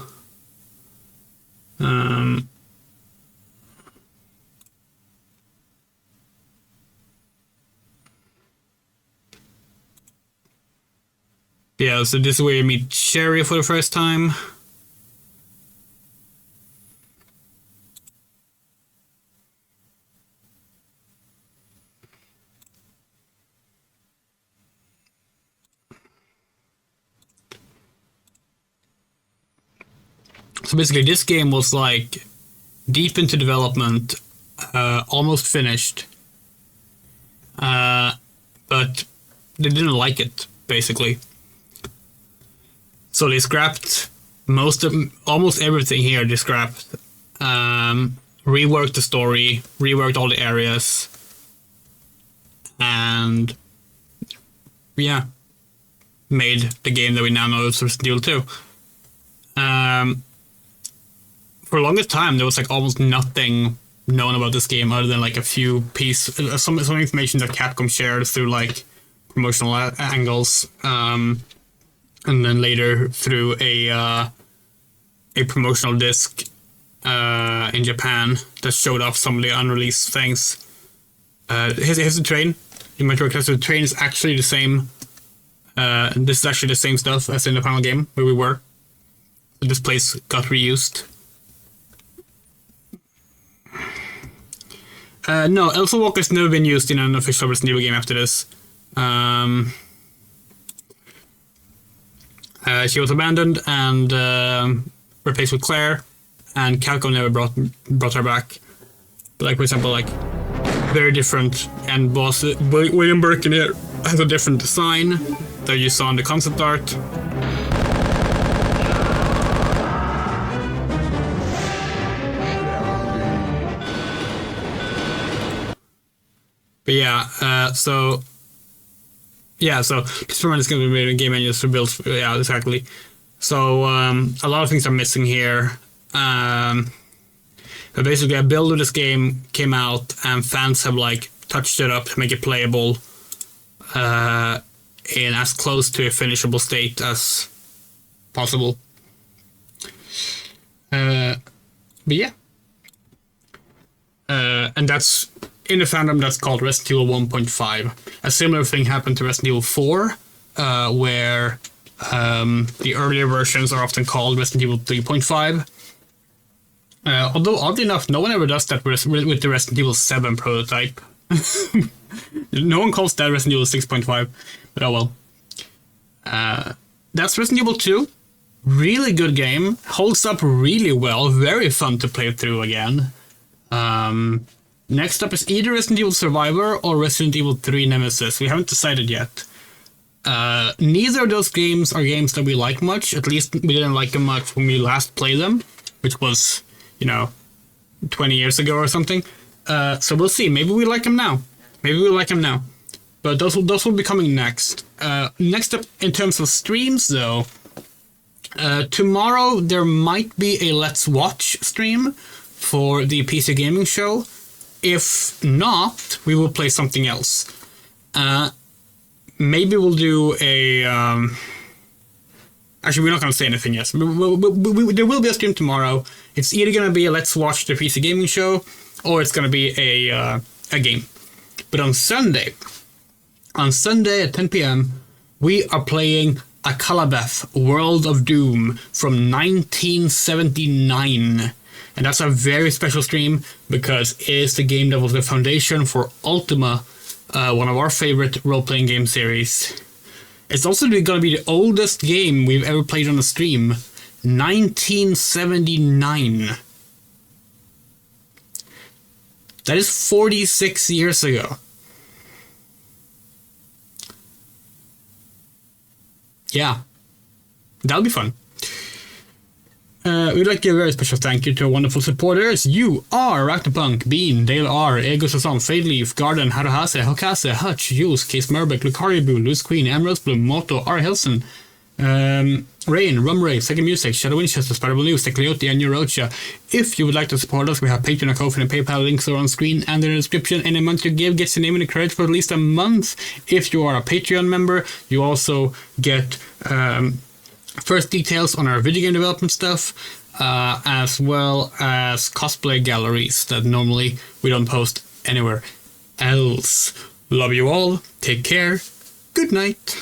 Yeah, so this is where you meet Sherry for the first time. So basically this game was like deep into development, almost finished, but they didn't like it, basically. So they scrapped almost everything here. They scrapped, reworked the story, reworked all the areas, and yeah, made the game that we now know as Resident Evil 2. For the longest time, there was like almost nothing known about this game other than like a few some information that Capcom shared through like promotional angles, and then later through a promotional disc in Japan that showed off some of the unreleased things. Here's the train. You might recognize the train is actually the same. This is actually the same stuff as in the final game where we were. So this place got reused. No, Elsa Walker's never been used in an official Resident Evil game after this. She was abandoned and replaced with Claire, and Capcom never brought her back. But like, for example, like very different end boss. William Birkin here has a different design that you saw in the concept art. But yeah, so this one is going to be made in game menus for builds. Yeah, exactly. So a lot of things are missing here. But basically, a build of this game came out, and fans have like touched it up to make it playable in as close to a finishable state as possible. But yeah, and that's. In the fandom, that's called Resident Evil 1.5. A similar thing happened to Resident Evil 4, where the earlier versions are often called Resident Evil 3.5. Although, oddly enough, no one ever does that with the Resident Evil 7 prototype. No one calls that Resident Evil 6.5, but oh well. That's Resident Evil 2. Really good game. Holds up really well. Very fun to play through again. Next up is either Resident Evil Survivor or Resident Evil 3 Nemesis. We haven't decided yet. Neither of those games are games that we like much. At least we didn't like them much when we last played them, which was, 20 years ago or something. So we'll see. Maybe we like them now. But those will be coming next. Next up, in terms of streams, though, tomorrow there might be a Let's Watch stream for the PC Gaming Show. If not, we will play something else. Maybe we'll do a Actually, we're not going to say anything yet. There will be a stream tomorrow. It's either going to be a Let's Watch the PC Gaming Show, or it's going to be a game. But on Sunday at 10 p.m., we are playing Akalabeth, World of Doom from 1979. And that's a very special stream because it's the game that was the foundation for Ultima, one of our favorite role-playing game series. It's also going to be the oldest game we've ever played on a stream. 1979. That is 46 years ago. Yeah. That'll be fun. We'd like to give a very special thank you to our wonderful supporters. You are Ractopunk, Bean, Dale R, Ego Sasson, Fadeleaf, Garden, Haruhase, Hokase, Hutch, Jules, Case Murbeck, Lucaribu, Loose Queen, Emerald Bloom, Moto, R. Hilson, Rain, Rumray, Second Music, Shadow Winchester, Sparable News, Tecleoti, and Neurocha. If you would like to support us, we have Patreon, and Ko-fi, and PayPal links are on screen and in the description. Any month you give gets your name in the credits for at least a month. If you are a Patreon member, you also get first details on our video game development stuff, as well as cosplay galleries that normally we don't post anywhere else. Love you all. Take care. Good night.